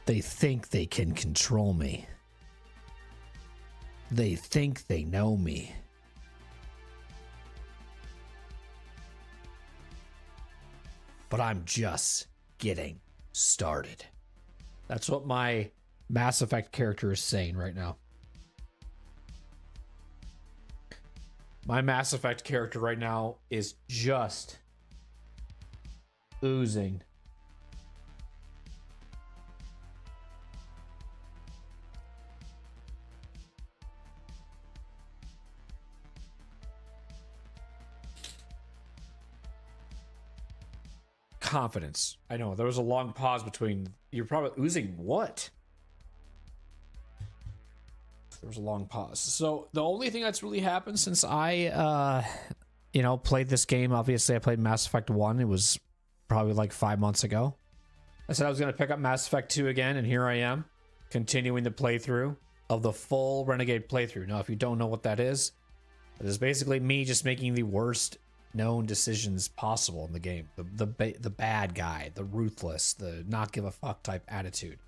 They think they can control me. They think they know me. But I'm just getting started. That's what my Mass Effect character is saying right now. My Mass Effect character right now is just oozing confidence. I know there was a long pause between. You're probably oozing what? There was a long pause. So the only thing that's really happened since I played this game, obviously I played Mass Effect 1. It was probably like 5 months ago. I said I was going to pick up Mass Effect 2 again, and here I am, continuing the playthrough of the full Renegade playthrough. Now, if you don't know what that is, it is basically me just making the worst known decisions possible in the game. The bad guy, the ruthless, the not give a fuck type attitude.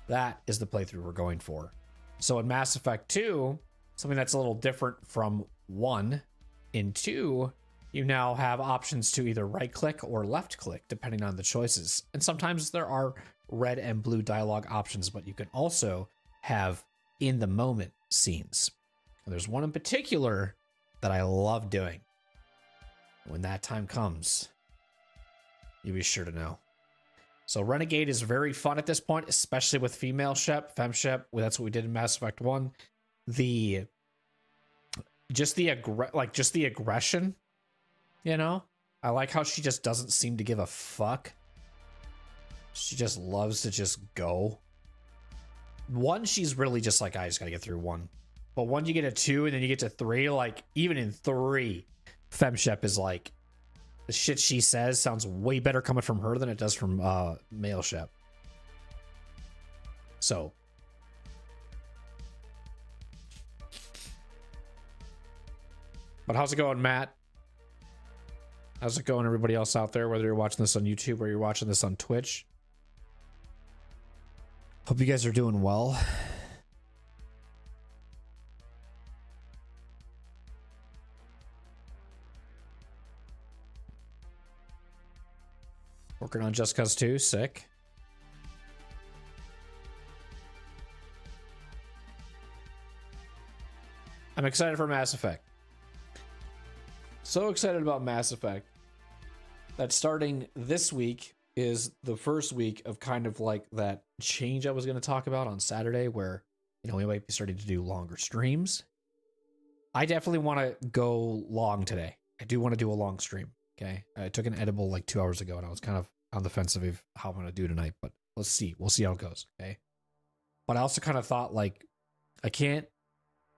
That is the playthrough we're going for. So in Mass Effect 2, something that's a little different from 1, in 2, you now have options to either right click or left click, depending on the choices. And sometimes there are red and blue dialogue options, but you can also have in the moment scenes. And there's one in particular that I love doing. When that time comes, you'll be sure to know. So Renegade is very fun at this point, especially with female shep, femshep. Well, that's what we did in Mass Effect 1. The aggression, you know? I like how she just doesn't seem to give a fuck. She just loves to just go. 1, she's really just like, I just gotta get through 1. But when you get to 2 and then you get to 3, like even in 3, femshep is like, the shit she says sounds way better coming from her than it does from male shep. So but how's it going, Matt? How's it going, everybody else out there, whether you're watching this on YouTube or you're watching this on Twitch? Hope you guys are doing well. Working on Just Cause 2, sick. I'm excited for Mass Effect. So excited about Mass Effect that starting this week is the first week of kind of like that change I was going to talk about on Saturday, where, you know, we might be starting to do longer streams. I definitely want to go long today. I do want to do a long stream. Okay, I took an edible like 2 hours ago, and I was kind of on the fence of how I'm going to do tonight, but let's see. We'll see how it goes, okay? But I also kind of thought, like, I can't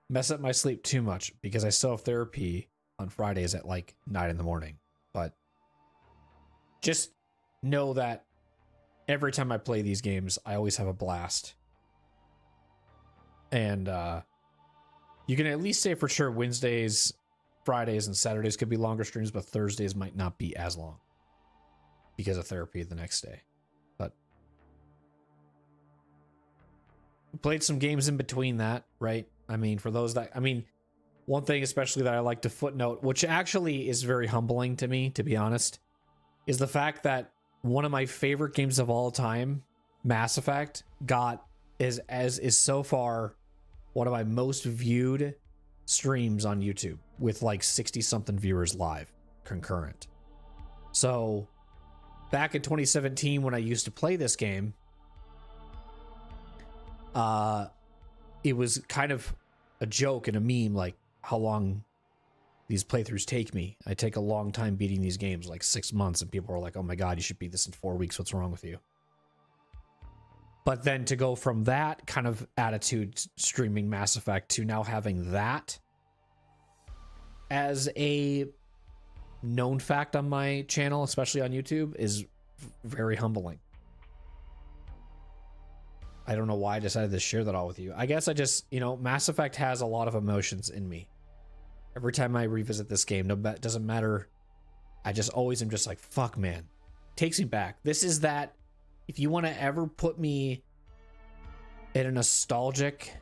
mess up my sleep too much because I still have therapy on Fridays at like 9 in the morning. But just know that every time I play these games, I always have a blast. And you can at least say for sure Wednesdays, Fridays, and Saturdays could be longer streams, but Thursdays might not be as long because of therapy the next day. But we played some games in between that, right? I mean, for those that, I mean, one thing especially that I like to footnote, which actually is very humbling to me, to be honest, is the fact that one of my favorite games of all time, Mass Effect, is so far one of my most viewed streams on YouTube with like 60 something viewers live concurrent. So back in 2017 when I used to play this game, it was kind of a joke and a meme, like how long these playthroughs take me. I take a long time beating these games, like 6 months, and people are like, oh my god, you should beat this in 4 weeks, what's wrong with you? But then to go from that kind of attitude streaming Mass Effect to now having that as a known fact on my channel, especially on YouTube, is very humbling. I don't know why I decided to share that all with you. I guess I just, you know, Mass Effect has a lot of emotions in me. Every time I revisit this game, doesn't matter. I just always am just like, fuck, man. Takes me back. This is that, if you want to ever put me in a nostalgic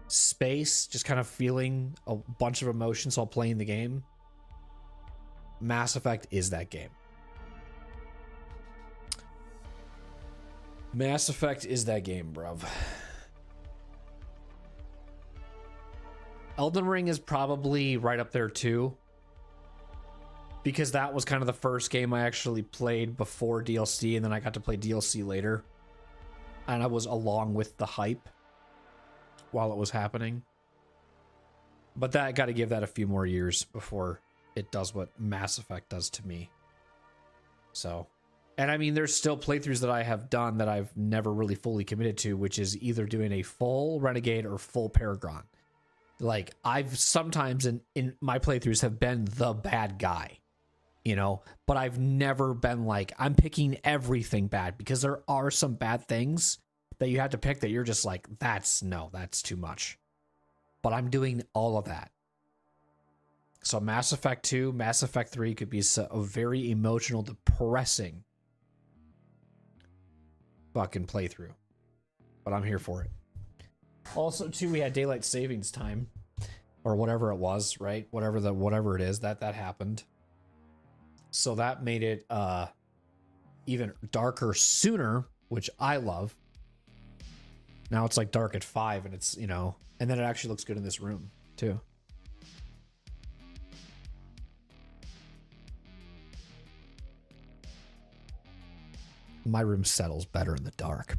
space, just kind of feeling a bunch of emotions while playing the game, Mass Effect is that game. Mass Effect is that game, bruv. Elden Ring is probably right up there too, because that was kind of the first game I actually played before DLC, and then I got to play DLC later, and I was along with the hype while it was happening. But that got to give that a few more years before it does what Mass Effect does to me. So, and I mean, there's still playthroughs that I have done that I've never really fully committed to, which is either doing a full Renegade or full Paragon. Like, I've sometimes in my playthroughs have been the bad guy, you know, but I've never been like, I'm picking everything bad, because there are some bad things that you have to pick that you're just like, that's too much. But I'm doing all of that. So Mass Effect 2, Mass Effect 3 could be a very emotional, depressing fucking playthrough. But I'm here for it. Also, too, we had daylight savings time, or whatever it was, right? Whatever it is, that happened. So that made it even darker sooner, which I love. Now it's like dark at 5, and it's, you know, and then it actually looks good in this room too. My room settles better in the dark.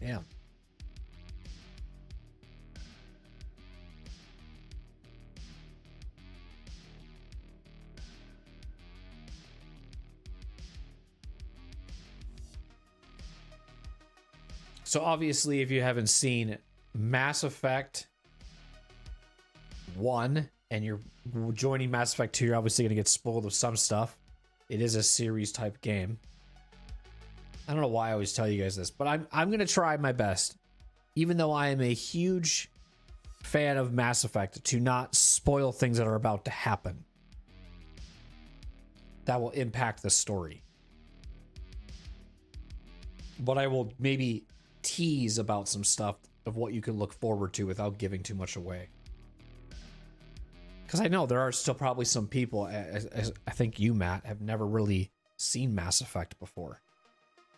Yeah. So obviously, if you haven't seen Mass Effect 1 and you're joining Mass Effect 2, you're obviously going to get spoiled with some stuff. It is a series type game. I don't know why I always tell you guys this, but I'm going to try my best, even though I am a huge fan of Mass Effect, to not spoil things that are about to happen that will impact the story. But I will maybe tease about some stuff of what you can look forward to without giving too much away. Because I know there are still probably some people, as I think you, Matt, have never really seen Mass Effect before.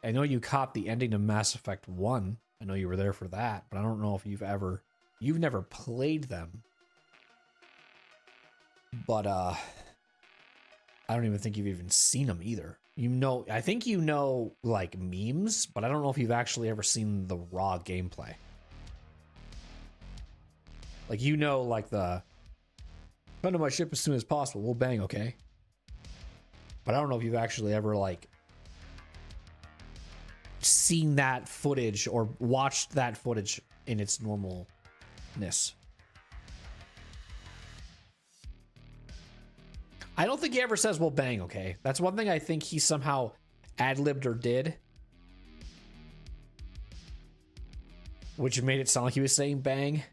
I know you caught the ending of Mass Effect 1. I know you were there for that, but I don't know if you've never played them. But I don't even think you've even seen them either. You know, I think you know like memes, but I don't know if you've actually ever seen the raw gameplay. Like, you know, like the come to my ship as soon as possible, we'll bang, okay? But I don't know if you've actually ever like seen that footage or watched that footage in its normalness. I don't think he ever says, well, bang, okay? That's one thing I think he somehow ad-libbed or did, which made it sound like he was saying bang.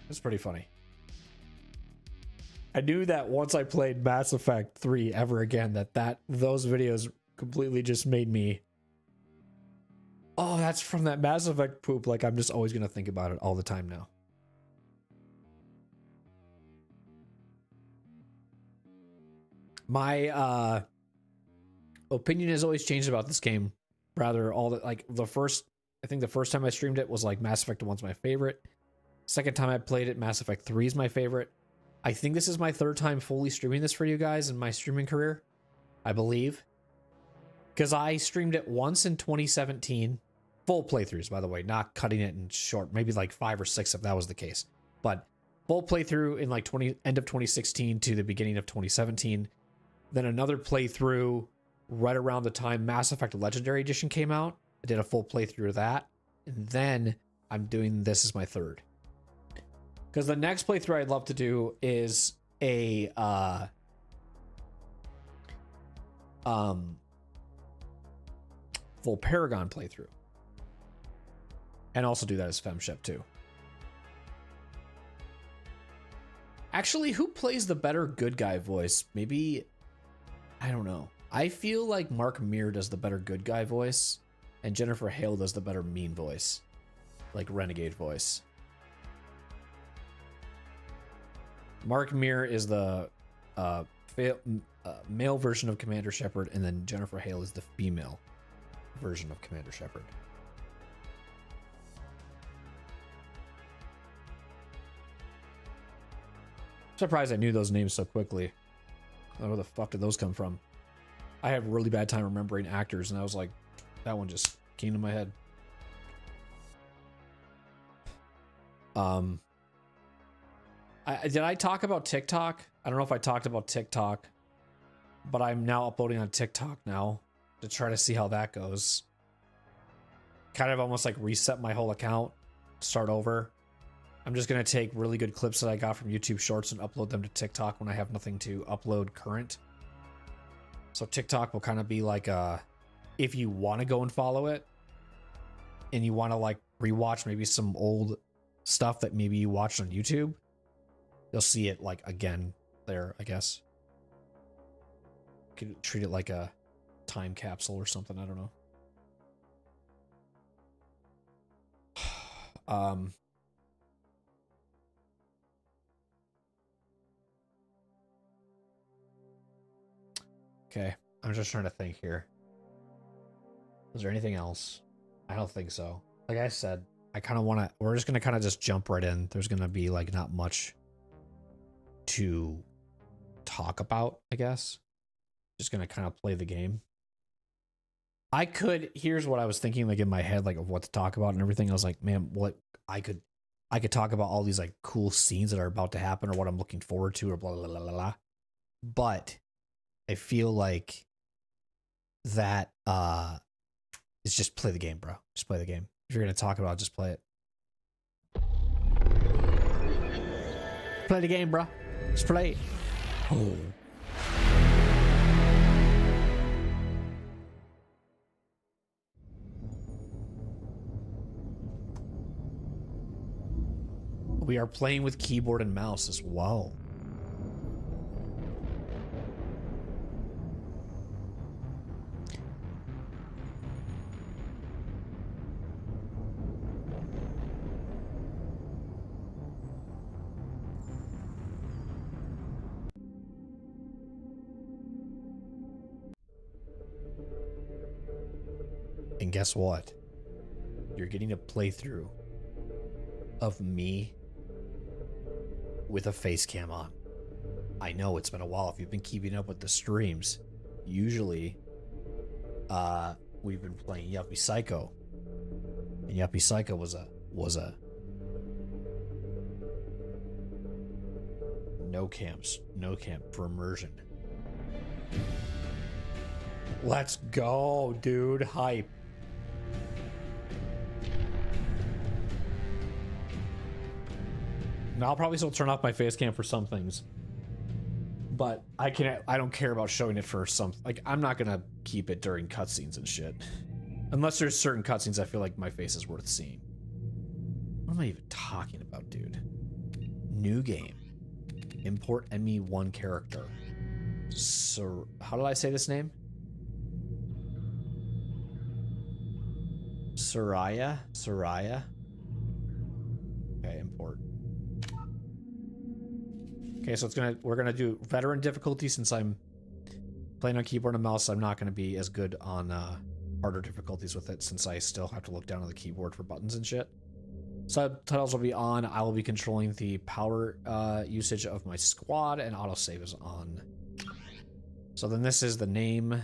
That's pretty funny. I knew that once I played Mass Effect 3 ever again, that those videos completely just made me, oh, that's from that Mass Effect poop. Like, I'm just always going to think about it all the time now. My opinion has always changed about this game. Rather, I think the first time I streamed it was like Mass Effect 1's my favorite. Second time I played it, Mass Effect 3 is my favorite. I think this is my third time fully streaming this for you guys in my streaming career, I believe. Because I streamed it once in 2017. Full playthroughs, by the way, not cutting it in short. Maybe like 5 or 6 if that was the case. But full playthrough in like end of 2016 to the beginning of 2017. Then another playthrough right around the time Mass Effect Legendary Edition came out. I did a full playthrough of that. And then I'm doing this as my third. Because the next playthrough I'd love to do is a full Paragon playthrough. And also do that as femship too. Actually, who plays the better good guy voice? Maybe, I don't know. I feel like Mark Meer does the better good guy voice, and Jennifer Hale does the better mean voice, like Renegade voice. Mark Meer is the male version of Commander Shepard, and then Jennifer Hale is the female version of Commander Shepard. Surprised I knew those names so quickly. I don't know where the fuck did those come from? I have a really bad time remembering actors, and I was like, that one just came to my head. Did I talk about TikTok? I don't know if I talked about TikTok, but I'm now uploading on TikTok now to try to see how that goes. Kind of almost like reset my whole account, start over. I'm just going to take really good clips that I got from YouTube Shorts and upload them to TikTok when I have nothing to upload current. So TikTok will kind of be like if you want to go and follow it and you want to like rewatch maybe some old stuff that maybe you watched on YouTube, you'll see it like again there, I guess. You could treat it like a time capsule or something, I don't know. Okay, I'm just trying to think here. Is there anything else? I don't think so. Like I said, I kind of want to, we're just going to kind of just jump right in. There's going to be like not much to talk about, I guess. Just going to kind of play the game. Here's what I was thinking like in my head, like of what to talk about and everything. I was like, man, what I could talk about all these like cool scenes that are about to happen or what I'm looking forward to or blah, blah, blah, blah, blah. But I feel like that is just play the game, bro. Just play the game. If you're going to talk about it, just play it. Play the game, bro. Just play it. Oh. We are playing with keyboard and mouse as well. And guess what? You're getting a playthrough of me with a face cam on. I know it's been a while if you've been keeping up with the streams. Usually, we've been playing Yuppie Psycho. And Yuppie Psycho was a no camp for immersion. Let's go, dude. Hype. Now I'll probably still turn off my face cam for some things, but I don't care about showing it for some, like I'm not gonna keep it during cutscenes and shit, unless there's certain cutscenes I feel like my face is worth seeing. What am I even talking about, dude? New game. Import ME1 character. So how did I say this name? Soraya. Okay, import. Okay, so we're gonna do veteran difficulty. Since I'm playing on keyboard and mouse, I'm not gonna be as good on harder difficulties with it, since I still have to look down on the keyboard for buttons and shit. Subtitles will be on. I will be controlling the power usage of my squad, and autosave is on. So then this is the name. Can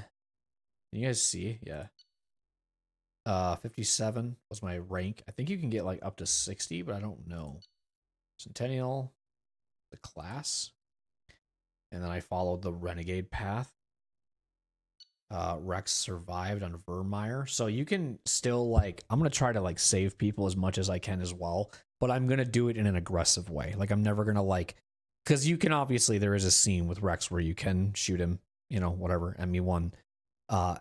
you guys see? Yeah. 57 was my rank. I think you can get like up to 60, but I don't know. Sentinel, the class, and then I followed the Renegade path. Rex survived on Vermeer, so you can still like, I'm gonna try to like save people as much as I can as well, but I'm gonna do it in an aggressive way. Like I'm never gonna like, because you can obviously, there is a scene with Rex where you can shoot him, you know, whatever, ME1,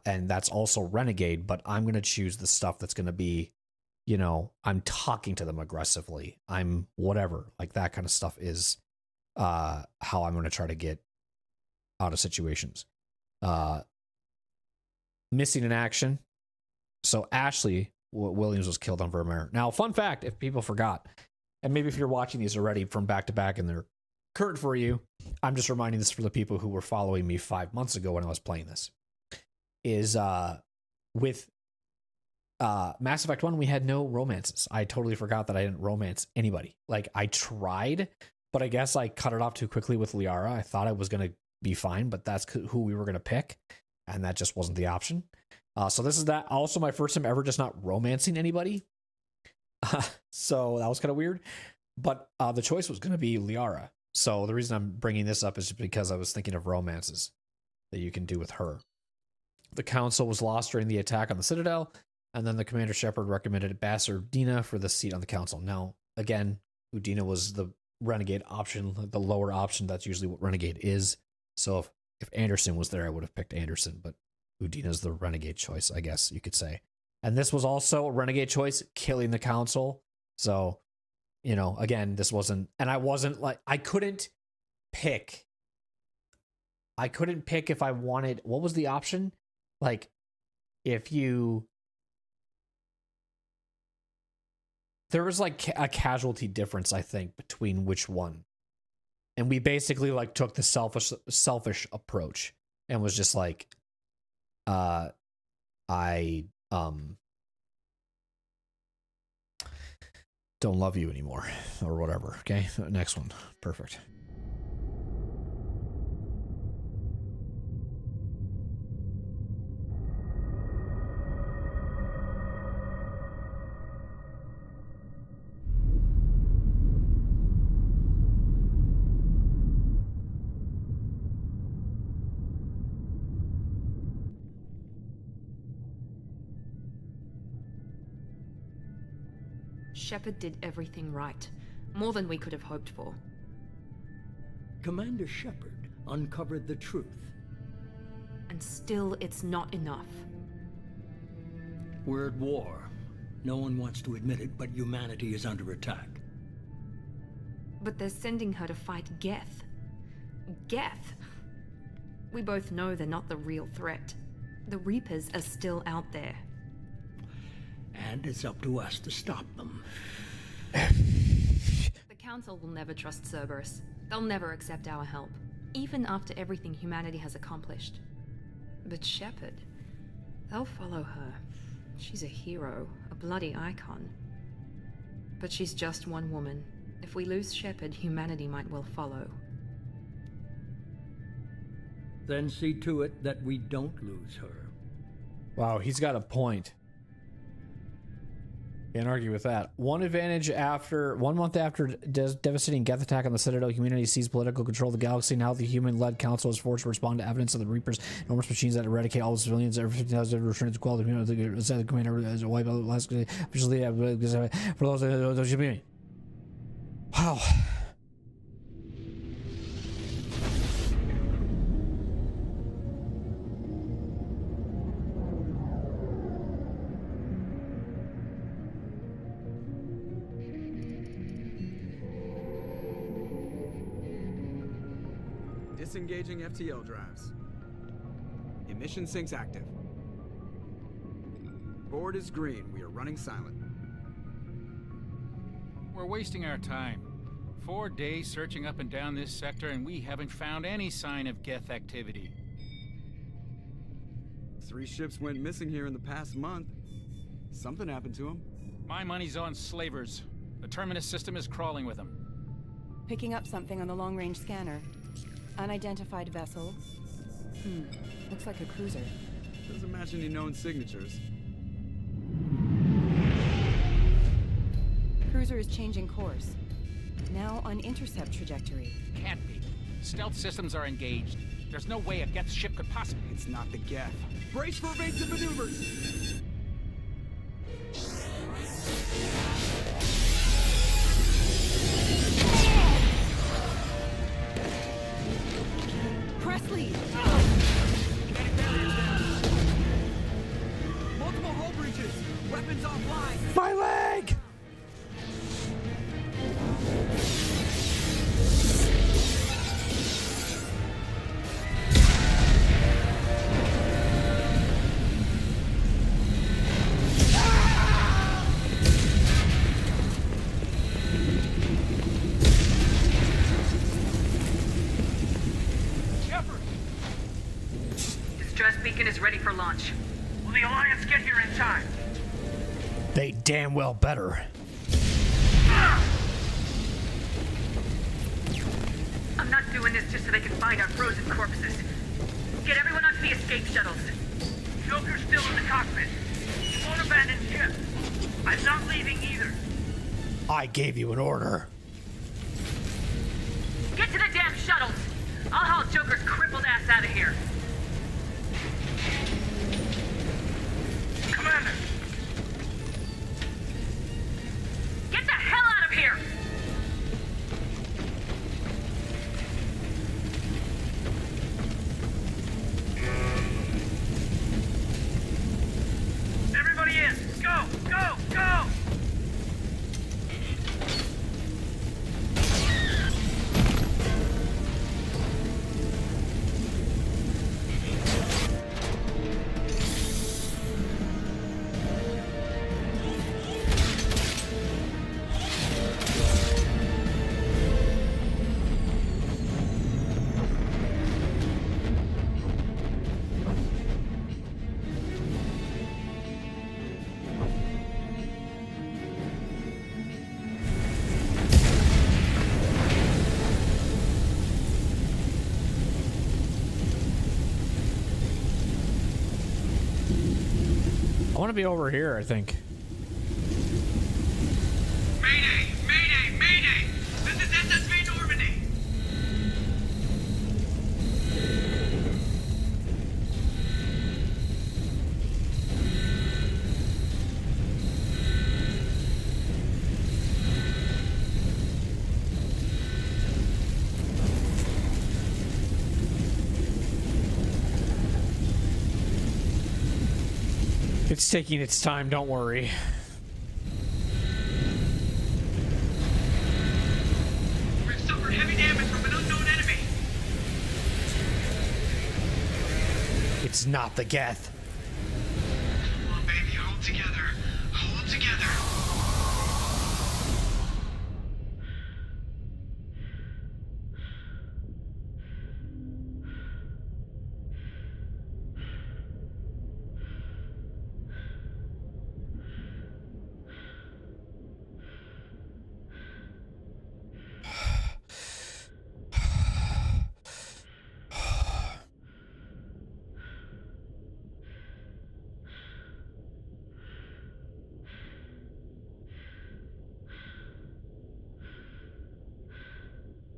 and that's also Renegade, but I'm gonna choose the stuff that's gonna be you know, I'm talking to them aggressively. I'm whatever, like that kind of stuff is how I'm going to try to get out of situations. Missing in action. So Ashley Williams was killed on Vermeer. Now, fun fact, if people forgot, and maybe if you're watching these already from back to back and they're current for you, I'm just reminding this for the people who were following me 5 months ago when I was playing this, is with Mass Effect 1, we had no romances. I totally forgot that I didn't romance anybody. Like, I tried, but I guess I cut it off too quickly with Liara. I thought I was going to be fine, but that's who we were going to pick, and that just wasn't the option. So this is that. Also, my first time ever just not romancing anybody. So that was kind of weird. But the choice was going to be Liara. So the reason I'm bringing this up is just because I was thinking of romances that you can do with her. The council was lost during the attack on the Citadel, and then the Commander Shepard recommended Ambassador Udina for the seat on the council. Now, again, Udina was the Renegade option, the lower option. That's usually what Renegade is. So if Anderson was there, I would have picked Anderson, but Udina's the Renegade choice, I guess you could say. And this was also a Renegade choice, killing the council. So, you know, again, this wasn't, and I wasn't like, I couldn't pick if I wanted, what was the option? Like, if you, there was like a casualty difference, I think, between which one. And we basically like took the selfish approach and was just like, I don't love you anymore or whatever. Okay, next one. Perfect. Shepard did everything right. More than we could have hoped for. Commander Shepard uncovered the truth. And still, it's not enough. We're at war. No one wants to admit it, but humanity is under attack. But they're sending her to fight Geth. Geth! We both know they're not the real threat. The Reapers are still out there. And it's up to us to stop them. The Council will never trust Cerberus. They'll never accept our help, even after everything humanity has accomplished. But Shepard, they'll follow her. She's a hero, a bloody icon. But she's just one woman. If we lose Shepard, humanity might well follow. Then see to it that we don't lose her. Wow, he's got a point. Can't argue with that. One month after devastating Geth attack on the Citadel, humanity seized political control of the galaxy. Now the human-led council is forced to respond to evidence of the Reapers, enormous machines that eradicate all the civilians. Everything has returned to quality. The commander as a wipe out last officially for those. Wow. Disengaging FTL drives. Emission sinks active. Board is green. We are running silent. We're wasting our time. 4 days searching up and down this sector, and we haven't found any sign of Geth activity. 3 ships went missing here in the past month. Something happened to them. My money's on slavers. The Terminus system is crawling with them. Picking up something on the long-range scanner. Unidentified vessel. Looks like a cruiser. Doesn't match any known signatures. Cruiser is changing course. Now on intercept trajectory. Can't be. Stealth systems are engaged. There's no way a Geth ship could possibly... It's not the Geth. Brace for evasive maneuvers! Presley! Multiple hull breaches! Weapons offline! My leg! is ready for launch. Will the Alliance get here in time? They damn well better. I'm not doing this just so they can find our frozen corpses. Get everyone onto the escape shuttles. Joker's still in the cockpit. He won't abandon ship. I'm not leaving either. I gave you an order. Get to the damn shuttles! I'll haul Joker's crippled ass out of here. Commander! Get the hell out of here! Everybody in! Go! Go! Go! I want to be over here, I think. Mayday! Mayday! Mayday! This is SSV Normandy! It's taking its time, don't worry. We've suffered heavy damage from an unknown enemy. It's not the Geth. Come on, baby, hold together. Hold together.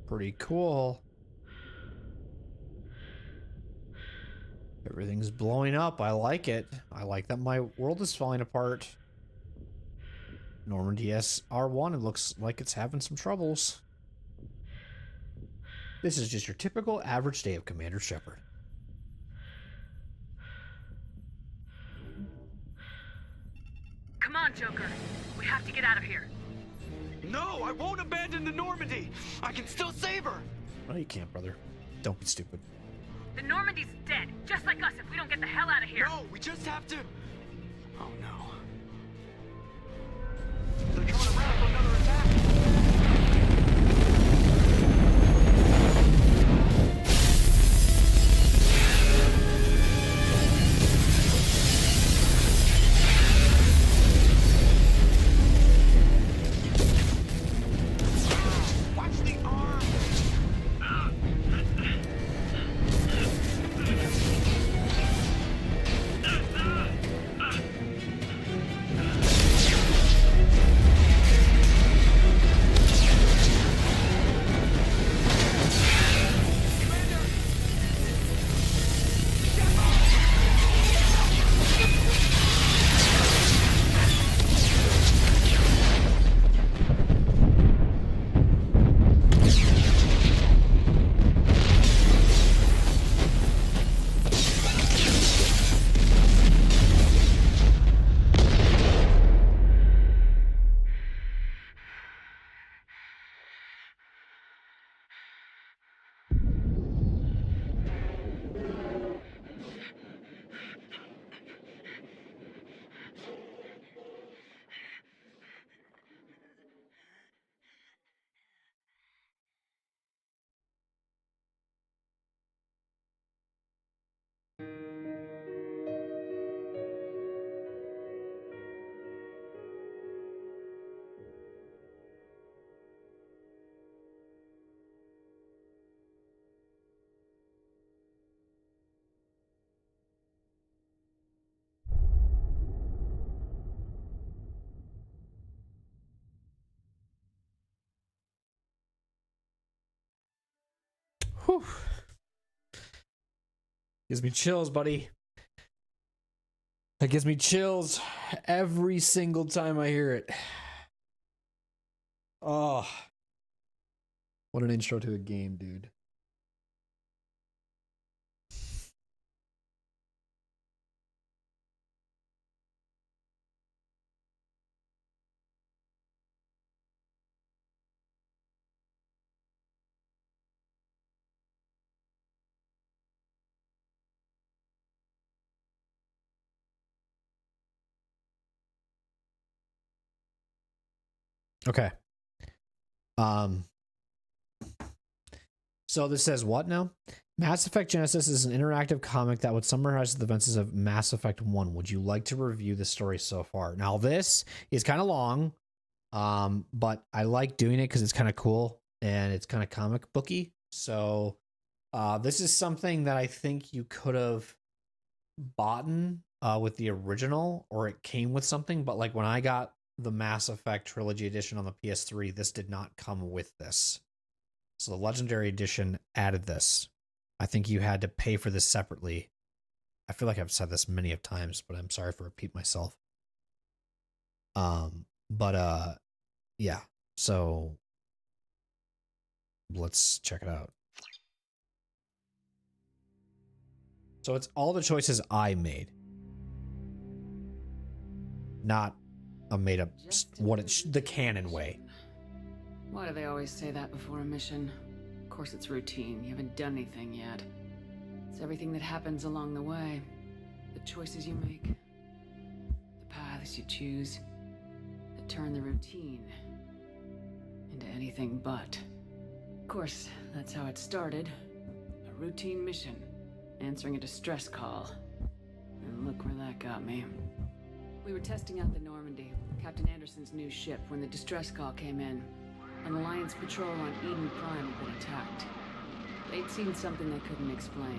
Pretty cool. Everything's blowing up. I like it. I like that my world is falling apart. Normandy SR1, it looks like it's having some troubles. This is just your typical average day of Commander Shepard. Come on, Joker. We have to get out of here. No, I won't abandon the Normandy. I can still save her. No, you can't, brother. Don't be stupid. The Normandy's dead, just like us if we don't get the hell out of here. No, we just have to. Oh no. They're coming around for another attack. Whew. Gives me chills, buddy. It gives me chills every single time I hear it. Oh, what an intro to a game, dude. Okay. So this says what now? Mass Effect Genesis is an interactive comic that would summarize the events of Mass Effect 1. Would you like to review the story so far? Now this is kind of long, but I like doing it because it's kind of cool and it's kind of comic booky. So this is something that I think you could have bought with the original, or it came with something, but like when I got the Mass Effect Trilogy Edition on the PS3, this did not come with this. So the Legendary Edition added this. I think you had to pay for this separately. I feel like I've said this many of times, but I'm sorry for repeating myself. Yeah. So let's check it out. So it's all the choices I made, not a made up the canon way. Why do they always say that before a mission? Of course it's routine. You haven't done anything yet. It's everything that happens along the way. The choices you make. The paths you choose. That turn the routine into anything but. Of course, that's how it started. A routine mission. Answering a distress call. And look where that got me. We were testing out the Normandy, Captain Anderson's new ship, when the distress call came in. An Alliance patrol on Eden Prime had been attacked. They'd seen something they couldn't explain.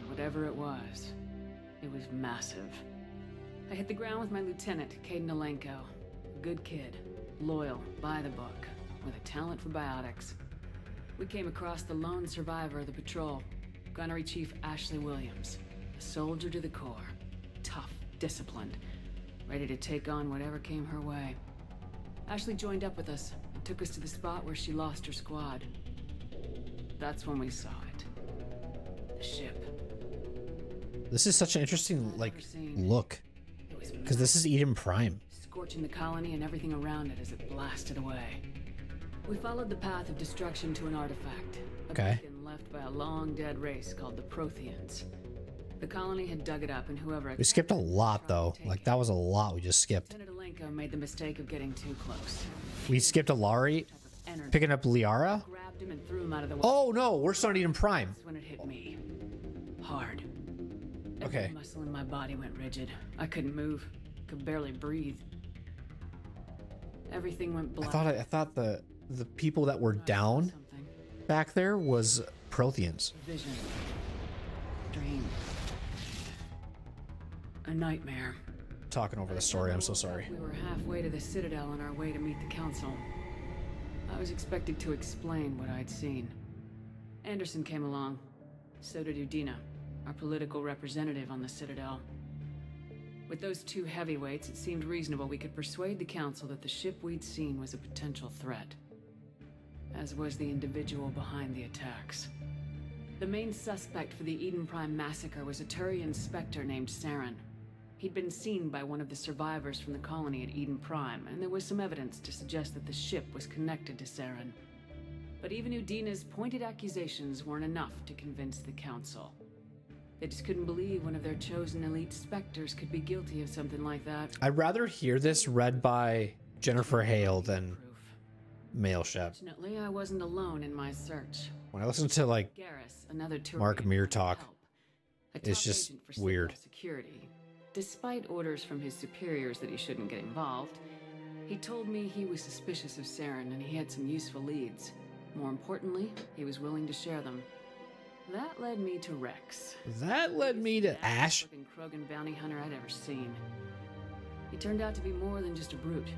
Whatever it was massive. I hit the ground with my lieutenant, Caden Alenko. A good kid, loyal, by the book, with a talent for biotics. We came across the lone survivor of the patrol, Gunnery Chief Ashley Williams. A soldier to the core. Tough, disciplined, ready to take on whatever came her way. Ashley joined up with us and took us to the spot where she lost her squad. That's when we saw it. The ship. This is such an interesting, look. Because this is Eden Prime. Scorching the colony and everything around it as it blasted away. We followed the path of destruction to an artifact. A beacon left by a long-dead race called the Protheans. The colony had dug it up, and whoever... We skipped a lot, though. Like, that was a lot we just skipped. Lieutenant Alenko made the mistake of getting too close. We skipped Alari, picking up Liara. Grabbed him and threw him out of the way. Oh, no, we're starting Eden Prime. That's when it hit me. Hard. Okay. Every muscle in my body went rigid. I couldn't move. Could barely breathe. Everything went black. I thought the people that were down back there was Protheans. Vision. Dream. A nightmare. Talking over the story, I'm so sorry. We were halfway to the Citadel on our way to meet the Council. I was expected to explain what I'd seen. Anderson came along. So did Udina, our political representative on the Citadel. With those two heavyweights, it seemed reasonable we could persuade the Council that the ship we'd seen was a potential threat. As was the individual behind the attacks. The main suspect for the Eden Prime massacre was a Turian Spectre named Saren. He'd been seen by one of the survivors from the colony at Eden Prime, and there was some evidence to suggest that the ship was connected to Saren. But even Udina's pointed accusations weren't enough to convince the Council. They just couldn't believe one of their chosen elite Spectres could be guilty of something like that. I'd rather hear this read by Jennifer Hale than Mail Shep. Fortunately, I wasn't alone in my search. When I listen to like Garrus, another Mark Meer talk, it's just weird. Security. Despite orders from his superiors that he shouldn't get involved, he told me he was suspicious of Saren and he had some useful leads. More importantly, he was willing to share them. That led me to Rex. That led me to Ash. The Krogan bounty hunter I'd ever seen. He turned out to be more than just a brute.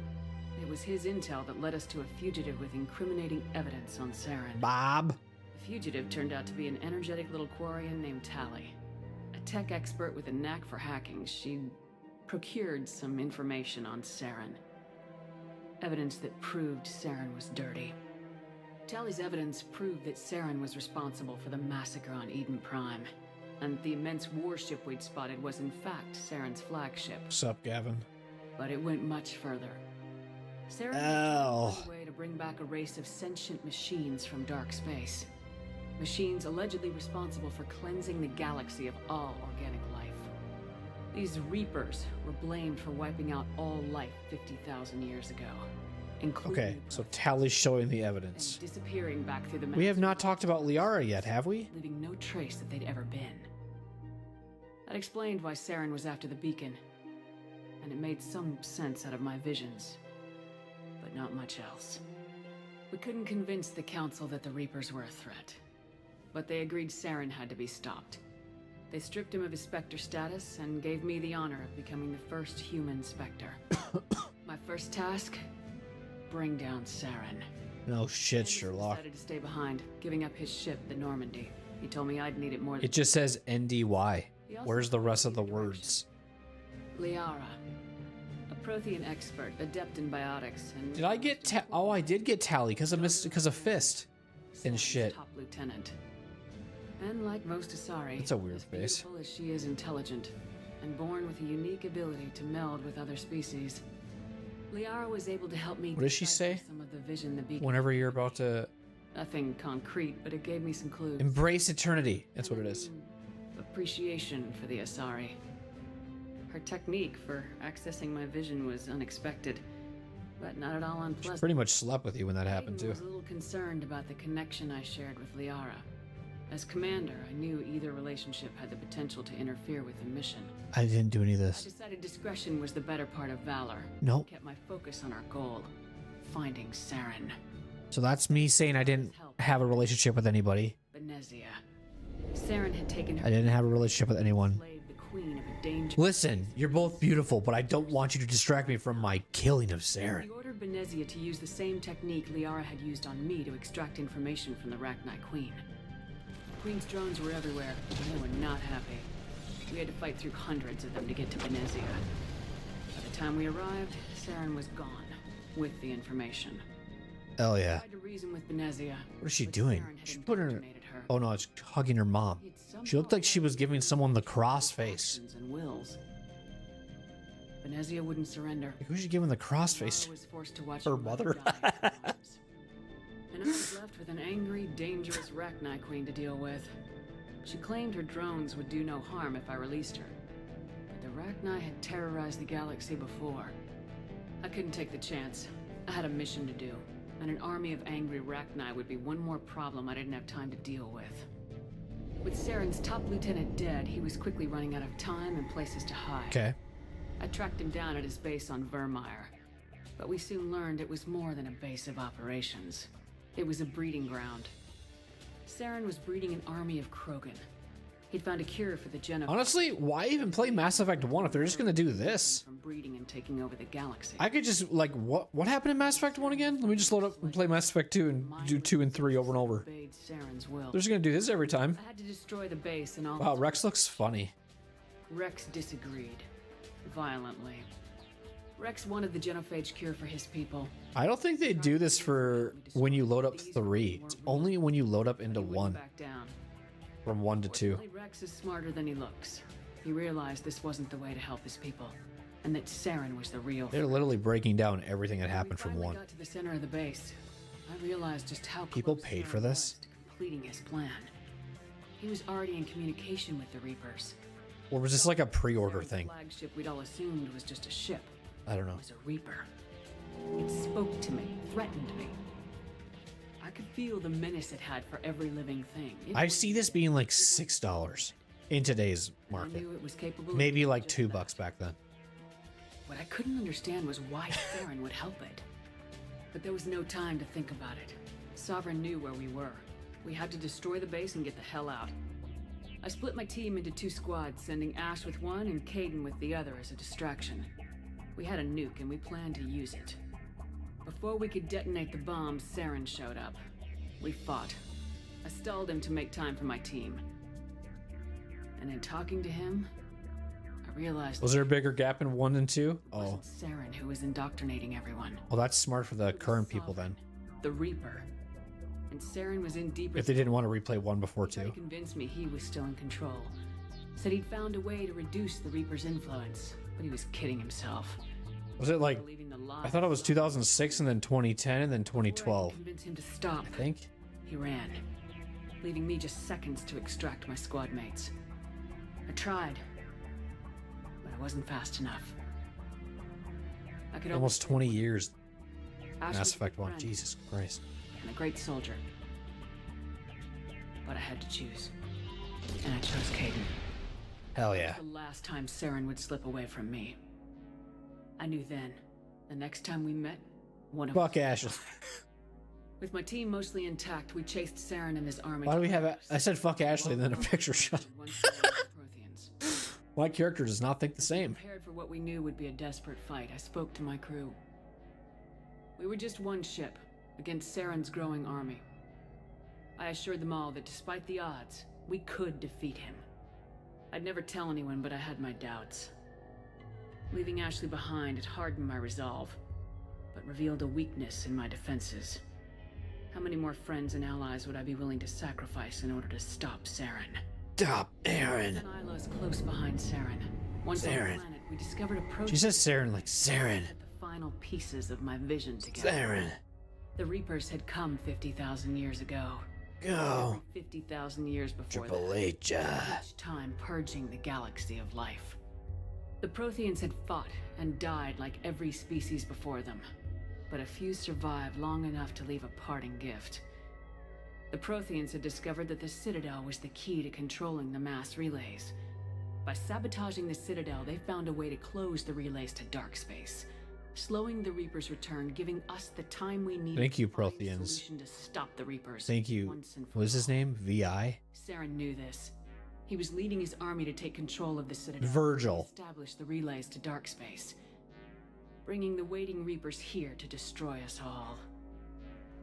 It was his intel that led us to a fugitive with incriminating evidence on Saren. Bob. The The fugitive turned out to be an energetic little Quarian named Tally. A tech expert with a knack for hacking, she'd procured some information on Saren. Evidence that proved Saren was dirty. Tally's evidence proved that Saren was responsible for the massacre on Eden Prime, and the immense warship we'd spotted was in fact Saren's flagship. Sup, Gavin? But it went much further. Saren found a way to bring back a race of sentient machines from dark space. Machines allegedly responsible for cleansing the galaxy of all organic life. These Reapers were blamed for wiping out all life 50,000 years ago, including Okay, so Tally's showing the evidence. and disappearing back through the We have not talked about Liara yet, have we? leaving no trace that they'd ever been. That explained why Saren was after the beacon, and it made some sense out of my visions, but not much else. We couldn't convince the Council that the Reapers were a threat, but they agreed Saren had to be stopped. They stripped him of his Spectre status and gave me the honor of becoming the first human Spectre. My first task? Bring down Saren. No shit, Anderson Sherlock. decided to stay behind, giving up his ship, the Normandy. He told me I'd need it more than It just says NDY. He also Where's the rest of the told me words? Liara, a Prothean expert, adept in biotics, and Did I get Oh, I did get Tally because of Fist and Saren's shit. top lieutenant. And like most Asari, That's a weird as face. beautiful as she is intelligent, and born with a unique ability to meld with other species, Liara was able to help me. What does she decipher say? Some of the vision the beacon. Whenever you're about to Nothing concrete, but it gave me some clues. embrace eternity. That's what it is. Appreciation for the Asari. Her technique for accessing my vision was unexpected, but not at all She unpleasant. pretty much slept with you when that happened Aiden too. was a little concerned about the connection I shared with Liara. As commander, I knew either relationship had the potential to interfere with the mission. I didn't do any of I this. decided discretion was the better part of valor. Nope. I kept my focus on our goal, finding Saren. So that's me saying I didn't have a relationship with anybody. Benezia. Saren had taken her. I didn't have a relationship with anyone. Slave, the queen of a dangerous. Listen, you're both beautiful, but I don't want you to distract me from my killing of Saren. He ordered Benezia to use the same technique Liara had used on me to extract information from the Rachni Queen. The Queen's drones were everywhere, and they were not happy. We had to fight through hundreds of them to get to Benezia. By the time we arrived, Saren was gone, with the information. Hell I yeah. tried to reason with Benezia. What is she but doing? Saren had She put her. indoctrinated her. Oh no, it's hugging her mom. He had She looked like she was giving someone the cross face. actions and wills. Benezia wouldn't surrender. Like, who's she giving the cross face? Liara was forced to watch Her mother mother. die in her arms. And I was left with an angry, dangerous Rachni Queen to deal with. She claimed her drones would do no harm if I released her. But the Rachni had terrorized the galaxy before. I couldn't take the chance. I had a mission to do, and an army of angry Rachni would be one more problem I didn't have time to deal with. With Saren's top lieutenant dead, he was quickly running out of time and places to hide. Okay. I tracked him down at his base on Vermeer, but we soon learned it was more than a base of operations. It was a breeding ground. Saren was breeding an army of Krogan. He'd found a cure for the genophage. Honestly, why even play Mass Effect 1 if they're just gonna do this? From breeding and taking over the galaxy. I could just, like, what happened in Mass Effect 1 again? Let me just load up and play Mass Effect 2 and do 2 and 3 over and over. Obeyed Saren's will. They're just gonna do this every time. I had to destroy the base and all. Wow, Rex looks funny. Rex disagreed. Violently. Rex wanted the genophage cure for his people. I don't think they do this for when you load up 3. It's only when you load up into He wouldn't 1. back down. From 1 to 2. Fortunately, Rex is smarter than he looks. He realized this wasn't the way to help his people, and that Saren was the real. They're literally breaking down everything that happened from When we 1. got to the center of the base, I realized just how People close paid Saren for this? was to completing his plan. He was already in communication with the Reapers. Or was this like a pre-order Saren's thing? flagship we'd all assumed was just a ship. I don't know. It was a Reaper. It spoke to me, threatened me. I could feel the menace it had for every living thing. I see this being like $6 in today's I market. knew it was capable of Maybe doing like just $2 that. back then. What I couldn't understand was why Saren would help it. But there was no time to think about it. Sovereign knew where we were. We had to destroy the base and get the hell out. I split my team into 2 squads, sending Ash with one and Caden with the other as a distraction. We had a nuke and we planned to use it. Before we could detonate the bombs, Saren showed up. We fought. I stalled him to make time for my team. And in talking to him, I realized... Was there a bigger gap in 1 and 2? It Oh. wasn't Saren who was indoctrinating everyone. Well, that's smart for the It was current people Sovereign, then. The Reaper. And Saren was in deeper... If they didn't want to replay 1 before He tried 2. to convince me he was still in control. Said he'd found a way to reduce the Reaper's influence, but he was kidding himself. Was it like... Believing the lies I thought it was 2006 and then 2010 and then Before I could 2012. convince him to stop. I think. He ran, leaving me just seconds to extract my squad mates. I tried, but I wasn't fast enough. I could Almost 20 years. Ash Mass was a Effect good 1. friend Jesus Christ. and a great soldier. But I had to choose. And I chose Caden. Hell yeah. The last time Saren would slip away from me. I knew then, the next time we met, one of Fuck us- Ashley. With my team mostly intact, we chased Saren and his army. Why do to we have Paris. I said fuck Ashley and then a picture shot. One side of the Protheans. My character does not think the same. Prepared for what we knew would be a desperate fight, I spoke to my crew. We were just one ship against Saren's growing army. I assured them all that despite the odds, we could defeat him. I'd never tell anyone, but I had my doubts. Leaving Ashley behind, it hardened my resolve, but revealed a weakness in my defenses. How many more friends and allies would I be willing to sacrifice in order to stop Saren? Stop, Aaron. Nyla's close behind Saren. Once on the Saren. planet, we discovered a protein. She says Saren like Saren. Put the final pieces of my vision together. Saren. The Reapers had come 50,000 years ago. Go. 50,000 years before Triple that. H. Each time purging the galaxy of life. The Protheans had fought and died like every species before them, but a few survived long enough to leave a parting gift. The Protheans had discovered that the Citadel was the key to controlling the mass relays. By sabotaging the Citadel, they found a way to close the relays to dark space, slowing the Reapers' return, giving us the time we needed. Thank you, to find a Protheans. solution to stop the Reapers. Thank you. once and for What is his all. name? VI? Saren knew this. He was leading his army to take control of the Citadel. Virgil. Establish the relays to dark space, bringing the waiting Reapers here to destroy us all.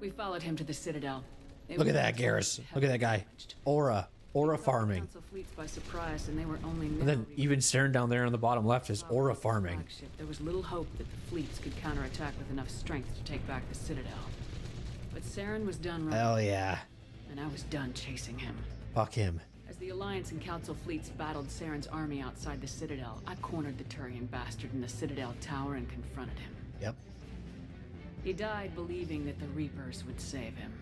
We followed him to the Citadel. It Look at was that, Garrus. Look at that guy. damaged. Aura. Aura Caught the farming. Council fleets by surprise, and they were only And then even staring down there on the bottom left is aura farming. There was little hope that the fleets could counterattack with enough strength to take back the Citadel. But Saren was done running, Hell yeah. and I was done chasing him. Fuck him. As the Alliance and Council fleets battled Saren's army outside the Citadel, I cornered the Turian bastard in the Citadel tower and confronted him. Yep. He died believing that the Reapers would save him.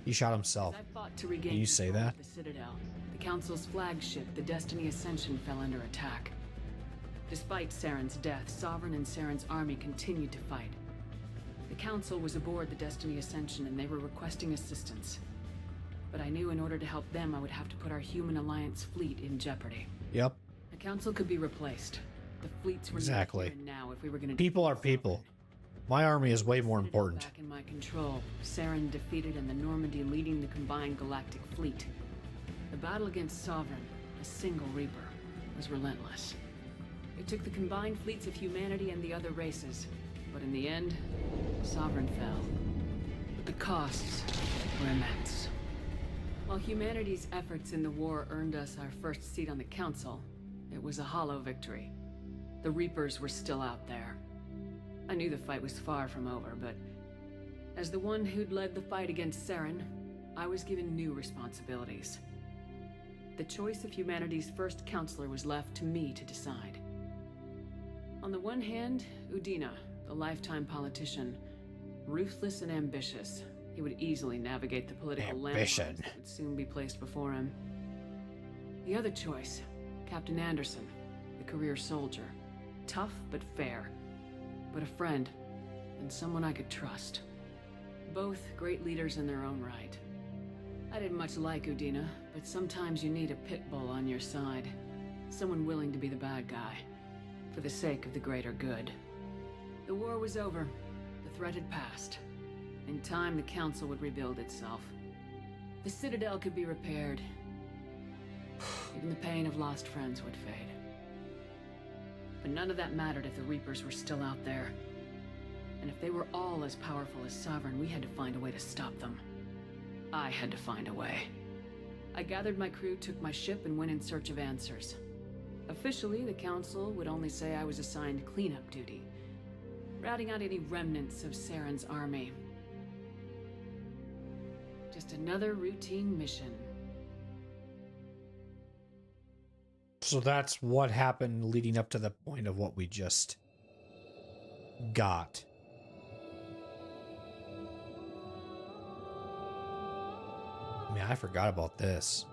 He shot himself. As I fought to regain Can you say control that? of the Citadel, the Council's flagship, the Destiny Ascension, fell under attack. Despite Saren's death, Sovereign and Saren's army continued to fight. The Council was aboard the Destiny Ascension and they were requesting assistance. But I knew in order to help them, I would have to put our Human Alliance fleet in jeopardy. Yep. The Council could be replaced. The fleets were Exactly. needed here and now if we were going to People are people. My army is way more important. Back in my control, Saren defeated and the Normandy leading the combined galactic fleet. The battle against Sovereign, a single Reaper, was relentless. It took the combined fleets of humanity and the other races, but in the end, Sovereign fell. But the costs were immense. While humanity's efforts in the war earned us our first seat on the Council, it was a hollow victory. The Reapers were still out there. I knew the fight was far from over, but as the one who'd led the fight against Saren, I was given new responsibilities. The choice of humanity's first counselor was left to me to decide. On the one hand, Udina, the lifetime politician, ruthless and ambitious. He would easily navigate the political landmines that would soon be placed before him. The other choice, Captain Anderson, the career soldier. Tough but fair. But a friend, and someone I could trust. Both great leaders in their own right. I didn't much like Udina, but sometimes you need a pit bull on your side. Someone willing to be the bad guy, for the sake of the greater good. The war was over. The threat had passed. In time, the Council would rebuild itself. The Citadel could be repaired. Even the pain of lost friends would fade. But none of that mattered if the Reapers were still out there. And if they were all as powerful as Sovereign, we had to find a way to stop them. I had to find a way. I gathered my crew, took my ship, and went in search of answers. Officially, the Council would only say I was assigned cleanup duty, routing out any remnants of Saren's army. Just another routine mission. So that's what happened leading up to the point of what we just got. Man, I forgot about this.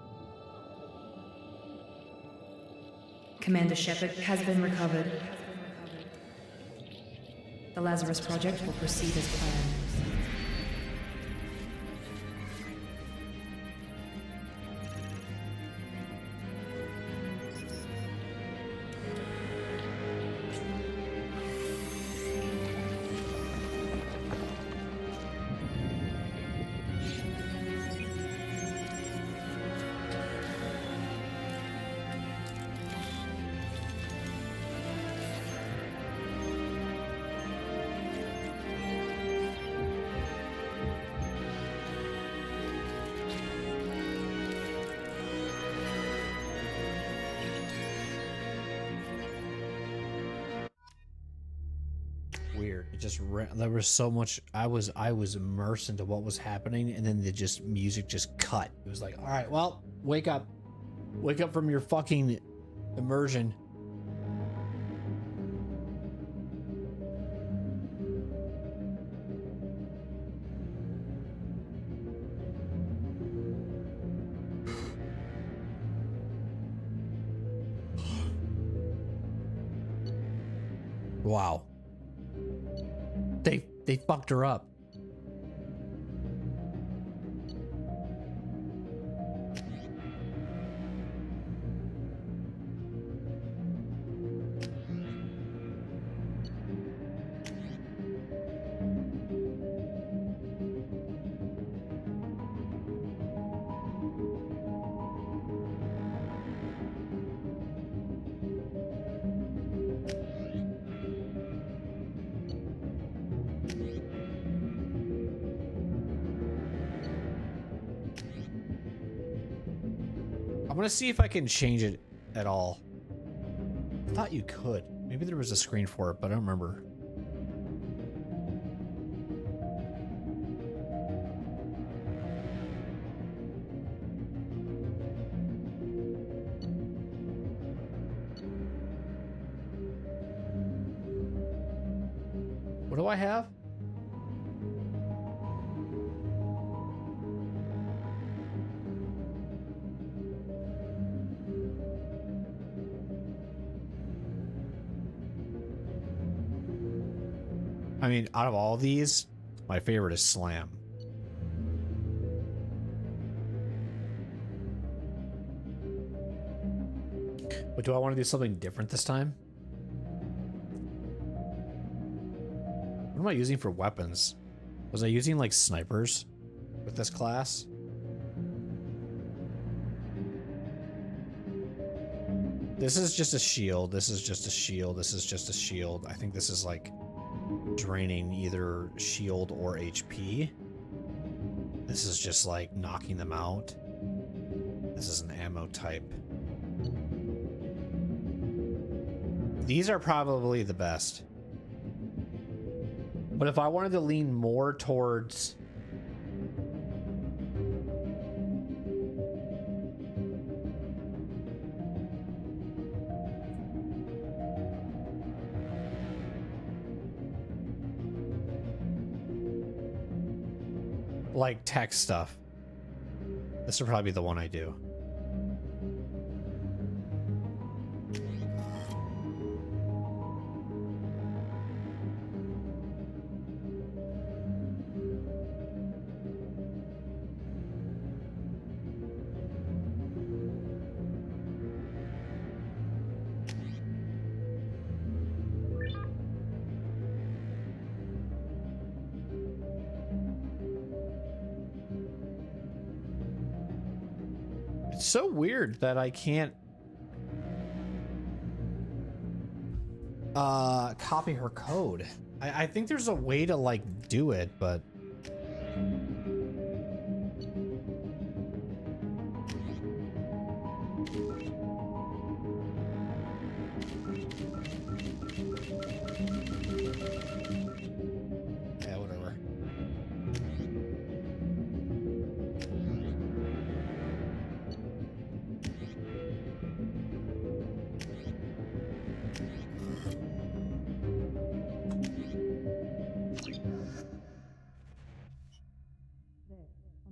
Commander Shepard has been recovered. The Lazarus Project will proceed as planned. Weird. It just there was so much. I was immersed into what was happening, and then the just music just cut. It was like, all right, well, wake up from your fucking immersion. Wow. They fucked her up. I'm gonna see if I can change it at all. I thought you could. Maybe there was a screen for it, but I don't remember. What do I have? I mean, out of all these, my favorite is Slam. But do I want to do something different this time? What am I using for weapons? Was I using like snipers with this class? This is just a shield. This is just a shield. This is just a shield. I think this is like draining either shield or HP. This is just like knocking them out. This is an ammo type. These are probably the best. But if I wanted to lean more towards like tech stuff, this would probably be the one I do. It's so weird that I can't copy her code. I think there's a way to like do it, but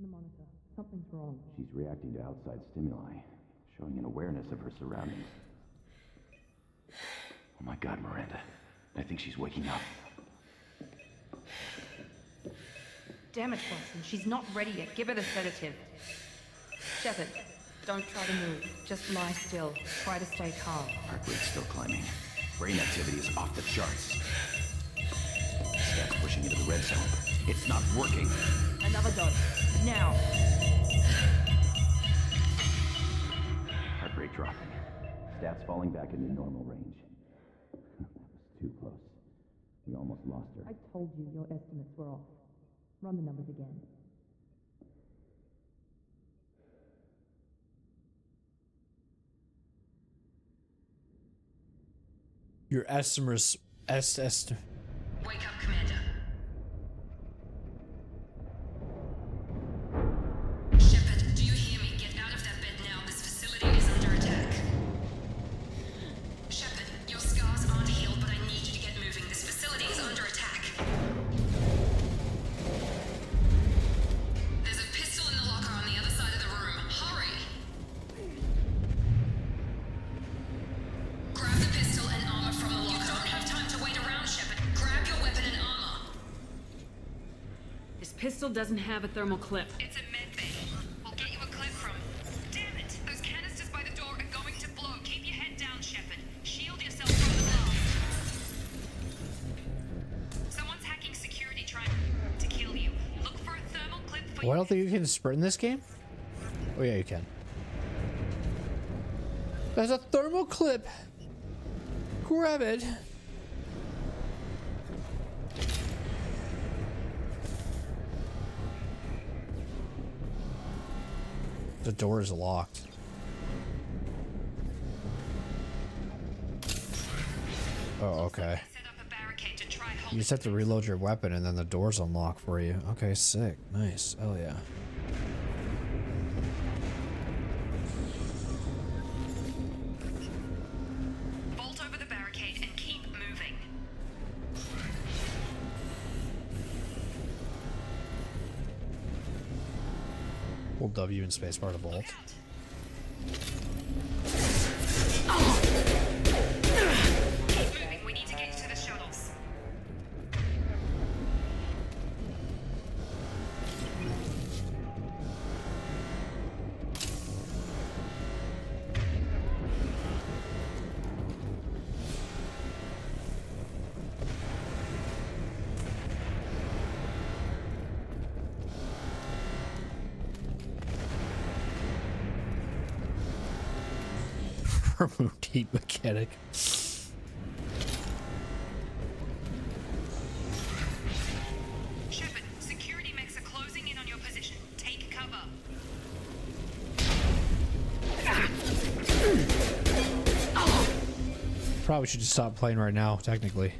On the monitor. Something's wrong. She's reacting to outside stimuli, showing an awareness of her surroundings. Oh my God, Miranda. I think she's waking up. Damn it, Watson. She's not ready yet. Give her the sedative. Shepard, don't try to move. Just lie still. Try to stay calm. Heart rate's still climbing. Brain activity is off the charts. Step's pushing into the red zone. It's not working. Another dose. Now. Heart rate dropping. Stats falling back into normal range. That was too close. We almost lost her. I told you your estimates were off. Run the numbers again. Your estimates. Wake up, Commander. Shepard, do you hear me? Get out of that bed now. This facility is under attack. Shepard, your scars aren't healed, but I need you to get moving. This facility is under attack. There's a pistol in the locker on the other side of the room. Hurry! Grab the pistol and armor from the locker. You don't have time to wait around, Shepard. Grab your weapon and armor. This pistol doesn't have a thermal clip. It's a med bay. We'll get you a clip from. Damn it! Those canisters by the door are going to blow. Keep your head down, Shepard. Shield yourself from the blast. Someone's hacking security trying to kill you. Look for a thermal clip for Well, I don't think you can sprint in this game. Oh yeah, you can. There's a thermal clip. Grab it. The door is locked. Oh, okay. set up a barricade to try hold. You just have to reload your weapon and then the doors unlock for you. Okay, sick. Nice. Hell yeah. Bolt over the barricade and keep moving. Hold W in spacebar to bolt. Keep moving. We need to get you to the shuttles. Removed heat mechanic. Shepard, security mechs are closing in on your position. Take cover. Probably should just stop playing right now, technically.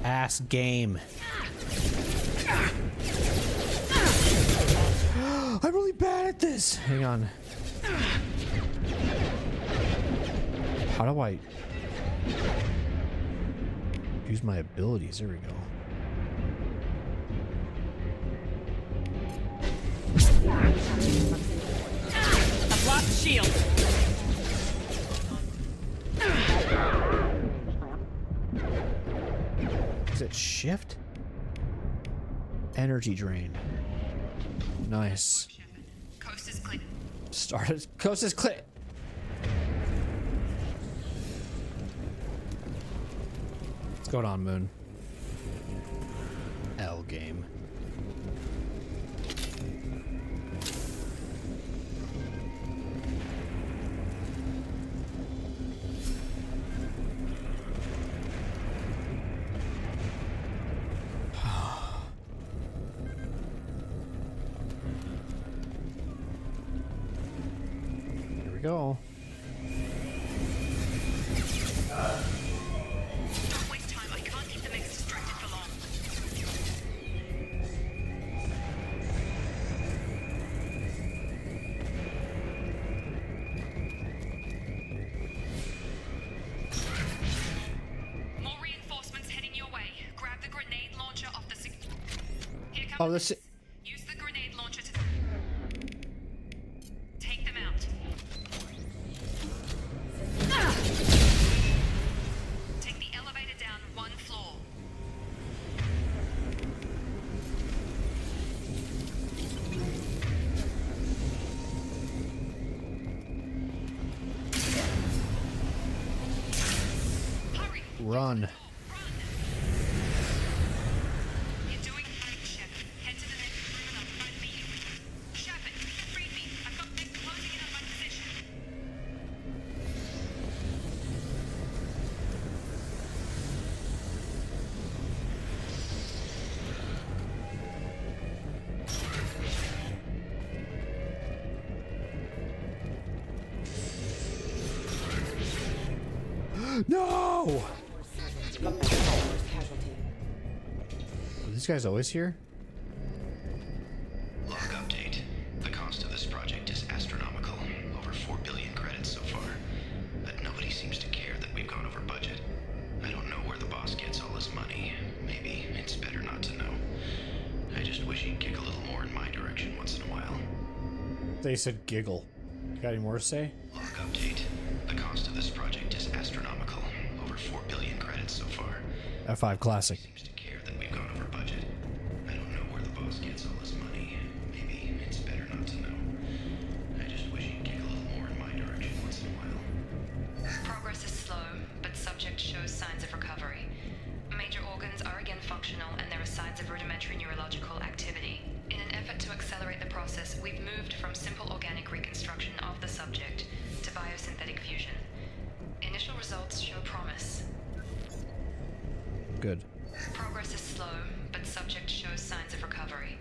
Ass game. I'm really bad at this. Hang on. How do I use my abilities? There we go. I've lost the shield. Is it shift? Energy drain. Nice. Coast is clear. Started. Coast is clear. What's going on, Moon? L game. Here we go. Don't waste time. I can't keep the mechs distracted for long. More reinforcements heading your way. Grab the grenade launcher off the Here comes Oh, this. Use the grenade launcher to... Run. You're doing fine, Shepard. Head to the next room and I'll try to meet you. Shepard, read me. I've got them closing in on my position. No! Are these guys always here? Log update. The cost of this project is astronomical. Over 4 billion credits so far. But nobody seems to care that we've gone over budget. I don't know where the boss gets all his money. Maybe it's better not to know. I just wish he'd kick a little more in my direction once in a while. They said giggle. You got any more to say? Log update. The cost of this project is astronomical. Over 4 billion credits so far. F5 Classic. Seems to care that we've gone over budget. I don't know where the boss gets all his money. Maybe it's better not to know. I just wish he'd kick a little more in my direction once in a while. Progress is slow, but subject shows signs of recovery. Major organs are again functional, and there are signs of rudimentary neurological activity. In an effort to accelerate the process, we've moved from simple organic reconstruction of the subject to biosynthetic fusion. Initial results show promise. Good. Progress is slow, but subject shows signs of recovery.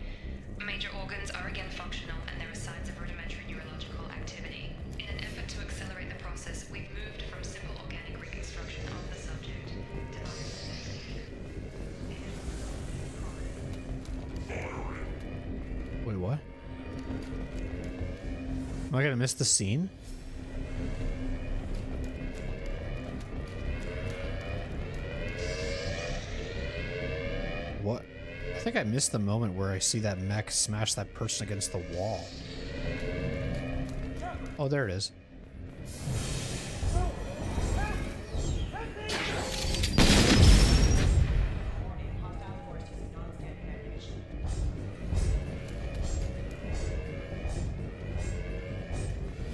Major organs are again functional, and there are signs of rudimentary neurological activity. In an effort to accelerate the process, we've moved from simple organic reconstruction of the subject to biosynthetic fusion. Wait, what? Am I gonna miss the scene? What? I think I missed the moment where I see that mech smash that person against the wall. Oh, there it is.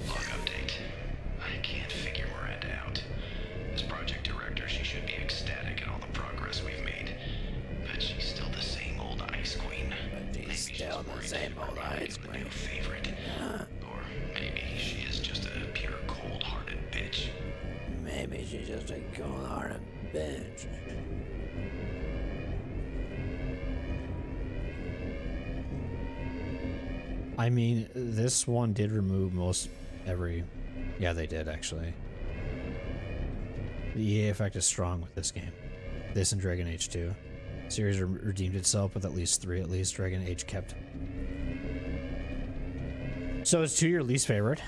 Log update. I can't figure Miranda out. As project director, she should be ecstatic at all the progress we've made. But she's still the same old ice queen. Maybe she's worried that Miranda is the new favorite. Or maybe she is just a pure cold-hearted bitch. Maybe she's just a cold-hearted bitch. I mean, this one did remove most every... Yeah, they did, actually. The EA effect is strong with this game. This and Dragon Age 2. Series redeemed itself with at least 3 at least. Dragon Age kept. So is 2 your least favorite?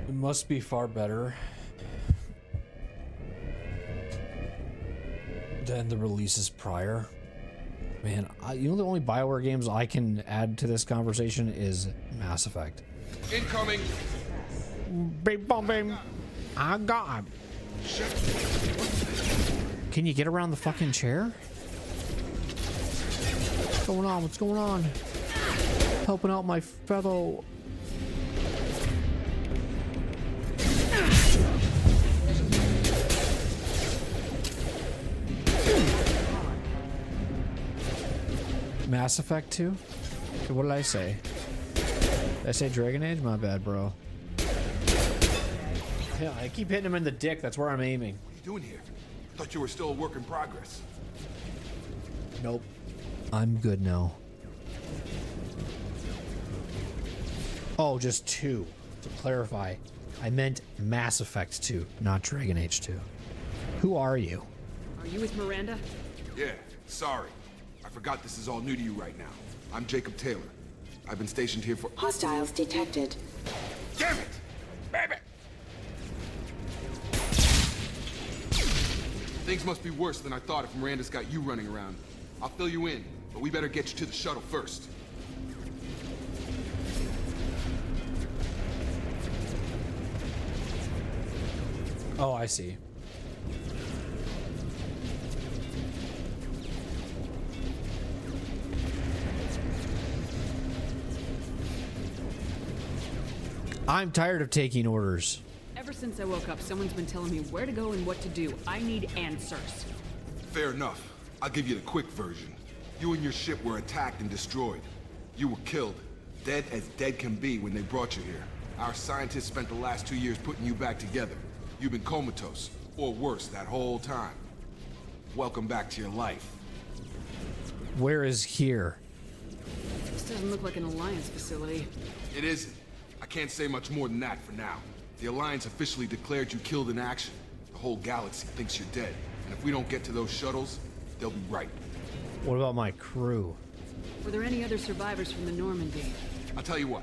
It must be far better than the releases prior. Man, you know the only BioWare games I can add to this conversation is Mass Effect. Incoming! Bing bong bing! I got him. Can you get around the fucking chair? What's going on? What's going on? Helping out my fellow... Mass Effect 2? Okay, what did I say? Did I say Dragon Age? My bad, bro. Yeah, I keep hitting him in the dick. That's where I'm aiming. What are you doing here? Thought you were still a work in progress. Nope. I'm good now. Oh, just 2. To clarify, I meant Mass Effect 2, not Dragon Age 2. Who are you? Are you with Miranda? Yeah, sorry. I forgot this is all new to you right now. I'm Jacob Taylor. I've been stationed here for— Hostiles detected. Damn it! Baby! Things must be worse than I thought if Miranda's got you running around. I'll fill you in, but we better get you to the shuttle first. Oh, I see. I'm tired of taking orders. Ever since I woke up, someone's been telling me where to go and what to do. I need answers. Fair enough. I'll give you the quick version. You and your ship were attacked and destroyed. You were killed. Dead as dead can be when they brought you here. Our scientists spent the last 2 years putting you back together. You've been comatose, or worse, that whole time. Welcome back to your life. Where is here? This doesn't look like an Alliance facility. It isn't. I can't say much more than that for now. The Alliance officially declared you killed in action. The whole galaxy thinks you're dead. And if we don't get to those shuttles, they'll be right. What about my crew? Were there any other survivors from the Normandy? I'll tell you what.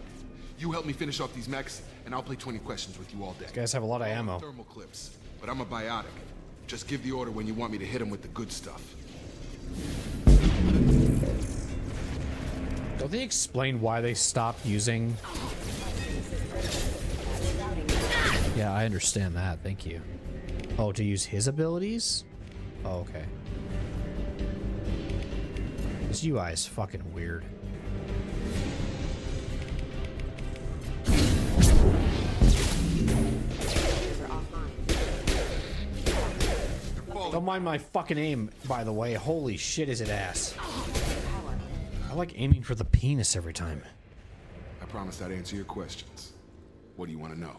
You help me finish off these mechs, and I'll play 20 questions with you all day. These guys have a lot of ammo. Thermal clips, but I'm a biotic. Just give the order when you want me to hit them with the good stuff. Don't they explain why they stopped using... Yeah, I understand that. Thank you. Oh, to use his abilities? Oh, okay. This UI is fucking weird. Don't mind my fucking aim, by the way. Holy shit, is it ass. I like aiming for the penis every time. I promised I'd answer your questions. What do you want to know?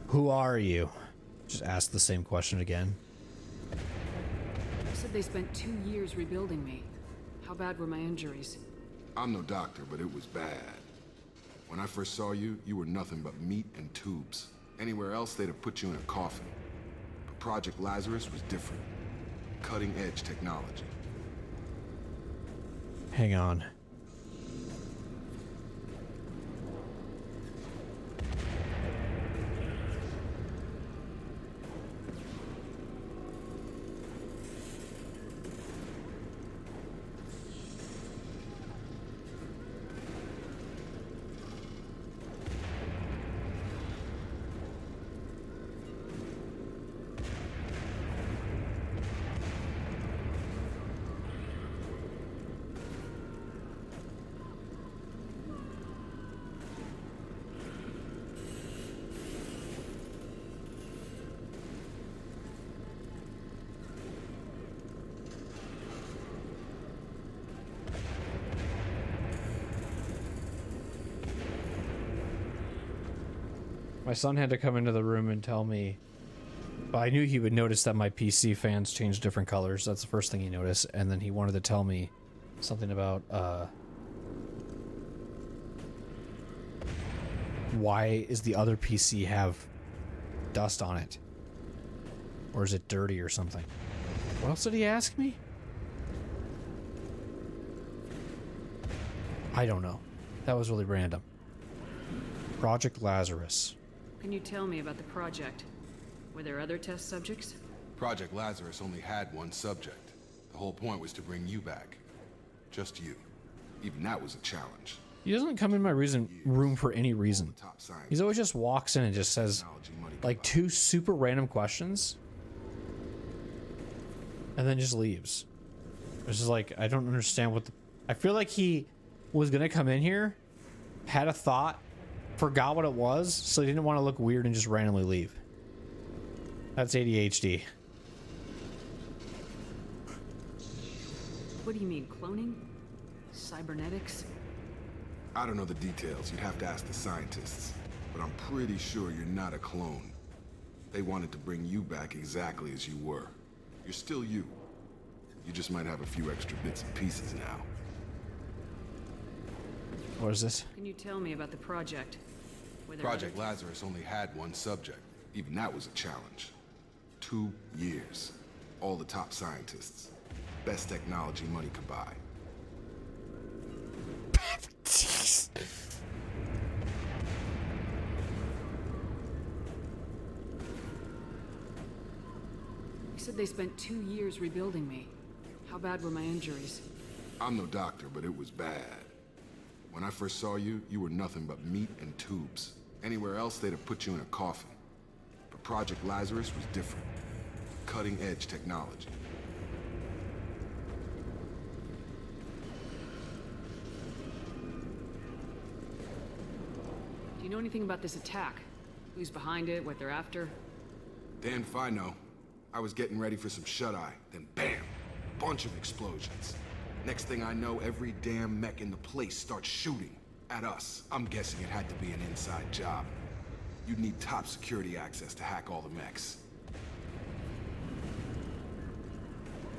Who are you? Just ask the same question again. You said they spent 2 years rebuilding me. How bad were my injuries? I'm no doctor, but it was bad. When I first saw you, you were nothing but meat and tubes. Anywhere else, they'd have put you in a coffin. But Project Lazarus was different. Cutting-edge technology. Hang on. My son had to come into the room and tell me, but I knew he would notice that my PC fans changed different colors. That's the first thing he noticed. And then he wanted to tell me something about, why is the other PC have dust on it? Or is it dirty or something? What else did he ask me? I don't know. That was really random. Project Lazarus. Can you tell me about the project? Were there other test subjects? Project Lazarus only had one subject. The whole point was to bring you back. Just you. Even that was a challenge. He doesn't come in my room for any reason. He's always just walks in and just says like 2 super random questions and then just leaves. It's just like, I don't understand what the... I feel like he was gonna come in here, had a thought, forgot what it was, so he didn't want to look weird and just randomly leave. That's ADHD. What do you mean, cloning? Cybernetics? I don't know the details. You'd have to ask the scientists. But I'm pretty sure you're not a clone. They wanted to bring you back exactly as you were. You're still you. You just might have a few extra bits and pieces now. What is this? Can you tell me about the project? Project Lazarus only had one subject. Even that was a challenge. 2 years. All the top scientists. Best technology money could buy. You said they spent 2 years rebuilding me. How bad were my injuries? I'm no doctor, but it was bad. When I first saw you, you were nothing but meat and tubes. Anywhere else, they'd have put you in a coffin. But Project Lazarus was different. Cutting-edge technology. you know anything about this attack? Who's behind it, what they're after? Damn if I know. I was getting ready for some shut-eye, then bam! Bunch of explosions. Next thing I know, every damn mech in the place starts shooting at us. I'm guessing it had to be an inside job. You'd need top security access to hack all the mechs.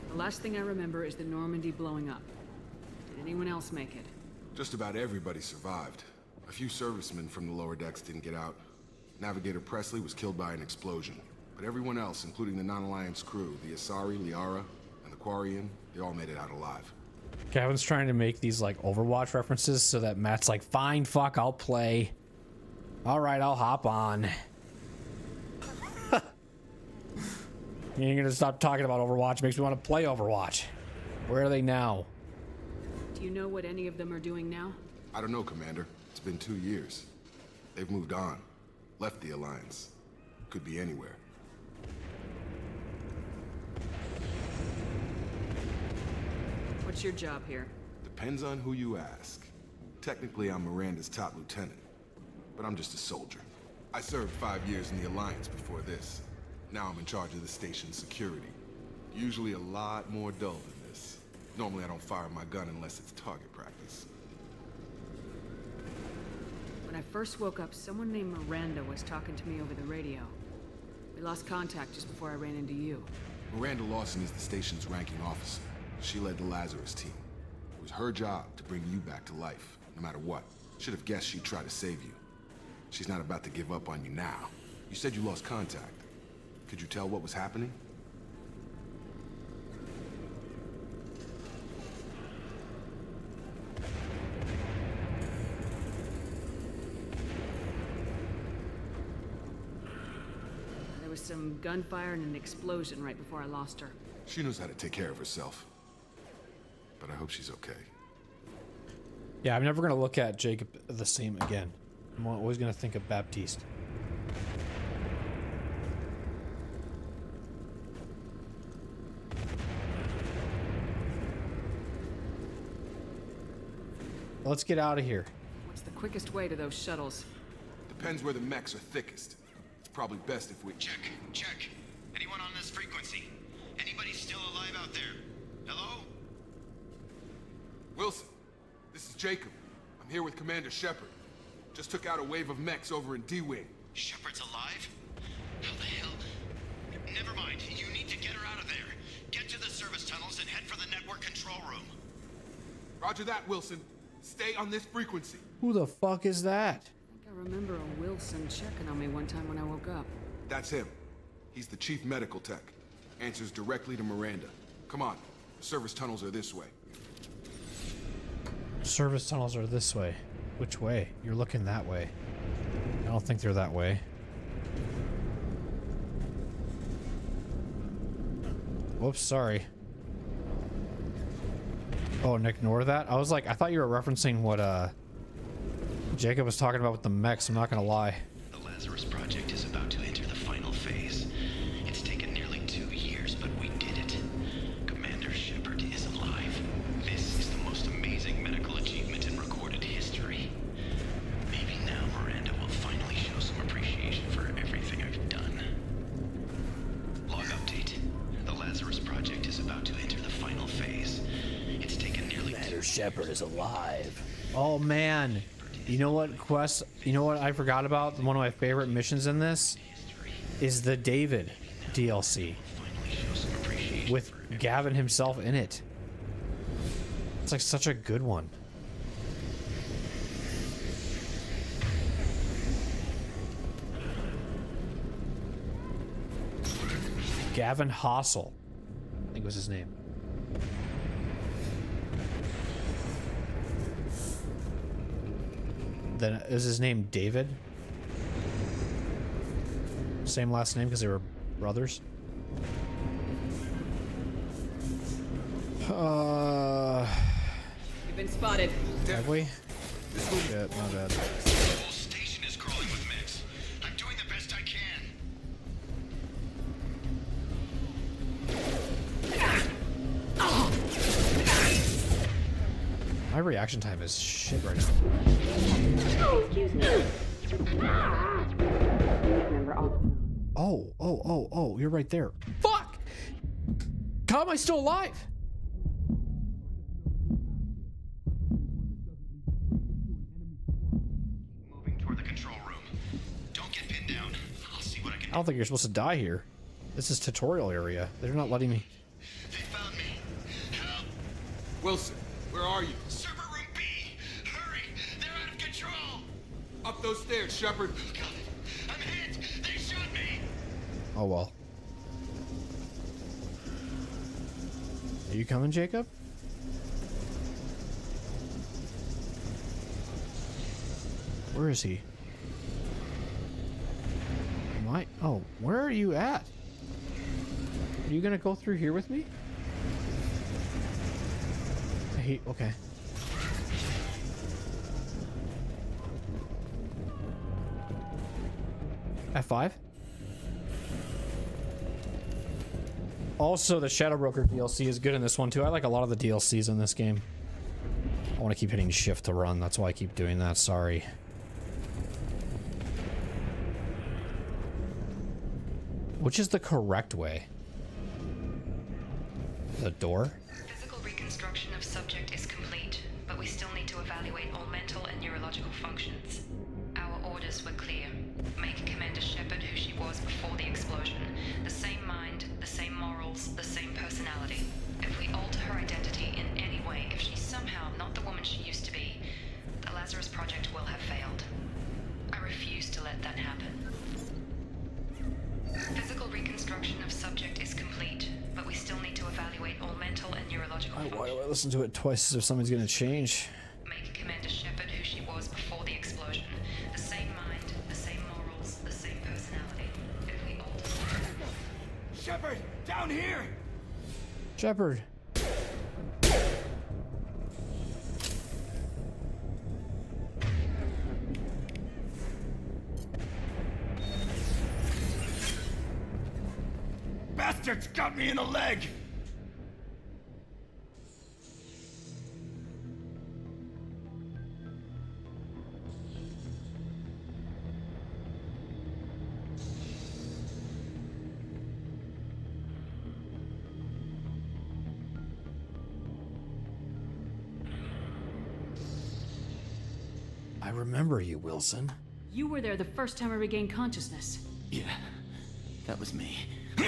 The last thing I remember is the Normandy blowing up. Did anyone else make it? Just about everybody survived. A few servicemen from the lower decks didn't get out. Navigator Presley was killed by an explosion. But everyone else, including the non-Alliance crew, the Asari, Liara, and the Quarian, they all made it out alive. Gavin's trying to make these like Overwatch references so that Matt's like, fine, fuck, I'll play. All right, I'll hop on. You ain't gonna stop talking about Overwatch. Makes me want to play Overwatch. Where are they now? Do you know what any of them are doing now? I don't know, Commander. It's been 2 years. They've moved on. Left the Alliance. Could be anywhere. What's your job here? Depends on who you ask. Technically, I'm Miranda's top lieutenant. But I'm just a soldier. I served 5 years in the Alliance before this. Now I'm in charge of the station's security. Usually a lot more dull than this. Normally I don't fire my gun unless it's target practice. When I first woke up, someone named Miranda was talking to me over the radio. We lost contact just before I ran into you. Miranda Lawson is the station's ranking officer. She led the Lazarus team. It was her job to bring you back to life, no matter what. Should have guessed she'd try to save you. She's not about to give up on you now. You said you lost contact. Could you tell what was happening? There was some gunfire and an explosion right before I lost her. She knows how to take care of herself. But I hope she's okay. Yeah, I'm never gonna look at Jacob the same again. I'm always gonna think of Baptiste. Let's get out of here. What's the quickest way to those shuttles? Depends where the mechs are thickest. It's probably best if we... Check. Anyone on this frequency? Anybody still alive out there? Hello? Wilson, this is Jacob. I'm here with Commander Shepard. Just took out a wave of mechs over in D-Wing. Shepard's alive? How the hell? Never mind. You need to get her out of there. Get to the service tunnels and head for the network control room. Roger that, Wilson. Stay on this frequency. Who the fuck is that? I think I remember a Wilson checking on me one time when I woke up. That's him. He's the chief medical tech. Answers directly to Miranda. Come on. The service tunnels are this way. Service tunnels are this way. Which way? You're looking that way. I don't think they're that way. Whoops, sorry. Oh, and ignore that? I was like, I thought you were referencing what Jacob was talking about with the mechs, I'm not gonna lie. The Lazarus project is about to enter the final phase. It's taken nearly 2 years, but we did it. Commander Shepard is alive. This is the most amazing medical achievement in recorded history. Maybe now Miranda will finally show some appreciation for everything I've done. Log update. The Lazarus project is about to enter the final phase. It's taken nearly Commander Shepard is alive. Oh man. You know what quest, you know what I forgot about? One of my favorite missions in this is the David DLC with Gavin himself in it. It's like such a good one. Gavin Hossel, I think was his name. Then is his name David? Same last name because they were brothers. You've been spotted. Have we? Shit, my bad. The whole station is crawling with mechs. I'm doing the best I can. My reaction time is shit right now. Oh, excuse me. Oh, you're right there. Fuck! How am I still alive? Moving toward the control room. Don't get pinned down. I'll see what I can do. I don't think you're supposed to die here. This is tutorial area. They're not letting me. They found me. Help! Wilson, where are you? Server room B! Hurry! They're out of control! Up those stairs, Shepard. God, I'm hit! They shot me! Oh well. Are you coming, Jacob? Where is he? Am I? Oh, where are you at? Are you gonna go through here with me? Okay. F5? Also, the Shadow Broker DLC is good in this one too. I like a lot of the DLCs in this game. I want to keep hitting shift to run. That's why I keep doing that. Sorry. Which is the correct way? The door? Physical reconstruction of subject is complete, but we still need to evaluate all mental and neurological functions. Our orders were clear. Make Commander Shepard who she was before the explosion. The same mind, the same morals, the same personality. If we alter her identity in any way, if she's somehow not the woman she used to be, the Lazarus Project will have failed. I refuse to let that happen. Physical reconstruction of subject is complete, but we still need to evaluate all mental and neurological functions. Why do I listen to it twice as if something's gonna change? Make Commander Shepard who she was before the explosion. The same mind, the same morals, the same personality. If we alter... Shepard, down here! Shepard. Bastards got me in the leg! I remember you, Wilson. You were there the first time I regained consciousness. Yeah, that was me. How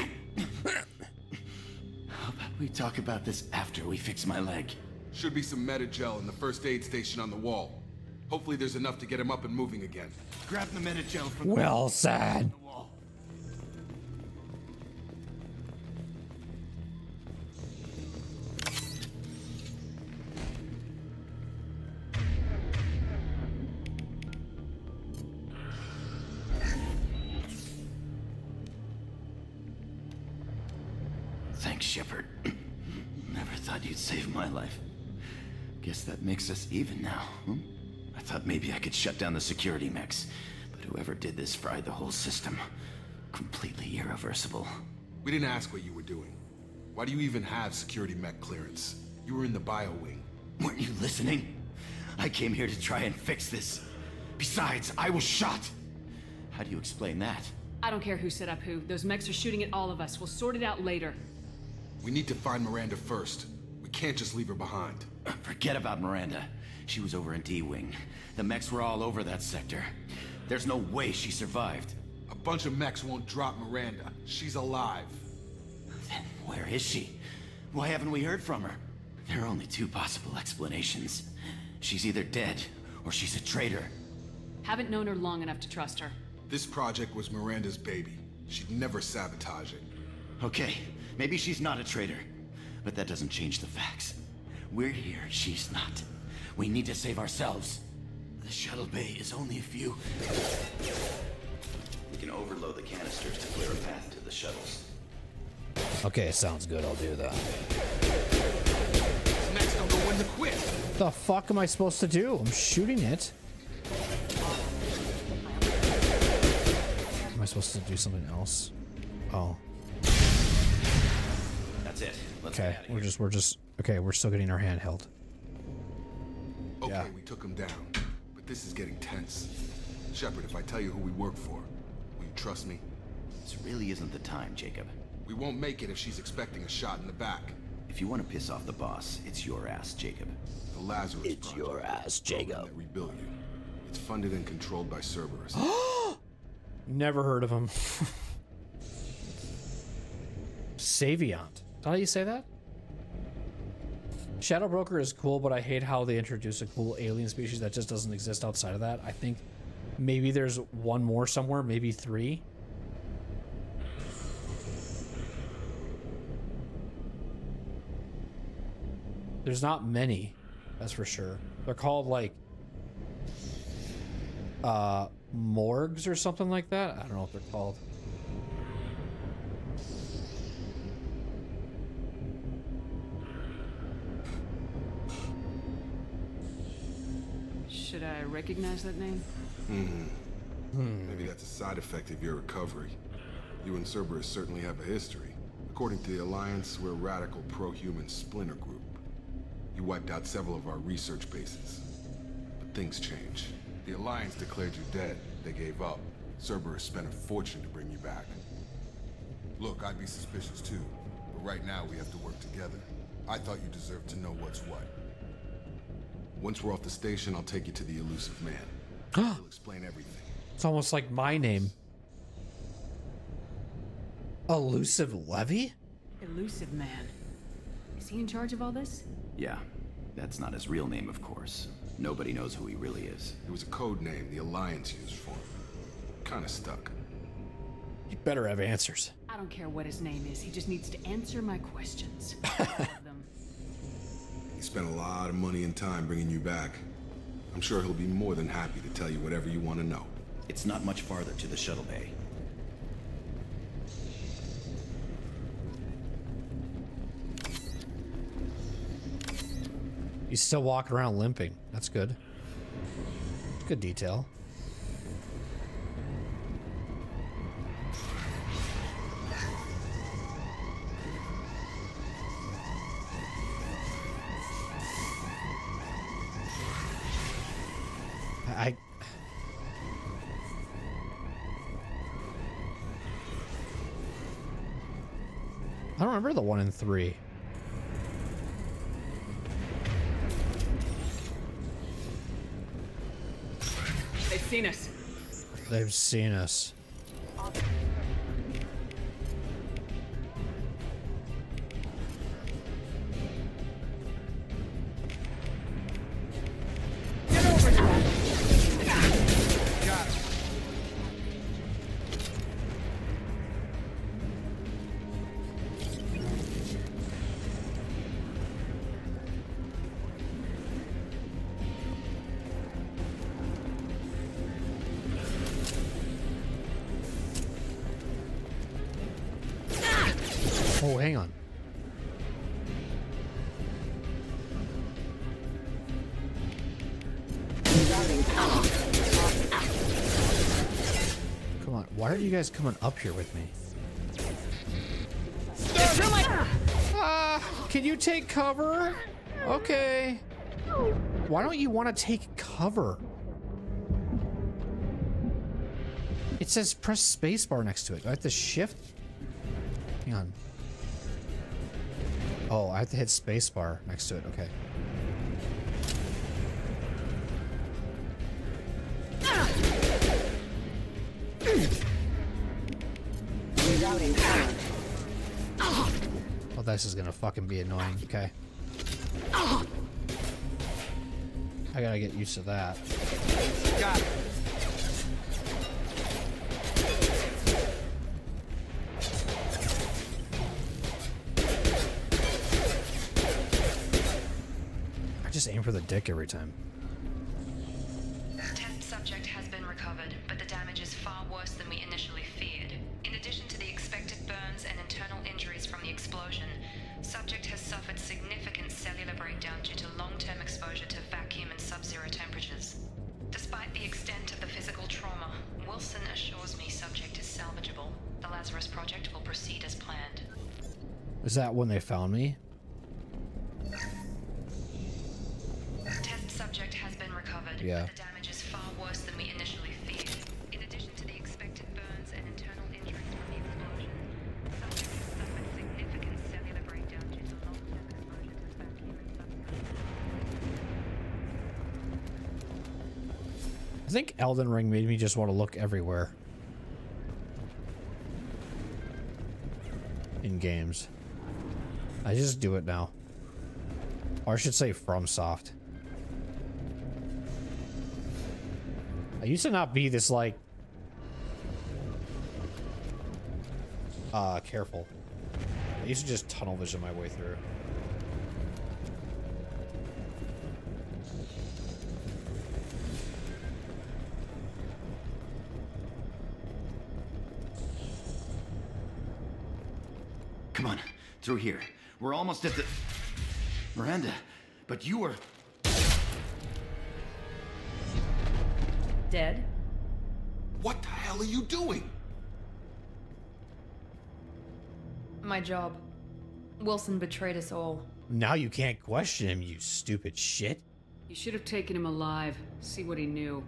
about we talk about this after we fix my leg? Should be some Medi-gel in the first aid station on the wall. Hopefully there's enough to get him up and moving again. Grab the Medi-gel from Wilson! the wall. Thanks, Shepard. Never thought you'd save my life. Guess that makes us even now, hmm? I thought maybe I could shut down the security mechs, but whoever did this fried the whole system. Completely irreversible. We didn't ask what you were doing. Why do you even have security mech clearance? You were in the bio wing. Weren't you listening? I came here to try and fix this. Besides, I was shot. How do you explain that? I don't care who set up who. Those mechs are shooting at all of us. We'll sort it out later. We need to find Miranda first. We can't just leave her behind. Forget about Miranda. She was over in D-Wing. The mechs were all over that sector. There's no way she survived. A bunch of mechs won't drop Miranda. She's alive. Then where is she? Why haven't we heard from her? There are only two possible explanations. She's either dead, or she's a traitor. Haven't known her long enough to trust her. This project was Miranda's baby. She'd never sabotage it. Okay, maybe she's not a traitor. But that doesn't change the facts. We're here, she's not. We need to save ourselves. The shuttle bay is only a few... We can overload the canisters to clear a path to the shuttles. Okay, sounds good. I'll do that. These mechs don't know when to quit. The fuck am I supposed to do? I'm shooting it. Am I supposed to do something else? Oh. That's it. Let's Okay, get out of here. we're just okay, we're still getting our hand held. Okay, Yeah. we took him down. But this is getting tense. Shepard, if I tell you who we work for, will you trust me? This really isn't the time, Jacob. We won't make it if she's expecting a shot in the back. If you want to piss off the boss, it's your ass, Jacob. The Lazarus It's Project, your ass, the program Jacob. that rebuilt you. It's funded and controlled by Cerberus. Never heard of him. Saviant. How do you say that? Shadow Broker is cool, but I hate how they introduce a cool alien species that just doesn't exist outside of that. I think maybe there's one more somewhere, maybe 3. There's not many, that's for sure. They're called like morgues or something like that. I don't know what they're called. Should I recognize that name? Maybe that's a side effect of your recovery. You and Cerberus certainly have a history. According to the Alliance, we're a radical pro-human splinter group. You wiped out several of our research bases. But things change. The Alliance declared you dead. They gave up. Cerberus spent a fortune to bring you back. Look, I'd be suspicious too. But right now we have to work together. I thought you deserved to know what's what. Once we're off the station, I'll take you to the elusive man. He'll explain everything. It's almost like my name. Elusive Levy? Elusive man. Is he in charge of all this? Yeah, that's not his real name, of course. Nobody knows who he really is. It was a code name the Alliance used for him. Kinda stuck. You better have answers. I don't care what his name is. He just needs to answer my questions. He spent a lot of money and time bringing you back. I'm sure he'll be more than happy to tell you whatever you want to know. It's not much farther to the shuttle bay. He's still walking around limping. That's good. Good detail. I don't remember the 1 and 3. They've seen us. They've seen us. Oh, hang on. Come on, why are you guys coming up here with me? Can you take cover? Okay. Why don't you want to take cover? It says press spacebar next to it. Do I have to shift? Hang on. Oh, I have to hit spacebar next to it. Okay. Oh, this is gonna fucking be annoying. Okay. I gotta get used to that. Got it. I just aim for the dick every time. Test subject has been recovered, but the damage is far worse than we initially feared. In addition to the expected burns and internal injuries from the explosion, subject has suffered significant cellular breakdown due to long-term exposure to vacuum and sub-zero temperatures. Despite the extent of the physical trauma, Wilson assures me subject is salvageable. The Lazarus Project will proceed as planned. Is that when they found me? Test subject has been recovered, Yeah. but the damage is far worse than we initially feared. think Elden Ring made me just want to look everywhere. In games. I just do it now. Or I should say FromSoft. I used to not be this, like... careful. I used to just tunnel vision my way through. Come on, through here. We're almost at the... Miranda, but you were... Dead? What the hell are you doing? My job. Wilson betrayed us all. Now you can't question him, you stupid shit. You should have taken him alive. See what he knew.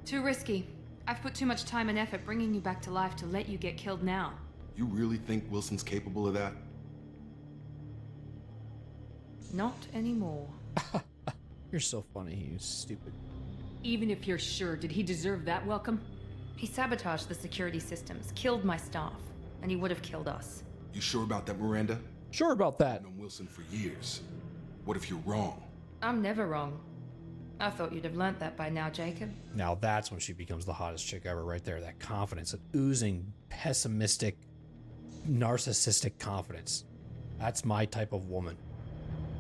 Too risky. I've put too much time and effort bringing you back to life to let you get killed now. You really think Wilson's capable of that? Not anymore. You're so funny, you stupid. Even if you're sure, did he deserve that welcome? He sabotaged the security systems, killed my staff, and he would have killed us. You sure about that, Miranda? Sure about that. I've known Wilson for years. What if you're wrong? I'm never wrong. I thought you'd have learnt that by now, Jacob. Now that's when she becomes the hottest chick ever right there. That confidence, that oozing, pessimistic, narcissistic confidence. That's my type of woman.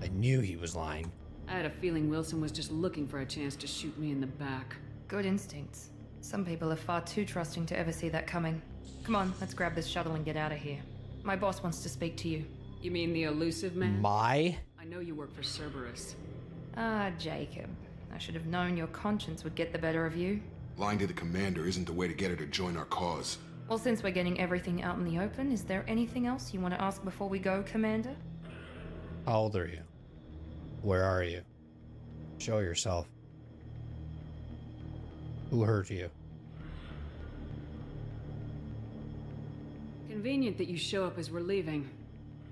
I knew he was lying. I had a feeling Wilson was just looking for a chance to shoot me in the back. Good instincts. Some people are far too trusting to ever see that coming. Come on, let's grab this shuttle and get out of here. My boss wants to speak to you. You mean the elusive man? My? I know you work for Cerberus. Ah, Jacob. I should have known your conscience would get the better of you. Lying to the commander isn't the way to get her to join our cause. Well, since we're getting everything out in the open, is there anything else you want to ask before we go, Commander? How old are you? Where are you? Show yourself. Who hurt you? Convenient that you show up as we're leaving.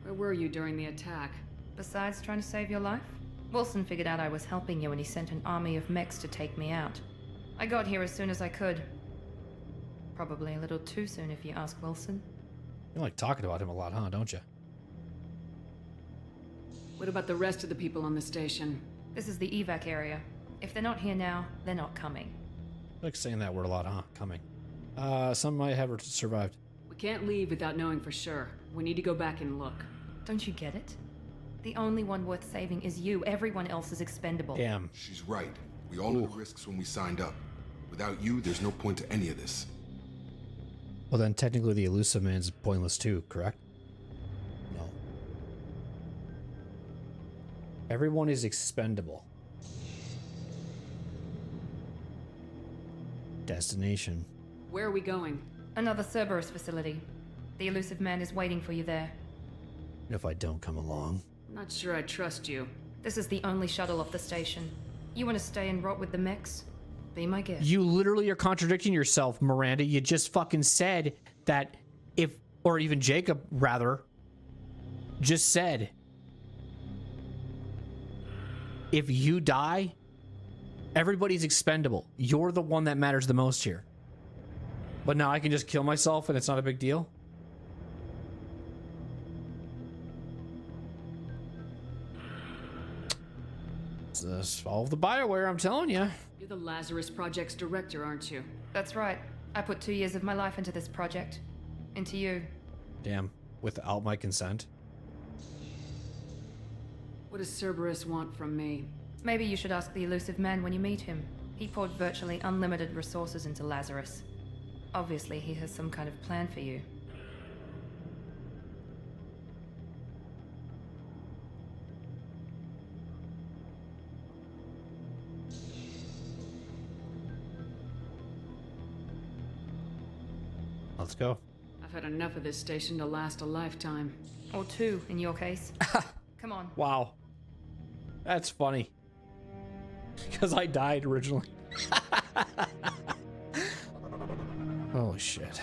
Where were you during the attack? Besides trying to save your life? Wilson figured out I was helping you and he sent an army of mechs to take me out. I got here as soon as I could. Probably a little too soon if you ask Wilson. You like talking about him a lot, huh, don't you? What about the rest of the people on the station? This is the evac area. If they're not here now, they're not coming. I like saying that word a lot, huh? Coming. Some might have survived. We can't leave without knowing for sure. We need to go back and look. Don't you get it? The only one worth saving is you. Everyone else is expendable. Damn. She's right. We all knew the risks when we signed up. Without you, there's no point to any of this. Well, then technically the elusive man's pointless too, correct? No. Everyone is expendable. Destination. Where are we going? Another Cerberus facility. The elusive man is waiting for you there. If I don't come along. I'm not sure I trust you. This is the only shuttle off the station. You want to stay and rot with the mechs? Be my guest. You literally are contradicting yourself, Miranda. You just fucking said that if, or even Jacob, rather, just said, if you die, everybody's expendable. You're the one that matters the most here. But now I can just kill myself and it's not a big deal? Solve the Bioware, I'm telling you. You're the Lazarus Project's director, aren't you? That's right. I put 2 years of my life into this project. Into you. Damn. Without my consent? What does Cerberus want from me? Maybe you should ask the elusive man when you meet him. He poured virtually unlimited resources into Lazarus. Obviously, he has some kind of plan for you. Let's go. I've had enough of this station to last a lifetime. Or 2, in your case. Come on. Wow. That's funny. Because I died originally. Holy shit.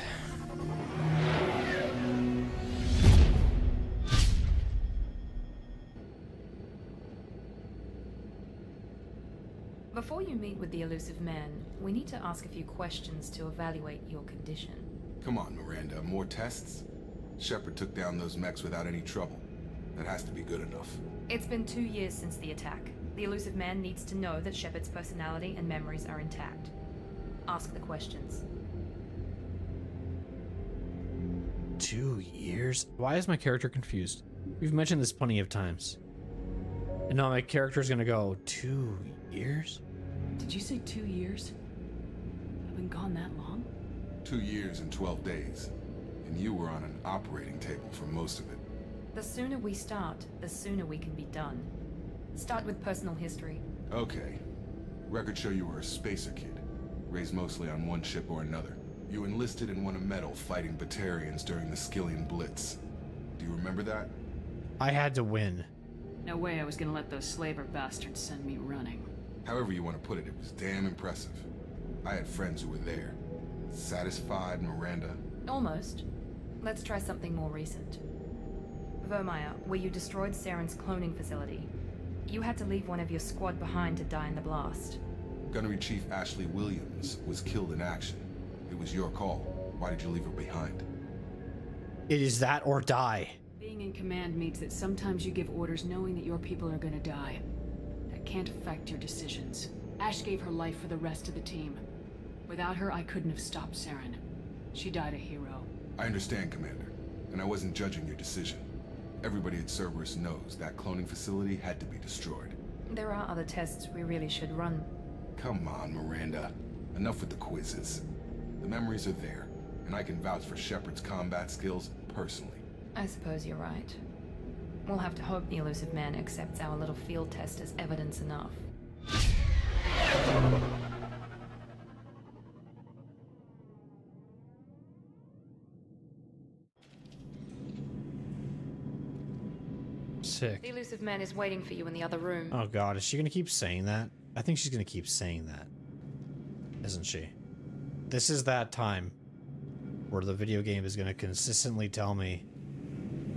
Before you meet with the elusive man, we need to ask a few questions to evaluate your condition. Come on, Miranda, more tests? Shepard took down those mechs without any trouble. That has to be good enough. It's been 2 years since the attack. The elusive man needs to know that Shepard's personality and memories are intact. Ask the questions. 2 years? Why is my character confused? We've mentioned this plenty of times. And now my character's gonna go, 2 years? Did you say 2 years? I've been gone that long? 2 years and 12 days. And you were on an operating table for most of it. The sooner we start, the sooner we can be done. Start with personal history. Okay. Records show you were a spacer kid, raised mostly on one ship or another. You enlisted and won a medal fighting Batarians during the Skillian Blitz. Do you remember that? I had to win. No way I was gonna let those slaver bastards send me running. However you want to put it, it was damn impressive. I had friends who were there. Satisfied, Miranda? Almost. Let's try something more recent. Vermeer, where you destroyed Saren's cloning facility. You had to leave one of your squad behind to die in the blast. Gunnery Chief Ashley Williams was killed in action. It was your call. Why did you leave her behind? It is that or die. Being in command means that sometimes you give orders knowing that your people are gonna die. That can't affect your decisions. Ash gave her life for the rest of the team. Without her, I couldn't have stopped Saren. She died a hero. I understand, Commander, and I wasn't judging your decision. Everybody at Cerberus knows that cloning facility had to be destroyed. There are other tests we really should run. Come on, Miranda. Enough with the quizzes. The memories are there, and I can vouch for Shepard's combat skills personally. I suppose you're right. We'll have to hope the elusive man accepts our little field test as evidence enough. Sick. The elusive man is waiting for you in the other room. Oh god, is she gonna keep saying that? I think she's gonna keep saying that. Isn't she? This is that time where the video game is gonna consistently tell me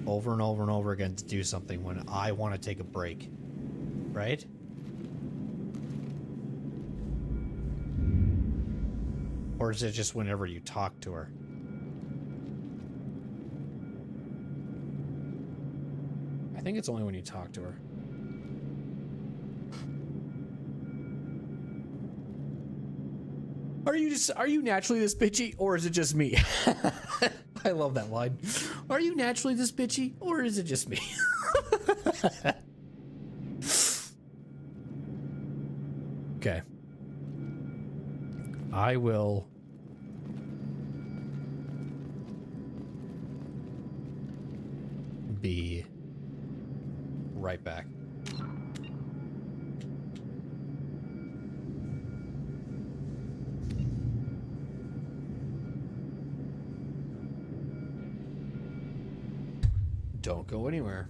over and over and over again to do something when I want to take a break. Right? Or is it just whenever you talk to her? I think it's only when you talk to her. Are you naturally this bitchy, or is it just me? I love that line. Are you naturally this bitchy, or is it just me? Okay. I will be right back. Don't go anywhere.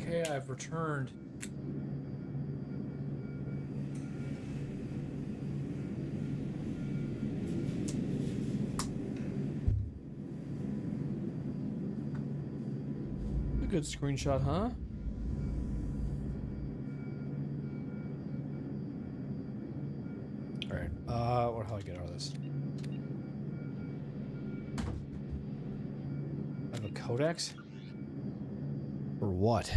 Okay, I've returned. A good screenshot, huh? Alright, what the hell do I get out of this? I have a codex? Or what?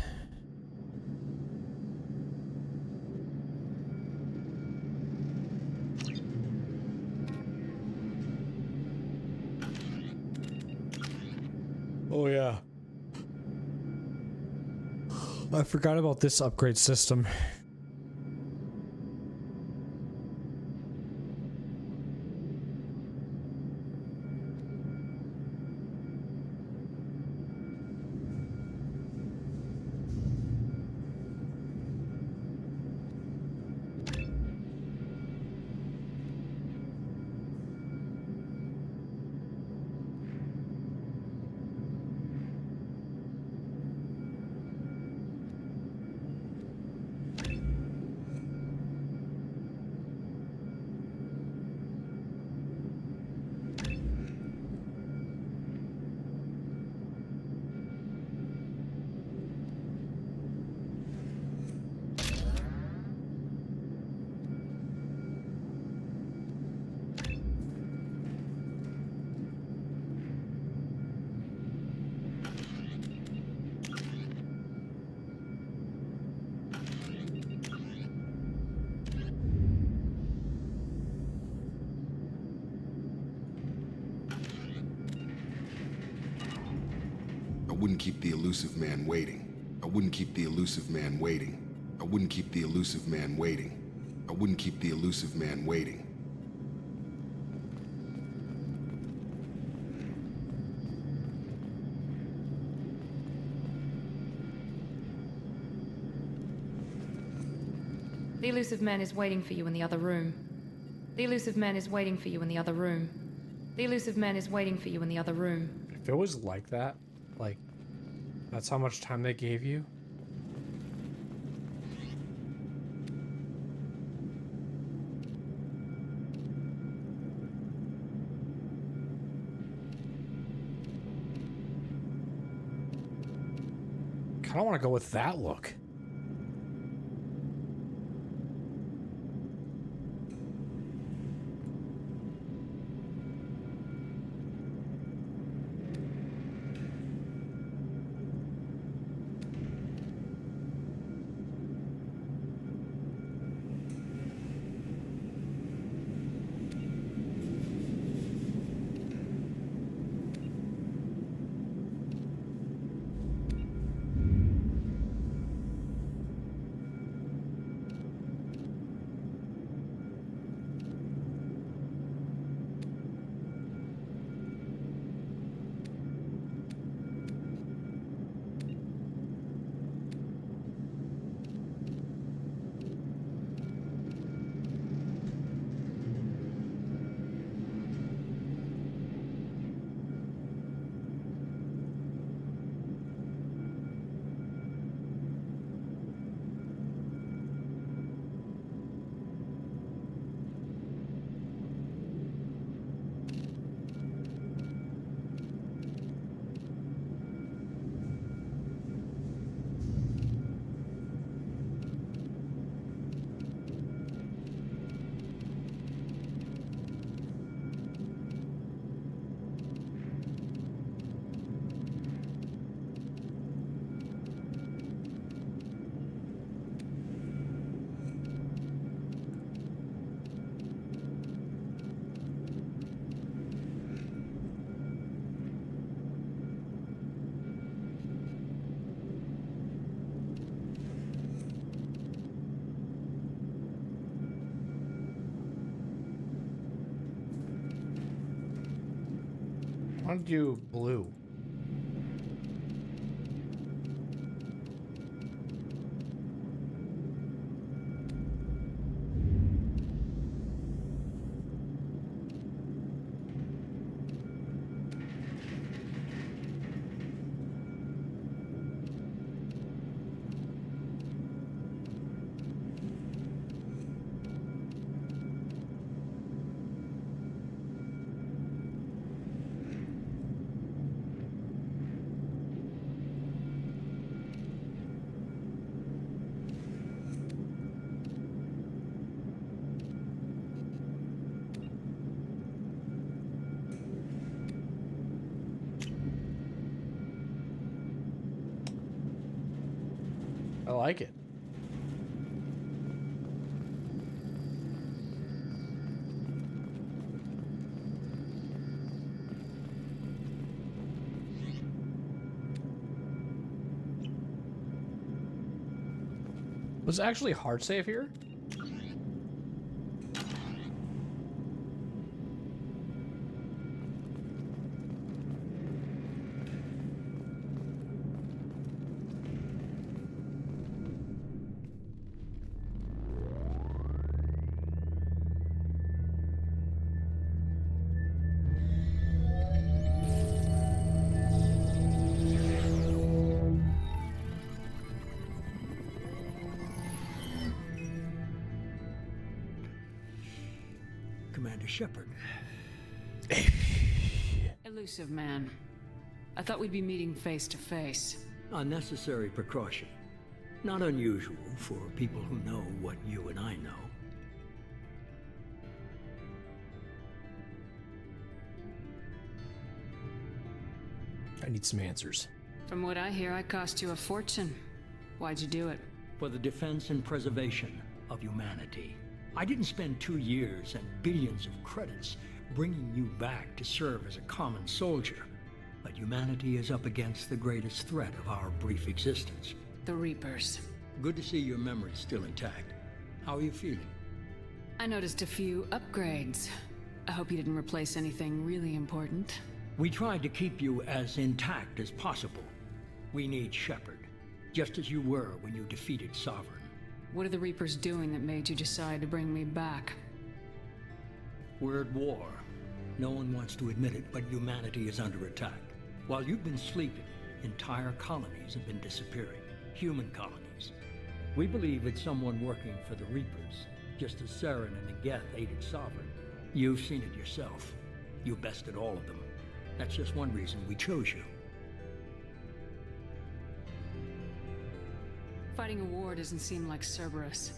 Oh yeah. I forgot about this upgrade system. I wouldn't keep the elusive man waiting. I wouldn't keep the elusive man waiting. I wouldn't keep the elusive man waiting. I wouldn't keep the elusive man waiting. The elusive man is waiting for you in the other room. The elusive man is waiting for you in the other room. The elusive man is waiting for you in the other room. If it was like that, like, that's how much time they gave you? I don't want to go with that look. I want to do blue. I like it. Was it actually hard save here? Commander Shepard. Elusive man. I thought we'd be meeting face to face. Unnecessary precaution. Not unusual for people who know what you and I know. I need some answers. From what I hear, I cost you a fortune. Why'd you do it? For the defense and preservation of humanity. I didn't spend 2 years and billions of credits bringing you back to serve as a common soldier. But humanity is up against the greatest threat of our brief existence. The Reapers. Good to see your memory's still intact. How are you feeling? I noticed a few upgrades. I hope you didn't replace anything really important. We tried to keep you as intact as possible. We need Shepard, just as you were when you defeated Sovereign. What are the Reapers doing that made you decide to bring me back? We're at war. No one wants to admit it, but humanity is under attack. While you've been sleeping, entire colonies have been disappearing. Human colonies. We believe it's someone working for the Reapers, just as Saren and Negeth aided Sovereign. You've seen it yourself. You bested all of them. That's just one reason we chose you. Fighting a war doesn't seem like Cerberus.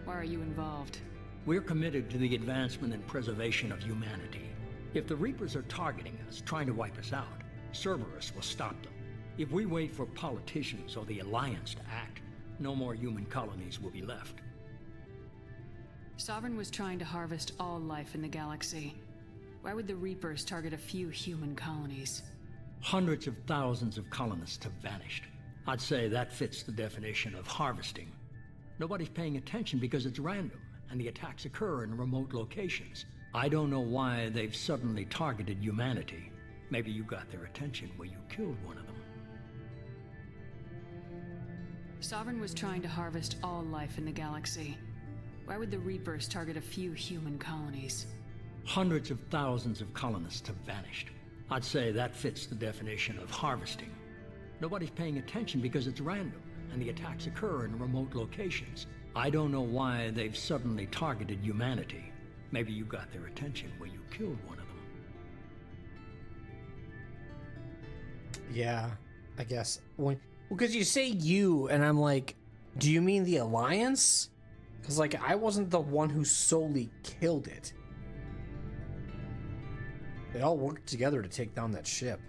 Why are you involved? We're committed to the advancement and preservation of humanity. If the Reapers are targeting us, trying to wipe us out, Cerberus will stop them. If we wait for politicians or the Alliance to act, no more human colonies will be left. Sovereign was trying to harvest all life in the galaxy. Why would the Reapers target a few human colonies? Hundreds of thousands of colonists have vanished. I'd say that fits the definition of harvesting. Nobody's paying attention because it's random, and the attacks occur in remote locations. I don't know why they've suddenly targeted humanity. Maybe you got their attention when you killed one of them. Sovereign was trying to harvest all life in the galaxy. Why would the Reapers target a few human colonies? Hundreds of thousands of colonists have vanished. I'd say that fits the definition of harvesting. Nobody's paying attention because it's random, and the attacks occur in remote locations. I don't know why they've suddenly targeted humanity. Maybe you got their attention when you killed one of them. Yeah, I guess. Well, because you say you, and I'm like, do you mean the Alliance? Because, like, I wasn't the one who solely killed it. They all worked together to take down that ship.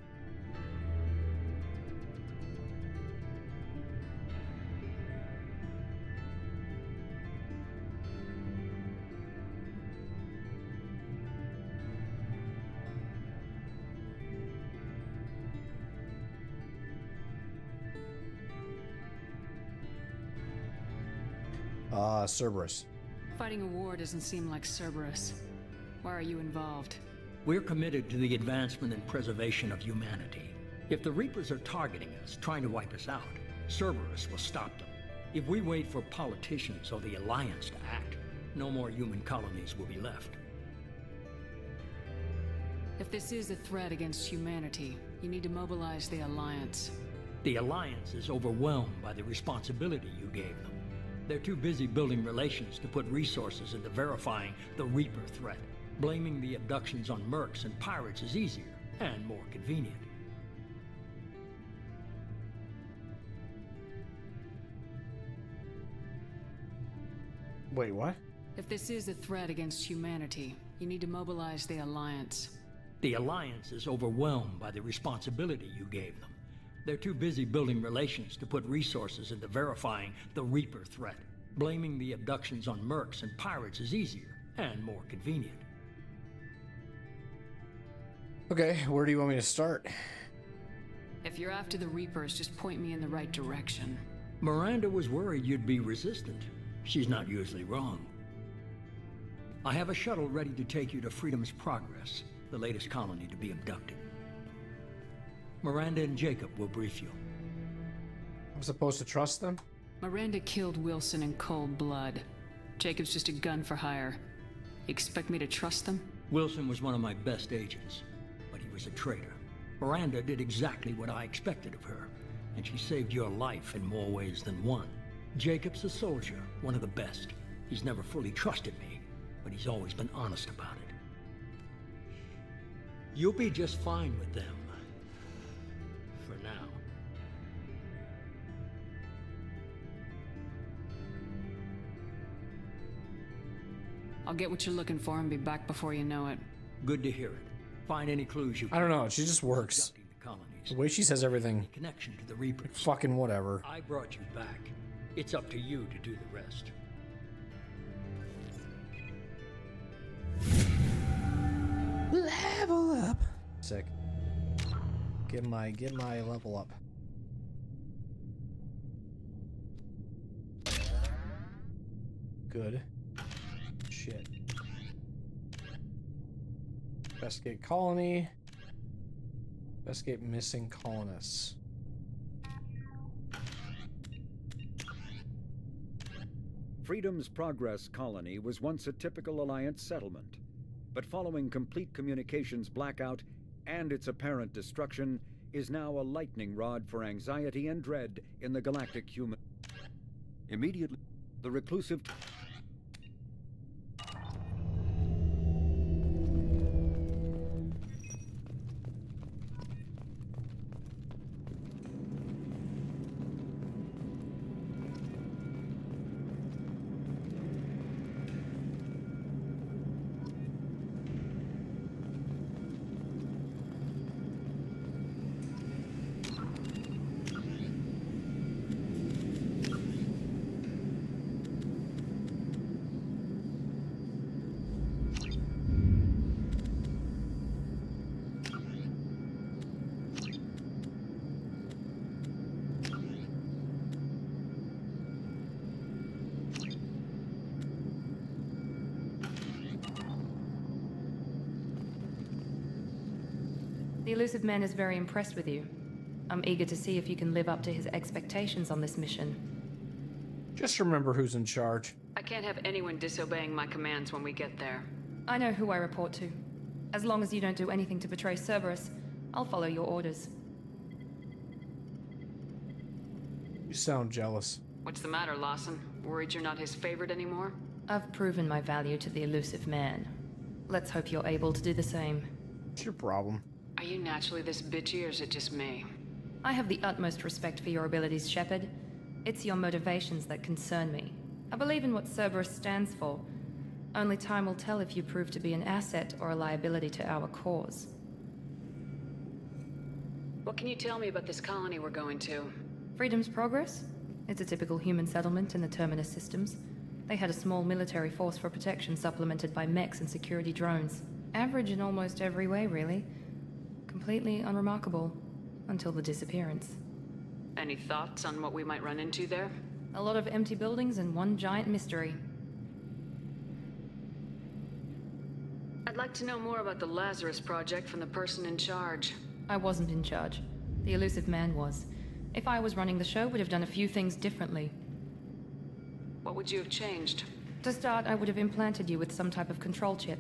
Cerberus. Fighting a war doesn't seem like Cerberus. Why are you involved? We're committed to the advancement and preservation of humanity. If the Reapers are targeting us, trying to wipe us out, Cerberus will stop them. If we wait for politicians or the Alliance to act, no more human colonies will be left. If this is a threat against humanity, you need to mobilize the Alliance. The Alliance is overwhelmed by the responsibility you gave them. They're too busy building relations to put resources into verifying the Reaper threat. Blaming the abductions on mercs and pirates is easier and more convenient. Wait, what? If this is a threat against humanity, you need to mobilize the Alliance. The Alliance is overwhelmed by the responsibility you gave them. They're too busy building relations to put resources into verifying the Reaper threat. Blaming the abductions on mercs and pirates is easier and more convenient. Okay, where do you want me to start? If you're after the Reapers, just point me in the right direction. Miranda was worried you'd be resistant. She's not usually wrong. I have a shuttle ready to take you to Freedom's Progress, the latest colony to be abducted. Miranda and Jacob will brief you. I'm supposed to trust them? Miranda killed Wilson in cold blood. Jacob's just a gun for hire. You expect me to trust them? Wilson was one of my best agents, but he was a traitor. Miranda did exactly what I expected of her, and she saved your life in more ways than one. Jacob's a soldier, one of the best. He's never fully trusted me, but he's always been honest about it. You'll be just fine with them. For now. I'll get what you're looking for and be back before you know it. Good to hear it. Find any clues you can. I don't know, she just works. The way she says everything. Connection to the Reapers. Fucking whatever. I brought you back. It's up to you to do the rest. Level up. Sick. Get my level up. Good. Shit. Investigate colony. Investigate missing colonists. Freedom's Progress colony was once a typical Alliance settlement, but following complete communications blackout and its apparent destruction, is now a lightning rod for anxiety and dread in the galactic human. Immediately, the reclusive... The Elusive Man is very impressed with you. I'm eager to see if you can live up to his expectations on this mission. Just remember who's in charge. I can't have anyone disobeying my commands when we get there. I know who I report to. As long as you don't do anything to betray Cerberus, I'll follow your orders. You sound jealous. What's the matter, Lawson? Worried you're not his favorite anymore? I've proven my value to the Elusive Man. Let's hope you're able to do the same. What's your problem? Are you naturally this bitchy, or is it just me? I have the utmost respect for your abilities, Shepard. It's your motivations that concern me. I believe in what Cerberus stands for. Only time will tell if you prove to be an asset or a liability to our cause. What can you tell me about this colony we're going to? Freedom's Progress? It's a typical human settlement in the Terminus systems. They had a small military force for protection supplemented by mechs and security drones. Average in almost every way, really. Completely unremarkable. Until the disappearance. Any thoughts on what we might run into there? A lot of empty buildings and one giant mystery. I'd like to know more about the Lazarus Project from the person in charge. I wasn't in charge. The elusive man was. If I was running the show, would have done a few things differently. What would you have changed? To start, I would have implanted you with some type of control chip.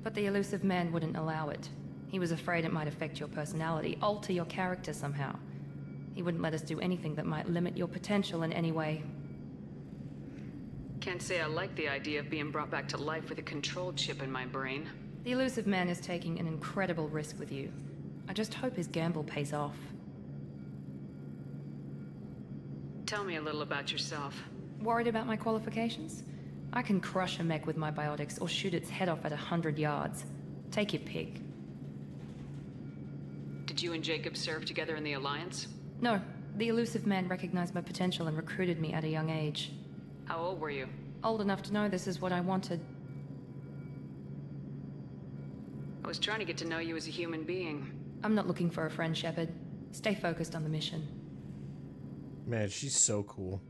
But the elusive man wouldn't allow it. He was afraid it might affect your personality, alter your character somehow. He wouldn't let us do anything that might limit your potential in any way. Can't say I like the idea of being brought back to life with a control chip in my brain. The elusive man is taking an incredible risk with you. I just hope his gamble pays off. Tell me a little about yourself. Worried about my qualifications? I can crush a mech with my biotics or shoot its head off at 100 yards. Take your pick. Did you and Jacob serve together in the Alliance? No, the elusive man recognized my potential and recruited me at a young age. How old were you? Old enough to know this is what I wanted. I was trying to get to know you as a human being. I'm not looking for a friend, Shepard. Stay focused on the mission. Man, she's so cool.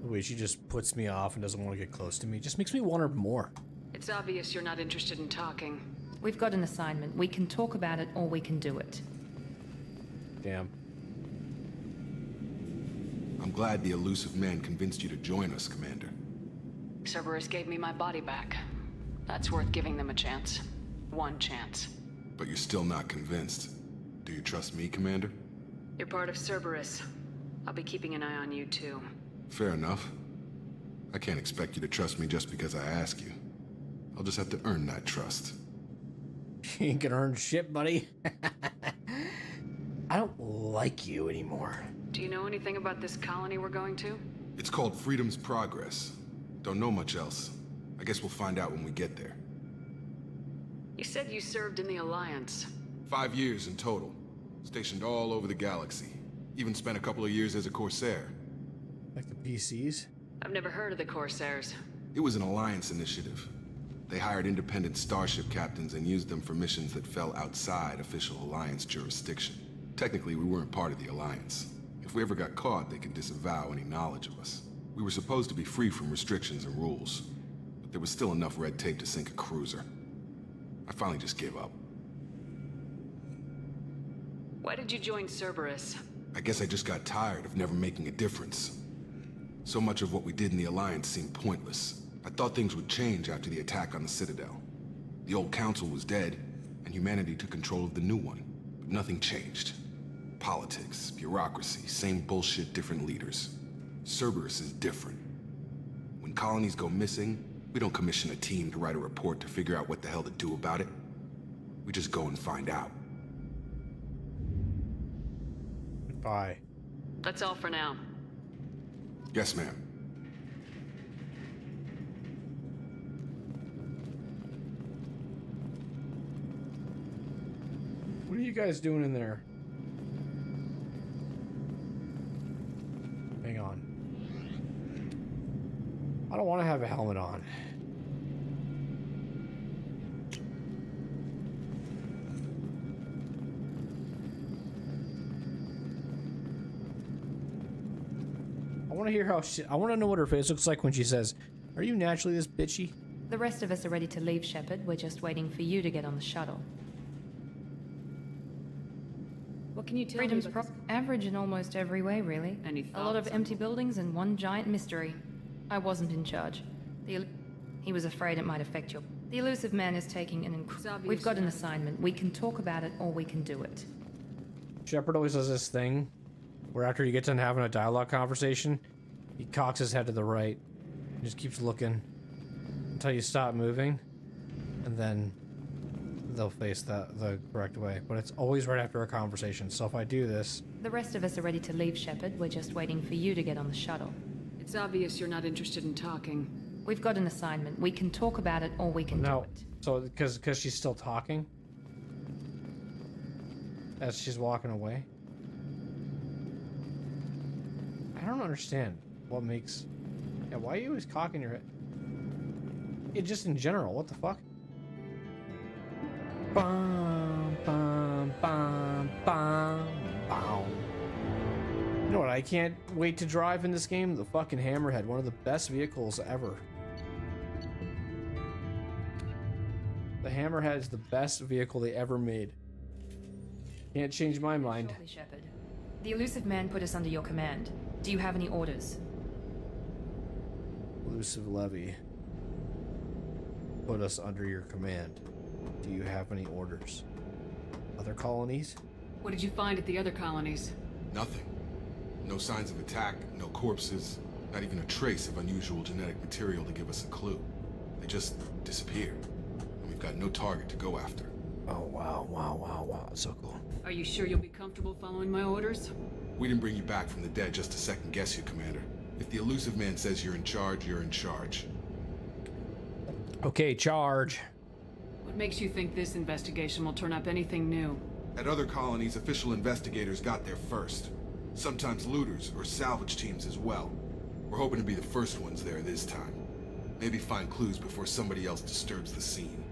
The way she just puts me off and doesn't want to get close to me just makes me want her more. It's obvious you're not interested in talking. We've got an assignment. We can talk about it or we can do it. Damn. I'm glad the elusive man convinced you to join us, Commander. Cerberus gave me my body back. That's worth giving them a chance. One chance. But you're still not convinced. Do you trust me, Commander? You're part of Cerberus. I'll be keeping an eye on you, too. Fair enough. I can't expect you to trust me just because I ask you. I'll just have to earn that trust. You ain't gonna earn shit, buddy. I don't like you anymore. Do you know anything about this colony we're going to? It's called Freedom's Progress. Don't know much else. I guess we'll find out when we get there. You said you served in the Alliance. 5 years in total. Stationed all over the galaxy. Even spent a couple of years as a Corsair. Like the PCs? I've never heard of the Corsairs. It was an Alliance initiative. They hired independent starship captains and used them for missions that fell outside official Alliance jurisdiction. Technically, we weren't part of the Alliance. If we ever got caught, they could disavow any knowledge of us. We were supposed to be free from restrictions and rules, but there was still enough red tape to sink a cruiser. I finally just gave up. Why did you join Cerberus? I guess I just got tired of never making a difference. So much of what we did in the Alliance seemed pointless. I thought things would change after the attack on the Citadel. The old council was dead, and humanity took control of the new one. But nothing changed. Politics, bureaucracy, same bullshit, different leaders. Cerberus is different. When colonies go missing, we don't commission a team to write a report to figure out what the hell to do about it. We just go and find out. Bye. That's all for now. Yes, ma'am. What are you guys doing in there? Hang on. I don't want to have a helmet on. I want to hear how I want to know what her face looks like when she says, "Are you naturally this bitchy?" The rest of us are ready to leave, Shepard. We're just waiting for you to get on the shuttle. What can you tell Freedom's me about this? average in almost every way, really. Any A lot of thoughts? empty buildings and one giant mystery. I wasn't in charge. He was afraid it might affect your... The elusive man is taking an We've got an assignment. We can talk about it or we can do it. Shepard always does this thing where after you get done having a dialogue conversation, he cocks his head to the right and just keeps looking until you stop moving, and then they'll face the correct way. But it's always right after a conversation. So if I do this... The rest of us are ready to leave, Shepard. We're just waiting for you to get on the shuttle. It's obvious you're not interested in talking. We've got an assignment. We can talk about it or we can do it. So because she's still talking as she's walking away. I don't understand what makes... Yeah, why are you always cocking your head? It just in general, what the fuck? Bum, bum, bum, bum, bum. You know what I can't wait to drive in this game? The fucking Hammerhead, one of the best vehicles ever. Hammerhead is the best vehicle they ever made. Can't change my mind. Shortly, Shepard. The elusive man put us under your command. Do you have any orders? Elusive Levy. Put us under your command. Do you have any orders? Other colonies? What did you find at the other colonies? Nothing. No signs of attack, no corpses, not even a trace of unusual genetic material to give us a clue. They just disappeared. And we've got no target to go after. Oh, wow, wow, wow, wow. That's so cool. Are you sure you'll be comfortable following my orders? We didn't bring you back from the dead just to second guess you, Commander. If the elusive man says you're in charge, you're in charge. Okay, charge. What makes you think this investigation will turn up anything new? At other colonies, official investigators got there first. Sometimes looters or salvage teams as well. We're hoping to be the first ones there this time. Maybe find clues before somebody else disturbs the scene.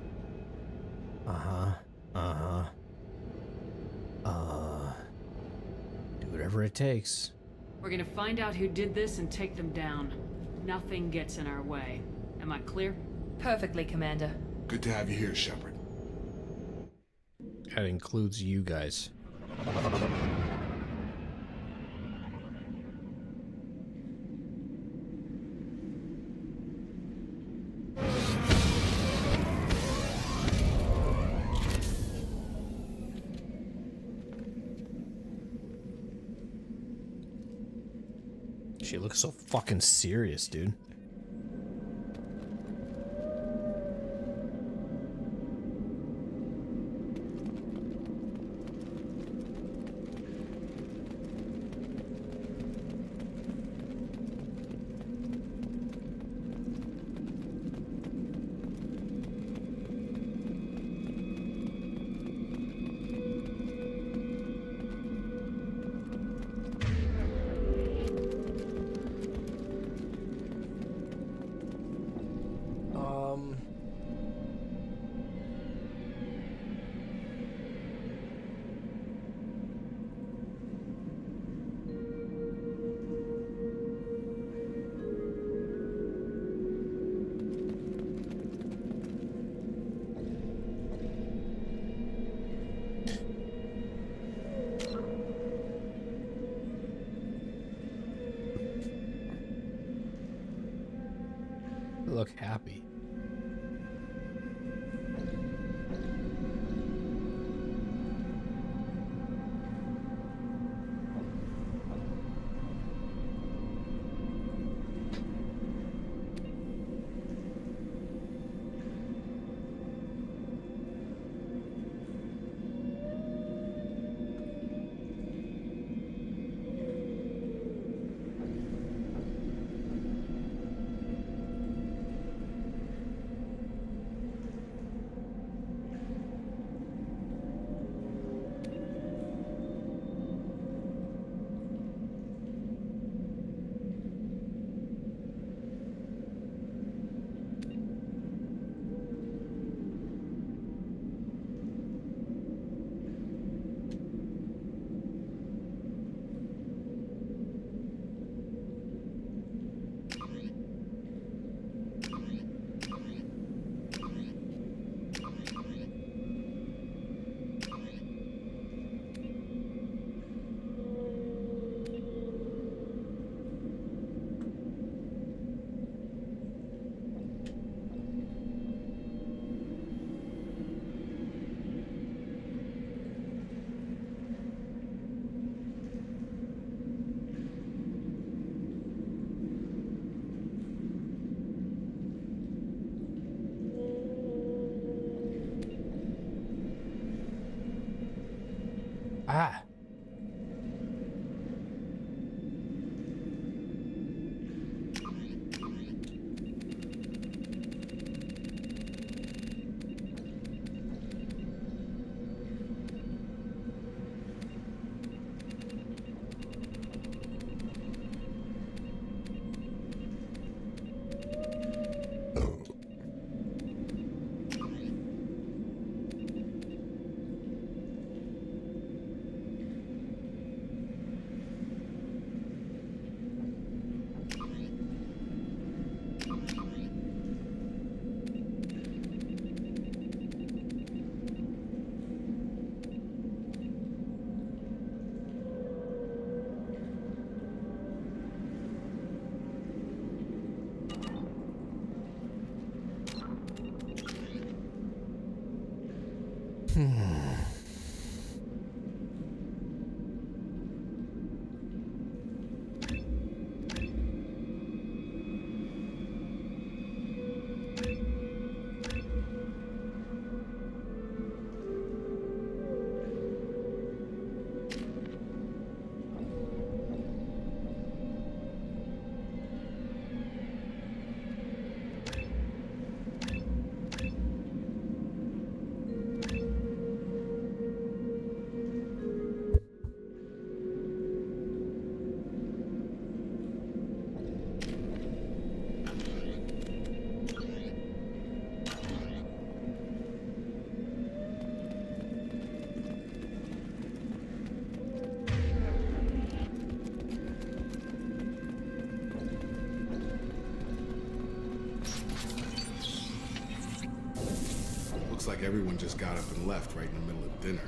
Do whatever it takes. We're gonna find out who did this and take them down. Nothing gets in our way. Am I clear? Perfectly, Commander. Good to have you here, Shepard. That includes you guys. She looks so fucking serious, dude. Look happy. Ah. like everyone just got up and left right in the middle of dinner.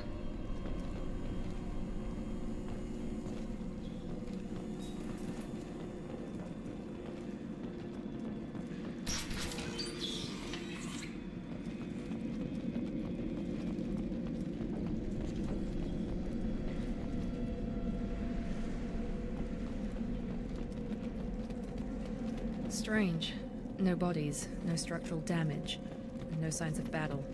Strange. No bodies, no structural damage, and no signs of battle.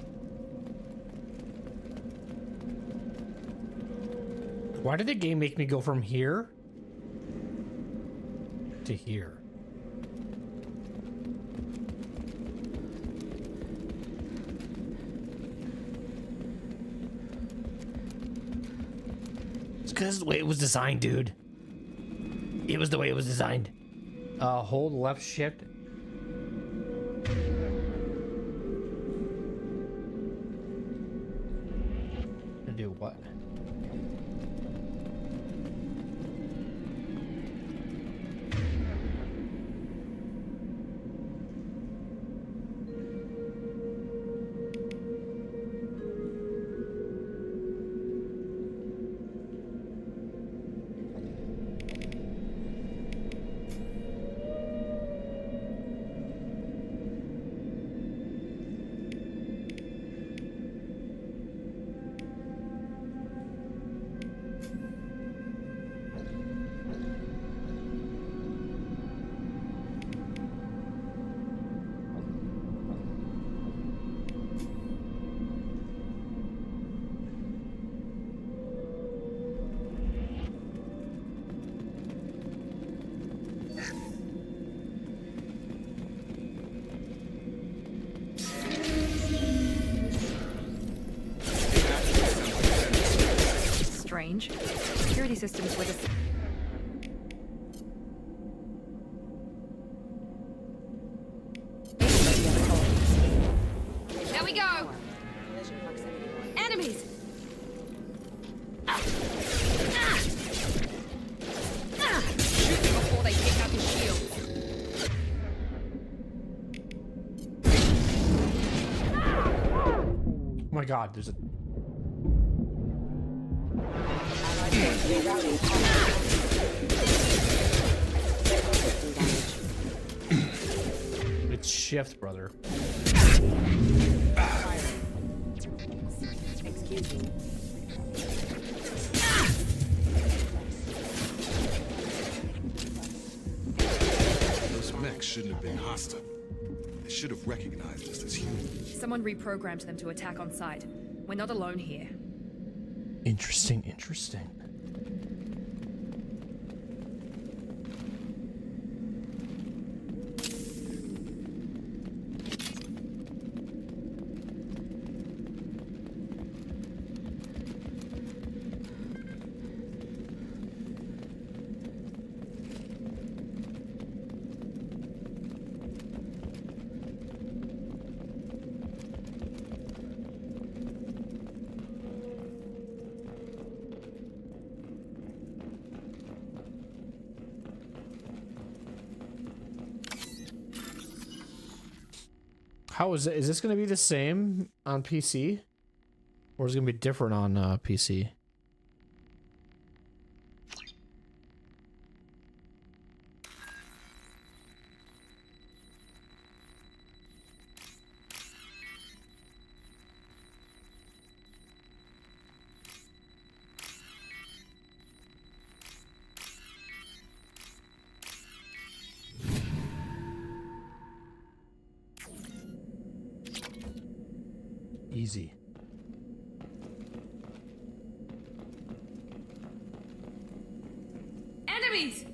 Why did the game make me go from here to here? It's because the way it was designed, dude. It was the way it was designed. Hold left shift. To do what? Strange. Security systems were the... There we go! Enemies! Shoot them before they pick up his shield. Oh my god, there's a... It's shift, brother. Excuse me. Those mechs shouldn't have been hostile. They should have recognized us as humans. Someone reprogrammed them to attack on sight. We're not alone here. Interesting, interesting. How is it? Is this going to be the same on PC? Or is it going to be different on PC? Easy. Enemies!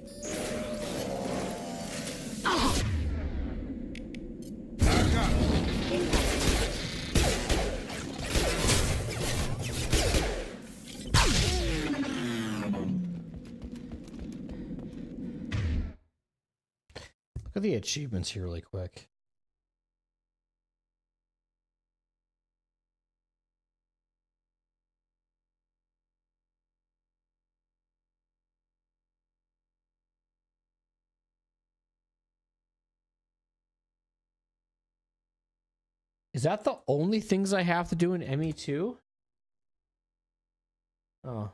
Look at the achievements here really quick. Is that the only things I have to do in ME2? Oh.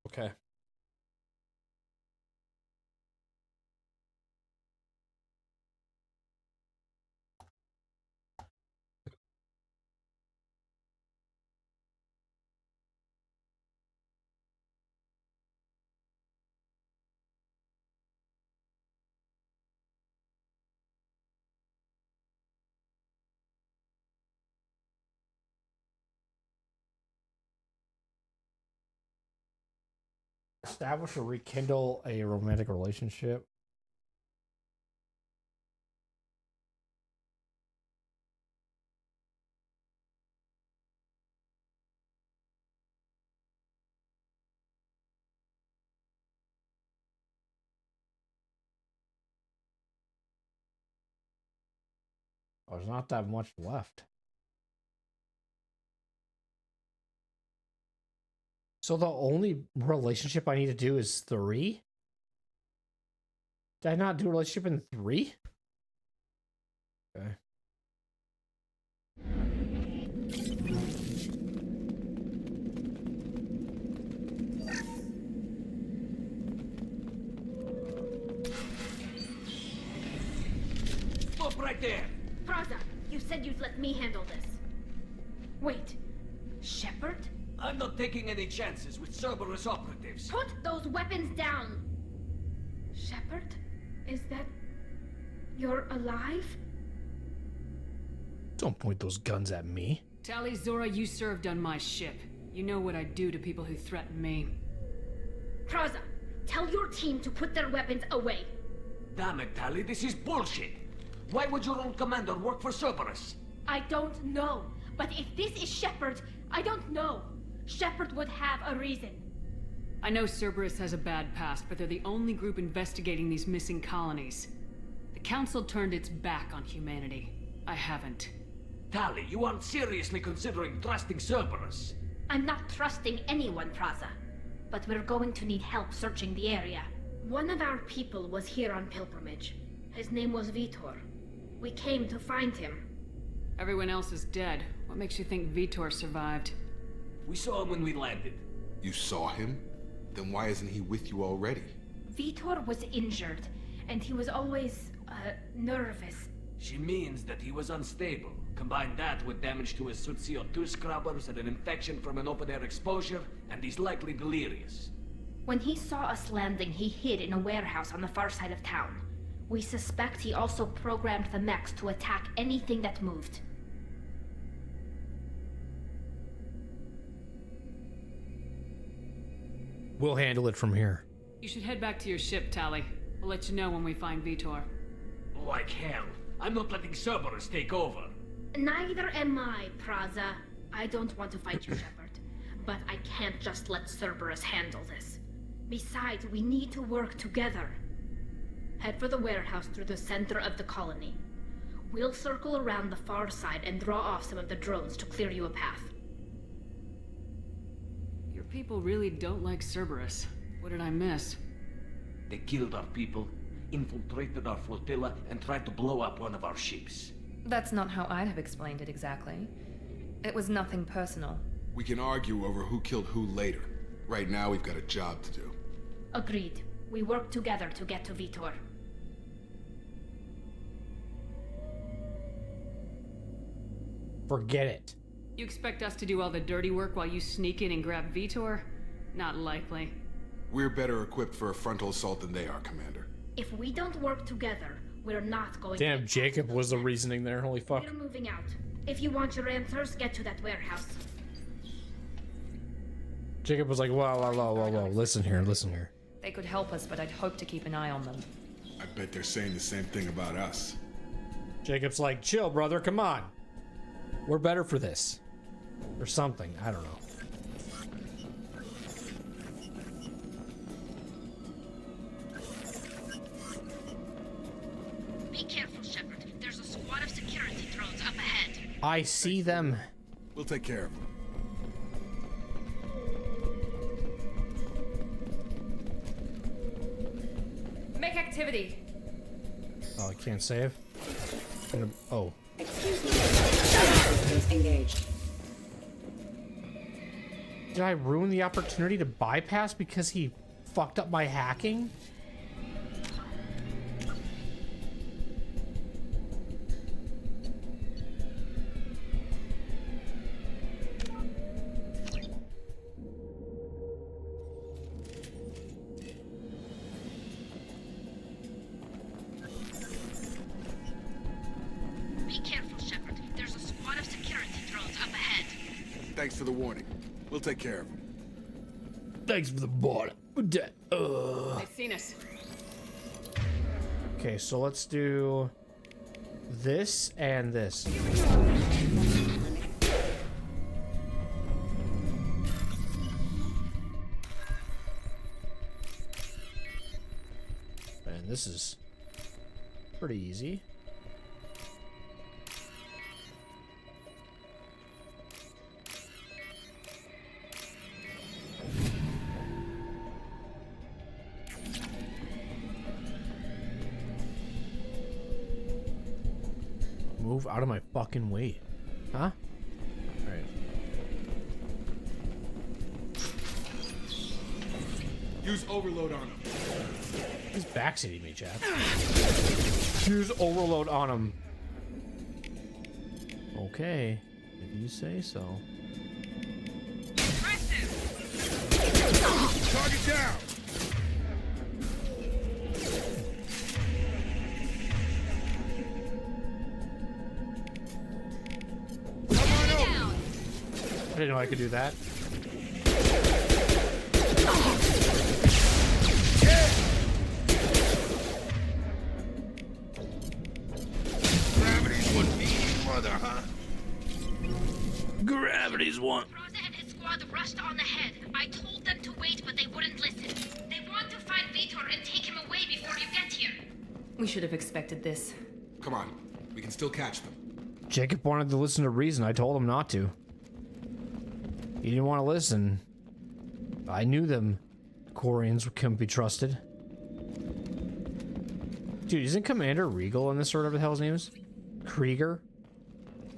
Okay. Establish or rekindle a romantic relationship. Oh, there's not that much left. So the only relationship I need to do is 3? Did I not do a relationship in 3? Okay. Stop right there! Praza, you said you'd let me handle this. Wait, Shepard? I'm not taking any chances with Cerberus operatives. Put those weapons down! Shepard? Is that... you're alive? Don't point those guns at me. Tali, Zora, you served on my ship. You know what I do to people who threaten me. Praza, tell your team to put their weapons away. Damn it, Tali, this is bullshit. Why would your own commander work for Cerberus? I don't know. But if this is Shepard, I don't know. Shepard would have a reason. I know Cerberus has a bad past, but they're the only group investigating these missing colonies. The Council turned its back on humanity. I haven't. Tali, you aren't seriously considering trusting Cerberus. I'm not trusting anyone, Praza. But we're going to need help searching the area. One of our people was here on pilgrimage. His name was Vitor. We came to find him. Everyone else is dead. What makes you think Vitor survived? We saw him when we landed. You saw him? Then why isn't he with you already? Vitor was injured, and he was always, nervous. She means that he was unstable. Combine that with damage to his suit CO2 scrubbers and an infection from an open-air exposure, and he's likely delirious. When he saw us landing, he hid in a warehouse on the far side of town. We suspect he also programmed the mechs to attack anything that moved. We'll handle it from here. You should head back to your ship, Tali. We'll let you know when we find Vitor. Like hell. I'm not letting Cerberus take over. Neither am I, Praza. I don't want to fight you, Shepard. But I can't just let Cerberus handle this. Besides, we need to work together. Head for the warehouse through the center of the colony. We'll circle around the far side and draw off some of the drones to clear you a path. Your people really don't like Cerberus. What did I miss? They killed our people, infiltrated our flotilla, and tried to blow up one of our ships. That's not how I'd have explained it exactly. It was nothing personal. We can argue over who killed who later. Right now, we've got a job to do. Agreed. We work together to get to Vitor. Forget it. You expect us to do all the dirty work while you sneak in and grab Vitor? Not likely. We're better equipped for a frontal assault than they are, Commander. If we don't work together, we're not going Damn, to... Jacob was the reasoning there. Holy fuck. We're moving out. If you want your answers, get to that warehouse. Jacob was like, whoa, listen here. They could help us, but I'd hope to keep an eye on them. I bet they're saying the same thing about us. Jacob's like, chill, brother, come on. We're better for this. Or something, I don't know. Be careful, Shepard. There's a squad of security drones up ahead. I see them. We'll take care of them. activity. Oh, I can't save. Oh. Excuse me. Engaged. Did I ruin the opportunity to bypass because he fucked up my hacking? Be careful, Shepard. There's a squad of security drones up ahead. Thanks for the warning. We'll take care of him. Thanks for the ball. They've seen us. Okay, so let's do this and this. And this is pretty easy. Move out of my fucking way. Huh? Alright. Use overload on him. He's backseating me, Chad. Use overload on him. Okay. If you say so. Target down! I didn't know I could do that. Gravity's one mean mother, huh? Gravity's one. Praza and his squad rushed on ahead. I told them to wait, but they wouldn't listen. They want to find Vitor and take him away before you get here. We should have expected this. Come on. We can still catch them. Jacob wanted to listen to reason. I told him not to. He didn't want to listen. I knew them. Quarians couldn't be trusted. Dude, isn't Commander Regal in this or whatever the hell his name is? Krieger?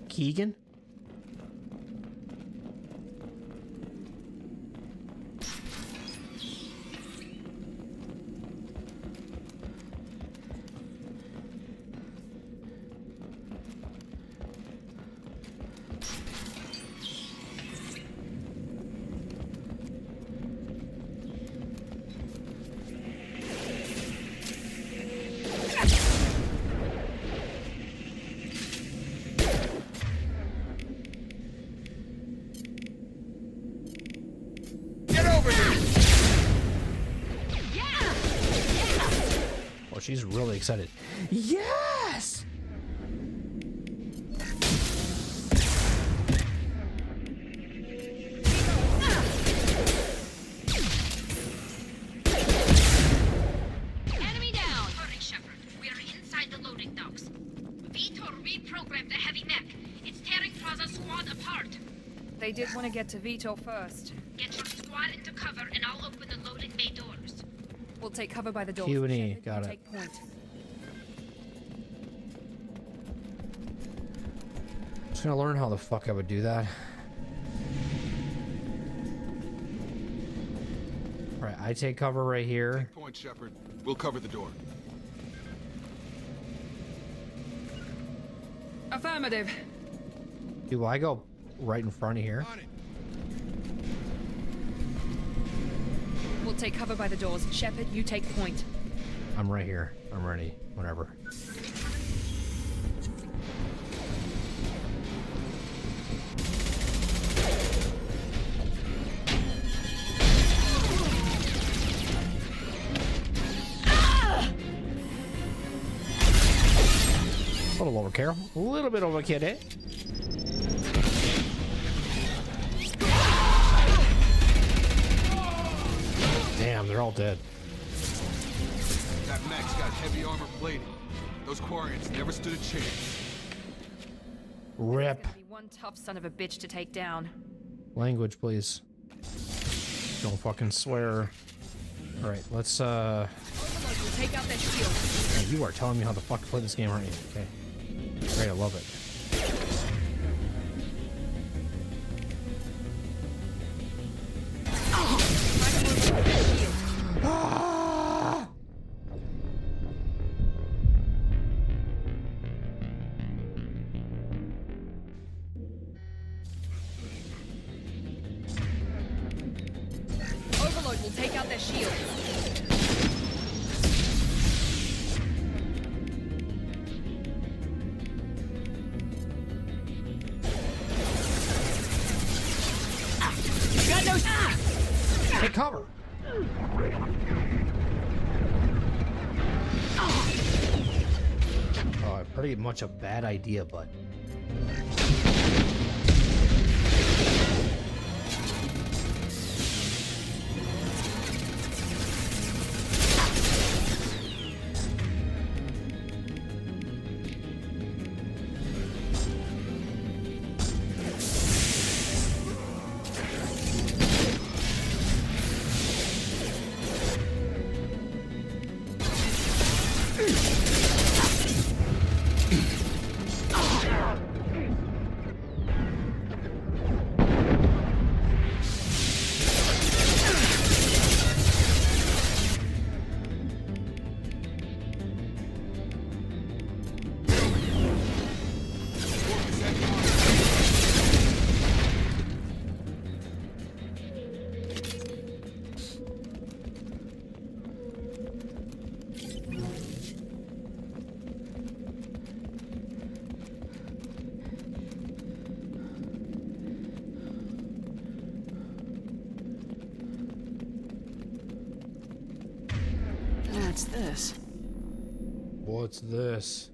Keegan? She's really excited. Yes! Enemy down! Hurry, Shepard. We are inside the loading docks. Vitor reprogrammed the heavy mech. It's tearing Praza's squad apart. They did want to get to Vitor first. Get your squad into cover and I'll open the loading bay doors. We'll take cover by the door. Q&E, got it. Take point. Just gonna learn how the fuck I would do that. Right, I take cover right here. Take point, Shepard. We'll cover the door. Affirmative. Do I go right in front of here? We'll take cover by the doors. Shepard, you take point. I'm right here. I'm ready. Whatever. A little overkill. A little bit overkill, eh? Damn, they're all dead. That mech's got heavy armor plating. Those Quarians never stood a chance. Rip. There's gonna be one tough son of a bitch to take down. Language, please. Don't fucking swear. Alright, let's take out their shield. Hey, you are telling me how the fuck to play this game, aren't you? Okay. Great, I love it. Overload will take out their shield. Got no. Take cover. Oh, pretty much a bad idea, but. What's this? What's this?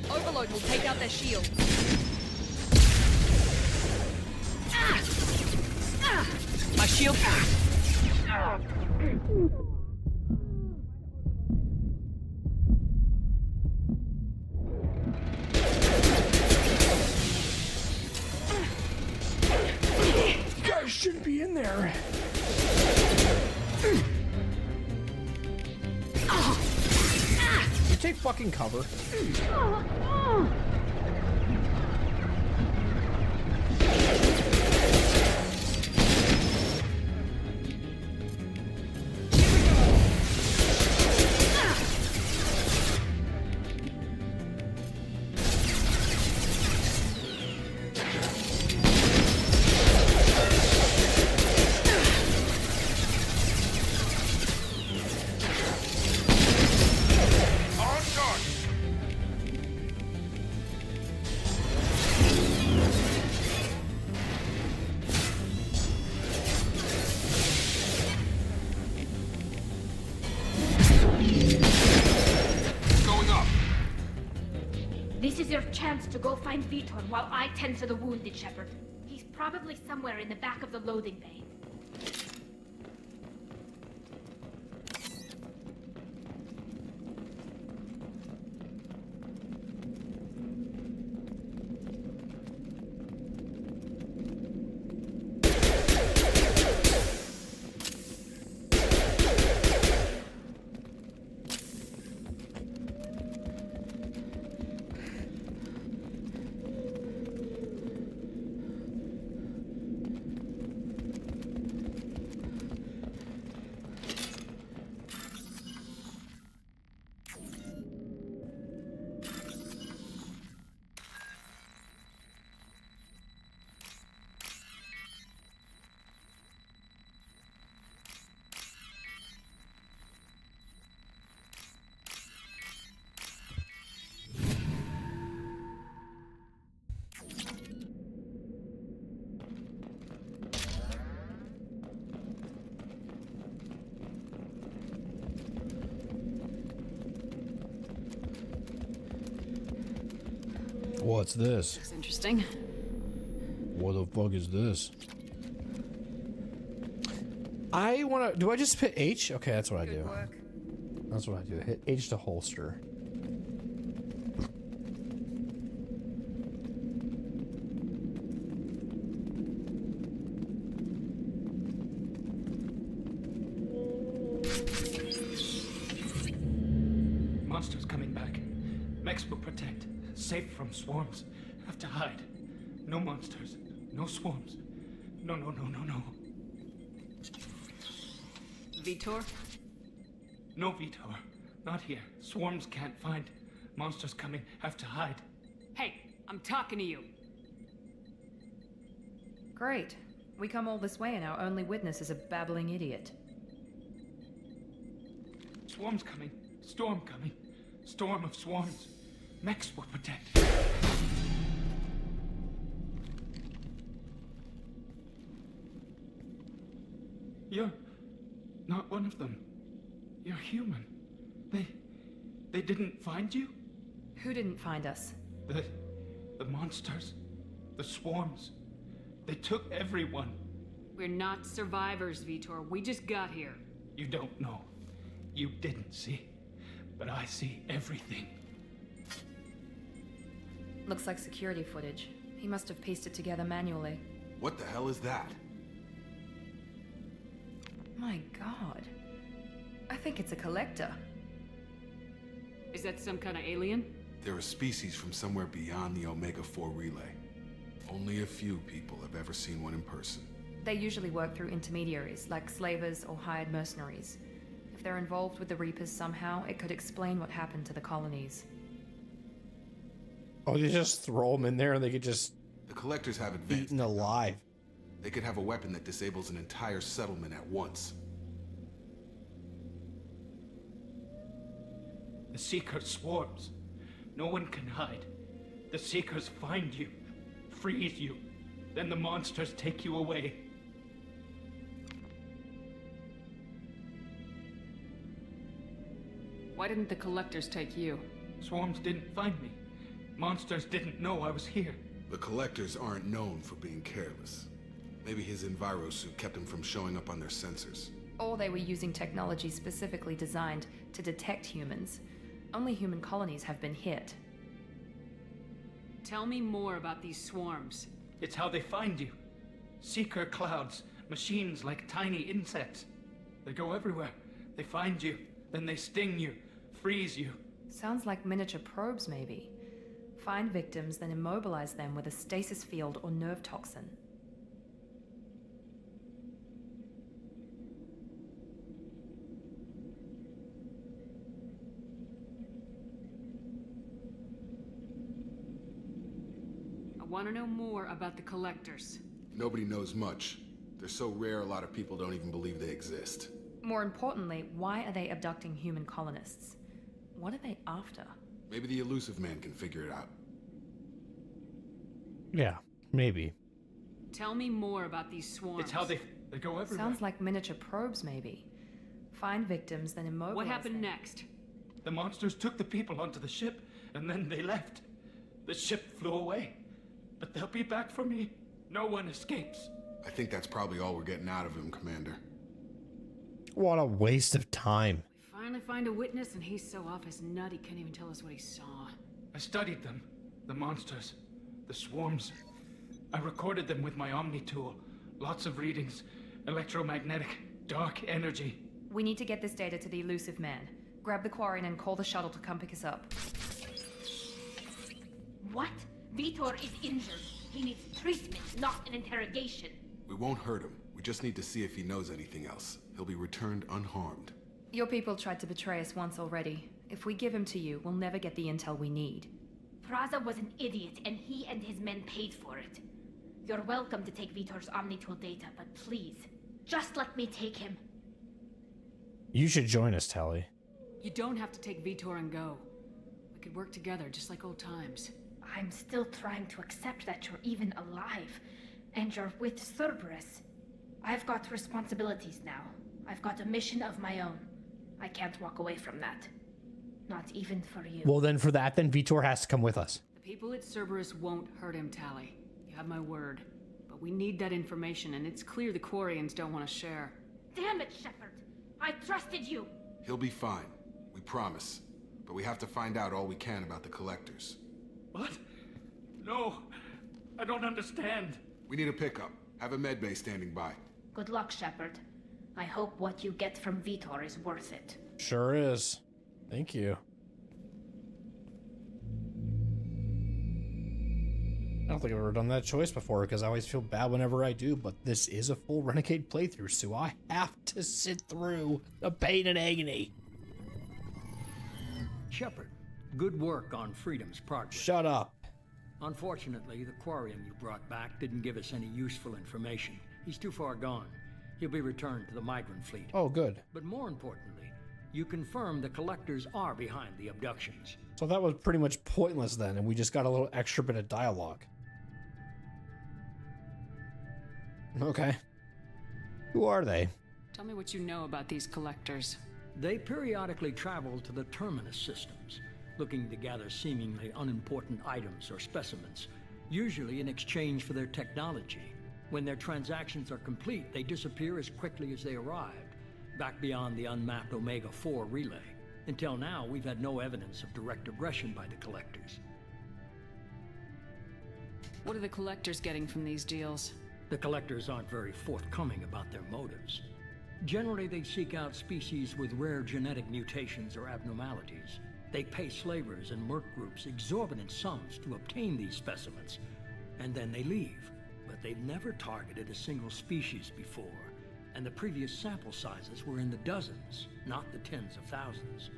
Overload will take out their shield. My shield. You guys shouldn't be in there. You take fucking cover. This is your chance to go find Vitor while I tend to the wounded, Shepard. He's probably somewhere in the back of the loading bay. What's this? Looks interesting. What the fuck is this? I wanna. Do I just hit H? Okay, that's what I do. That's what I do. Hit H to holster. Monsters coming back. Mechs will protect. Safe from swarms. Have to hide. No monsters. No swarms. No. Vitor? No, Vitor. Not here. Swarms can't find. Monsters coming. Have to hide. Hey, I'm talking to you. Great. We come all this way and our only witness is a babbling idiot. Swarms coming. Storm coming. Storm of swarms. Mechs will protect. You're not one of them. You're human. They didn't find you? Who didn't find us? The monsters. The swarms. They took everyone. We're not survivors, Vitor. We just got here. You don't know. You didn't see. But I see everything. Looks like security footage. He must have pieced it together manually. What the hell is that? My god. I think it's a collector. Is that some kind of alien? They're a species from somewhere beyond the Omega-4 relay. Only a few people have ever seen one in person. They usually work through intermediaries, like slavers or hired mercenaries. If they're involved with the Reapers somehow, it could explain what happened to the colonies. Oh, you just throw them in there and they could just... The collectors have advanced. Eaten alive. They could have a weapon that disables an entire settlement at once. The Seeker swarms. No one can hide. The Seekers find you, freeze you, then the monsters take you away. Why didn't the collectors take you? Swarms didn't find me. Monsters didn't know I was here. The collectors aren't known for being careless. Maybe his enviro suit kept him from showing up on their sensors. Or they were using technology specifically designed to detect humans. Only human colonies have been hit. Tell me more about these swarms. It's how they find you. Seeker clouds, machines like tiny insects. They go everywhere. They find you, then they sting you, freeze you. Sounds like miniature probes, maybe. Find victims, then immobilize them with a stasis field or nerve toxin. I want to know more about the collectors. Nobody knows much. They're so rare, a lot of people don't even believe they exist. More importantly, why are they abducting human colonists? What are they after? Maybe the elusive man can figure it out. Yeah, maybe. Tell me more about these swarms. It's how they go everywhere. Sounds like miniature probes, maybe. Find victims, then immobilize What happened them. next? The monsters took the people onto the ship, and then they left. The ship flew away. But they'll be back for me. No one escapes. I think that's probably all we're getting out of him, Commander. What a waste of time. We finally find a witness and he's so off his nut he can't even tell us what he saw. I studied them. The monsters. The swarms. I recorded them with my Omni tool. Lots of readings. Electromagnetic. Dark energy. We need to get this data to the elusive man. Grab the Quarian and call the shuttle to come pick us up. What? Vitor is injured. He needs treatment, not an interrogation. We won't hurt him. We just need to see if he knows anything else. He'll be returned unharmed. Your people tried to betray us once already. If we give him to you, we'll never get the intel we need. Praza was an idiot, and he and his men paid for it. You're welcome to take Vitor's Omnitool data, but please, just let me take him. You should join us, Tally. You don't have to take Vitor and go. We could work together just like old times. I'm still trying to accept that you're even alive, and you're with Cerberus. I've got responsibilities now. I've got a mission of my own. I can't walk away from that. Not even for you. Well, then for that, then Vitor has to come with us. The people at Cerberus won't hurt him, Tally. You have my word. But we need that information, and it's clear the Quarians don't want to share. Damn it, Shepard! I trusted you! He'll be fine. We promise. But we have to find out all we can about the collectors. What? No, I don't understand. We need a pickup. Have a medbay standing by. Good luck, Shepard. I hope what you get from Vitor is worth it. Sure is. Thank you. I don't think I've ever done that choice before because I always feel bad whenever I do, but this is a full Renegade playthrough, so I have to sit through the pain and agony. Shepard, good work on Freedom's progress. Shut up. Unfortunately, the Quarian you brought back didn't give us any useful information. He's too far gone. He'll be returned to the migrant fleet. Oh, good. But more importantly, you confirmed the collectors are behind the abductions. So that was pretty much pointless then, and we just got a little extra bit of dialogue. Okay. Who are they? Tell me what you know about these collectors. They periodically travel to the Terminus systems, looking to gather seemingly unimportant items or specimens, usually in exchange for their technology. When their transactions are complete, they disappear as quickly as they arrived, back beyond the unmapped Omega-4 relay. Until now, we've had no evidence of direct aggression by the collectors. What are the collectors getting from these deals? The collectors aren't very forthcoming about their motives. Generally, they seek out species with rare genetic mutations or abnormalities. They pay slavers and merc groups exorbitant sums to obtain these specimens, and then they leave. But they've never targeted a single species before, and the previous sample sizes were in the dozens, not the tens of thousands.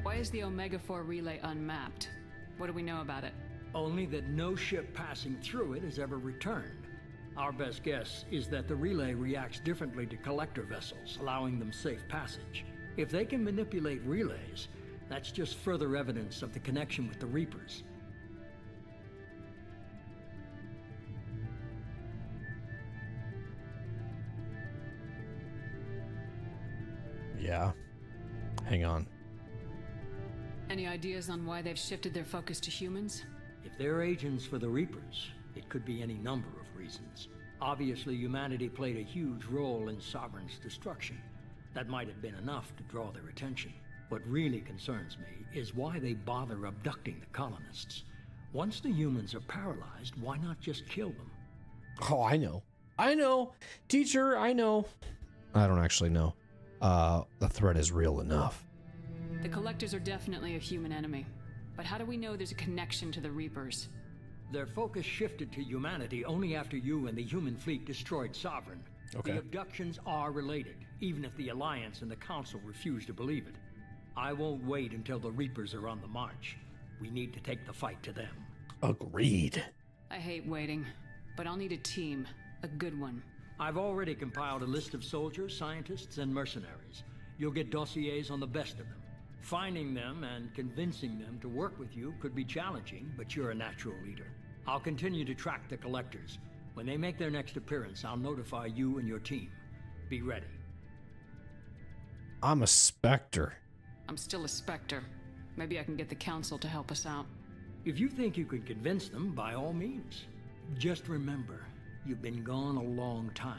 Why is the Omega-4 relay unmapped? What do we know about it? Only that no ship passing through it has ever returned. Our best guess is that the relay reacts differently to collector vessels, allowing them safe passage. If they can manipulate relays, that's just further evidence of the connection with the Reapers. Yeah. Hang on. Any ideas on why they've shifted their focus to humans? If they're agents for the Reapers, it could be any number of reasons. Obviously, humanity played a huge role in Sovereign's destruction. That might have been enough to draw their attention. What really concerns me is why they bother abducting the colonists. Once the humans are paralyzed, why not just kill them? Oh, I know. I know. Teacher, I know. I don't actually know. The threat is real enough. The collectors are definitely a human enemy. But how do we know there's a connection to the Reapers? Their focus shifted to humanity only after you and the human fleet destroyed Sovereign. Okay. The abductions are related, even if the Alliance and the Council refuse to believe it. I won't wait until the Reapers are on the march. We need to take the fight to them. Agreed. I hate waiting, but I'll need a team. A good one. I've already compiled a list of soldiers, scientists, and mercenaries. You'll get dossiers on the best of them. Finding them and convincing them to work with you could be challenging, but you're a natural leader. I'll continue to track the collectors. When they make their next appearance, I'll notify you and your team. Be ready. I'm a Spectre. I'm still a Spectre. Maybe I can get the Council to help us out. If you think you can convince them, by all means. Just remember, you've been gone a long time.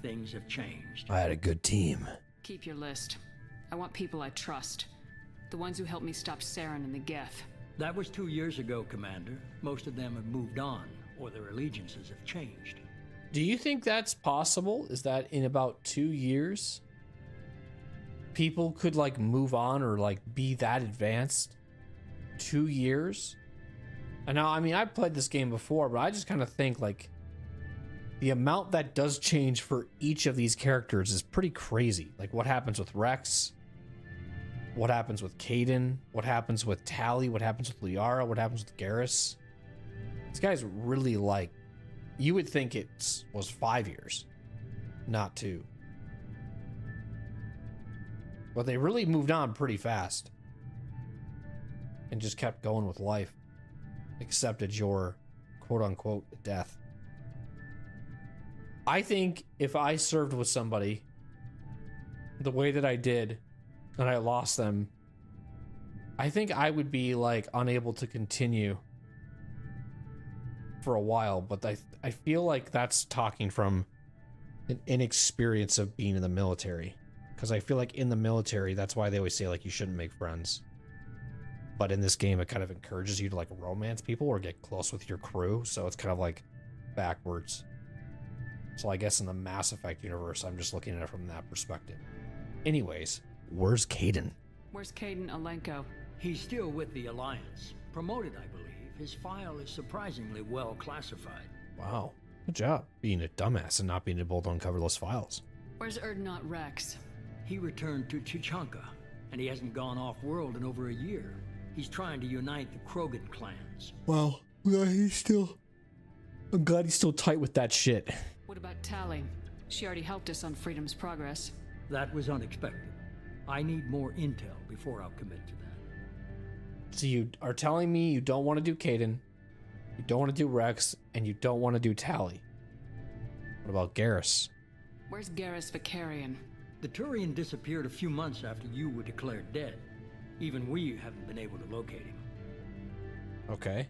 Things have changed. I had a good team. Keep your list. I want people I trust. The ones who helped me stop Saren and the Geth. That was 2 years ago, Commander. Most of them have moved on, or their allegiances have changed. Do you think that's possible? Is that in about 2 years, people could like move on or like be that advanced? 2 years? And now, I mean, I've played this game before, but I just kind of think like the amount that does change for each of these characters is pretty crazy. Like what happens with Rex? What happens with Caden? What happens with Tally? What happens with Liara? What happens with Garrus? These guys really like... You would think it was 5 years, not 2. But they really moved on pretty fast. And just kept going with life. Accepted your quote-unquote death. I think if I served with somebody the way that I did and I lost them, I think I would be like unable to continue for a while, but I feel like that's talking from an inexperience of being in the military. Because I feel like in the military, that's why they always say like you shouldn't make friends. But in this game, it kind of encourages you to like romance people or get close with your crew. So it's kind of like backwards. So I guess in the Mass Effect universe, I'm just looking at it from that perspective. Anyways, where's Kaidan? Where's Kaidan Alenko? He's still with the Alliance. Promoted, I believe. His file is surprisingly well classified. Wow. Good job being a dumbass and not being able to uncover those files. Where's Erdnot Rex? He returned to Chichanka, and he hasn't gone off-world in over a year. He's trying to unite the Krogan clans. Wow. Yeah, I'm glad he's still tight with that shit. What about Tali? She already helped us on Freedom's Progress. That was unexpected. I need more intel before I'll commit to that. So you are telling me you don't want to do Kaidan, you don't want to do Rex, and you don't want to do Tali. What about Garrus? Where's Garrus Vicarian? The Turian disappeared a few months after you were declared dead. Even we haven't been able to locate him. Okay.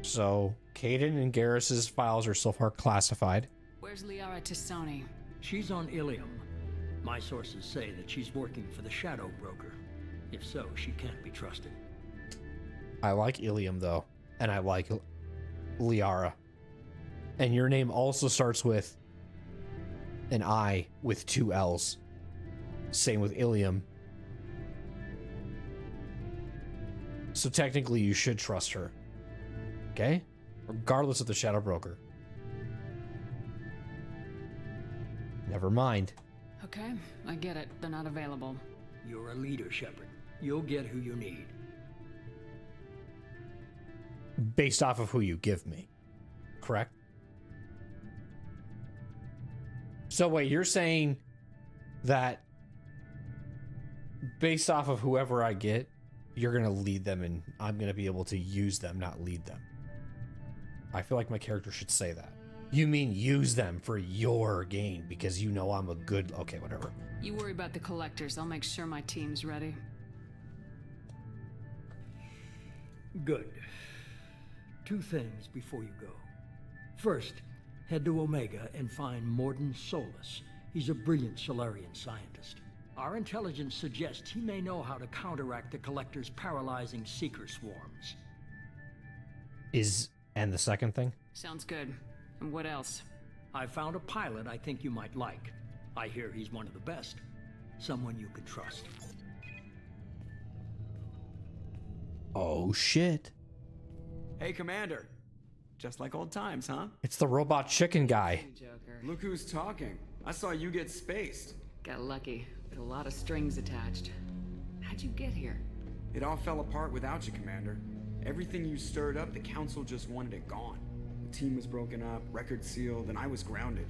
So, Kaidan and Garrus's files are so far classified. Where's Liara Tisani? She's on Ilium. My sources say that she's working for the Shadow Broker. If so, she can't be trusted. I like Ilium, though. And I like Liara. And your name also starts with an I with 2 L's. Same with Ilium. So technically you should trust her. Okay? Regardless of the Shadow Broker. Never mind. Okay, I get it. They're not available. You're a leader, Shepard. You'll get who you need. Based off of who you give me. Correct? So wait, you're saying that based off of whoever I get, you're going to lead them and I'm going to be able to use them, not lead them. I feel like my character should say that. You mean use them for your gain because you know I'm a good... Okay, whatever. You worry about the collectors. I'll make sure my team's ready. Good. 2 things before you go. First, head to Omega and find Morden Solus. He's a brilliant Solarian scientist. Our intelligence suggests he may know how to counteract the Collector's paralyzing Seeker swarms. And the second thing? Sounds good. And what else? I found a pilot I think you might like. I hear he's one of the best. Someone you can trust. Oh, shit. Hey, Commander. Just like old times, huh? It's the robot chicken guy. Joker. Look who's talking. I saw you get spaced. Got lucky, with a lot of strings attached. How'd you get here? It all fell apart without you, Commander. Everything you stirred up, the Council just wanted it gone. The team was broken up, record sealed, and I was grounded.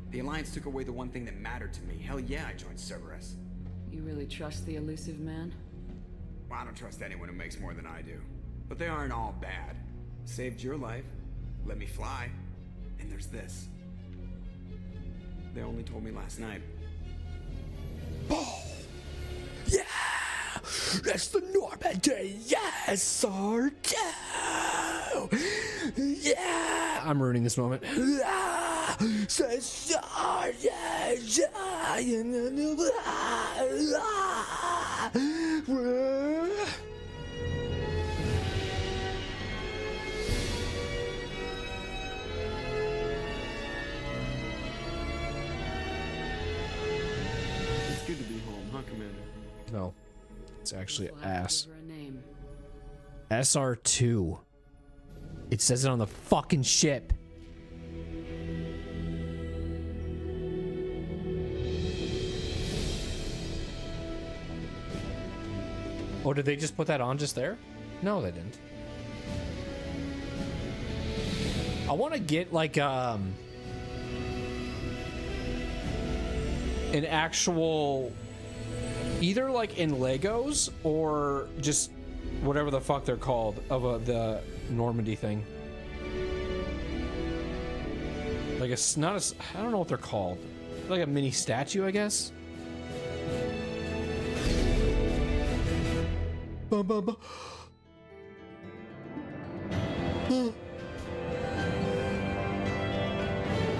The Alliance took away the one thing that mattered to me. Hell yeah, I joined Cerberus. You really trust the elusive man? Well, I don't trust anyone who makes more than I do. But they aren't all bad. Saved your life, let me fly, and there's this. They only told me last night. Oh! Yeah! That's the Normandy! Yes, sir! Yeah! I'm ruining this moment. It's good to be home, huh, Commander? No. It's actually ass. Give her a name. SR2. It says it on the fucking ship. Oh, did they just put that on just there? No, they didn't. I want to get like an actual, either like in Legos or just whatever the fuck they're called of the Normandy thing. Like a not a. I don't know what they're called. Like a mini statue, I guess.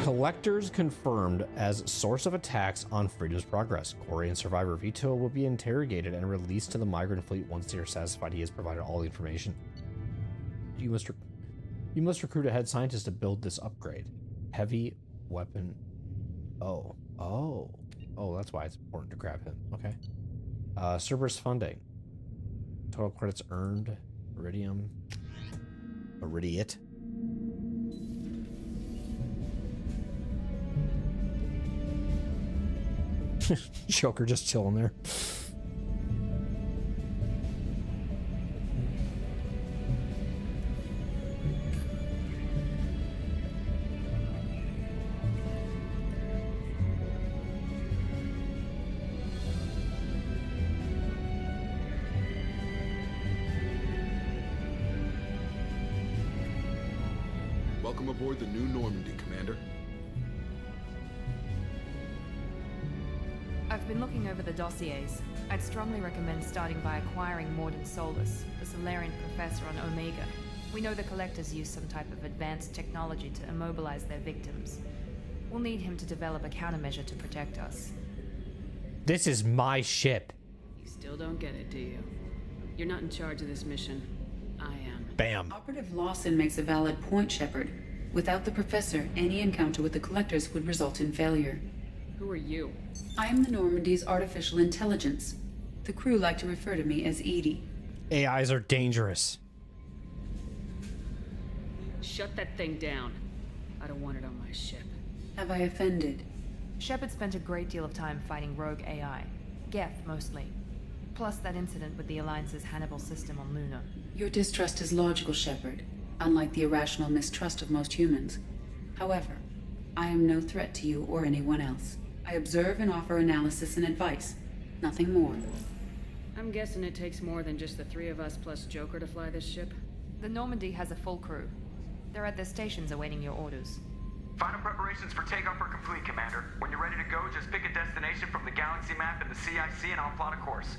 Collectors confirmed as source of attacks on Freedom's Progress. Corey and Survivor Vito will be interrogated and released to the migrant fleet once they are satisfied he has provided all the information. You must recruit a head scientist to build this upgrade. Heavy weapon. Oh, that's why it's important to grab him. Okay. Cerberus funding. Total credits earned. Iridium. Iridiate. Joker just chilling there. Welcome aboard the new Normandy, Commander. I've been looking over the dossiers. I'd strongly recommend starting by acquiring Morden Solus, the Solarian professor on Omega. We know the Collectors use some type of advanced technology to immobilize their victims. We'll need him to develop a countermeasure to protect us. This is my ship. You still don't get it, do you? You're not in charge of this mission. I am. Bam. Operative Lawson makes a valid point, Shepard. Without the Professor, any encounter with the Collectors would result in failure. Who are you? I am the Normandy's artificial intelligence. The crew like to refer to me as Edie. AIs are dangerous. Shut that thing down. I don't want it on my ship. Have I offended? Shepard spent a great deal of time fighting rogue AI. Geth, mostly. Plus that incident with the Alliance's Hannibal system on Luna. Your distrust is logical, Shepard, unlike the irrational mistrust of most humans. However, I am no threat to you or anyone else. I observe and offer analysis and advice. Nothing more. I'm guessing it takes more than just the three of us plus Joker to fly this ship? The Normandy has a full crew. They're at their stations awaiting your orders. Final preparations for takeoff are complete, Commander. When you're ready to go, just pick a destination from the galaxy map in the CIC and I'll plot a course.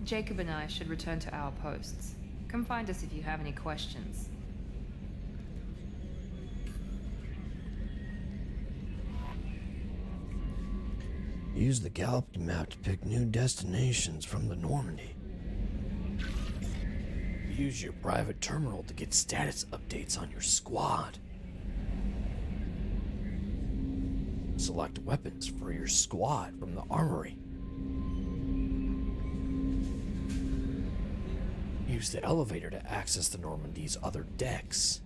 Jacob and I should return to our posts. Come find us if you have any questions. Use the galaxy map to pick new destinations from the Normandy. Use your private terminal to get status updates on your squad. Select weapons for your squad from the armory. Use the elevator to access the Normandy's other decks.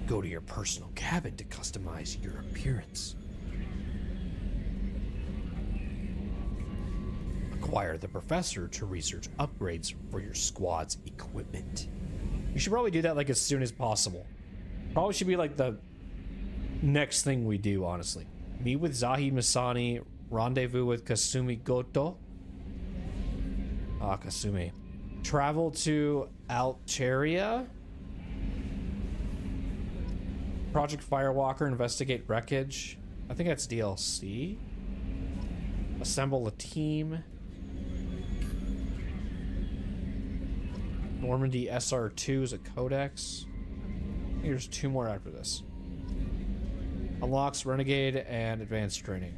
Go to your personal cabin to customize your appearance. Acquire the Professor to research upgrades for your squad's equipment. You should probably do that like as soon as possible. Probably should be like the next thing we do, honestly. Meet with Zahid Masani, rendezvous with Kasumi Goto. Kasumi. Travel to Altaria. Project Firewalker, investigate wreckage. I think that's DLC. Assemble a team. Normandy SR2 is a codex. I think there's 2 more after this. Unlocks Renegade and advanced training.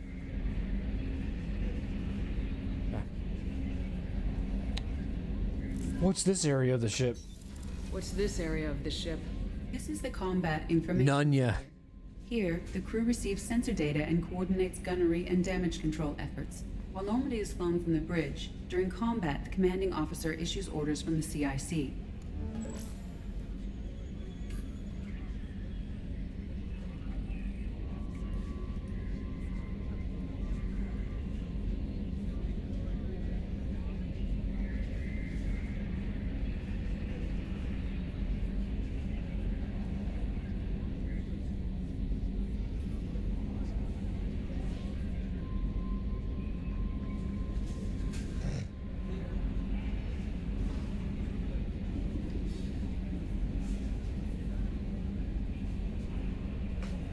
Okay. What's this area of the ship? What's this area of the ship? This is the combat information. Nunya. Here, the crew receives sensor data and coordinates gunnery and damage control efforts. While Normandy is flown from the bridge, during combat, the commanding officer issues orders from the CIC.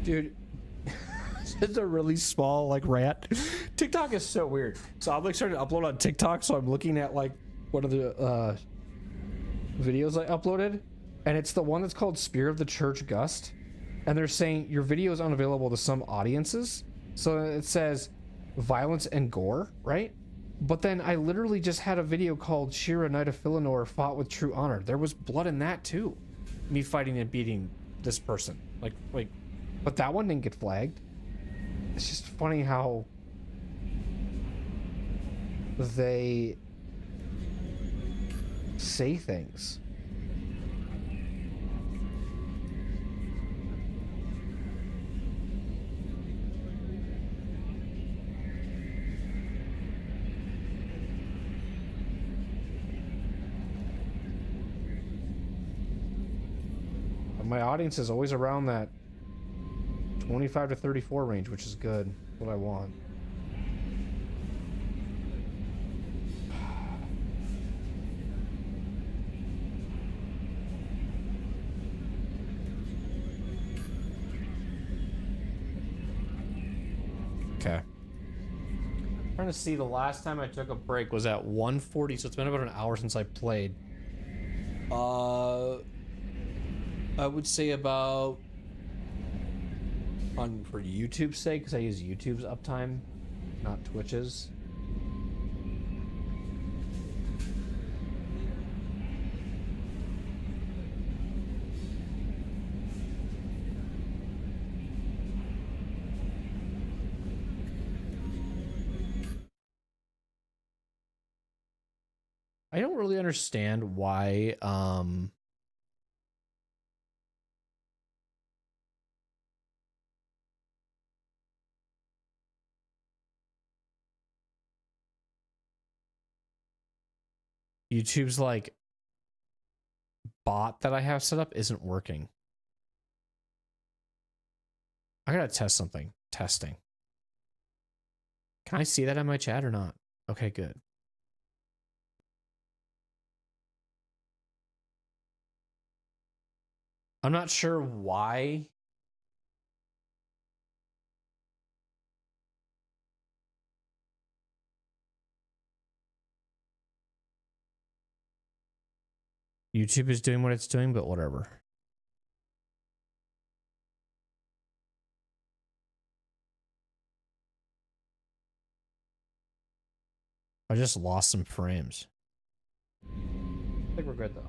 Dude, it's a really small like rant. TikTok is so weird. So I'm like starting to upload on TikTok, so I'm looking at like one of the videos I uploaded, and it's the one that's called Spear of the Church Gust, and they're saying your video is unavailable to some audiences. So it says violence and gore, right? But then I literally just had a video called Shira, Knight of Philinor, fought with true honor. There was blood in that too. Me fighting and beating this person. Like, but that one didn't get flagged. It's just funny how they say things. My audience is always around that 25 to 34 range, which is good. What I want. Okay. Trying to see, the last time I took a break was at 1:40, so it's been about an hour since I played. I would say about, for YouTube's sake, because I use YouTube's uptime, not Twitch's. I don't really understand why, YouTube's like bot that I have set up isn't working. I gotta test something. Testing. Can I see that in my chat or not? Okay, good. I'm not sure why. YouTube is doing what it's doing, but whatever. I just lost some frames. I think we're good though.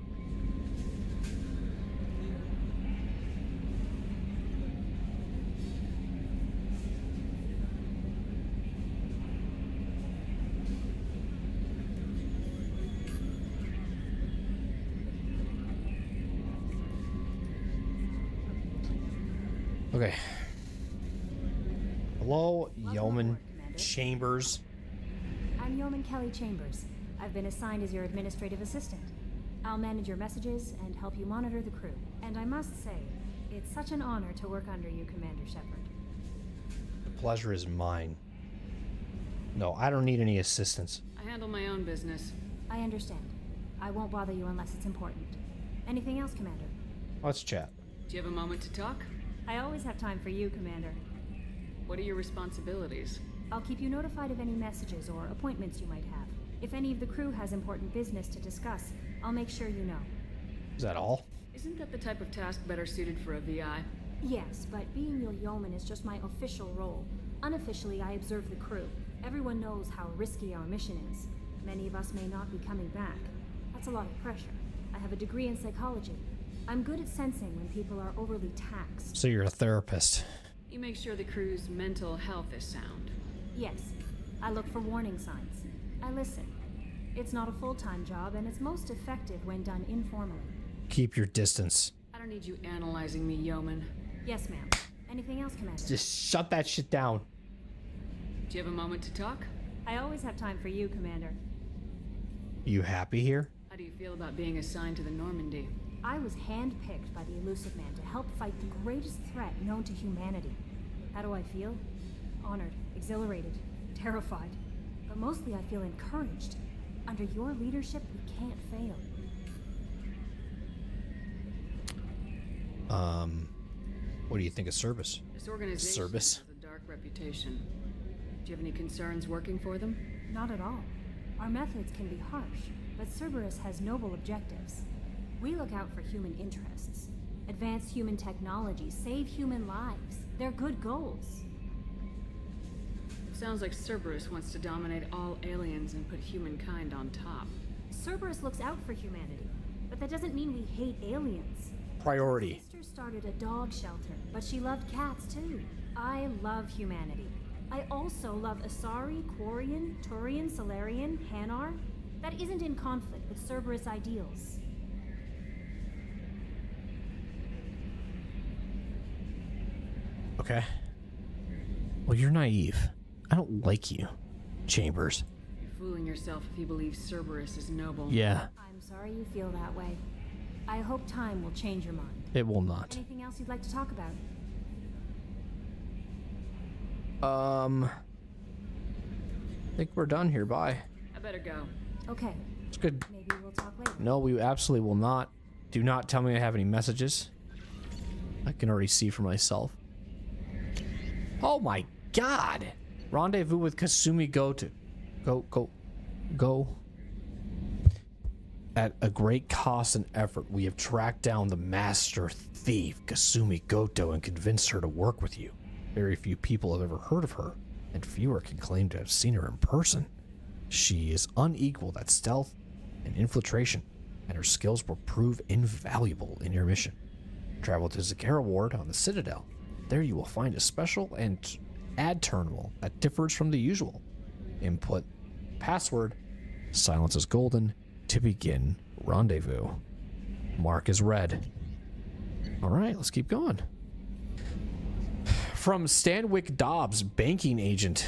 Okay. Hello, Yeoman Chambers. I'm Yeoman Kelly Chambers. I've been assigned as your administrative assistant. I'll manage your messages and help you monitor the crew. And I must say, it's such an honor to work under you, Commander Shepard. The pleasure is mine. No, I don't need any assistance. I handle my own business. I understand. I won't bother you unless it's important. Anything else, Commander? Let's chat. Do you have a moment to talk? I always have time for you, Commander. What are your responsibilities? I'll keep you notified of any messages or appointments you might have. If any of the crew has important business to discuss, I'll make sure you know. Is that all? Isn't that the type of task better suited for a VI? Yes, but being your yeoman is just my official role. Unofficially, I observe the crew. Everyone knows how risky our mission is. Many of us may not be coming back. That's a lot of pressure. I have a degree in psychology. I'm good at sensing when people are overly taxed. So you're a therapist. You make sure the crew's mental health is sound. Yes. I look for warning signs. I listen. It's not a full-time job, and it's most effective when done informally. Keep your distance. I don't need you analyzing me, yeoman. Yes, ma'am. Anything else, Commander? Just shut that shit down. Do you have a moment to talk? I always have time for you, Commander. You happy here? How do you feel about being assigned to the Normandy? I was handpicked by the Elusive Man to help fight the greatest threat known to humanity. How do I feel? Honored, exhilarated, terrified. But mostly I feel encouraged. Under your leadership, we can't fail. What do you think of Service? This organization Service? has a dark reputation. Do you have any concerns working for them? Not at all. Our methods can be harsh, but Cerberus has noble objectives. We look out for human interests. Advance human technology, save human lives. They're good goals. It sounds like Cerberus wants to dominate all aliens and put humankind on top. Cerberus looks out for humanity, but that doesn't mean we hate aliens. Priority. My sister started a dog shelter, but she loved cats too. I love humanity. I also love Asari, Quarian, Turian, Solarian, Hanar. That isn't in conflict with Cerberus ideals. Okay. Well, you're naive. I don't like you, Chambers. You're fooling yourself if you believe Cerberus is noble. Yeah. I'm sorry you feel that way. I hope time will change your mind. It will not. Anything else you'd like to talk about? I think we're done here. Bye. I better go. Okay. It's good. Maybe we'll talk later. No, we absolutely will not. Do not tell me I have any messages. I can already see for myself. Oh my god! Rendezvous with Kasumi Goto. Go. At a great cost and effort, we have tracked down the master thief, Kasumi Goto, and convinced her to work with you. Very few people have ever heard of her, and fewer can claim to have seen her in person. She is unequaled at stealth and infiltration, and her skills will prove invaluable in your mission. Travel to Zakara Ward on the Citadel. There you will find a special and ad terminal that differs from the usual. Input password, silence is golden, to begin rendezvous. Mark is red. Alright, let's keep going. From Stanwyck Dobbs, banking agent.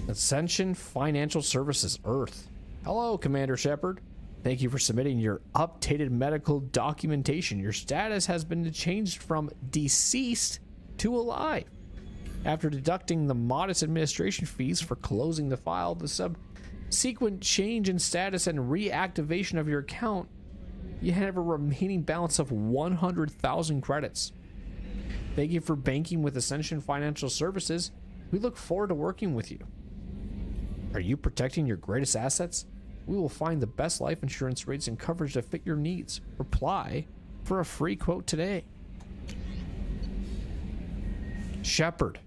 Ascension Financial Services, Earth. Hello, Commander Shepard. Thank you for submitting your updated medical documentation. Your status has been changed from deceased to alive. After deducting the modest administration fees for closing the file, the subsequent change in status and reactivation of your account, you have a remaining balance of 100,000 credits. Thank you for banking with Ascension Financial Services. We look forward to working with you. Are you protecting your greatest assets? We will find the best life insurance rates and coverage to fit your needs. Reply for a free quote today. Shepard,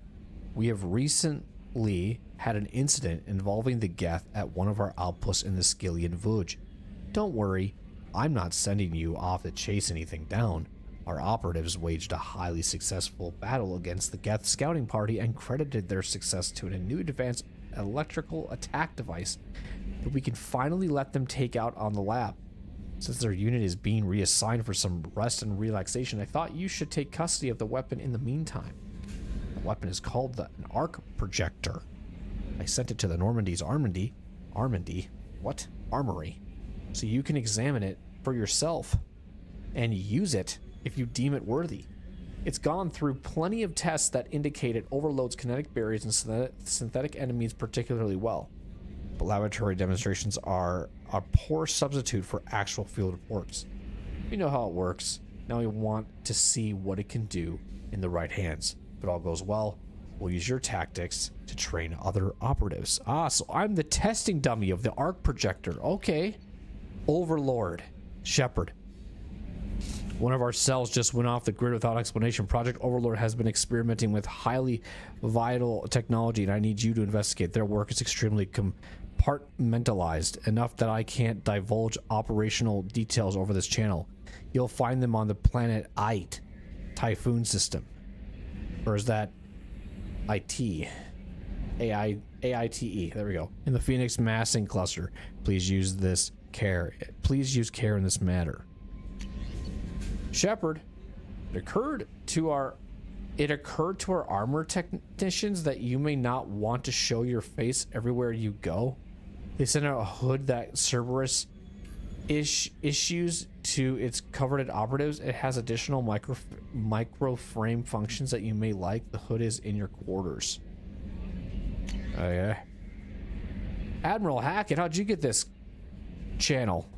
we have recently had an incident involving the Geth at one of our outposts in the Skillian Vuj. Don't worry, I'm not sending you off to chase anything down. Our operatives waged a highly successful battle against the Geth scouting party and credited their success to a new advanced electrical attack device that we can finally let them take out on the lab. Since their unit is being reassigned for some rest and relaxation, I thought you should take custody of the weapon in the meantime. The weapon is called an arc projector. I sent it to the Normandy's armory, so you can examine it for yourself and use it if you deem it worthy. It's gone through plenty of tests that indicate it overloads kinetic barriers and synthetic enemies particularly well. But laboratory demonstrations are a poor substitute for actual field reports. You know how it works. Now we want to see what it can do in the right hands. If it all goes well, we'll use your tactics to train other operatives. So I'm the testing dummy of the arc projector. Okay. Overlord. Shepard. One of our cells just went off the grid without explanation. Project Overlord has been experimenting with highly vital technology, and I need you to investigate. Their work is extremely compartmentalized, enough that I can't divulge operational details over this channel. You'll find them on the planet Ite Typhoon System. Or is that IT? AITE. There we go. In the Phoenix Massing Cluster. Please use care in this matter. Shepard, it occurred to our armor technicians that you may not want to show your face everywhere you go. They sent out a hood that Cerberus issues to its coveted operatives. It has additional micro frame functions that you may like. The hood is in your quarters. Oh yeah. Admiral Hackett, how'd you get this channel?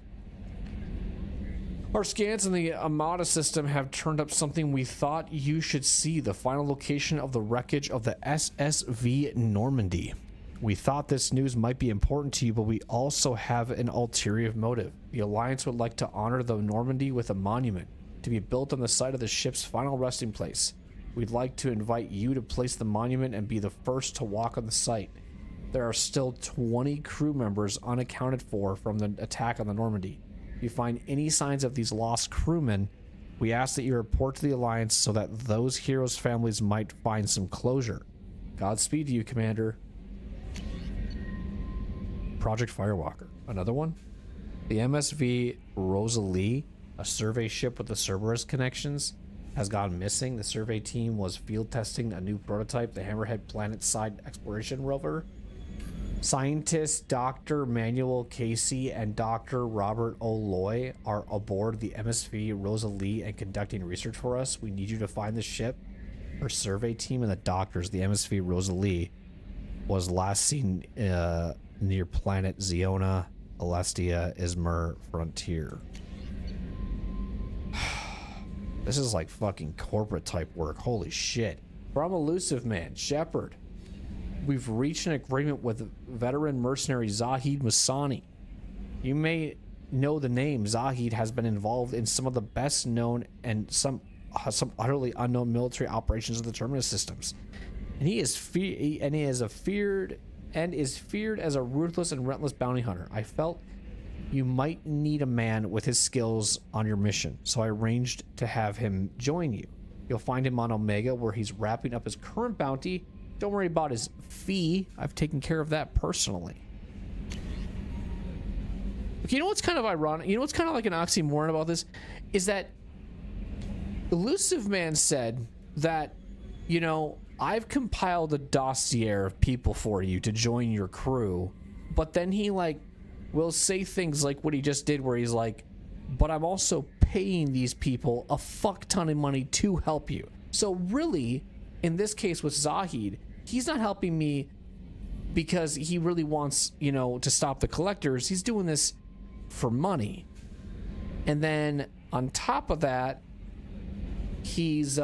Our scans in the Armada system have turned up something we thought you should see, the final location of the wreckage of the SSV Normandy. We thought this news might be important to you, but we also have an ulterior motive. The Alliance would like to honor the Normandy with a monument to be built on the site of the ship's final resting place. We'd like to invite you to place the monument and be the first to walk on the site. There are still 20 crew members unaccounted for from the attack on the Normandy. If you find any signs of these lost crewmen, we ask that you report to the Alliance so that those heroes' families might find some closure. Godspeed to you, Commander. Project Firewalker. Another one? The MSV Rosalie, a survey ship with the Cerberus connections, has gone missing. The survey team was field testing a new prototype, the Hammerhead Planet-side exploration rover. Scientists Dr. Manuel Casey and Dr. Robert O'Loy are aboard the MSV Rosalie and conducting research for us. We need you to find the ship. Our survey team and the doctors, the MSV Rosalie, was last seen near planet Ziona, Alestia, Ismir Frontier. This is like fucking corporate type work. Holy shit. From Elusive Man, Shepard. We've reached an agreement with veteran mercenary Zahid Masani. You may know the name. Zahid has been involved in some of the best known and some utterly unknown military operations of the Terminus systems. And he is feared as a ruthless and relentless bounty hunter. I felt you might need a man with his skills on your mission, so I arranged to have him join you. You'll find him on Omega, where he's wrapping up his current bounty. Don't worry about his fee. I've taken care of that personally. Okay, you know what's kind of ironic? You know what's kind of like an oxymoron about this? Is that Elusive Man said that, you know, I've compiled a dossier of people for you to join your crew, but then he, like, will say things like what he just did, where he's like, but I'm also paying these people a fuck ton of money to help you. So really, in this case with Zahid, he's not helping me because he really wants, you know, to stop the collectors. He's doing this for money. And then on top of that, he's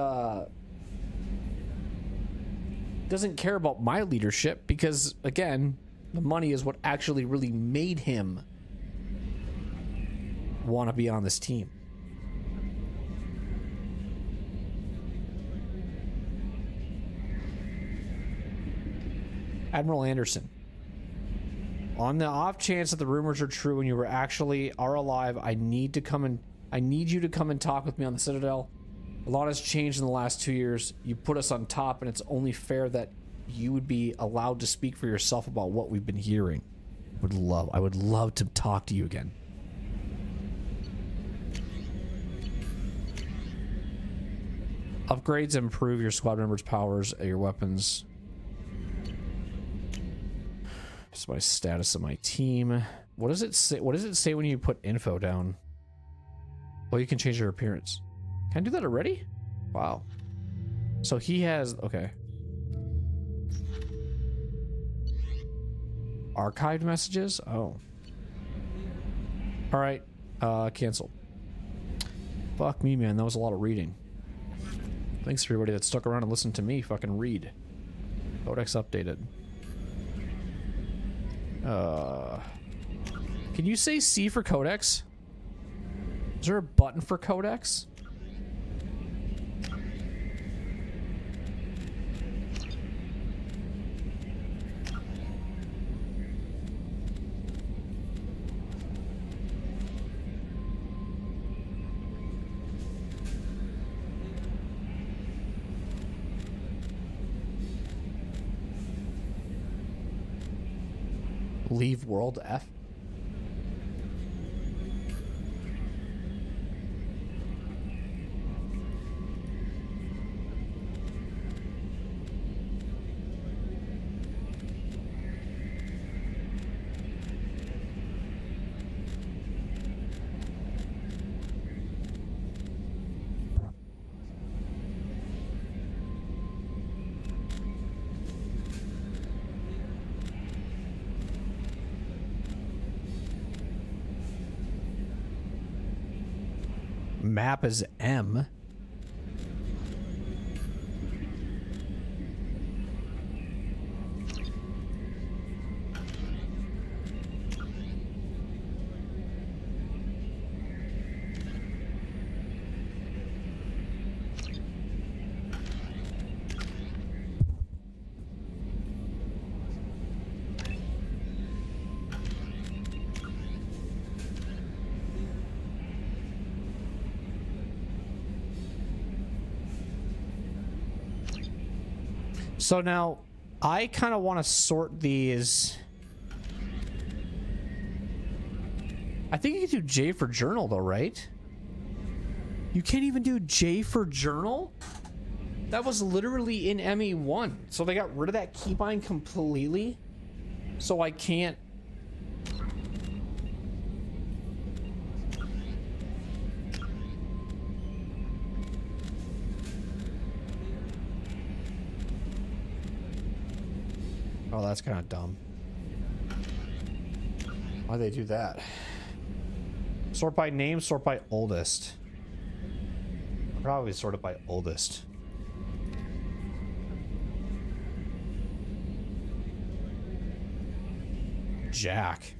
doesn't care about my leadership because, again, the money is what actually really made him want to be on this team. Admiral Anderson. On the off chance that the rumors are true and you are alive, I need you to come and talk with me on the Citadel. A lot has changed in the last 2 years. You put us on top, and it's only fair that you would be allowed to speak for yourself about what we've been hearing. I would love to talk to you again. Upgrades improve your squad members' powers, your weapons. This is my status of my team. What does it say? What does it say when you put info down? Oh, you can change your appearance. Can I do that already? Wow. So he has, okay. Archived messages? Oh. Alright. Cancel. Fuck me, man. That was a lot of reading. Thanks for everybody that stuck around and listened to me fucking read. Codex updated. Can you say C for Codex? Is there a button for Codex? Leave world F. map is M. So now, I kind of want to sort these. I think you can do J for journal though, right? You can't even do J for journal? That was literally in ME1. So they got rid of that keybind completely. So I can't. Oh, that's kind of dumb. Why'd they do that? Sort by name, sort by oldest. Probably sort it by oldest. Jack.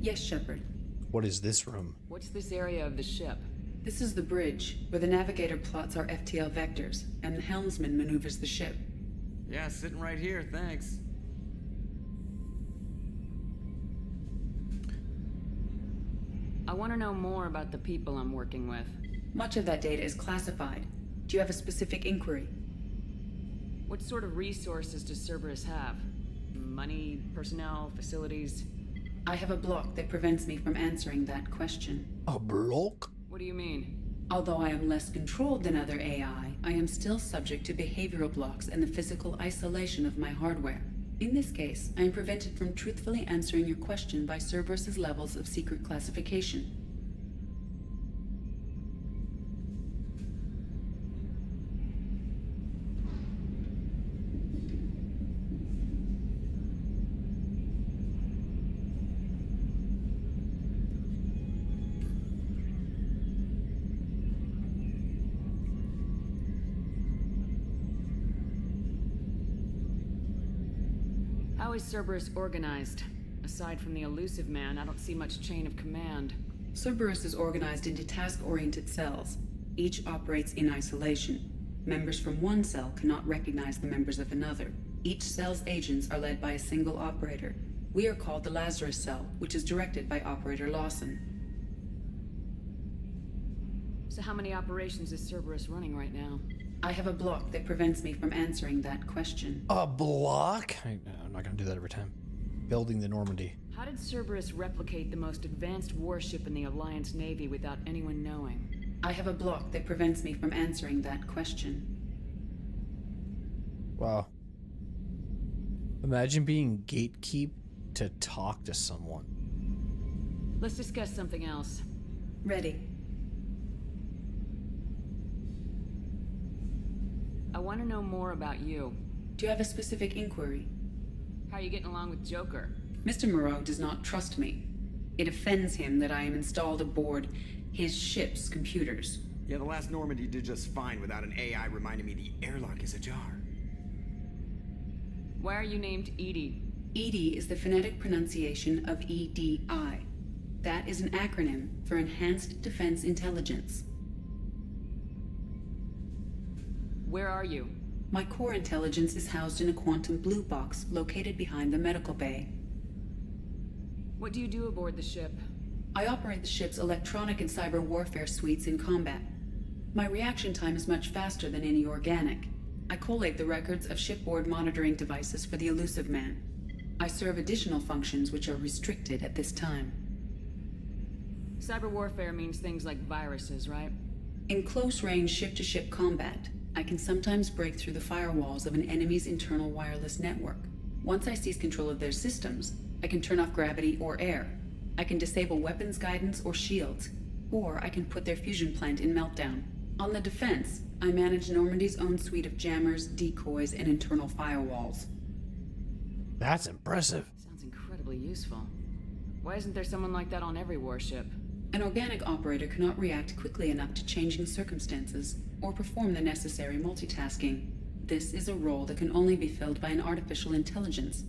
Yes, Shepard. What is this room? What's this area of the ship? This is the bridge, where the navigator plots our FTL vectors, and the helmsman maneuvers the ship. Yeah, sitting right here, thanks. I want to know more about the people I'm working with. Much of that data is classified. Do you have a specific inquiry? What sort of resources does Cerberus have? Money, personnel, facilities? I have a block that prevents me from answering that question. A block? What do you mean? Although I am less controlled than other AI, I am still subject to behavioral blocks and the physical isolation of my hardware. In this case, I am prevented from truthfully answering your question by Cerberus's levels of secret classification. How is Cerberus organized? Aside from the elusive man, I don't see much chain of command. Cerberus is organized into task-oriented cells. Each operates in isolation. Members from one cell cannot recognize the members of another. Each cell's agents are led by a single operator. We are called the Lazarus Cell, which is directed by Operator Lawson. So how many operations is Cerberus running right now? I have a block that prevents me from answering that question. A block? I'm not gonna do that every time. Building the Normandy. How did Cerberus replicate the most advanced warship in the Alliance Navy without anyone knowing? I have a block that prevents me from answering that question. Wow. Imagine being gatekeep to talk to someone. Let's discuss something else. Ready. I want to know more about you. Do you have a specific inquiry? How are you getting along with Joker? Mr. Moreau does not trust me. It offends him that I am installed aboard his ship's computers. Yeah, the last Normandy did just fine without an AI reminding me the airlock is ajar. Why are you named Edie? EDI is the phonetic pronunciation of EDI. That is an acronym for Enhanced Defense Intelligence. Where are you? My core intelligence is housed in a quantum blue box located behind the medical bay. What do you do aboard the ship? I operate the ship's electronic and cyber warfare suites in combat. My reaction time is much faster than any organic. I collate the records of shipboard monitoring devices for the elusive man. I serve additional functions which are restricted at this time. Cyber warfare means things like viruses, right? In close-range ship-to-ship combat, I can sometimes break through the firewalls of an enemy's internal wireless network. Once I seize control of their systems, I can turn off gravity or air. I can disable weapons guidance or shields, or I can put their fusion plant in meltdown. On the defense, I manage Normandy's own suite of jammers, decoys, and internal firewalls. That's impressive. Sounds incredibly useful. Why isn't there someone like that on every warship? An organic operator cannot react quickly enough to changing circumstances or perform the necessary multitasking. This is a role that can only be filled by an artificial intelligence.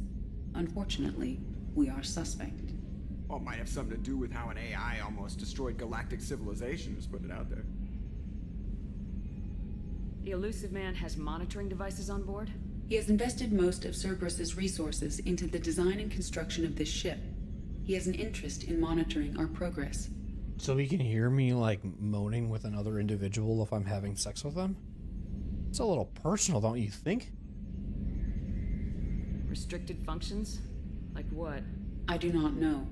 Unfortunately, we are suspect. Well, it might have something to do with how an AI almost destroyed galactic civilization, just put it out there. The elusive man has monitoring devices on board? He has invested most of Cerberus's resources into the design and construction of this ship. He has an interest in monitoring our progress. So he can hear me, like, moaning with another individual if I'm having sex with them? It's a little personal, don't you think? Restricted functions? Like what? I do not know.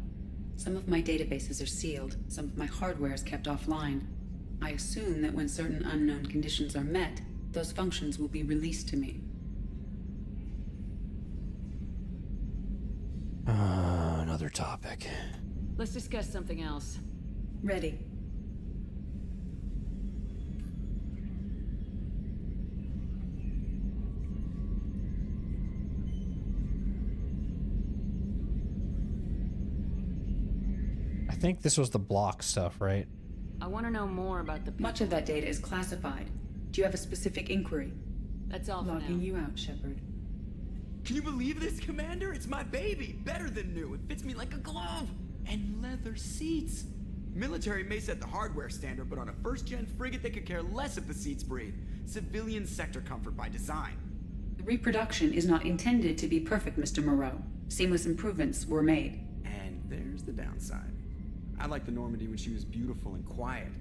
Some of my databases are sealed, some of my hardware is kept offline. I assume that when certain unknown conditions are met, those functions will be released to me. Another topic. Let's discuss something else. Ready. I think this was the block stuff, right? I want to know more about the people. Much of that data is classified. Do you have a specific inquiry? That's all for Logging now. you out, Shepard. Can you believe this, Commander? It's my baby. Better than new. It fits me like a glove. And leather seats. Military may set the hardware standard, but on a first-gen frigate, they could care less if the seats breathe. Civilian sector comfort by design. The reproduction is not intended to be perfect, Mr. Moreau. Seamless improvements were made. And there's the downside. I liked the Normandy when she was beautiful and quiet.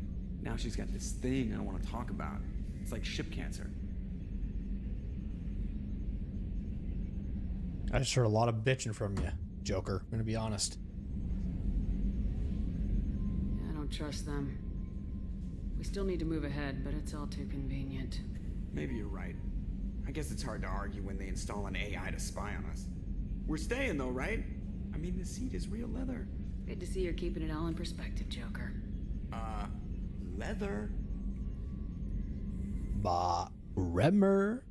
Now she's got this thing I don't want to talk about. It's like ship cancer. I just heard a lot of bitching from you, Joker. I'm gonna be honest. I don't trust them. We still need to move ahead, but it's all too convenient. Maybe you're right. I guess it's hard to argue when they install an AI to spy on us. We're staying though, right? I mean, the seat is real leather. Good to see you're keeping it all in perspective, Joker. Leather? Bah, Remmer.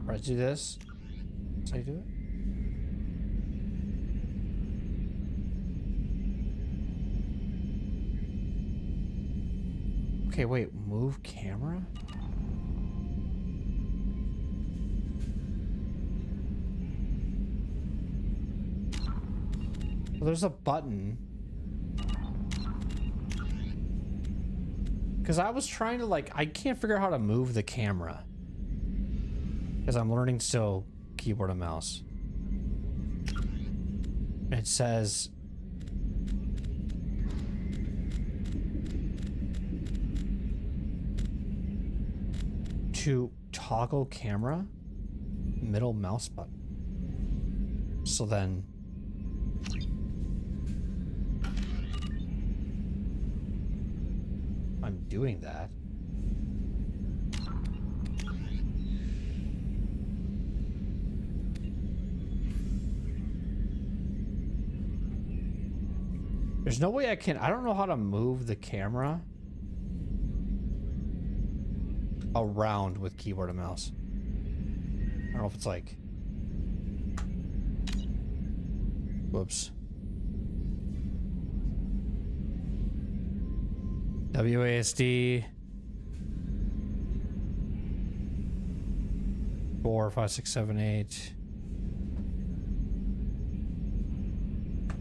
Let's do this. That's how you do it. Okay, wait, move camera? Well, there's a button. Because I was trying to, like, I can't figure out how to move the camera. Because I'm learning still keyboard and mouse. It says... to toggle camera, middle mouse button. So then... I'm doing that. There's no way I can... I don't know how to move the camera around with keyboard and mouse. I don't know if it's like... Whoops. WASD 4, 5, 6, 7, 8.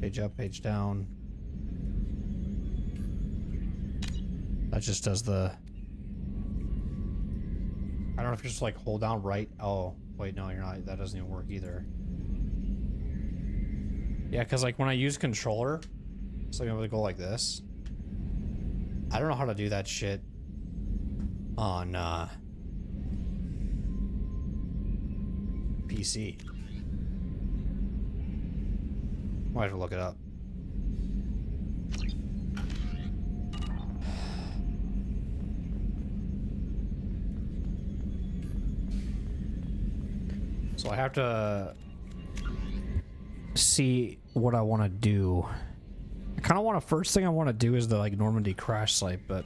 Page up, page down. That just does the... I don't know if you just like hold down right. Oh, wait, no, you're not. That doesn't even work either. Yeah, because like when I use controller, so I'm able to go like this. I don't know how to do that shit on PC. Might have to look it up. So I have to see what I want to do. I kind of want to, first thing I want to do is the like Normandy crash site, but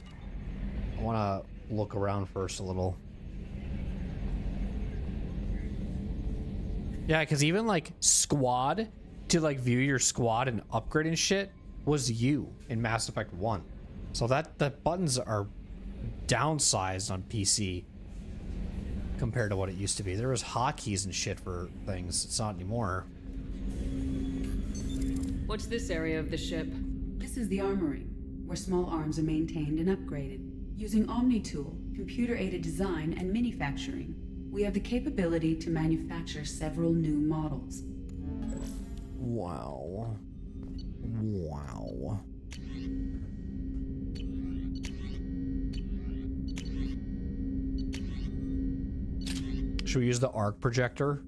I want to look around first a little. Yeah, because even like squad, to like view your squad and upgrade and shit was you in Mass Effect 1. So that the buttons are downsized on PC compared to what it used to be. There was hotkeys and shit for things. It's not anymore. What's this area of the ship? This is the armory, where small arms are maintained and upgraded. Using ME2, computer-aided design and manufacturing, we have the capability to manufacture several new models. Wow. Wow. Should we use the arc projector?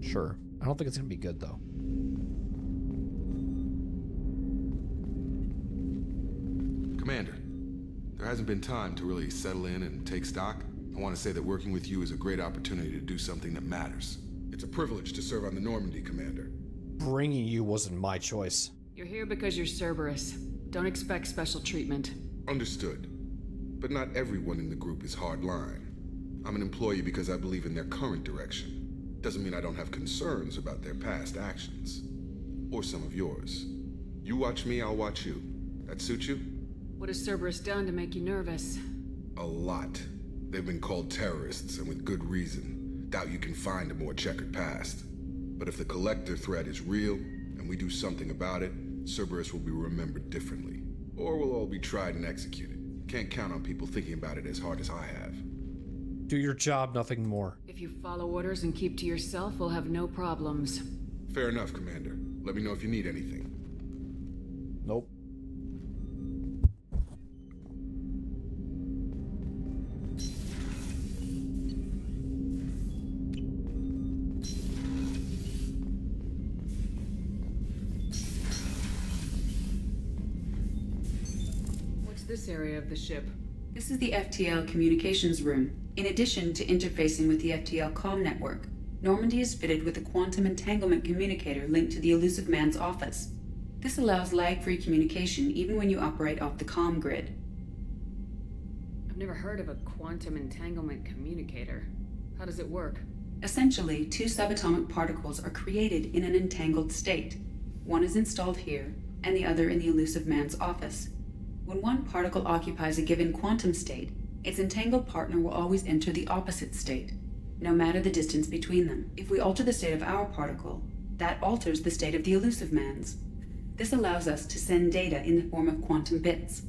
Sure. I don't think it's gonna be good though. Commander, there hasn't been time to really settle in and take stock. I want to say that working with you is a great opportunity to do something that matters. It's a privilege to serve on the Normandy, Commander. Bringing you wasn't my choice. You're here because you're Cerberus. Don't expect special treatment. Understood. But not everyone in the group is hardline. I'm an employee because I believe in their current direction. Doesn't mean I don't have concerns about their past actions. Or some of yours. You watch me, I'll watch you. That suit you? What has Cerberus done to make you nervous? A lot. They've been called terrorists, and with good reason. Doubt you can find a more checkered past. But if the Collector threat is real, and we do something about it, Cerberus will be remembered differently. Or we'll all be tried and executed. Can't count on people thinking about it as hard as I have. Do your job, nothing more. If you follow orders and keep to yourself, we'll have no problems. Fair enough, Commander. Let me know if you need anything. Nope. This area of the ship. This is the FTL communications room. In addition to interfacing with the FTL comm network, Normandy is fitted with a quantum entanglement communicator linked to the Elusive Man's office. This allows lag-free communication even when you operate off the comm grid. I've never heard of a quantum entanglement communicator. How does it work? Essentially, two subatomic particles are created in an entangled state. One is installed here, and the other in the Elusive Man's office. When one particle occupies a given quantum state, its entangled partner will always enter the opposite state, no matter the distance between them. If we alter the state of our particle, that alters the state of the Elusive Man's. This allows us to send data in the form of quantum bits.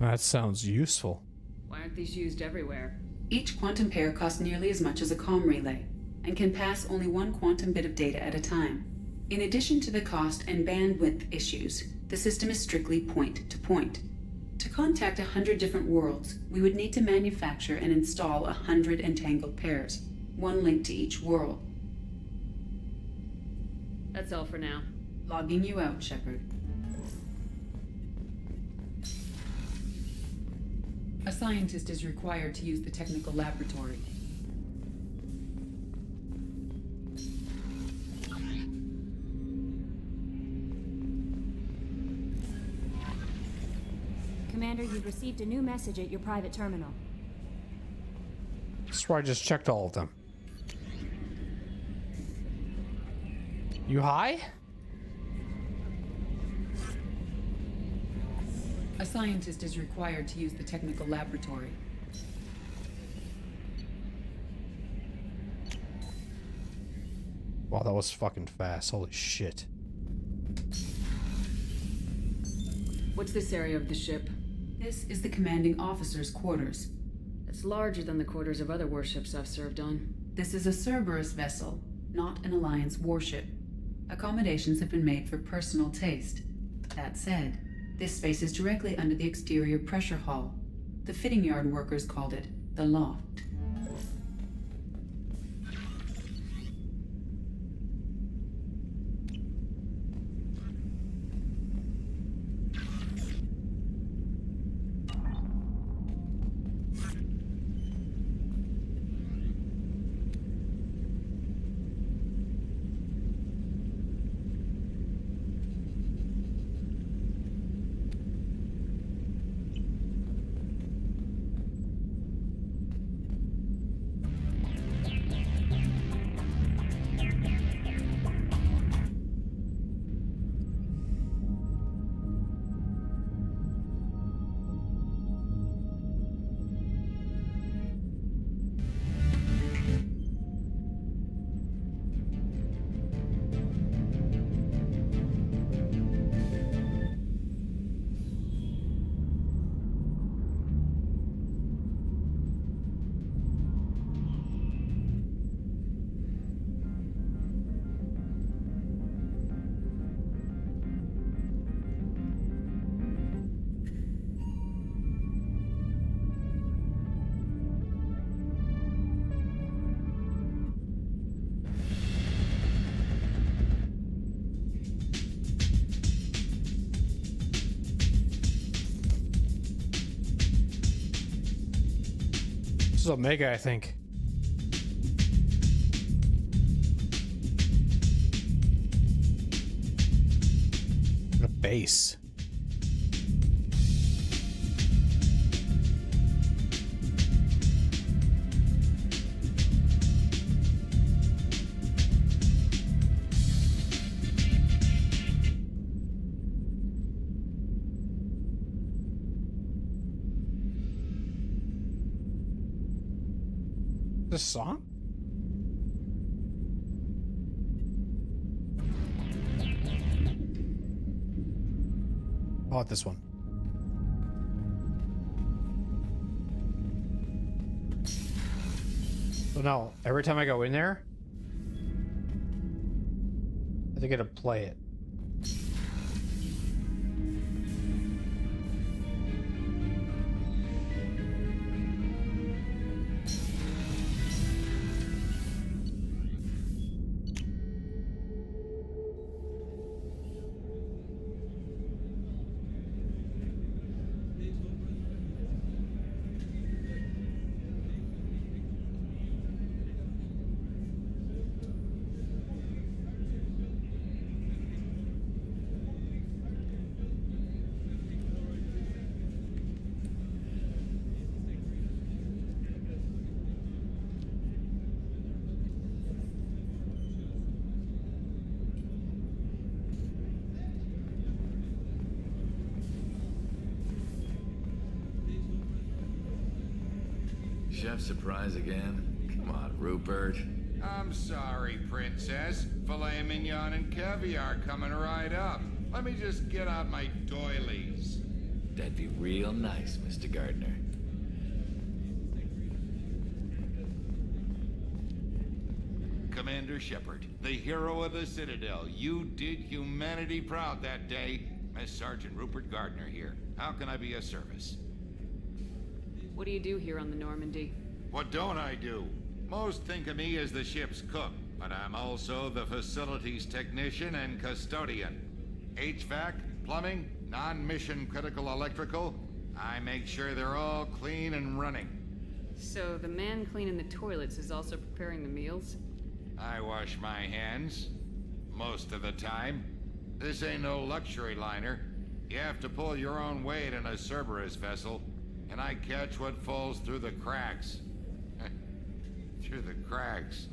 That sounds useful. Why aren't these used everywhere? Each quantum pair costs nearly as much as a comm relay, and can pass only one quantum bit of data at a time. In addition to the cost and bandwidth issues, the system is strictly point-to-point. To contact 100 different worlds, we would need to manufacture and install 100 entangled pairs, one link to each world. That's all for now. Logging you out, Shepard. A scientist is required to use the technical laboratory. Commander, you've received a new message at your private terminal. That's why I just checked all of them. You high? A scientist is required to use the technical laboratory. Wow, that was fucking fast. Holy shit. What's this area of the ship? This is the commanding officer's quarters. It's larger than the quarters of other warships I've served on. This is a Cerberus vessel, not an Alliance warship. Accommodations have been made for personal taste. That said, this space is directly under the exterior pressure hull. The fitting yard workers called it the loft. This is Omega, I think. A base. This song? I want this one. So now, every time I go in there, I think I gotta play it. Chef surprise again? Come on, Rupert. I'm sorry, Princess. Filet mignon and caviar coming right up. Let me just get out my doilies. That'd be real nice, Mr. Gardner. Commander Shepard, the hero of the Citadel. You did humanity proud that day. Master Sergeant Rupert Gardner here. How can I be of service? What do you do here on the Normandy? What don't I do? Most think of me as the ship's cook, but I'm also the facilities technician and custodian. HVAC, plumbing, non-mission critical electrical. I make sure they're all clean and running. So the man cleaning the toilets is also preparing the meals? I wash my hands. Most of the time. This ain't no luxury liner. You have to pull your own weight in a Cerberus vessel. And I catch what falls through the cracks. Through the cracks.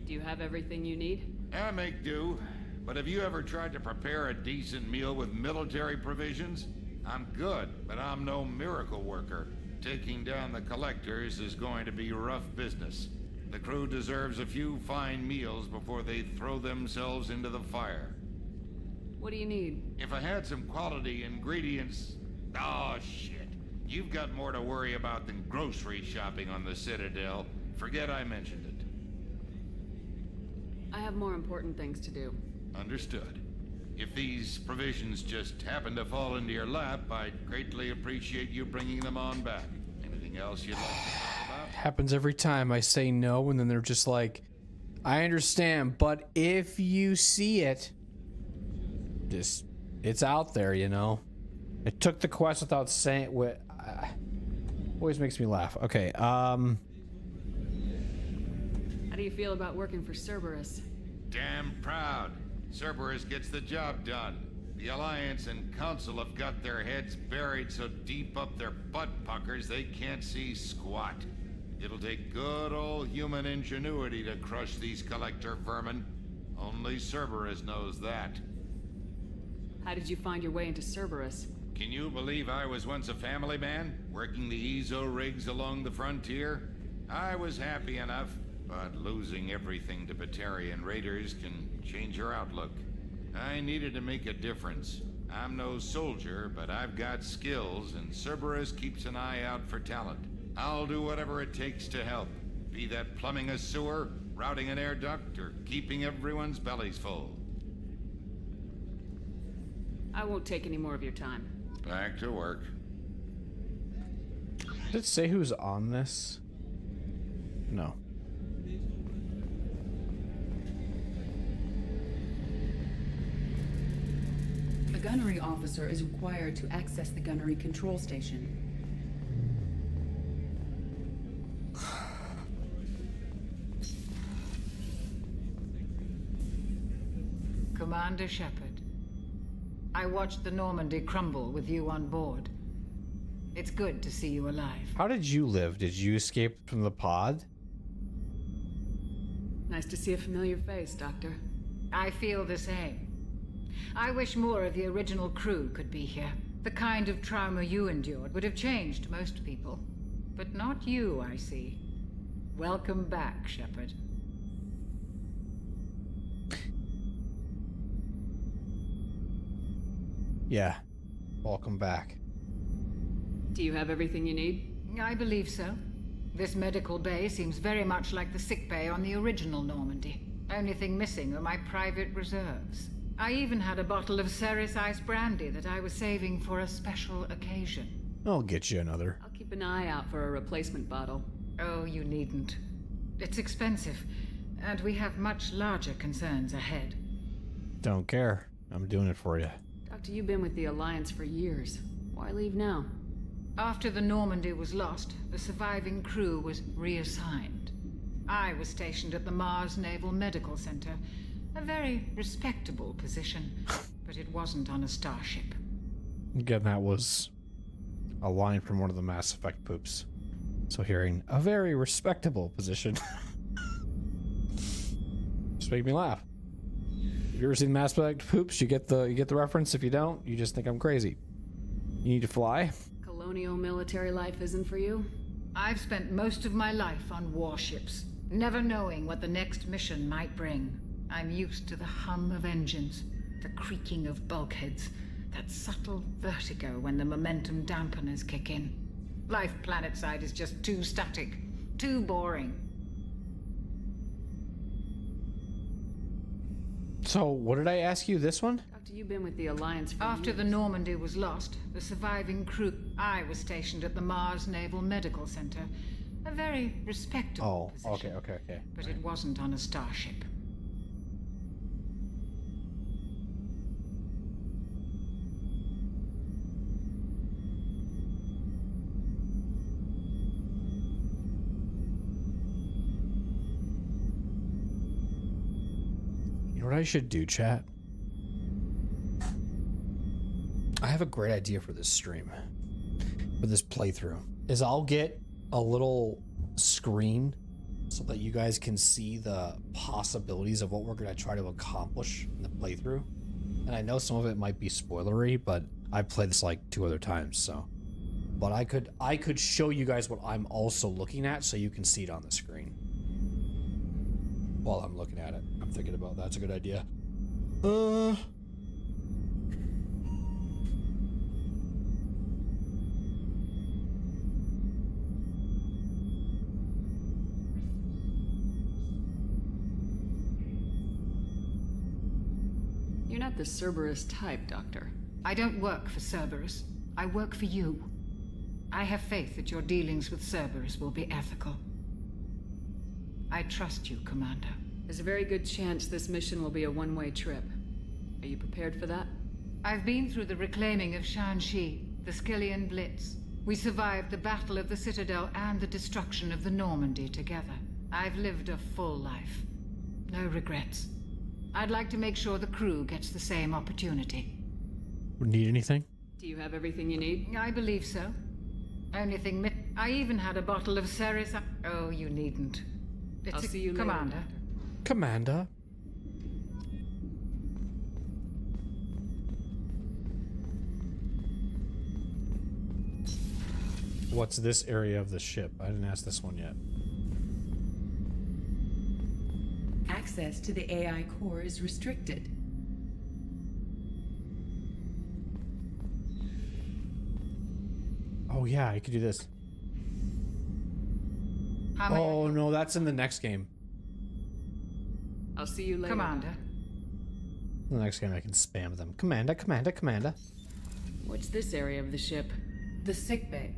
Do you have everything you need? I make do. But have you ever tried to prepare a decent meal with military provisions? I'm good, but I'm no miracle worker. Taking down the collectors is going to be rough business. The crew deserves a few fine meals before they throw themselves into the fire. What do you need? If I had some quality ingredients... Oh, shit. You've got more to worry about than grocery shopping on the Citadel. Forget I mentioned it. I have more important things to do. Understood. If these provisions just happen to fall into your lap, I'd greatly appreciate you bringing them on back. Anything else you'd like to talk about? Happens every time I say no, and then they're just like, I understand, but if you see it, just, it's out there, you know? I took the quest without saying what. Always makes me laugh. Okay, How do you feel about working for Cerberus? Damn proud. Cerberus gets the job done. The Alliance and Council have got their heads buried so deep up their butt puckers they can't see squat. It'll take good old human ingenuity to crush these collector vermin. Only Cerberus knows that. How did you find your way into Cerberus? Can you believe I was once a family man, working the EZO rigs along the frontier? I was happy enough, but losing everything to Batarian raiders can change your outlook. I needed to make a difference. I'm no soldier, but I've got skills, and Cerberus keeps an eye out for talent. I'll do whatever it takes to help, be that plumbing a sewer, routing an air duct, or keeping everyone's bellies full. I won't take any more of your time. Back to work. Did it say who's on this? No. A gunnery officer is required to access the gunnery control station. Commander Shepard. I watched the Normandy crumble with you on board. It's good to see you alive. How did you live? Did you escape from the pod? Nice to see a familiar face, Doctor. I feel the same. I wish more of the original crew could be here. The kind of trauma you endured would have changed most people. But not you, I see. Welcome back, Shepard. Yeah. Welcome back. Do you have everything you need? I believe so. This medical bay seems very much like the sick bay on the original Normandy. Only thing missing are my private reserves. I even had a bottle of Ceres Ice Brandy that I was saving for a special occasion. I'll get you another. I'll keep an eye out for a replacement bottle. Oh, you needn't. It's expensive, and we have much larger concerns ahead. Don't care. I'm doing it for you. Doctor, you've been with the Alliance for years. Why leave now? After the Normandy was lost, the surviving crew was reassigned. I was stationed at the Mars Naval Medical Center, a very respectable position, but it wasn't on a starship. Again, that was a line from one of the Mass Effect poops. So hearing a very respectable position just made me laugh. If you ever seen Mass Effect poops, you get the reference. If you don't, you just think I'm crazy. You need to fly? Colonial military life isn't for you? I've spent most of my life on warships, never knowing what the next mission might bring. I'm used to the hum of engines, the creaking of bulkheads, that subtle vertigo when the momentum dampeners kick in. Life planetside is just too static, too boring. So, what did I ask you? This one? Doctor, you've been with the Alliance for After years. the Normandy was lost, the surviving crew... I was stationed at the Mars Naval Medical Center, a very respectable position. Okay. But it wasn't on a starship. You know what I should do, chat? I have a great idea for this stream, for this playthrough, is I'll get a little screen so that you guys can see the possibilities of what we're going to try to accomplish in the playthrough. And I know some of it might be spoilery, but I've played this like 2 other times, so. But I could show you guys what I'm also looking at so you can see it on the screen while I'm looking at it. I'm thinking about that's a good idea. You're not the Cerberus type, Doctor. I don't work for Cerberus. I work for you. I have faith that your dealings with Cerberus will be ethical. I trust you, Commander. There's a very good chance this mission will be a one-way trip. Are you prepared for that? I've been through the reclaiming of Shanxi, the Skillian Blitz. We survived the Battle of the Citadel and the destruction of the Normandy together. I've lived a full life. No regrets. I'd like to make sure the crew gets the same opportunity. Need anything? Do you have everything you need? I believe so. Only thing I even had a bottle of Ceres. Oh, you needn't. I'll see you later, Commander. Commander. What's this area of the ship? I didn't ask this one yet. Access to the AI core is restricted. Oh yeah, I could do this. Oh no, that's in the next game. I'll see you later. Commander. In the next game I can spam them. Commander, Commander, Commander. What's this area of the ship? The sick bay.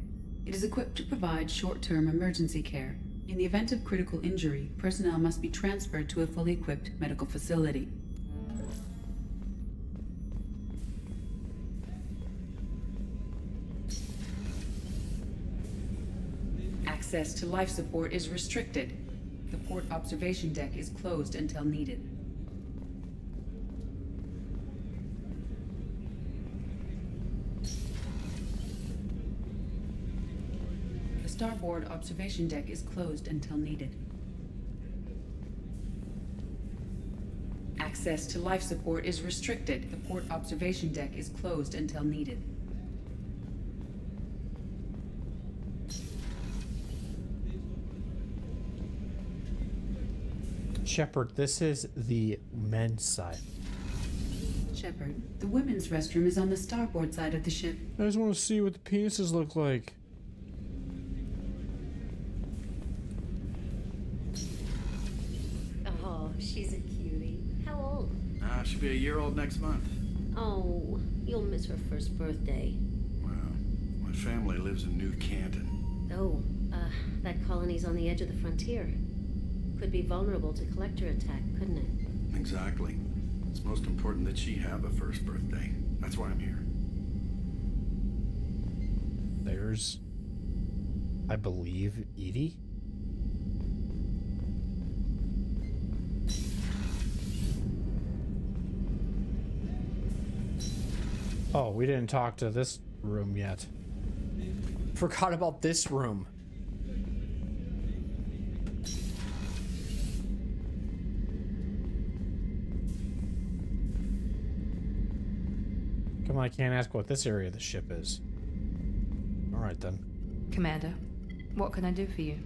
It is equipped to provide short-term emergency care. In the event of critical injury, personnel must be transferred to a fully equipped medical facility. Access to life support is restricted. The port observation deck is closed until needed. starboard observation deck is closed until needed. Access to life support is restricted. The port observation deck is closed until needed. Shepard, this is the men's side. Shepard, the women's restroom is on the starboard side of the ship. I just want to see what the penises look like. Oh, she's a cutie. How old? She'll be a year old next month. Oh, you'll miss her first birthday. Well, my family lives in New Canton. Oh, that colony's on the edge of the frontier. Could be vulnerable to collector attack, couldn't it? Exactly. It's most important that she have a first birthday. That's why I'm here. There's, I believe, Edie. Oh, we didn't talk to this room yet. Forgot about this room. Come on, I can't ask what this area of the ship is. Alright then. Commander, what can I do for you?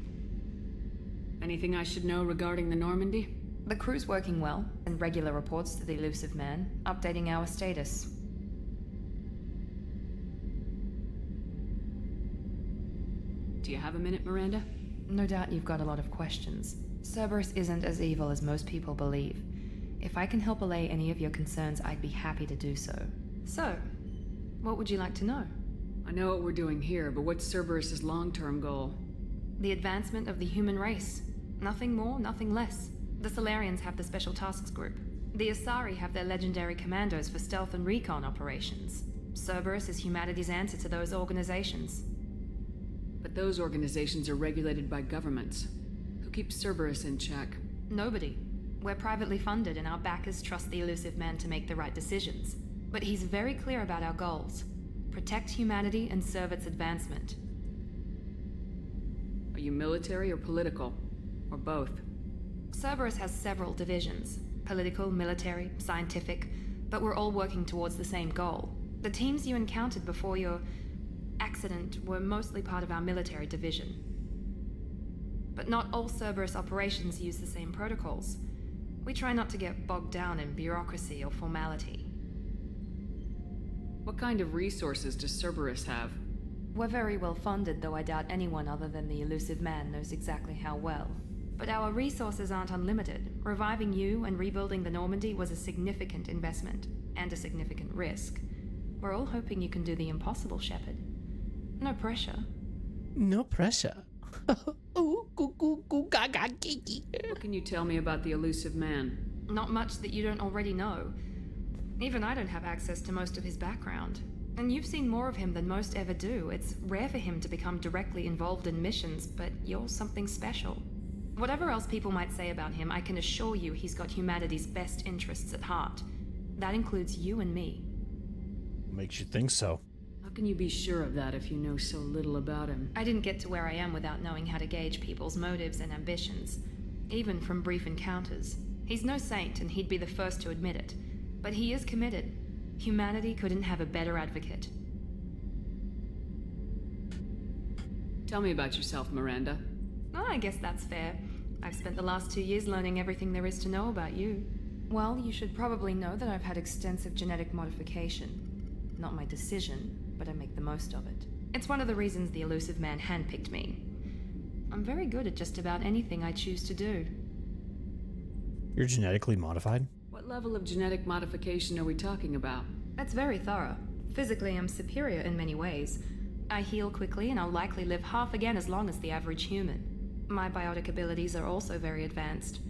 Anything I should know regarding the Normandy? The crew's working well, and regular reports to the elusive man, updating our status. Do you have a minute, Miranda? No doubt you've got a lot of questions. Cerberus isn't as evil as most people believe. If I can help allay any of your concerns, I'd be happy to do so. So, what would you like to know? I know what we're doing here, but what's Cerberus's long-term goal? The advancement of the human race. Nothing more, nothing less. The Solarians have the Special Tasks Group. The Asari have their legendary commandos for stealth and recon operations. Cerberus is humanity's answer to those organizations. But those organizations are regulated by governments. Who keeps Cerberus in check? Nobody. We're privately funded and our backers trust the elusive man to make the right decisions. But he's very clear about our goals. Protect humanity and serve its advancement. Are you military or political? Or both? Cerberus has several divisions. Political, military, scientific. But we're all working towards the same goal. The teams you encountered before your accident were mostly part of our military division. But not all Cerberus operations use the same protocols. We try not to get bogged down in bureaucracy or formality. What kind of resources does Cerberus have? We're very well funded, though I doubt anyone other than the elusive man knows exactly how well. But our resources aren't unlimited. Reviving you and rebuilding the Normandy was a significant investment, and a significant risk. We're all hoping you can do the impossible, Shepard. No pressure. No pressure. What can you tell me about the elusive man? Not much that you don't already know. Even I don't have access to most of his background. And you've seen more of him than most ever do. It's rare for him to become directly involved in missions, but you're something special. Whatever else people might say about him, I can assure you he's got humanity's best interests at heart. That includes you and me. Makes you think so. How can you be sure of that if you know so little about him? I didn't get to where I am without knowing how to gauge people's motives and ambitions, even from brief encounters. He's no saint, and he'd be the first to admit it. But he is committed. Humanity couldn't have a better advocate. Tell me about yourself, Miranda. Oh, I guess that's fair. I've spent the last 2 years learning everything there is to know about you. Well, you should probably know that I've had extensive genetic modification. Not my decision, but I make the most of it. It's one of the reasons the elusive man handpicked me. I'm very good at just about anything I choose to do. You're genetically modified? What level of genetic modification are we talking about? That's very thorough. Physically, I'm superior in many ways. I heal quickly, and I'll likely live half again as long as the average human. My biotic abilities are also very advanced.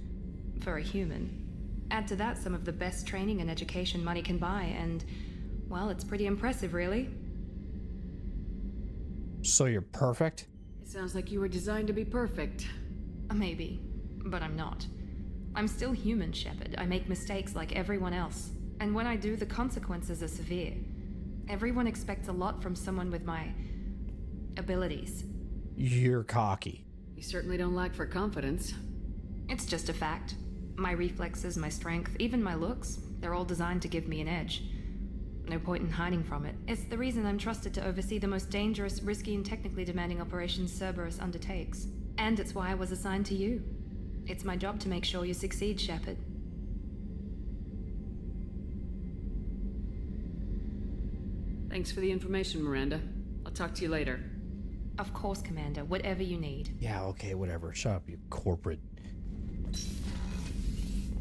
For a human. Add to that some of the best training and education money can buy, and, well, it's pretty impressive, really. So you're perfect? It sounds like you were designed to be perfect. Maybe, but I'm not. I'm still human, Shepard. I make mistakes like everyone else. And when I do, the consequences are severe. Everyone expects a lot from someone with my abilities. You're cocky. You certainly don't lack for confidence. It's just a fact. My reflexes, my strength, even my looks, they're all designed to give me an edge. No point in hiding from it. It's the reason I'm trusted to oversee the most dangerous, risky, and technically demanding operations Cerberus undertakes. And it's why I was assigned to you. It's my job to make sure you succeed, Shepard. Thanks for the information, Miranda. I'll talk to you later. Of course, Commander. Whatever you need. Yeah, okay, whatever. Shut up, you corporate...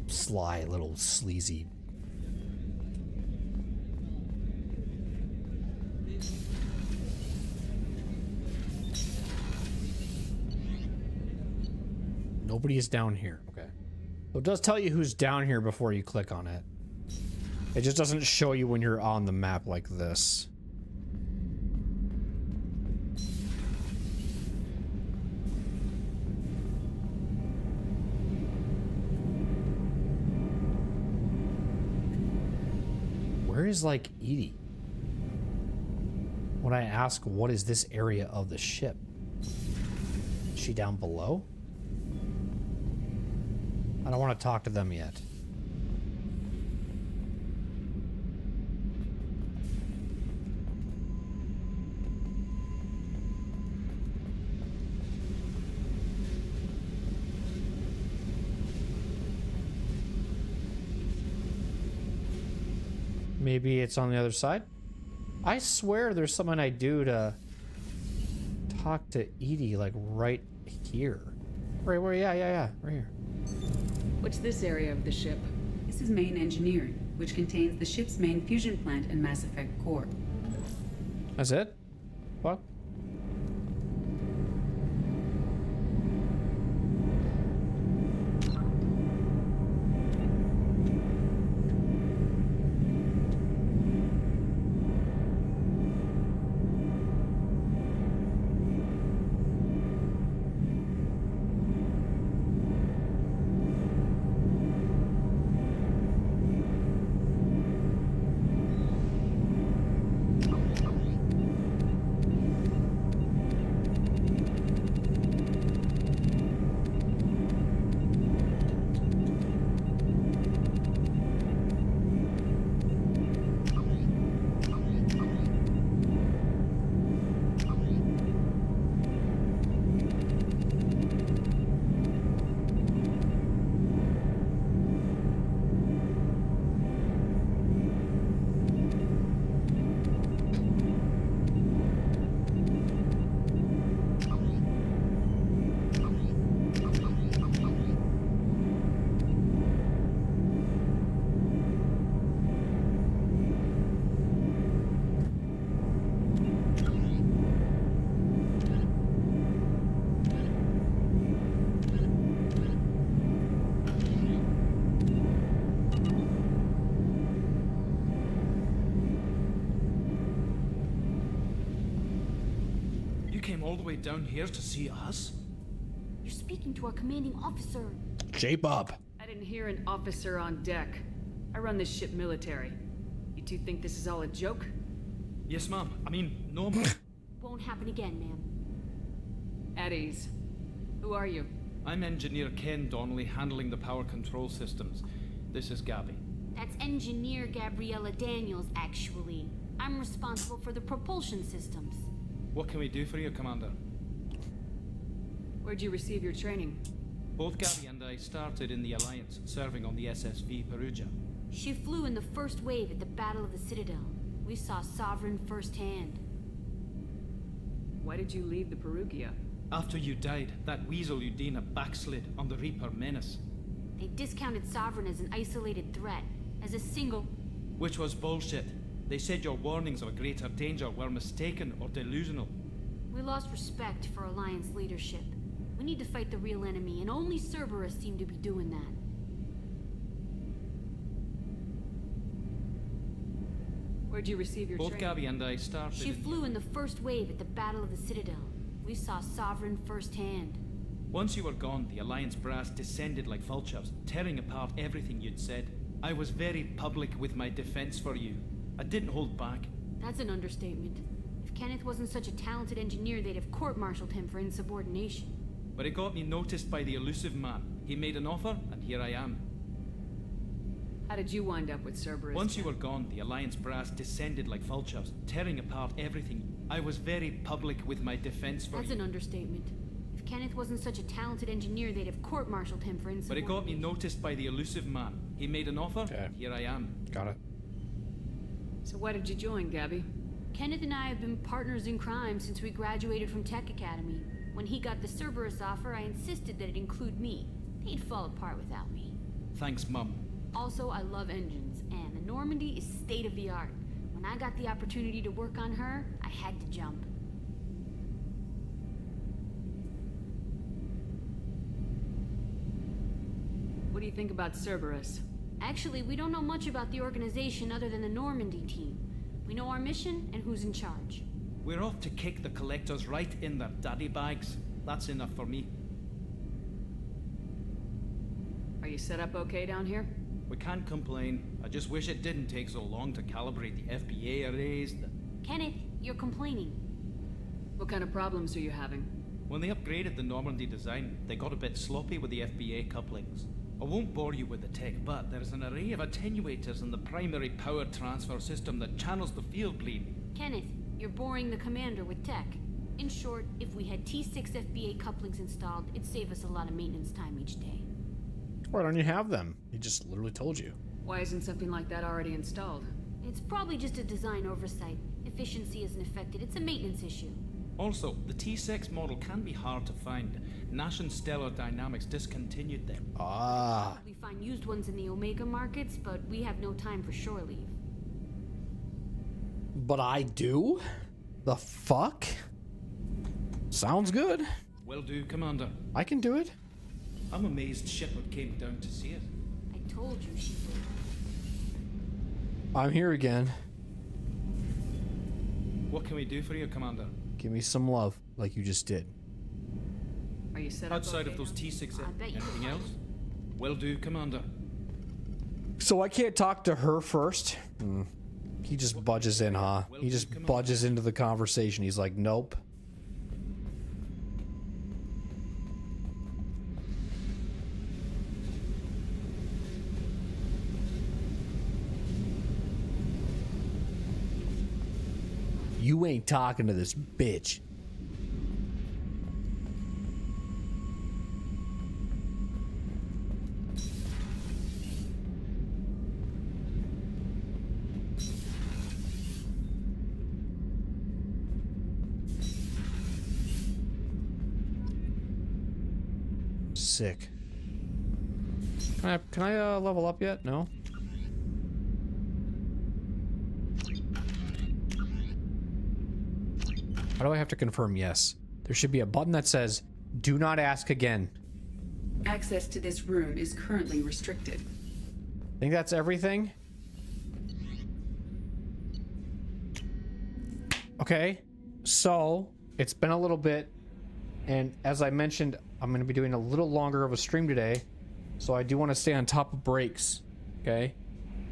sly little sleazy... Nobody is down here. Okay. So it does tell you who's down here before you click on it. It just doesn't show you when you're on the map like this. Where is, like, Edie? When I ask, what is this area of the ship? Is she down below? I don't want to talk to them yet. Maybe it's on the other side? I swear there's something I do to talk to Edie, like, right here. Right where? Yeah, right here. What's this area of the ship? This is main engineering, which contains the ship's main fusion plant and Mass Effect core. That's it? What? All the way down here to see us? You're speaking to our commanding officer. Shape up. I didn't hear an officer on deck. I run this ship military. You two think this is all a joke? Yes, ma'am. I mean, no, ma'am. Won't happen again, ma'am. At ease. Who are you? I'm Engineer Ken Donnelly, handling the power control systems. This is Gabby. That's Engineer Gabriella Daniels, actually. I'm responsible for the propulsion systems. What can we do for you, Commander? Where'd you receive your training? Both Gabby and I started in the Alliance, serving on the SSV Perugia. She flew in the first wave at the Battle of the Citadel. We saw Sovereign firsthand. Why did you leave the Perugia? After you died, that weasel Udina backslid on the Reaper menace. They discounted Sovereign as an isolated threat, as a single... Which was bullshit. They said your warnings of a greater danger were mistaken or delusional. We lost respect for Alliance leadership. We need to fight the real enemy, and only Cerberus seem to be doing that. Where'd you receive your Both training? Gabby and I started... She flew in the first wave at the Battle of the Citadel. We saw Sovereign firsthand. Once you were gone, the Alliance brass descended like vultures, tearing apart everything you'd said. I was very public with my defense for you. I didn't hold back. That's an understatement. If Kenneth wasn't such a talented engineer, they'd have court-martialed him for insubordination. But it got me noticed by the elusive man. He made an offer, and here I am. How did you wind up with Cerberus? Once you were gone, the Alliance brass descended like vultures, tearing apart everything. I was very public with my defense for That's an understatement. If Kenneth wasn't such a talented engineer, they'd have court-martialed him for insubordination. But it got me noticed by the elusive man. He made an offer, and here I am. Got it. So why did you join, Gabby? Kenneth and I have been partners in crime since we graduated from Tech Academy. When he got the Cerberus offer, I insisted that it include me. He'd fall apart without me. Thanks, Mum. Also, I love engines, and the Normandy is state-of-the-art. When I got the opportunity to work on her, I had to jump. What do you think about Cerberus? Actually, we don't know much about the organization other than the Normandy team. We know our mission and who's in charge. We're off to kick the collectors right in their daddy bags. That's enough for me. Are you set up okay down here? We can't complain. I just wish it didn't take so long to calibrate the FBA arrays. Kenneth, you're complaining. What kind of problems are you having? When they upgraded the Normandy design, they got a bit sloppy with the FBA couplings. I won't bore you with the tech, but there's an array of attenuators in the primary power transfer system that channels the field bleed. Kenneth, you're boring the commander with tech. In short, if we had T6 FBA couplings installed, it'd save us a lot of maintenance time each day. Why don't you have them? He just literally told you. Why isn't something like that already installed? It's probably just a design oversight. Efficiency isn't affected, it's a maintenance issue. Also, the T6 model can be hard to find. Nash and Stellar Dynamics discontinued them. Ah. We find used ones in the Omega markets, but we have no time for shore leave. But I do? The fuck? Sounds good. Will do, Commander. I can do it. I'm amazed Shepard came down to see it. I told you she would. I'm here again. What can we do for you, Commander? Give me some love, like you just did. Are you set up outside of those T6? Anything else? Will do, Commander. So I can't talk to her first? He just budges in, huh? He just budges into the conversation. He's like, nope. You ain't talking to this bitch. Sick. Can I level up yet? No? How do I have to confirm yes? There should be a button that says, do not ask again. Access to this room is currently restricted. Think that's everything? Okay, so it's been a little bit, and as I mentioned, I'm going to be doing a little longer of a stream today, so I do want to stay on top of breaks. Okay,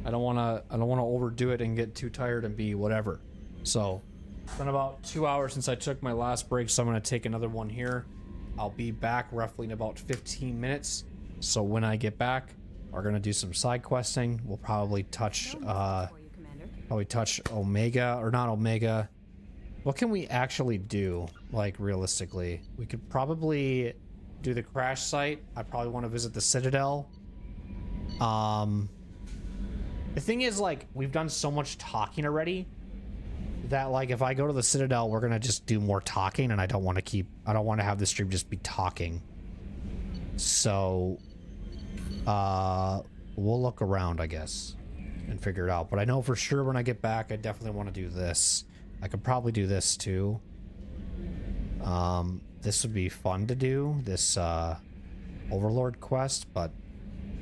I don't want to overdo it and get too tired and be whatever. So it's been about 2 hours since I took my last break, so I'm going to take another one here. I'll be back roughly in about 15 minutes. So when I get back, we're going to do some side questing. We'll probably touch Omega, or not Omega. What can we actually do, like, realistically? We could probably do the crash site. I probably want to visit the Citadel. The thing is, like, we've done so much talking already that, like, if I go to the Citadel, we're gonna just do more talking, and I don't want to have the stream just be talking. So, we'll look around, I guess, and figure it out. But I know for sure when I get back, I definitely want to do this. I could probably do this too. This would be fun to do, this Overlord quest, but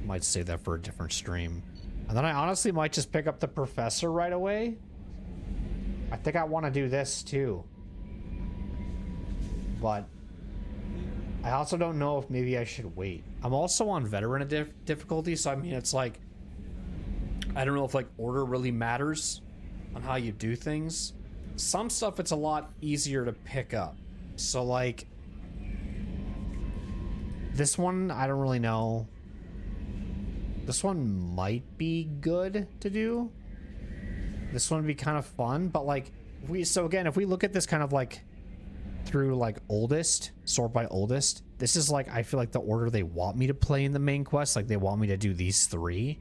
might save that for a different stream. And then I honestly might just pick up the Professor right away. I think I want to do this too. But I also don't know if maybe I should wait. I'm also on veteran difficulty, so I mean, it's like, I don't know if like order really matters on how you do things. some stuff it's a lot easier to pick up. So like this one, I don't really know. This one might be good to do. This one would be kind of fun, but like if we look at this kind of like through like oldest, sort by oldest, this is like, I feel like the order they want me to play in the main quest. Like they want me to do these 3,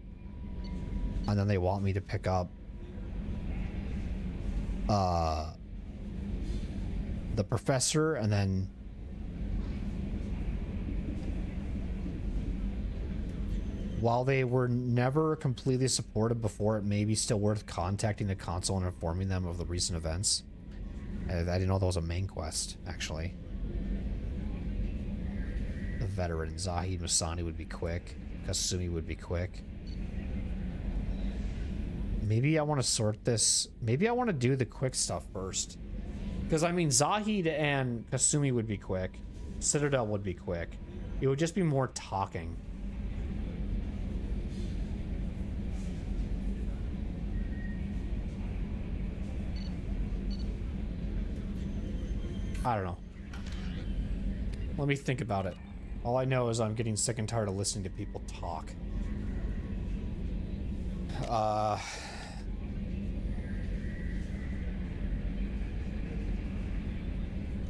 and then they want me to pick up the professor, and then while they were never completely supported before, it may be still worth contacting the console and informing them of the recent events. I didn't know that was a main quest, actually. The veteran Zahid Masani would be quick. Kasumi would be quick. Maybe I want to sort this. Maybe I want to do the quick stuff first. Because, I mean, Zahid and Kasumi would be quick. Citadel would be quick. It would just be more talking. I don't know. Let me think about it. All I know is I'm getting sick and tired of listening to people talk.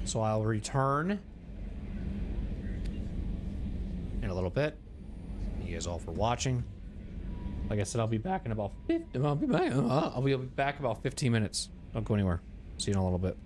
So I'll return in a little bit. Thank you guys all for watching. Like I said, I'll be back in about 15. I'll be back about 15 minutes. Don't go anywhere. See you in a little bit.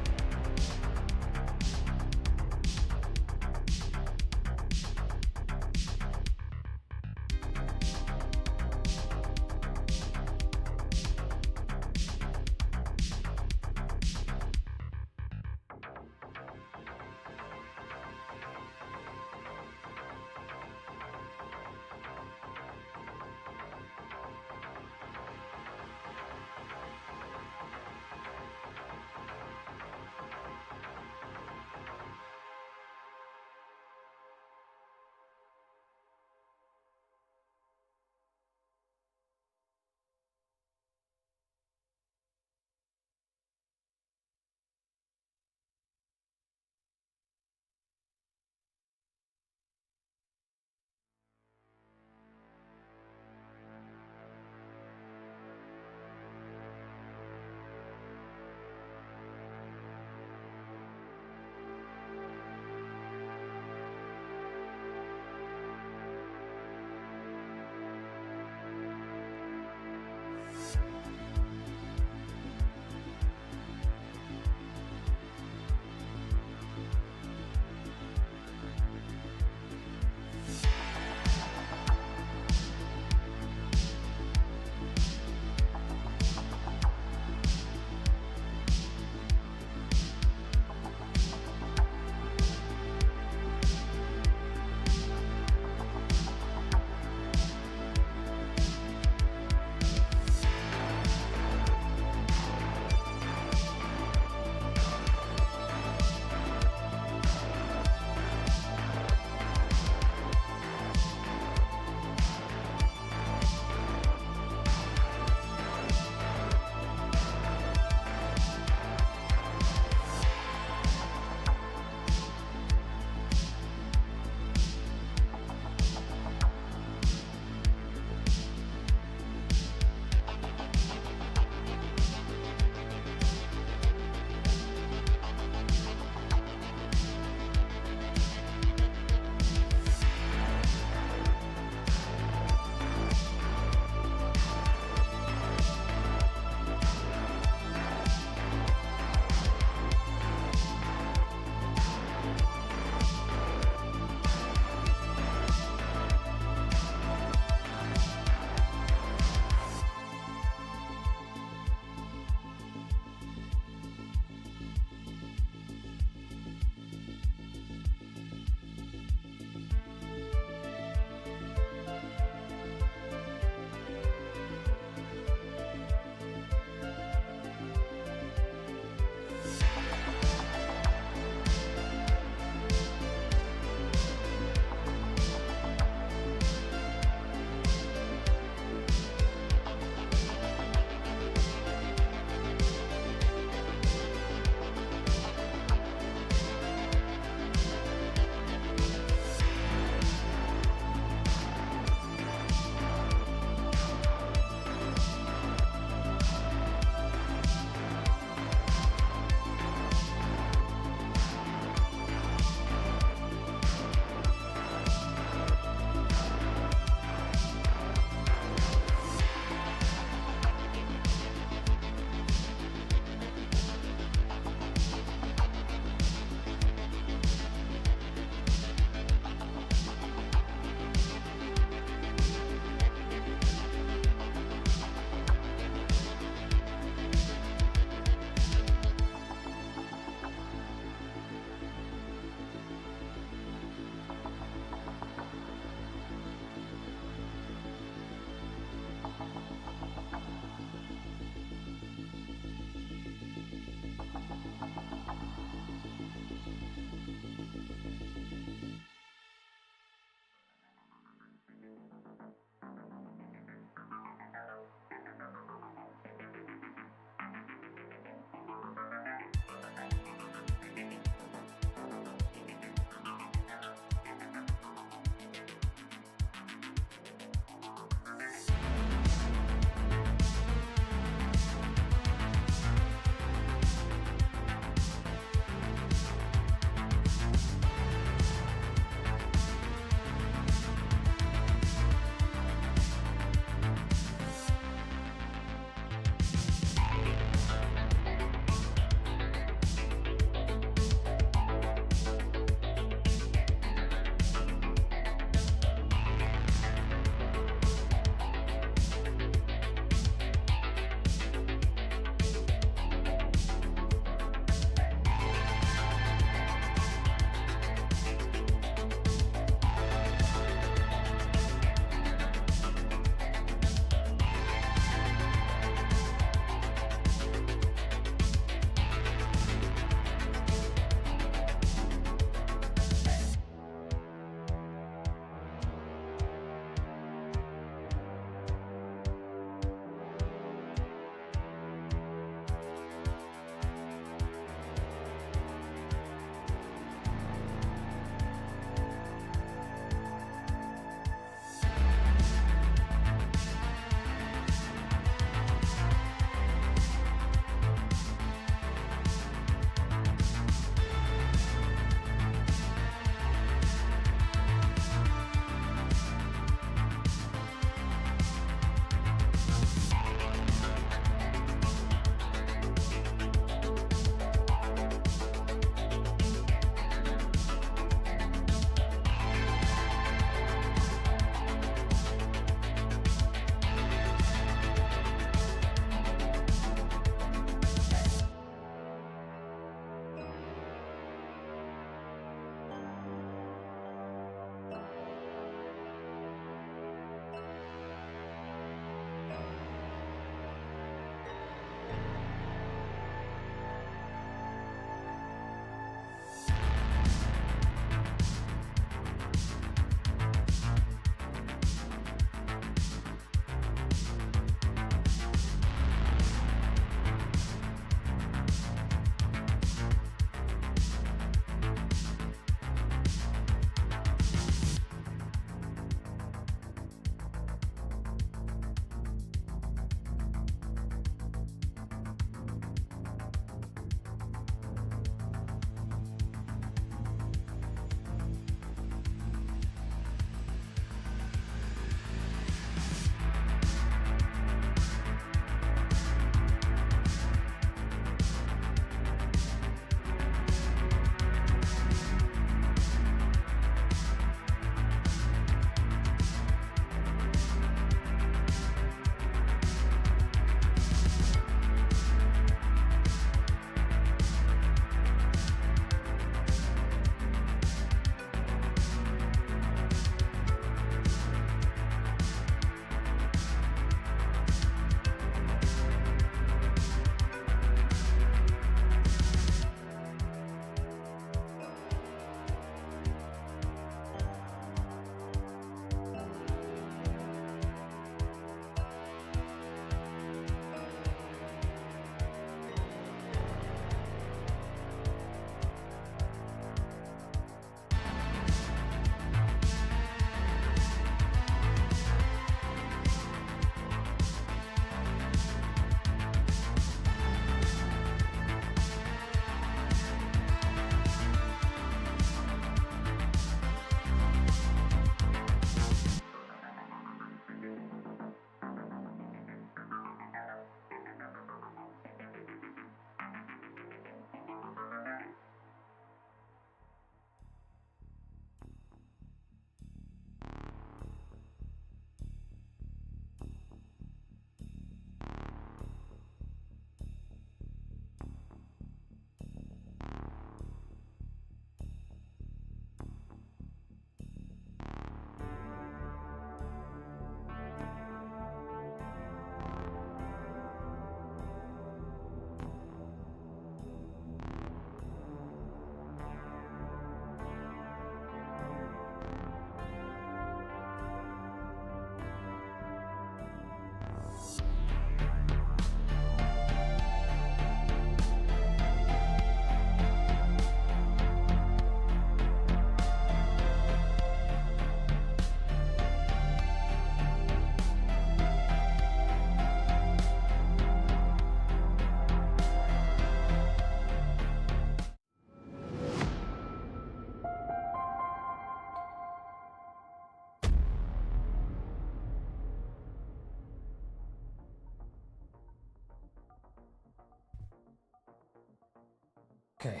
Okay.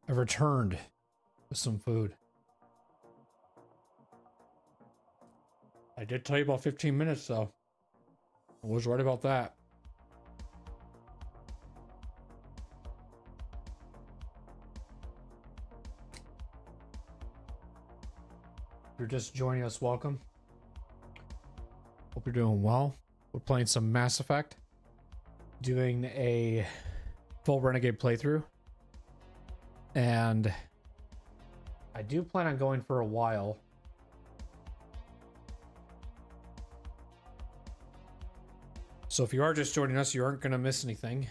I returned with some food. I did tell you about 15 minutes, though. I was right about that. If you're just joining us, welcome. Hope you're doing well. We're playing some Mass Effect. Doing a full Renegade playthrough. And I do plan on going for a while. So if you are just joining us, you aren't going to miss anything.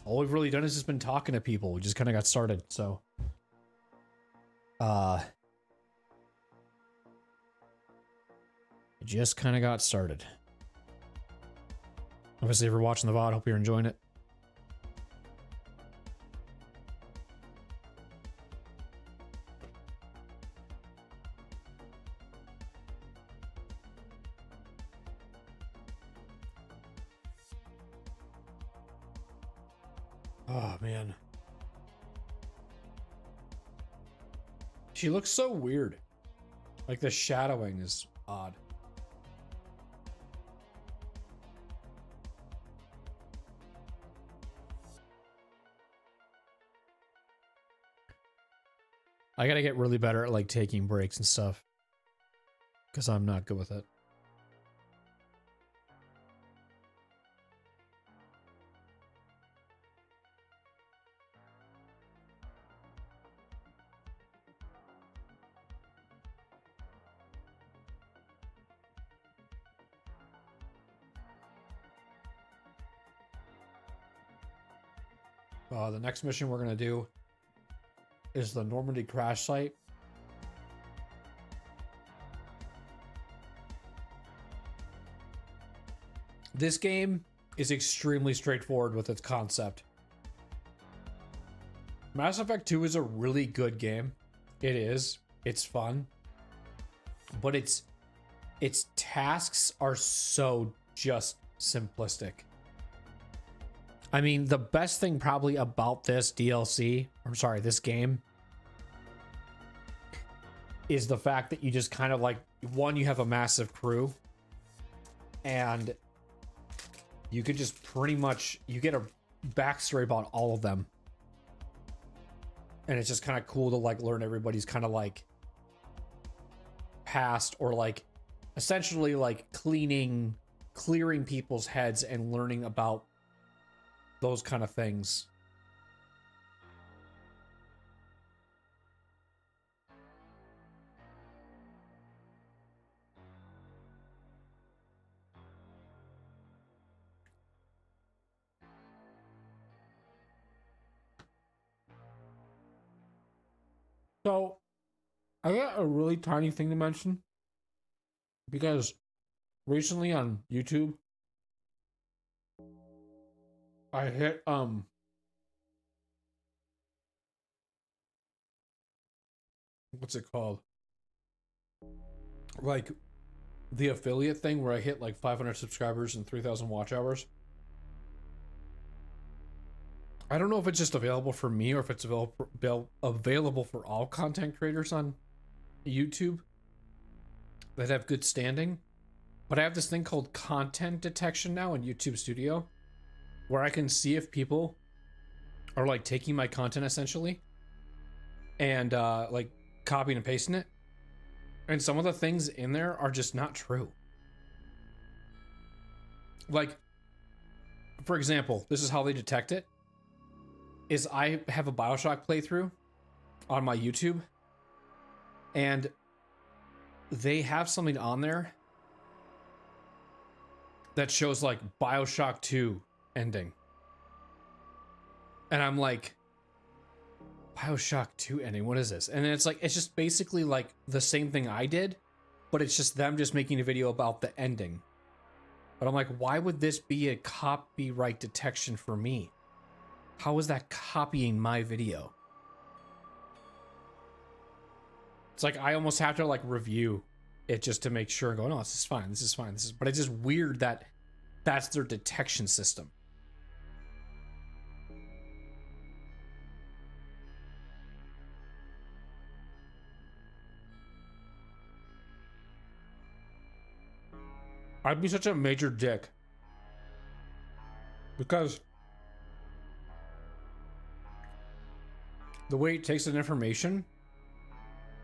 All we've really done is just been talking to people. We just kind of got started, so... just kind of got started. Obviously, if you're watching the VOD, hope you're enjoying it. Oh, man. She looks so weird. Like, the shadowing is odd. I gotta get really better at, like, taking breaks and stuff. Because I'm not good with it. The next mission we're gonna do is the Normandy crash site. This game is extremely straightforward with its concept. Mass Effect 2 is a really good game. It is. It's fun. But its tasks are so just simplistic. I mean, the best thing probably about this DLC, or sorry, this game, is the fact that you just kind of like, one, you have a massive crew, and you could just pretty much, you get a backstory about all of them. And it's just kind of cool to like learn everybody's kind of like past, or like essentially like clearing people's heads and learning about those kind of things. So, I got a really tiny thing to mention, because recently on YouTube, I hit, what's it called? Like, the affiliate thing where I hit like 500 subscribers and 3,000 watch hours. I don't know if it's just available for me or if it's available for all content creators on YouTube that have good standing. But I have this thing called content detection now in YouTube Studio, where I can see if people are like taking my content essentially and like copying and pasting it. And some of the things in there are just not true. Like, for example, this is how they detect it. Is I have a BioShock playthrough on my YouTube, and they have something on there that shows like BioShock 2 ending. And I'm like, BioShock 2 ending, what is this? And then it's like, it's just basically like the same thing I did, but it's just them just making a video about the ending. But I'm like, why would this be a copyright detection for me? How is that copying my video? It's like, I almost have to like review it just to make sure and go, no, this is fine, this is fine, this is, but it's just weird that that's their detection system. I'd be such a major dick. Because the way it takes that information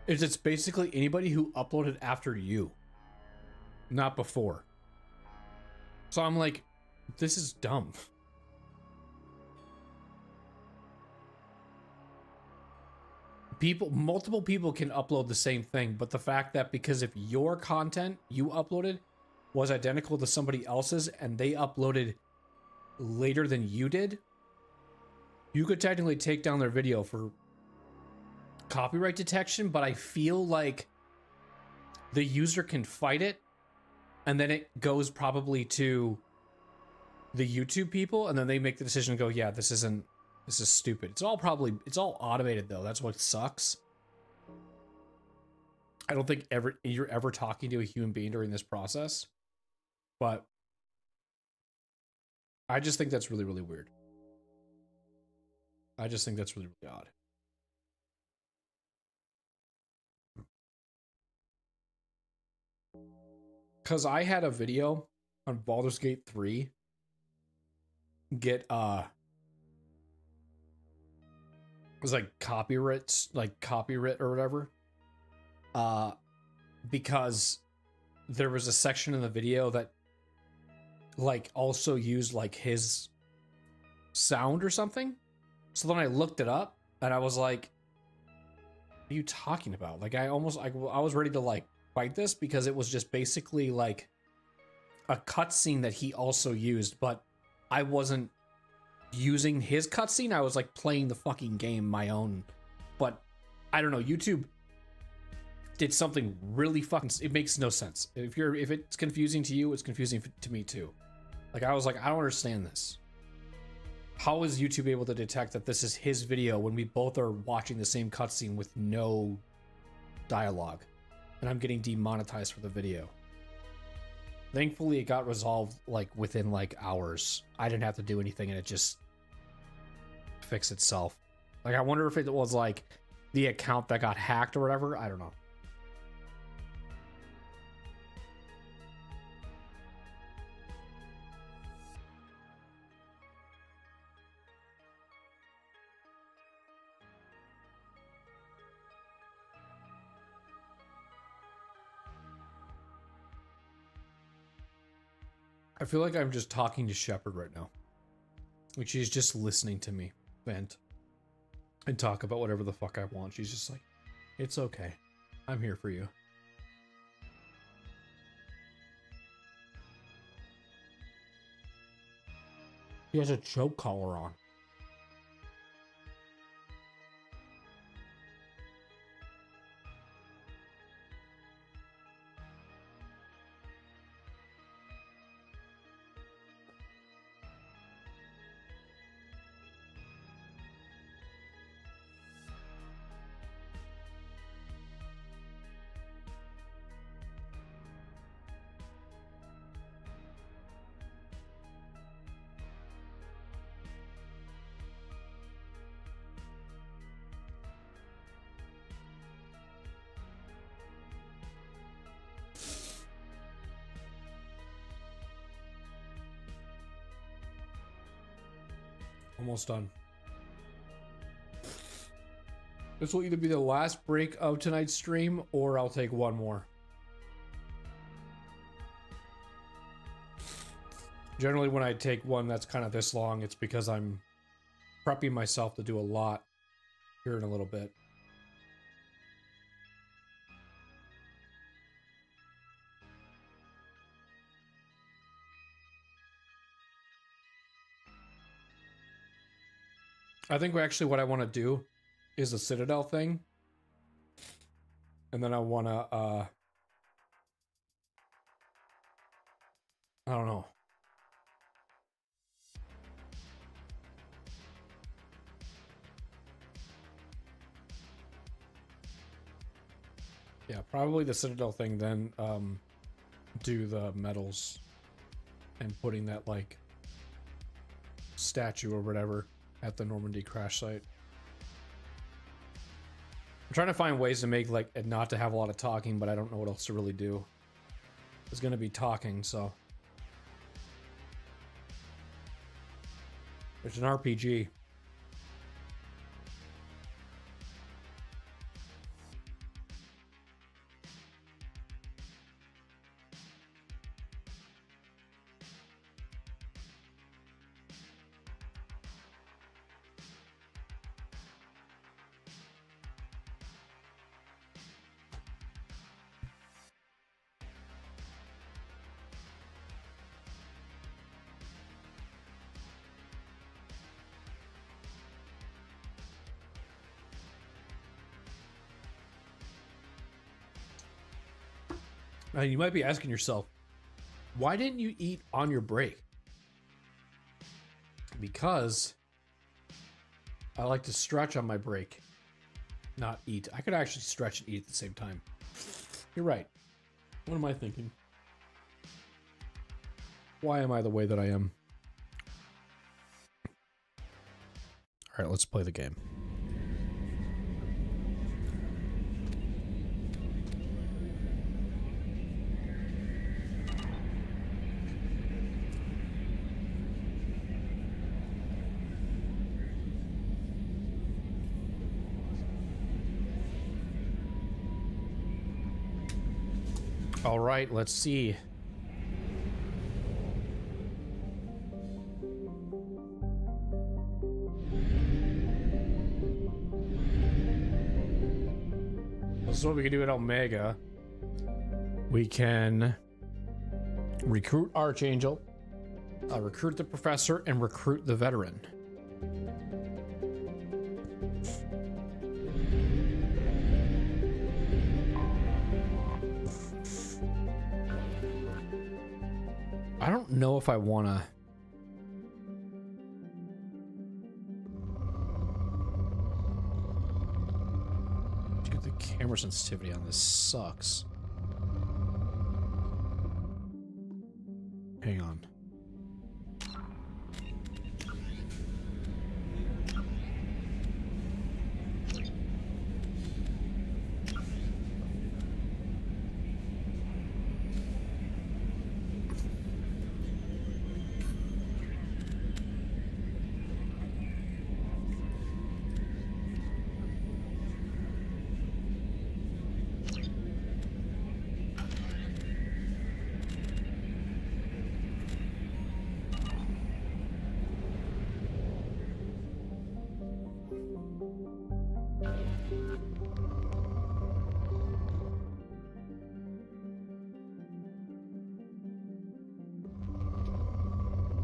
is it's basically anybody who uploaded after you, not before. So I'm like, this is dumb. Multiple people can upload the same thing, but the fact that because if your content you uploaded was identical to somebody else's and they uploaded later than you did, you could technically take down their video for copyright detection, but I feel like the user can fight it and then it goes probably to the YouTube people and then they make the decision and go, yeah, this is stupid. It's all automated though. That's what sucks. I don't think you're ever talking to a human being during this process, but I just think that's really, really weird. I just think that's really, really odd. Because I had a video on Baldur's Gate 3 get, it was like copyright or whatever. Because there was a section in the video that like also used like his sound or something. So then I looked it up and I was like, what are you talking about? Like I was ready to like fight this because it was just basically like a cutscene that he also used, but I wasn't using his cutscene. I was like playing the fucking game my own. But I don't know, YouTube did something really fucking, it makes no sense. If it's confusing to you, it's confusing to me too. Like I was like, I don't understand this. How is YouTube able to detect that this is his video when we both are watching the same cutscene with no dialogue? And I'm getting demonetized for the video. Thankfully, it got resolved like within like hours. I didn't have to do anything and it just fixed itself. Like I wonder if it was like the account that got hacked or whatever. I don't know. I feel like I'm just talking to Shepard right now. Like she's just listening to me vent and talk about whatever the fuck I want. She's just like, it's okay. I'm here for you. He has a choke collar on. Almost done. This will either be the last break of tonight's stream or I'll take one more. Generally when I take one that's kind of this long, it's because I'm prepping myself to do a lot here in a little bit. I think actually what I want to do is the Citadel thing. And then I want to, I don't know. Yeah, probably the Citadel thing, then do the medals and putting that like statue or whatever at the Normandy crash site. I'm trying to find ways to make like it not to have a lot of talking, but I don't know what else to really do. is going to be talking, so. It's an RPG. Now, you might be asking yourself, why didn't you eat on your break? Because I like to stretch on my break, not eat. I could actually stretch and eat at the same time. You're right. What am I thinking? Why am I the way that I am? All right, let's play the game. All right, let's see. This is what we can do at Omega. We can recruit Archangel, recruit the Professor, and recruit the Veteran. I don't know if I want to... Dude, the camera sensitivity on this sucks. Hang on.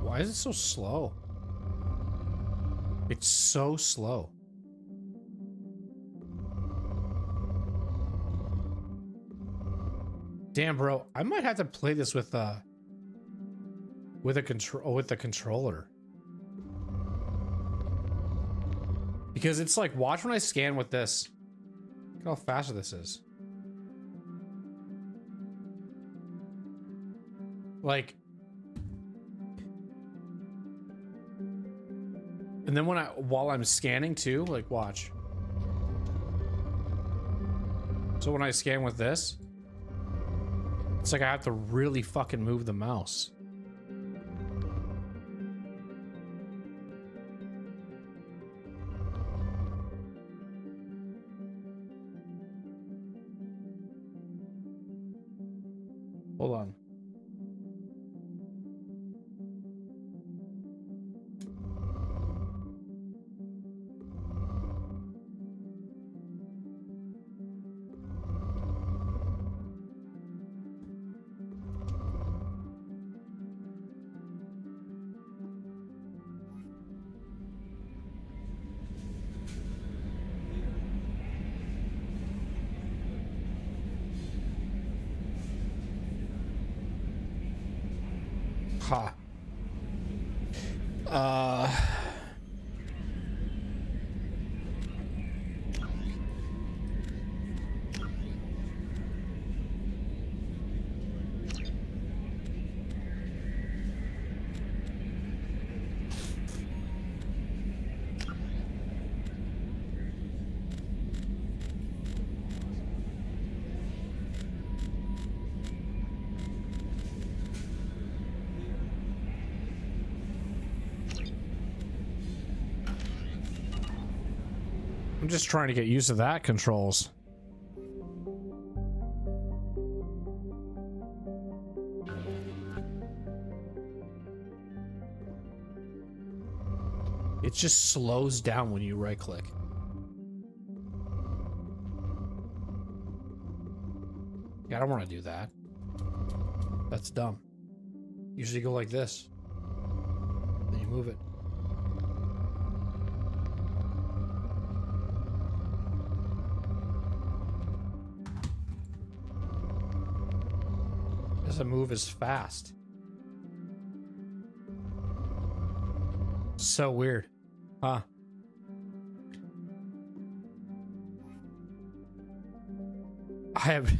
Why is it so slow? It's so slow. Damn, bro, I might have to play this with the controller. Because it's like, watch when I scan with this. Look how fast this is. Like, and then while I'm scanning too, like, watch. So when I scan with this, it's like I have to really fucking move the mouse. Hold on. Ha. I'm just trying to get used to that controls. It just slows down when you right click. Yeah, I don't want to do that. That's dumb. Usually go like this. Then you move it. Doesn't move as fast. So weird. Huh. I've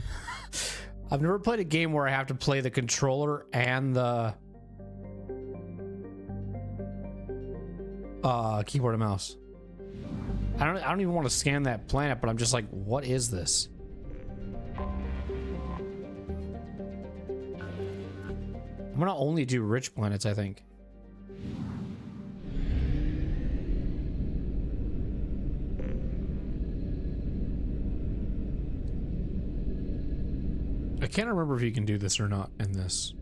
never played a game where I have to play the controller and the keyboard and mouse. I don't even want to scan that planet, but I'm just like, what is this? I'm gonna only do rich planets, I think. I can't remember if you can do this or not in this.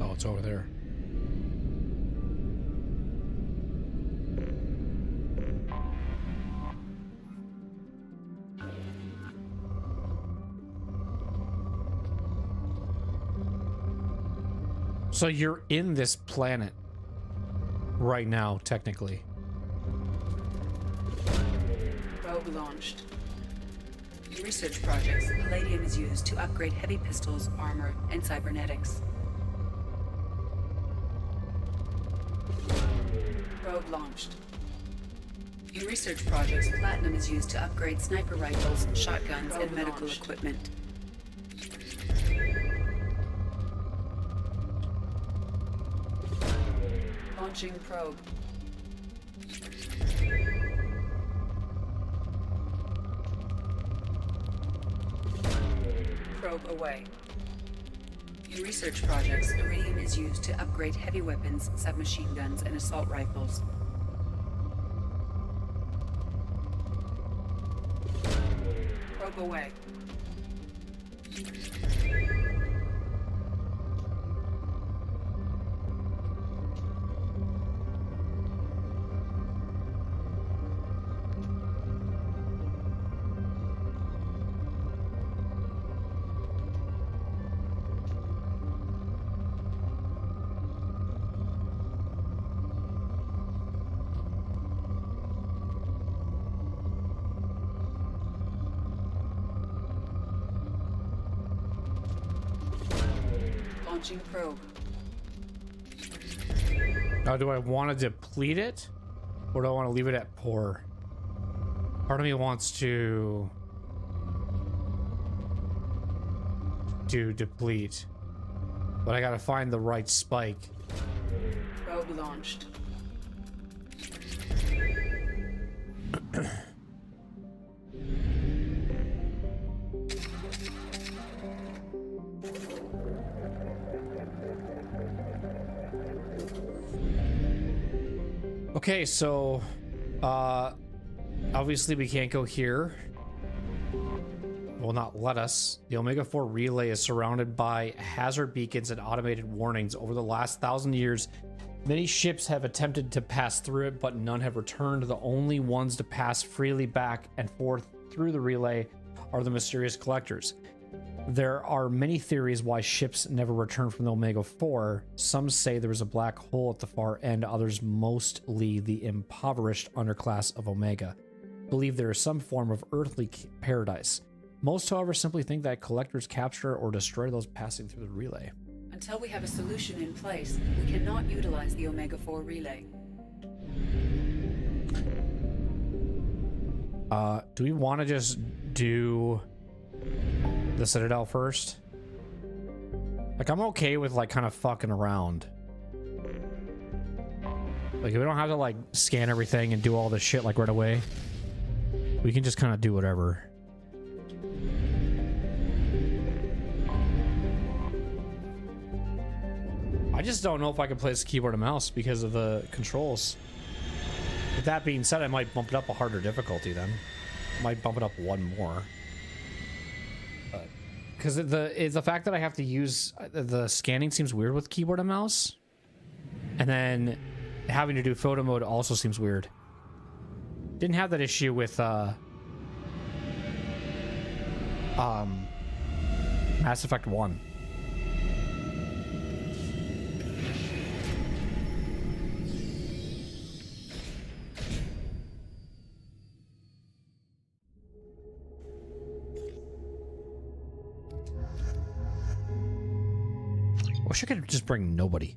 Oh, it's over there. So you're in this planet right now, technically. Probe launched. In research projects, palladium is used to upgrade heavy pistols, armor, and cybernetics. Probe launched. In research projects, platinum is used to upgrade sniper rifles, shotguns, and medical equipment. Launching probe. Probe away. In research projects, iridium is used to upgrade heavy weapons, submachine guns, and assault rifles. Probe away. Launching probe. Now, do I want to deplete it? Or do I want to leave it at poor? Part of me wants to do deplete. But I gotta find the right spike. Probe launched. Okay, so obviously we can't go here. Will not let us. The Omega-4 relay is surrounded by hazard beacons and automated warnings. Over the last 1,000 years, many ships have attempted to pass through it, but none have returned. The only ones to pass freely back and forth through the relay are the mysterious collectors. There are many theories why ships never return from the Omega-4. Some say there was a black hole at the far end, others, mostly the impoverished underclass of Omega, believe there is some form of earthly paradise. Most, however, simply think that collectors capture or destroy those passing through the relay. Until we have a solution in place, we cannot utilize the Omega-4 relay. Do we want to just do the Citadel first? Like, I'm okay with, like, kind of fucking around. Like, if we don't have to, like, scan everything and do all this shit, like, right away, we can just kind of do whatever. just don't know if I can play this keyboard and mouse because of the controls. With that being said, I might bump it up a harder difficulty then. I might bump it up one more. Because the fact that I have to use the scanning seems weird with keyboard and mouse. And then having to do photo mode also seems weird. Didn't have that issue with Mass Effect 1. Wish I could just bring nobody.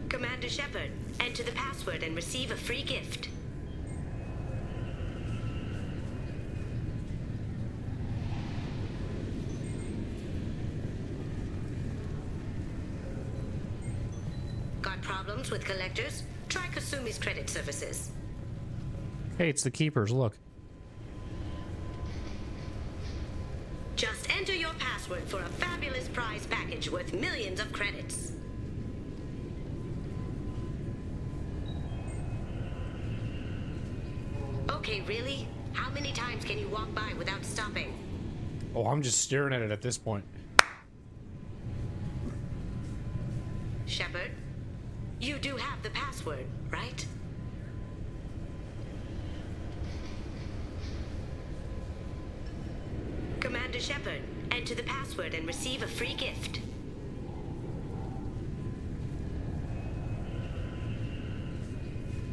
Commander Shepard, enter the password and receive a free gift. Got problems with collectors? Try Kasumi's credit services. Hey, it's the Keepers, look. Just enter your password for a fabulous prize package worth millions of credits. Okay, really? How many times can you walk by without stopping? Oh, I'm just staring at it at this point. Shepard, you do have the password, right? Commander Shepard, enter the password and receive a free gift.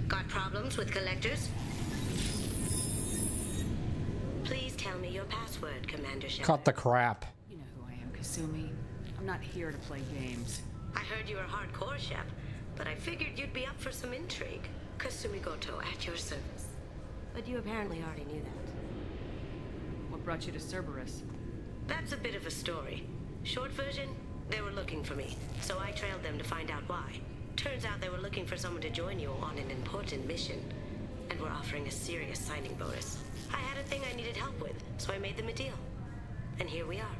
Got problems with collectors? Please tell me your password, Commander Shepard. Cut the crap. You know who I am, Kasumi. I'm not here to play games. I heard you were hardcore, Shep, but I figured you'd be up for some intrigue. Kasumi Goto, at your service. But you apparently already knew that. What brought you to Cerberus? That's a bit of a story. Short version, they were looking for me, so I trailed them to find out why. Turns out they were looking for someone to join you on an important mission, and were offering a serious signing bonus. I had a thing I needed help with, so I made them a deal. And here we are.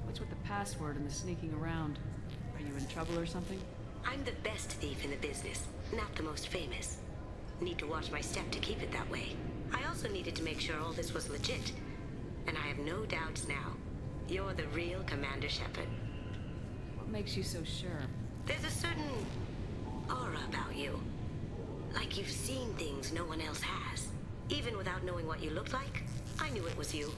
What's with the password and the sneaking around? Are you in trouble or something? I'm the best thief in the business, not the most famous. Need to watch my step to keep it that way. I also needed to make sure all this was legit. And I have no doubts now. You're the real Commander Shepard. What makes you so sure? There's a certain aura about you. Like you've seen things no one else has. Even without knowing what you looked like, I knew it was you.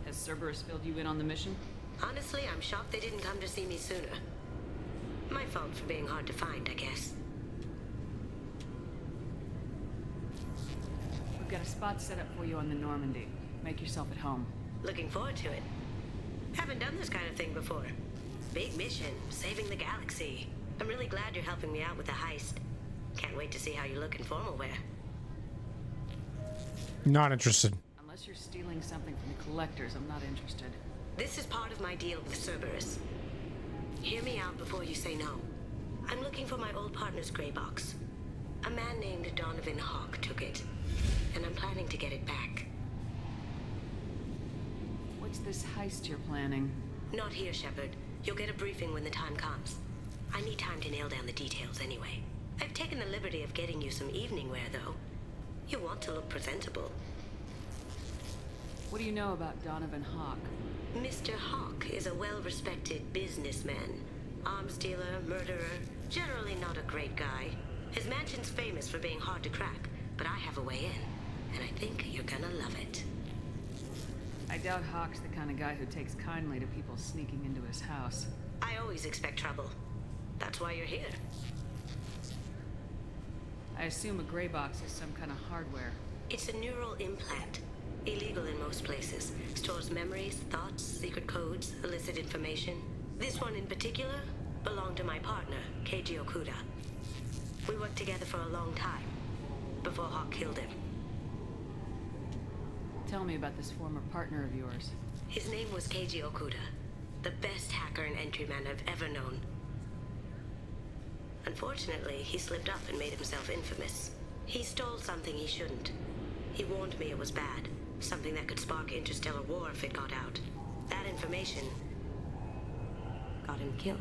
Has Cerberus filled you in on the mission? Honestly, I'm shocked they didn't come to see me sooner. My fault for being hard to find, I guess. We've got a spot set up for you on the Normandy. Make yourself at home. Looking forward to it. Haven't done this kind of thing before. Big mission, saving the galaxy. I'm really glad you're helping me out with the heist. Can't wait to see how you look in formal wear. Not interested. Unless you're stealing something from the collectors, I'm not interested. This is part of my deal with Cerberus. Hear me out before you say no. I'm looking for my old partner's gray box. A man named Donovan Hawk took it, and I'm planning to get it back. What's this heist you're planning? Not here, Shepard. You'll get a briefing when the time comes. I need time to nail down the details anyway. I've taken the liberty of getting you some evening wear, though. You want to look presentable. What do you know about Donovan Hawk? Mr. Hawk is a well-respected businessman. Arms dealer, murderer, generally not a great guy. His mansion's famous for being hard to crack, but I have a way in, and I think you're gonna love it. I doubt Hawk's the kind of guy who takes kindly to people sneaking into his house. I always expect trouble. That's why you're here. I assume a gray box is some kind of hardware. It's a neural implant. Illegal in most places. Stores memories, thoughts, secret codes, illicit information. This one in particular belonged to my partner, Keiji Okuda. We worked together for a long time, before Hawk killed him. Tell me about this former partner of yours. His name was Keiji Okuda, the best hacker and entryman I've ever known. Unfortunately, he slipped up and made himself infamous. He stole something he shouldn't. He warned me it was bad, something that could spark interstellar war if it got out. That information got him killed.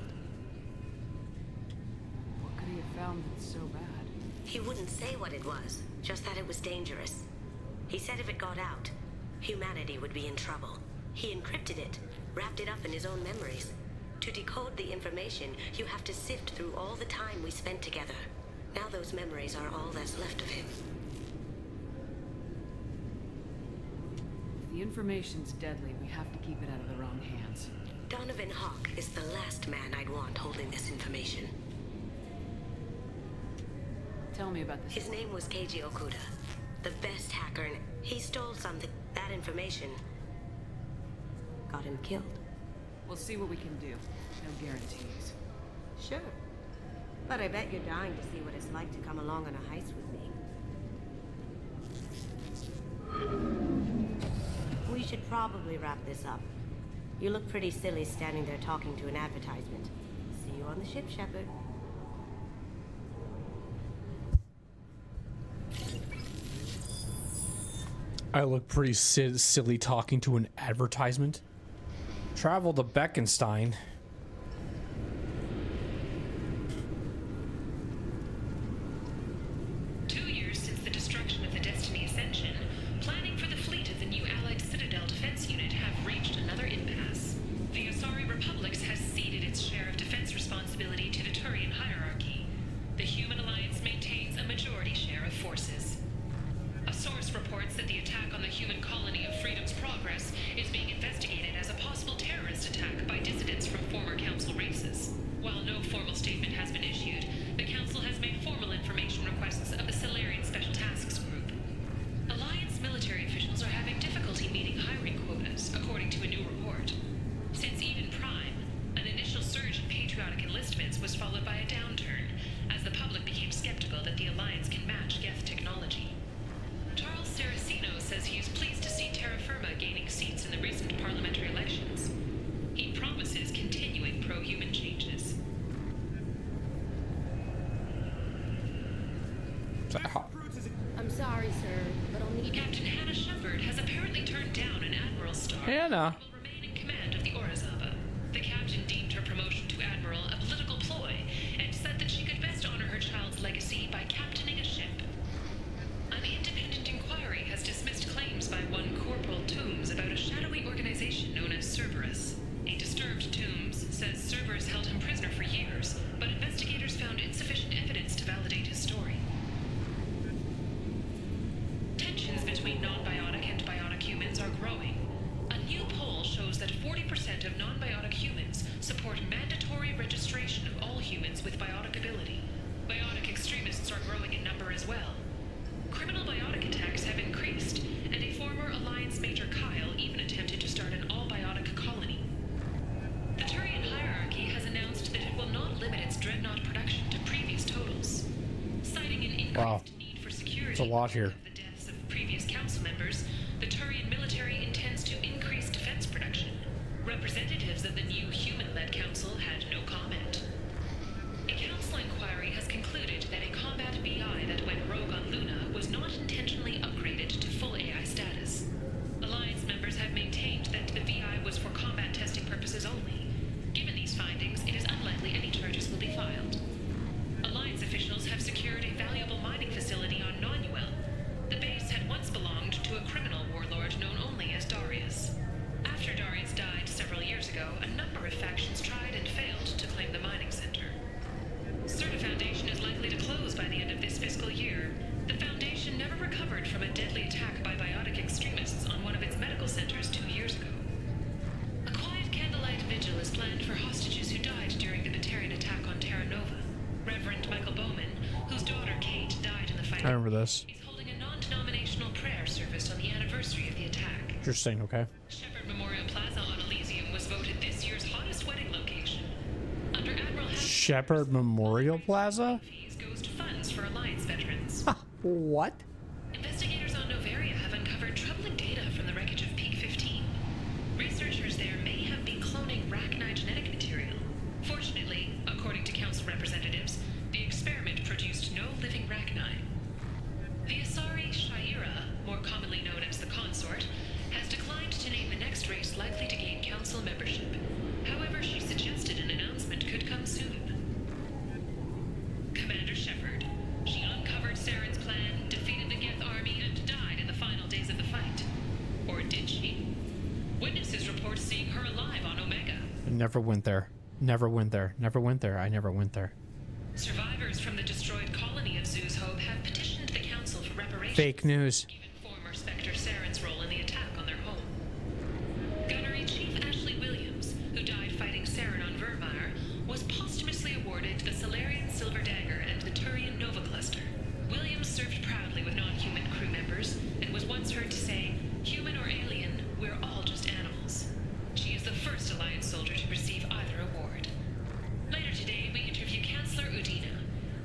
What could he have found that's so bad? He wouldn't say what it was, just that it was dangerous. He said if it got out, humanity would be in trouble. He encrypted it, wrapped it up in his own memories. To decode the information, you have to sift through all the time we spent together. Now those memories are all that's left of him. If the information's deadly, we have to keep it out of the wrong hands. Donovan Hawk is the last man I'd want holding this information. Tell me about this. His name was Keiji Okuda, the best hacker, and he stole something. That information got him killed. We'll see what we can do. No guarantees. Sure. But I bet you're dying to see what it's like to come along on a heist with me. We should probably wrap this up. You look pretty silly standing there talking to an advertisement. See you on the ship, Shepard. I look pretty silly talking to an advertisement. Travel to Beckenstein. Since the destruction of the Destiny Ascension, planning for the fleet of the new Allied Citadel Defense Unit have reached another impasse. The Asari Republics has ceded its share of defense responsibility to the Turian hierarchy. The Human Alliance maintains a majority share of forces. A source reports that the attack on the human colony of Freedom's Progress is being investigated as a possible terrorist attack by dissidents from former Council races. While no formal statement has been issued, the Council has made formal information requests of the Solarian Special Tasks Group. Alliance military officials are having difficulty meeting hiring quotas, according to a new report. Since Eden Prime, an initial surge in patriotic enlistments was followed by a downturn, as the public became skeptical that the Alliance can match Geth technology. Charles Saraceno says he is pleased to see Terra Firma gaining seats in the recent parliamentary elections. He promises continuing pro-human changes. I'm sorry, sir, but I'll need... Captain Hannah Shepard has apparently turned down an admiral's star. Hannah. And will remain in command of the Orizaba. The captain deemed her promotion to admiral a political ploy and said that she could best honor her child's legacy by captaining a ship. An independent inquiry has dismissed claims by one Corporal Toombs about a shadowy organization known as Cerberus. A disturbed Toombs says Cerberus held him prisoner for years, but investigators found insufficient evidence to validate his story. Tensions between non-biotic and biotic humans are growing. A new poll shows that 40% of non-biotic humans support mandatory registration of all humans with biotic ability. Biotic extremists are growing in number as well. Criminal biotic attacks have increased, and a former Alliance Major Kyle even attempted to start an all-biotic colony. The Turian hierarchy has announced that it will not limit its dreadnought production to previous totals. Citing an increased need for security it's a lot here. of the deaths of previous council members, the Turian military intends to increase defense production. Representatives of the new human-led council had no comment. A council inquiry has concluded that a combat VI that went rogue on Luna was not intentionally upgraded to full AI status. Alliance members have maintained that the VI was for combat testing purposes only. Given these findings, it is unlikely any charges will be filed. Alliance officials have secured a valuable mining facility on Nonuel. The base had once belonged to a criminal warlord known only as Darius. After Darius died several years ago, a number of factions tried and failed to claim the mining center. Certa Foundation is likely to close by the end of this I remember this. is holding a non-denominational prayer service on the anniversary of the attack. Interesting, okay. Shepherd Memorial Plaza on Elysium was voted this year's hottest wedding location. Under Admiral Shepherd Memorial Plaza? fees goes to funds for Alliance veterans. What? Investigators on Novaria have uncovered troubling data from the wreckage of Peak 15. Researchers there may have been cloning Rachni genetic material. Fortunately, according to council representatives, the experiment produced no living Rachni. The Asari Shaira, more commonly known as the Consort, has declined to name the next race likely to gain council membership. However, she suggested an announcement could come soon. Commander Shepard. She uncovered Saren's plan, defeated the Geth army, and died in the final days of the fight. Or did she? Witnesses report seeing her alive on Omega. I never went there. Never went there. Never went there. I never went there. Survivors from the destroyed colony of Zoo's Hope have petitioned the council for reparations. Fake news. Given former Spectre Saren's role in the attack on their home. Gunnery Chief Ashley Williams, who died fighting Saren on Vermeer, was posthumously awarded the Solarian Silver Dagger and the Turian Nova Cluster. Williams served proudly with non-human crew members and was once heard to say, "Human or alien, we're all just animals." She is the first Alliance soldier to receive either award. Later today, we interview Chancellor Udina.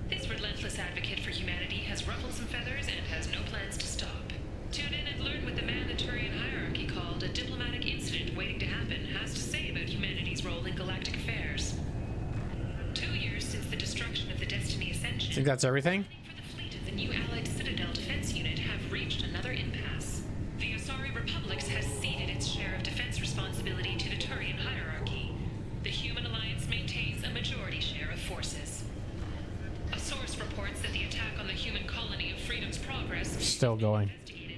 This relentless advocate for humanity has ruffled some feathers and has no plans to stop. Tune in and learn what the man the Turian hierarchy called a diplomatic incident waiting to happen has to say about humanity's role in galactic affairs. 2 years since the destruction of the Destiny Ascension, Think that's everything? the new Allied Citadel defense unit have reached another impasse. The Asari Republics has ceded its share of defense responsibility to the Turian hierarchy. The Human Alliance maintains a majority share of forces. A source reports that the attack on the human colony of Freedom's Progress Still going.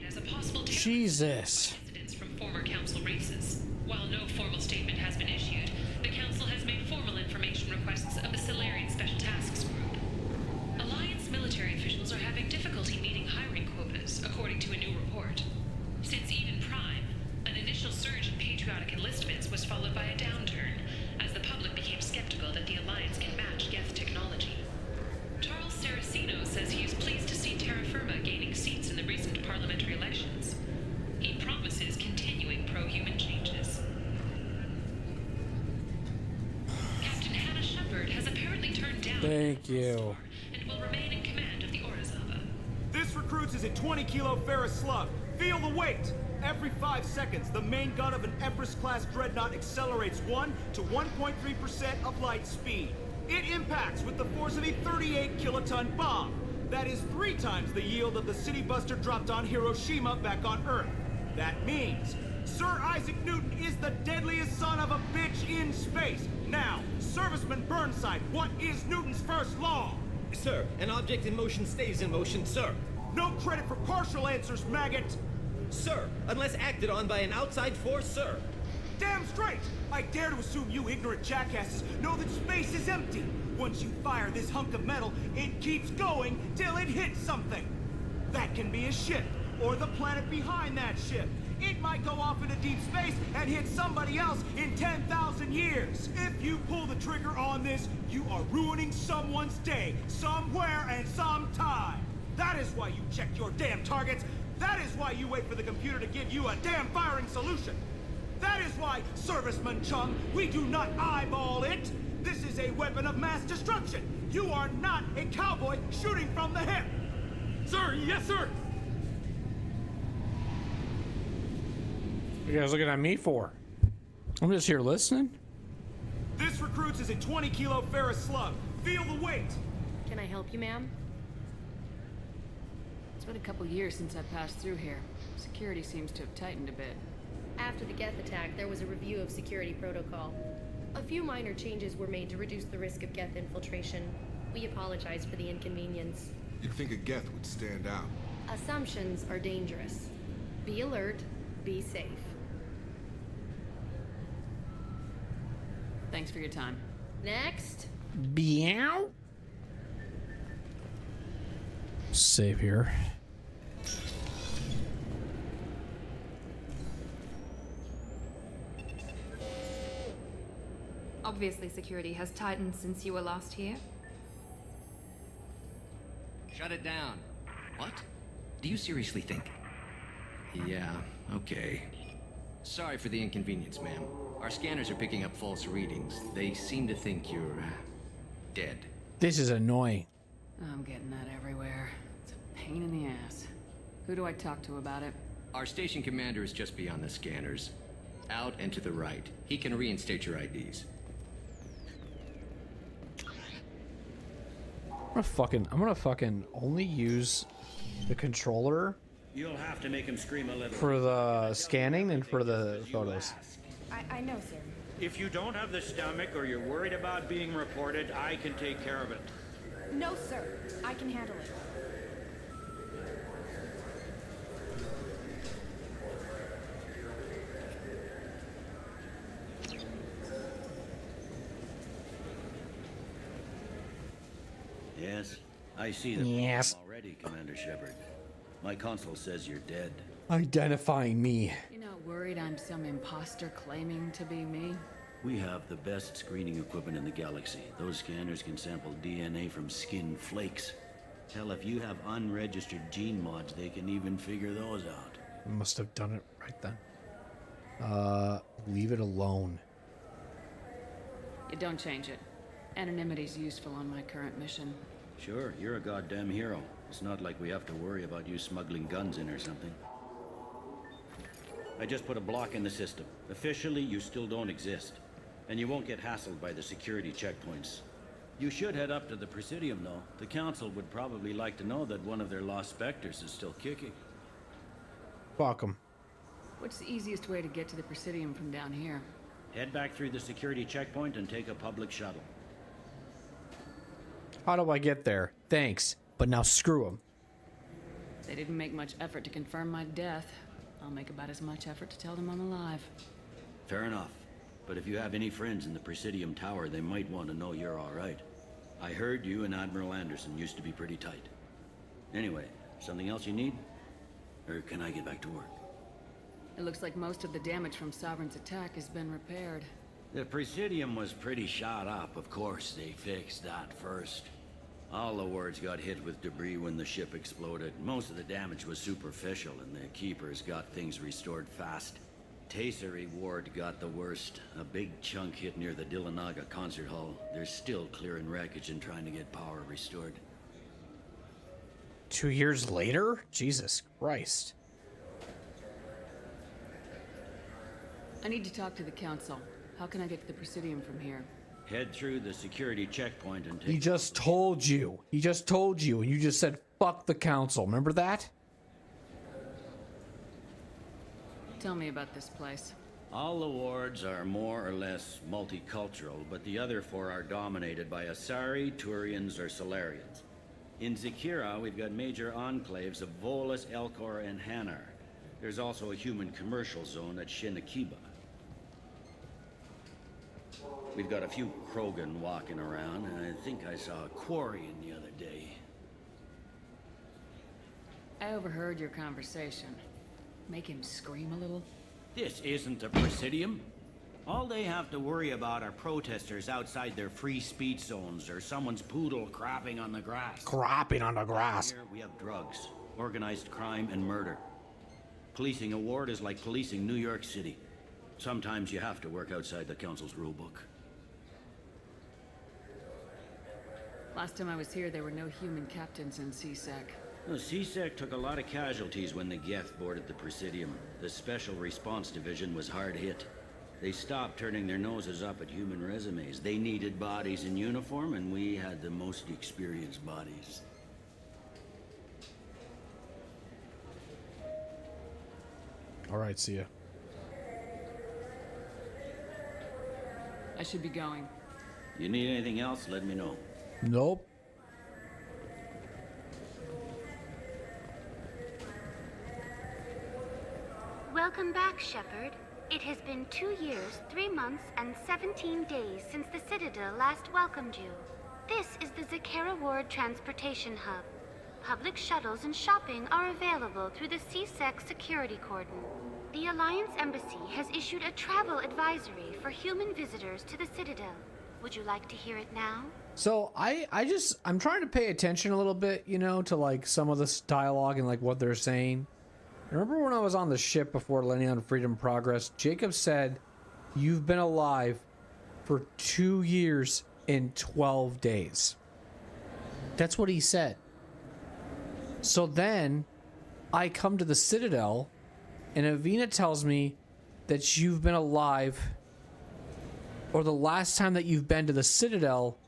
as a possible Jesus. incidents from former council races. While no formal statement has been issued, the council has made formal information requests of the Solarian Special Tasks Group. Alliance military officials are having difficulty meeting hiring quotas, according to a new report. Since Eden Prime, an initial surge in patriotic enlistments was followed by a downturn, as the public became skeptical that the Alliance can match Geth technology. Charles Saraceno says he is pleased to see Terra Firma gaining seats in the recent parliamentary elections. He promises continuing pro-human changes. Captain Hannah Shepard has apparently turned down Thank you. and will remain in command of the Orizaba. This recruits is a 20-kilo ferrous slug. Feel the weight! Every 5 seconds, the main gun of an Everest-class dreadnought accelerates 1 to 1.3% of light speed. It impacts with the force of a 38-kiloton bomb. That is 3 times the yield of the city buster dropped on Hiroshima back on Earth. That means Sir Isaac Newton is the deadliest son of a bitch in space. Now, Serviceman Burnside, what is Newton's first law? Sir, an object in motion stays in motion, sir. No credit for partial answers, maggot! Sir, unless acted on by an outside force, sir. Damn straight! I dare to assume you ignorant jackasses know that space is empty. Once you fire this hunk of metal, it keeps going till it hits something. That can be a ship, or the planet behind that ship. It might go off into deep space and hit somebody else in 10,000 years. If you pull the trigger on this, you are ruining someone's day, somewhere and sometime. That is why you check your damn targets. That is why you wait for the computer to give you a damn firing solution. That is why, Serviceman Chung, we do not eyeball it. This is a weapon of mass destruction. You are not a cowboy shooting from the hip. Sir, yes, sir. What are you guys looking at me for? I'm just here listening. This recruits is a 20-kilo ferrous slug. Feel the weight. Can I help you, ma'am? It's been a couple years since I passed through here. Security seems to have tightened a bit. After the Geth attack, there was a review of security protocol. A few minor changes were made to reduce the risk of Geth infiltration. We apologize for the inconvenience. You'd think a Geth would stand out. Assumptions are dangerous. Be alert, be safe. Thanks for your time. Next. Meow. Save here. Obviously, security has tightened since you were last here. Shut it down. What? Do you seriously think? Yeah, okay. Sorry for the inconvenience, ma'am. Our scanners are picking up false readings. They seem to think you're dead. This is annoying. I'm getting that everywhere. It's a pain in the ass. Who do I talk to about it? Our station commander is just beyond the scanners. Out and to the right. He can reinstate your IDs. I'm gonna fucking only use the controller You'll have to make him scream a little. for the scanning and for the photos. I know, sir. If you don't have the stomach or you're worried about being reported, I can take care of it. No, sir. I can handle it. Yes, I see the Yes. problem already, Commander Shepard. My console says you're dead. Identifying me. You're not worried I'm some imposter claiming to be me? We have the best screening equipment in the galaxy. Those scanners can sample DNA from skin flakes. Hell, if you have unregistered gene mods, they can even figure those out. Must have done it right then. Leave it alone. You don't change it. Anonymity's useful on my current mission. Sure, you're a goddamn hero. It's not like we have to worry about you smuggling guns in or something. I just put a block in the system. Officially, you still don't exist. And you won't get hassled by the security checkpoints. You should head up to the Presidium, though. The Council would probably like to know that one of their lost specters is still kicking. Fuck 'em. What's the easiest way to get to the Presidium from down here? Head back through the security checkpoint and take a public shuttle. How do I get there? Thanks, but now screw them. They didn't make much effort to confirm my death. I'll make about as much effort to tell them I'm alive. Fair enough. But if you have any friends in the Presidium Tower, they might want to know you're all right. I heard you and Admiral Anderson used to be pretty tight. Anyway, something else you need? Or can I get back to work? It looks like most of the damage from Sovereign's attack has been repaired. The Presidium was pretty shot up. Of course, they fixed that first. All the wards got hit with debris when the ship exploded. Most of the damage was superficial, and the Keepers got things restored fast. Tasery Ward got the worst. A big chunk hit near the Dillanaga concert hall. They're still clearing wreckage and trying to get power restored. 2 years later? Jesus Christ. I need to talk to the Council. How can I get to the Presidium from here? Head through the security checkpoint and take... He just told you. He just told you, and you just said, fuck the Council. Remember that? Tell me about this place. All the wards are more or less multicultural, but the other 4 are dominated by Asari, Turians, or Solarians. In Zakira, we've got major enclaves of Volus, Elcor, and Hanar. There's also a human commercial zone at Shinakiba. We've got a few Krogan walking around, and I think I saw a Quarian the other day. I overheard your conversation. Make him scream a little? This isn't a Presidium. All they have to worry about are protesters outside their free speech zones or someone's poodle crapping on the grass. Crapping on the grass. Here we have drugs, organized crime, and murder. Policing a ward is like policing New York City. Sometimes you have to work outside the Council's rulebook. Last time I was here, there were no human captains in CSEC. The CSEC took a lot of casualties when the Geth boarded the Presidium. The Special Response Division was hard hit. They stopped turning their noses up at human resumes. They needed bodies in uniform, and we had the most experienced bodies. All right, see ya. I should be going. You need anything else, let me know. Nope. Welcome back, Shepard. It has been 2 years, 3 months, and 17 days since the Citadel last welcomed you. This is the Zakera Ward Transportation Hub. Public shuttles and shopping are available through the CSEC security cordon. The Alliance Embassy has issued a travel advisory for human visitors to the Citadel. Would you like to hear it now? So I'm trying to pay attention a little bit, you know, to like some of this dialogue and like what they're saying. Remember when I was on the ship before landing on Freedom Progress, Jacob said, "You've been alive for 2 years and 12 days." That's what he said. So then I come to the Citadel and Avina tells me that you've been alive, or the last time that you've been to the Citadel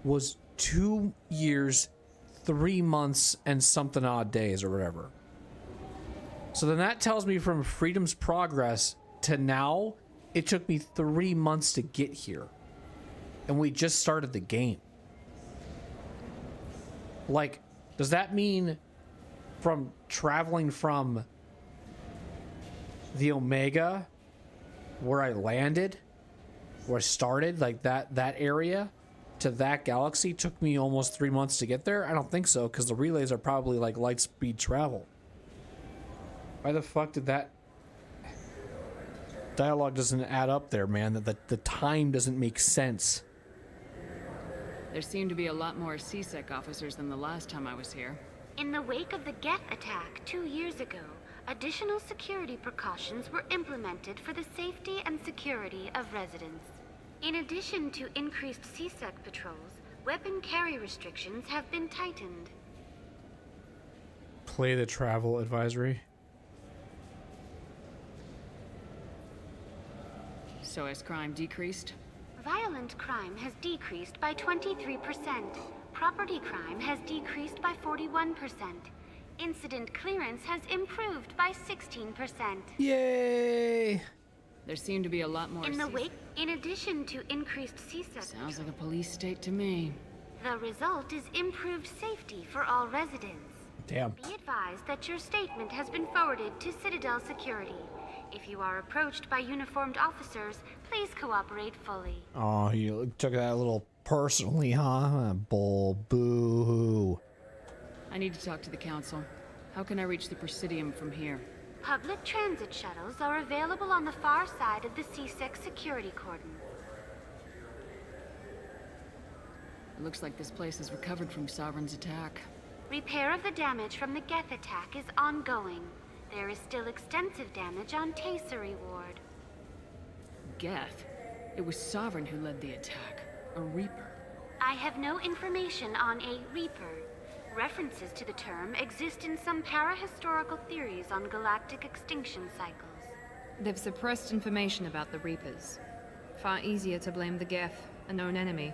was 2 years, 3 months, and something odd days or whatever. So then that tells me from Freedom's Progress to now, it took me 3 months to get here. And we just started the game. Like, does that mean from traveling from the Omega, where I landed, where I started, like that area, to that galaxy took me almost 3 months to get there? I don't think so, because the relays are probably like light speed travel. Why the fuck did that dialogue doesn't add up there, man? That the time doesn't make sense. There seem to be a lot more CSEC officers than the last time I was here. In the wake of the Geth attack 2 years ago, additional security precautions were implemented for the safety and security of residents. In addition to increased CSEC patrols, weapon carry restrictions have been tightened. Play the travel advisory. So has crime decreased? Violent crime has decreased by 23%. Property crime has decreased by 41%. Incident clearance has improved by 16%. Yay! There seem to be a lot more in addition to increased CSEC. Sounds like a police state to me. The result is improved safety for all residents. Damn. Be advised that your statement has been forwarded to Citadel Security. If you are approached by uniformed officers, please cooperate fully. Oh, you took that a little personally, huh? Boo-hoo. I need to talk to the council. How can I reach the Presidium from here? Public transit shuttles are available on the far side of the CSEC security cordon. It looks like this place has recovered from Sovereign's attack. Repair of the damage from the Geth attack is ongoing. There is still extensive damage on Tasery Ward. Geth? It was Sovereign who led the attack. A Reaper. I have no information on a Reaper. References to the term exist in some parahistorical theories on galactic extinction cycles. They've suppressed information about the Reapers. Far easier to blame the Geth, a known enemy.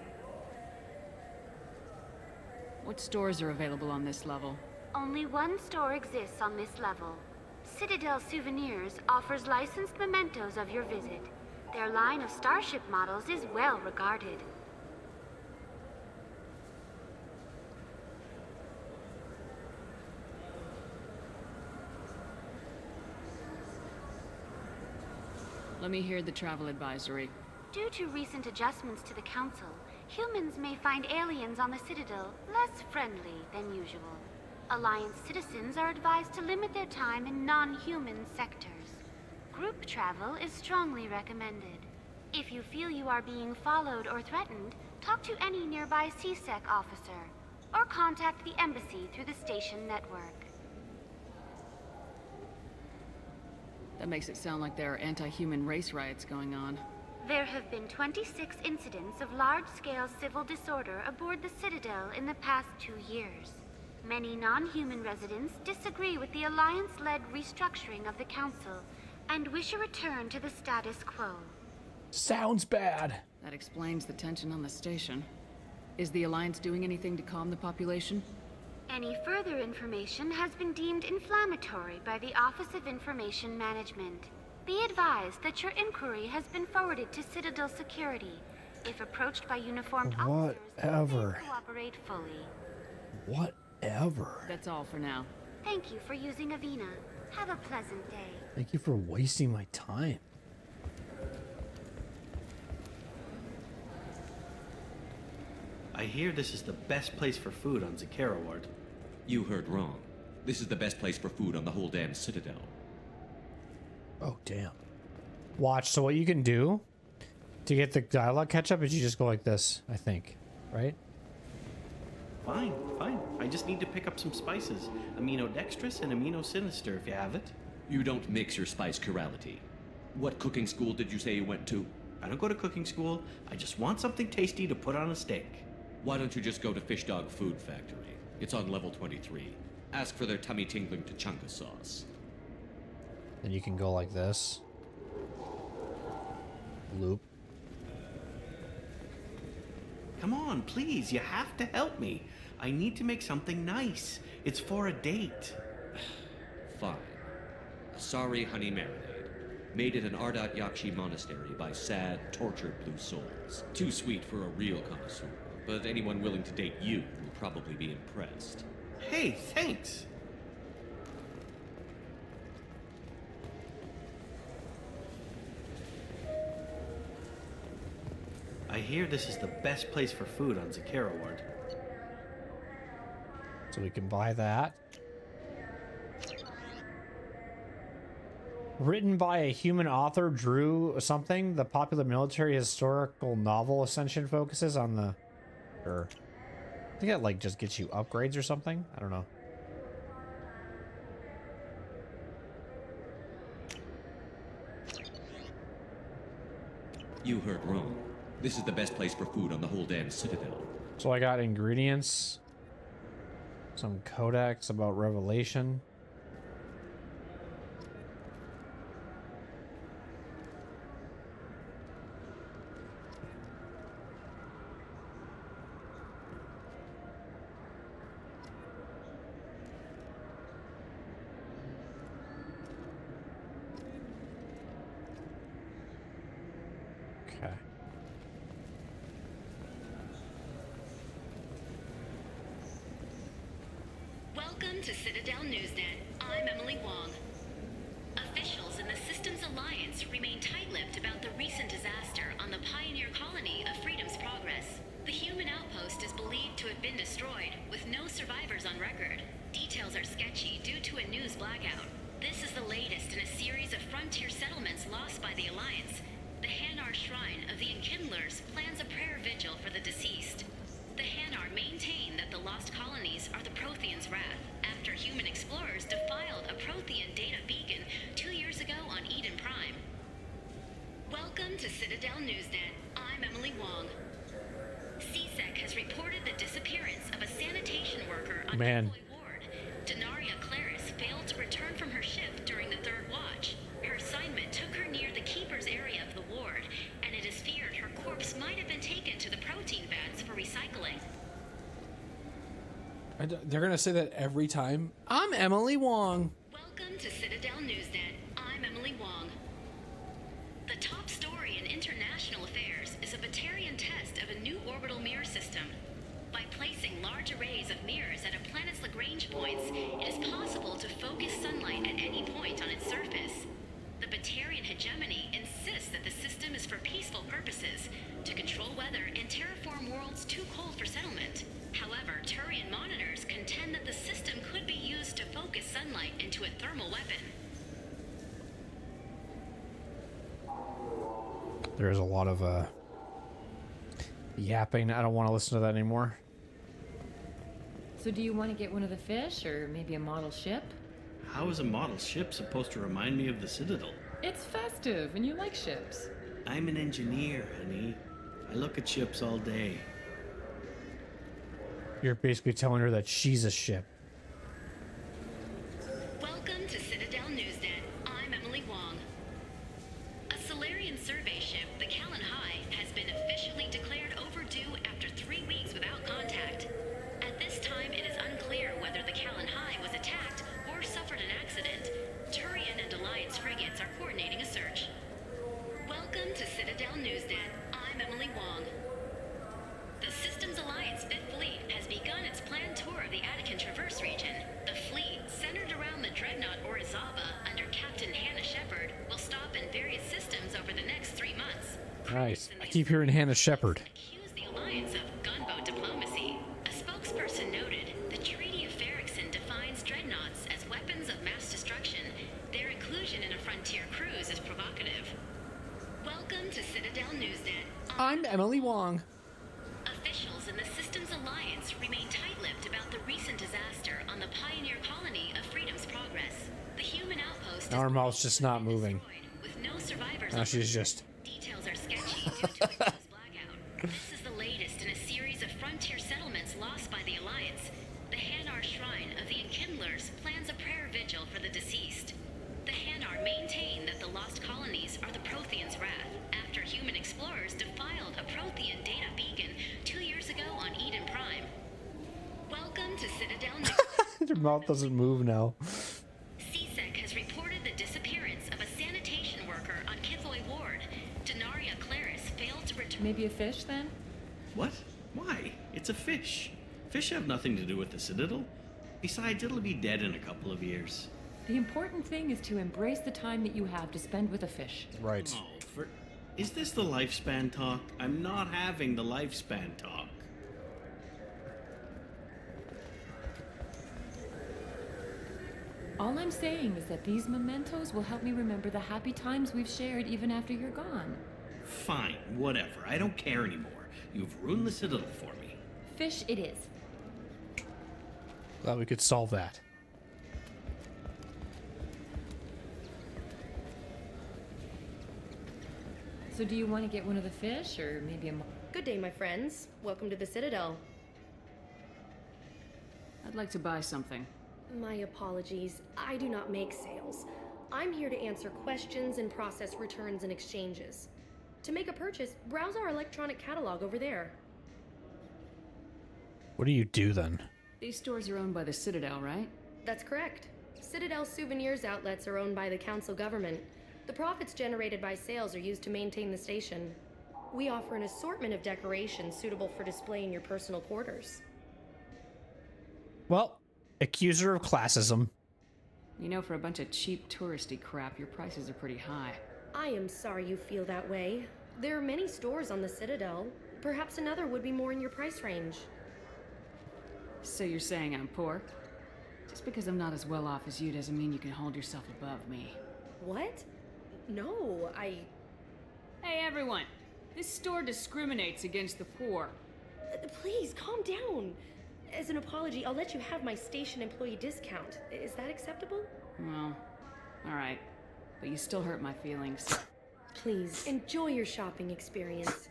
What stores are available on this level? Only one store exists on this level. Citadel Souvenirs offers licensed mementos of your visit. Their line of starship models is well regarded. Let me hear the travel advisory. Due to recent adjustments to the Council, humans may find aliens on the Citadel less friendly than usual. Alliance citizens are advised to limit their time in non-human sectors. Group travel is strongly recommended. If you feel you are being followed or threatened, talk to any nearby CSEC officer, or contact the embassy through the station network. That makes it sound like there are anti-human race riots going on. There have been 26 incidents of large-scale civil disorder aboard the Citadel in the past 2 years. Many non-human residents disagree with the Alliance-led restructuring of the Council and wish a return to the status quo. Sounds bad. That explains the tension on the station. Is the Alliance doing anything to calm the population? Any further information has been deemed inflammatory by the Office of Information Management. Be advised that your inquiry has been forwarded to Citadel Security. If approached by uniformed officers, Whatever. please cooperate fully. Whatever. That's all for now. Thank you for using Avina. Have a pleasant day. Thank you for wasting my time. I hear this is the best place for food on Zakera Ward. You heard wrong. This is the best place for food on the whole damn Citadel. Oh, damn. Watch, so what you can do To get the dialogue catch up, did you just go like this? I think, right? Fine, fine. I just need to pick up some spices. Aminodextrous and aminosinister, if you have it. You don't mix your spice chirality. What cooking school did you say you went to? I don't go to cooking school. I just want something tasty to put on a steak. Why don't you just go to Fish Dog Food Factory? It's on level 23. Ask for their tummy-tingling tachanka sauce. Then you can go like this. Loop. Come on, please. You have to help me. I need to make something nice. It's for a date. Fine. Asari honey marinade. Made at an Ardat Yakshi monastery by sad, tortured blue souls. Too sweet for a real connoisseur, but anyone willing to date you will probably be impressed. Hey, thanks. I hear this is the best place for food on Zakera Ward. So we can buy that. Written by a human author, Drew something. The popular military historical novel Ascension focuses on the... Or, I think that like just gets you upgrades or something. I don't know. You heard wrong. This is the best place for food on the whole damn Citadel. So I got ingredients. Some codex about Revelation. Okay. Welcome to Citadel Newsnet. I'm Emily Wong. Officials in the Systems Alliance remain tight-lipped about the recent disaster on the pioneer colony of Freedom's Progress. The human outpost is believed to have been destroyed, with no survivors on record. Details are sketchy due to a news blackout. This is the latest in a series of frontier settlements lost by the Alliance. The Hanar Shrine of the Enkindlers plans a prayer vigil for the deceased. The Hanar maintain that the lost colonies are the Protheans' wrath, after human explorers defiled a Prothean data beacon 2 years ago on Eden Prime. Welcome to Citadel Newsnet. I'm Emily Wong. CSEC has reported the disappearance of a sanitation worker on Envoy Ward. Denaria Claris failed to return from her shift during the third watch. Her assignment took her near the Keeper's area of the ward, and it is feared her corpse might have been taken to the protein vats for recycling. They're gonna say that every time. I'm Emily Wong. Welcome to Citadel Newsnet. I'm Emily Wong. The top story in international affairs is a Batarian test of a new orbital mirror system. By placing large arrays of mirrors at a planet's Lagrange points, it is possible to focus sunlight at any point on its surface. The Batarian hegemony insists that the system is for peaceful purposes, to control weather and terraform worlds too cold for settlement. However, Turian monitors contend that the system could be used to focus sunlight into a thermal weapon. There's a lot of yapping. I don't want to listen to that anymore. So do you want to get one of the fish, or maybe a model ship? How is a model ship supposed to remind me of the Citadel? It's festive, and you like ships. I'm an engineer, honey. I look at ships all day. You're basically telling her that she's a ship. Welcome to Citadel Newsnet. I'm Emily Wong. A Solarian survey ship, the Callan High, has been officially declared overdue after 3 weeks without contact. At this time, it is unclear whether the Callan High was attacked or suffered an accident. Turian and Alliance frigates are coordinating a search. Welcome to Citadel Newsnet. I'm Emily Wong. The Systems Alliance 5th Fleet has begun its planned tour of the Attican Traverse region. The fleet, centered around the dreadnought Orizaba under Captain Hannah Shepard, will stop in various systems over the next 3 months. Nice. I keep hearing Hannah Shepard. Accuse the Alliance of gunboat diplomacy. A spokesperson noted, the Treaty of Ferrixon defines dreadnoughts as weapons of mass destruction. Their inclusion in a frontier cruise is provocative. Welcome to Citadel Newsnet. I'm Emily Wong. Officials in the Systems Alliance remain tight-lipped about the recent disaster on the pioneer colony of Freedom's Progress. The human outpost Now her mouth's just not moving. with no survivors. Now she's just... Details are sketchy due to a news blackout. This is the latest in a series of frontier settlements lost by the Alliance. The Hanar Shrine of the Enkindlers plans a prayer vigil for the deceased. The Hanar maintain that the lost colonies are the Protheans' wrath after human explorers defiled a Prothean data beacon 2 years ago on Eden Prime. Welcome to Citadel News. Her mouth doesn't move now. CSEC has reported the disappearance of a sanitation worker on Kithoy Ward. Denaria Claris failed to return. Maybe a fish then? What? Why? It's a fish. Fish have nothing to do with the Citadel. Besides, it'll be dead in a couple of years. The important thing is to embrace the time that you have to spend with a fish. Right. Oh, is this the lifespan talk? I'm not having the lifespan talk. All I'm saying is that these mementos will help me remember the happy times we've shared even after you're gone. Fine, whatever. I don't care anymore. You've ruined the Citadel for me. Fish it is. Glad we could solve that. So do you want to get one of the fish, or maybe a... Good day, my friends. Welcome to the Citadel. I'd like to buy something. My apologies. I do not make sales. I'm here to answer questions and process returns and exchanges. To make a purchase, browse our electronic catalog over there. What do you do then? These stores are owned by the Citadel, right? That's correct. Citadel souvenirs outlets are owned by the council government. The profits generated by sales are used to maintain the station. We offer an assortment of decorations suitable for display in your personal quarters. Well, accuse her of classism. You know, for a bunch of cheap touristy crap, your prices are pretty high. I am sorry you feel that way. There are many stores on the Citadel. Perhaps another would be more in your price range. So you're saying I'm poor? Just because I'm not as well off as you doesn't mean you can hold yourself above me. What? No, Hey everyone! This store discriminates against the poor. Please, calm down. As an apology, I'll let you have my station employee discount. Is that acceptable? Well, alright. But you still hurt my feelings. Please, enjoy your shopping experience.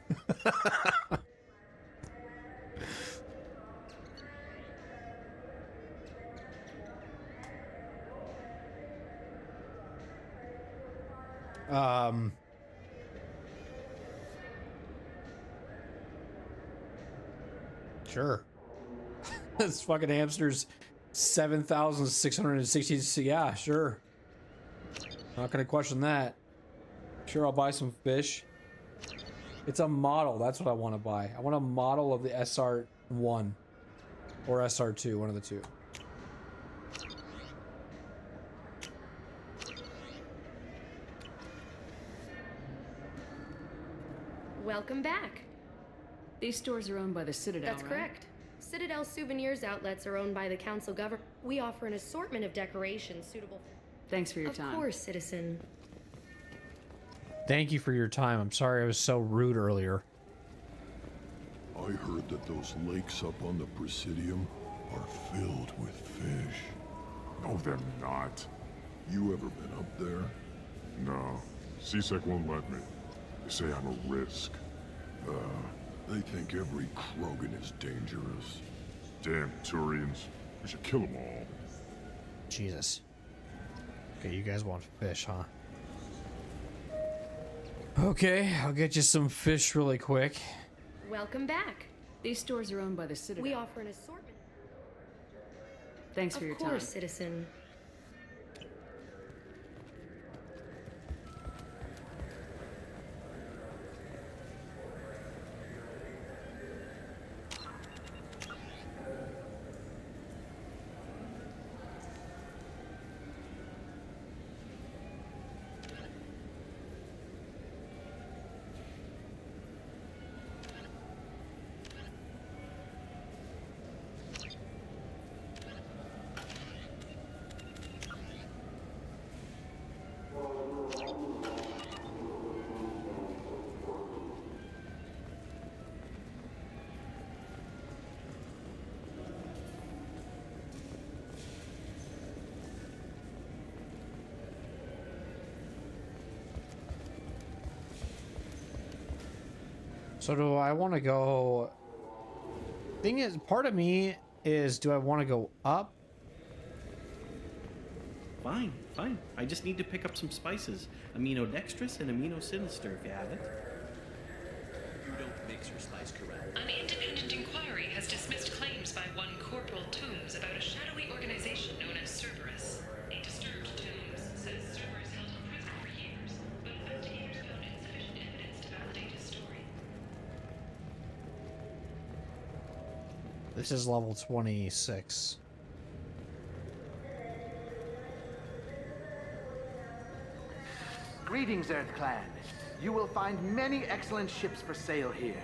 Sure. This fucking hamster's 7,660. Yeah, sure. Not gonna question that. Sure, I'll buy some fish. It's a model. That's what I want to buy. I want a model of the SR1 or SR2, one of the two. Welcome back. These stores are owned by the Citadel, That's right? correct. Citadel souvenirs outlets are owned by the council government. We offer an assortment of decorations suitable. Thanks for your time. Of course, citizen. Thank you for your time. I'm sorry I was so rude earlier. I heard that those lakes up on the Presidium are filled with fish. No, they're not. You ever been up there? No. CSEC won't let me. They say I'm a risk. They think every Krogan is dangerous. Damn Turians. We should kill them all. Jesus. Okay, you guys want fish, huh? Okay, I'll get you some fish really quick. Welcome back. These stores are owned by the Citadel. We offer an assortment. Thanks for your time. Of course, citizen. So do I want to go... Thing is, part of me is, do I want to go up? Fine, fine. I just need to pick up some spices. Aminodextrous and aminosinister, if you have it. You don't mix your spice correct. An independent inquiry has dismissed claims by one Corporal Toombs about a shadowy organization known as Cerberus. A disturbed Toombs says Cerberus held him prisoner for years, but investigators found insufficient evidence to validate his story. This is level 26. Greetings, Earth Clan. You will find many excellent ships for sale here.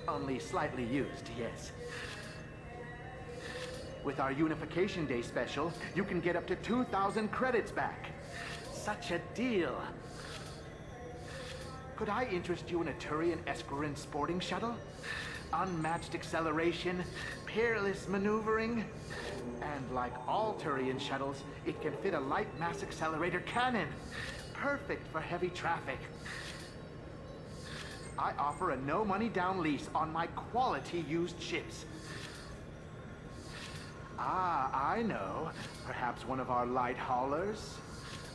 Only slightly used, yes. With our Unification Day special, you can get up to 2,000 credits back. Such a deal. Could I interest you in a Turian Esquirine sporting shuttle? Unmatched acceleration, peerless maneuvering, and like all Turian shuttles, it can fit a light mass accelerator cannon. Perfect for heavy traffic. I offer a no money down lease on my quality used ships. Ah, I know. Perhaps one of our light haulers?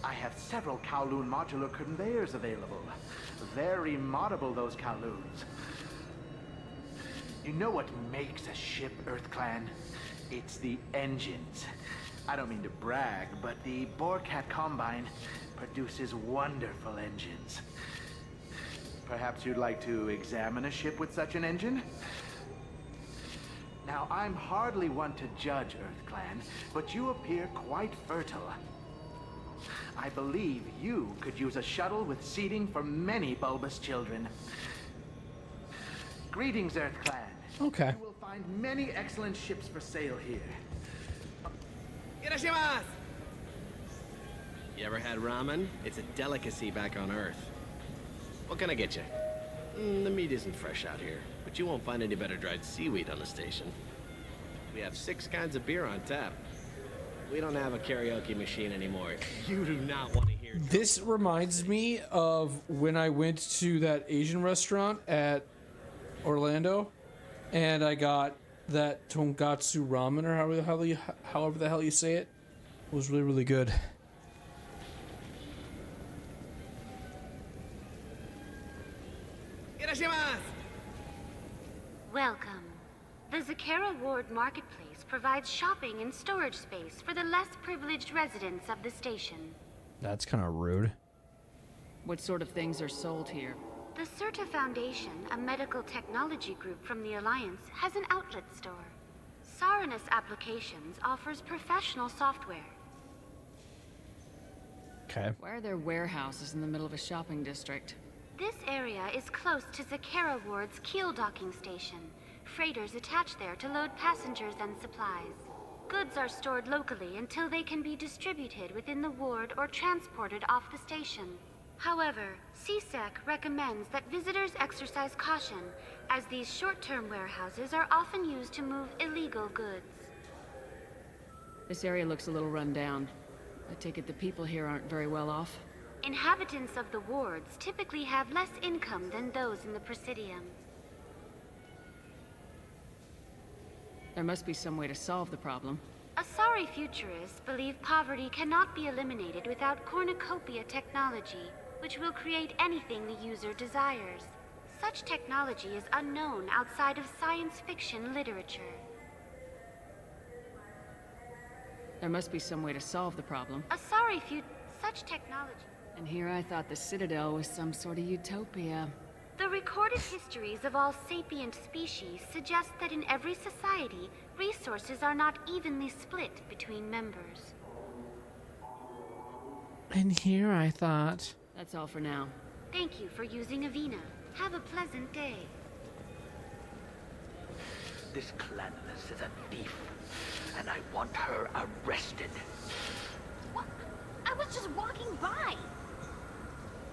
I have several Kowloon modular conveyors available. Very moddable, those Kowloons. You know what makes a ship, Earth Clan? It's the engines. I don't mean to brag, but the Borcat Combine produces wonderful engines. Perhaps you'd like to examine a ship with such an engine? Now, I'm hardly one to judge, Earth Clan, but you appear quite fertile. I believe you could use a shuttle with seating for many bulbous children. Greetings, Earth Clan. Okay. You will find many excellent ships for sale here. Irashimasu! You ever had ramen? It's a delicacy back on Earth. What can I get you? The meat isn't fresh out here, but you won't find any better dried seaweed on the station. We have 6 kinds of beer on tap. We don't have a karaoke machine anymore. You do not want to hear... This reminds me of when I went to that Asian restaurant at Orlando, and I got that tonkatsu ramen, or however the hell you say it. It was really, really good. Welcome. The Zakera Ward Marketplace provides shopping and storage space for the less privileged residents of the station. That's kind of rude. What sort of things are sold here? The Certa Foundation, a medical technology group from the Alliance, has an outlet store. Saranus Applications offers professional software. Okay. Why are there warehouses in the middle of a shopping district? This area is close to Zakera Ward's keel docking station. Freighters attach there to load passengers and supplies. Goods are stored locally until they can be distributed within the ward or transported off the station. However, CSEC recommends that visitors exercise caution, as these short-term warehouses are often used to move illegal goods. This area looks a little run down. I take it the people here aren't very well off? Inhabitants of the wards typically have less income than those in the Presidium. There must be some way to solve the problem. Asari futurists believe poverty cannot be eliminated without cornucopia technology, which will create anything the user desires. Such technology is unknown outside of science fiction literature. There must be some way to solve the problem. Asari such technology... And here I thought the Citadel was some sort of utopia. The recorded histories of all sapient species suggest that in every society, resources are not evenly split between members. And here I thought... That's all for now. Thank you for using Avina. Have a pleasant day. This Clanless is a thief, and I want her arrested. What? I was just walking by.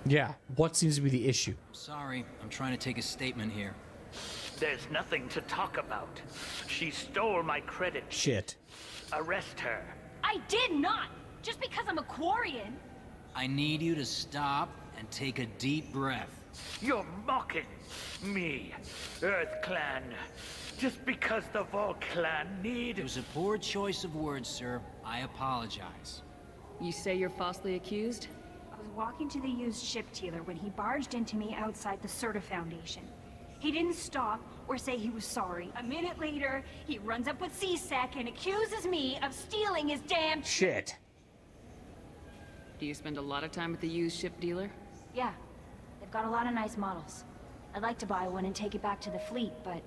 Yeah, what seems to be the issue? Sorry, I'm trying to take a statement here. There's nothing to talk about. She stole my credit. Shit. Arrest her. I did not! Just because I'm a Quarian! I need you to stop and take a deep breath. You're mocking me, Earth Clan. Just because the Vol Clan need... It was a poor choice of words, sir. I apologize. You say you're falsely accused? I was walking to the used ship dealer when he barged into me outside the Serta Foundation. He didn't stop or say he was sorry. A minute later, he runs up with C-Sec and accuses me of stealing his damn shit. Do you spend a lot of time with the used ship dealer? Yeah, they've got a lot of nice models. I'd like to buy one and take it back to the fleet, but...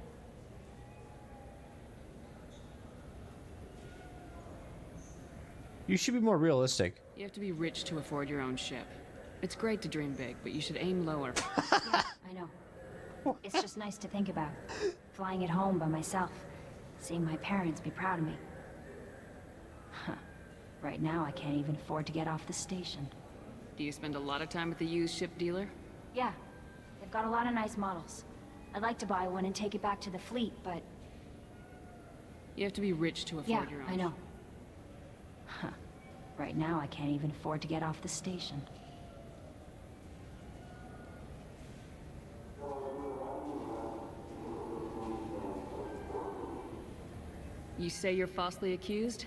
You should be more realistic. You have to be rich to afford your own ship. It's great to dream big, but you should aim lower. Yeah, I know. It's just nice to think about. Flying it home by myself. Seeing my parents be proud of me. Huh. Right now, I can't even afford to get off the station. Do you spend a lot of time with the used ship dealer? Yeah, they've got a lot of nice models. I'd like to buy one and take it back to the fleet, but... You have to be rich to afford your own. I know. Huh. Right now, I can't even afford to get off the station. You say you're falsely accused?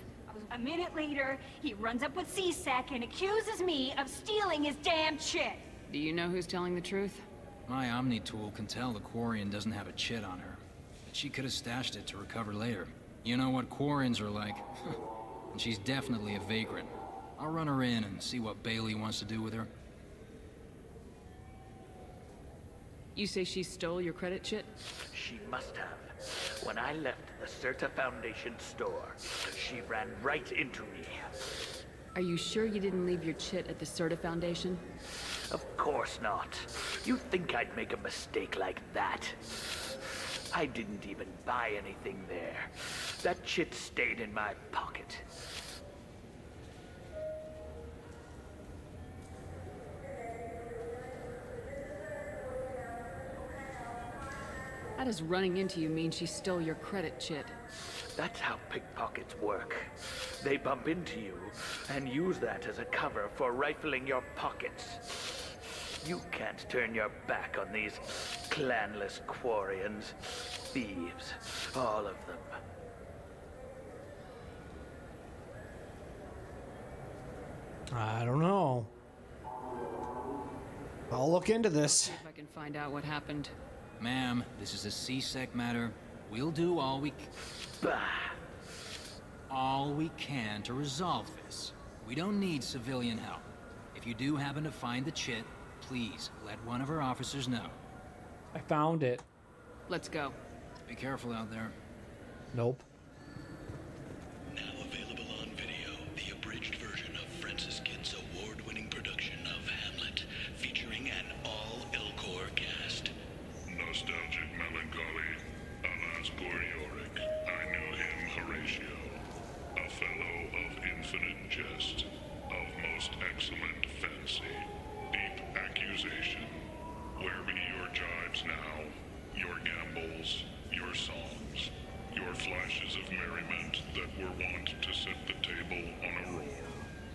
A minute later, he runs up with C-Sec and accuses me of stealing his damn chit. Do you know who's telling the truth? My Omni tool can tell the Quarian doesn't have a chit on her. But she could have stashed it to recover later. You know what Quarians are like. And she's definitely a vagrant. I'll run her in and see what Bailey wants to do with her. You say she stole your credit chit? She must have. When I left the Serta Foundation store, she ran right into me. Are you sure you didn't leave your chit at the Serta Foundation? Of course not. You think I'd make a mistake like that? I didn't even buy anything there. That chit stayed in my pocket. How does running into you mean she stole your credit chit? That's how pickpockets work. They bump into you and use that as a cover for rifling your pockets. You can't turn your back on these clanless Quarians. Thieves, all of them. I don't know. I'll look into this. See if I can find out what happened. Ma'am, this is a C-Sec matter. We'll do all we can to resolve this. We don't need civilian help. If you do happen to find the chit, please let one of our officers know. I found it. Let's go. Be careful out there. Nope. Now available on video, the abridged version of Francis Kidd's award-winning production of Hamlet, featuring an all-Elcor cast. Nostalgic melancholy, alas Yorick. I knew him, Horatio. A fellow of infinite jest, of most excellent fancy, deep accusation. Where be your jibes now, your gambols, your songs, your flashes of merriment that were wont to set the table on a roar?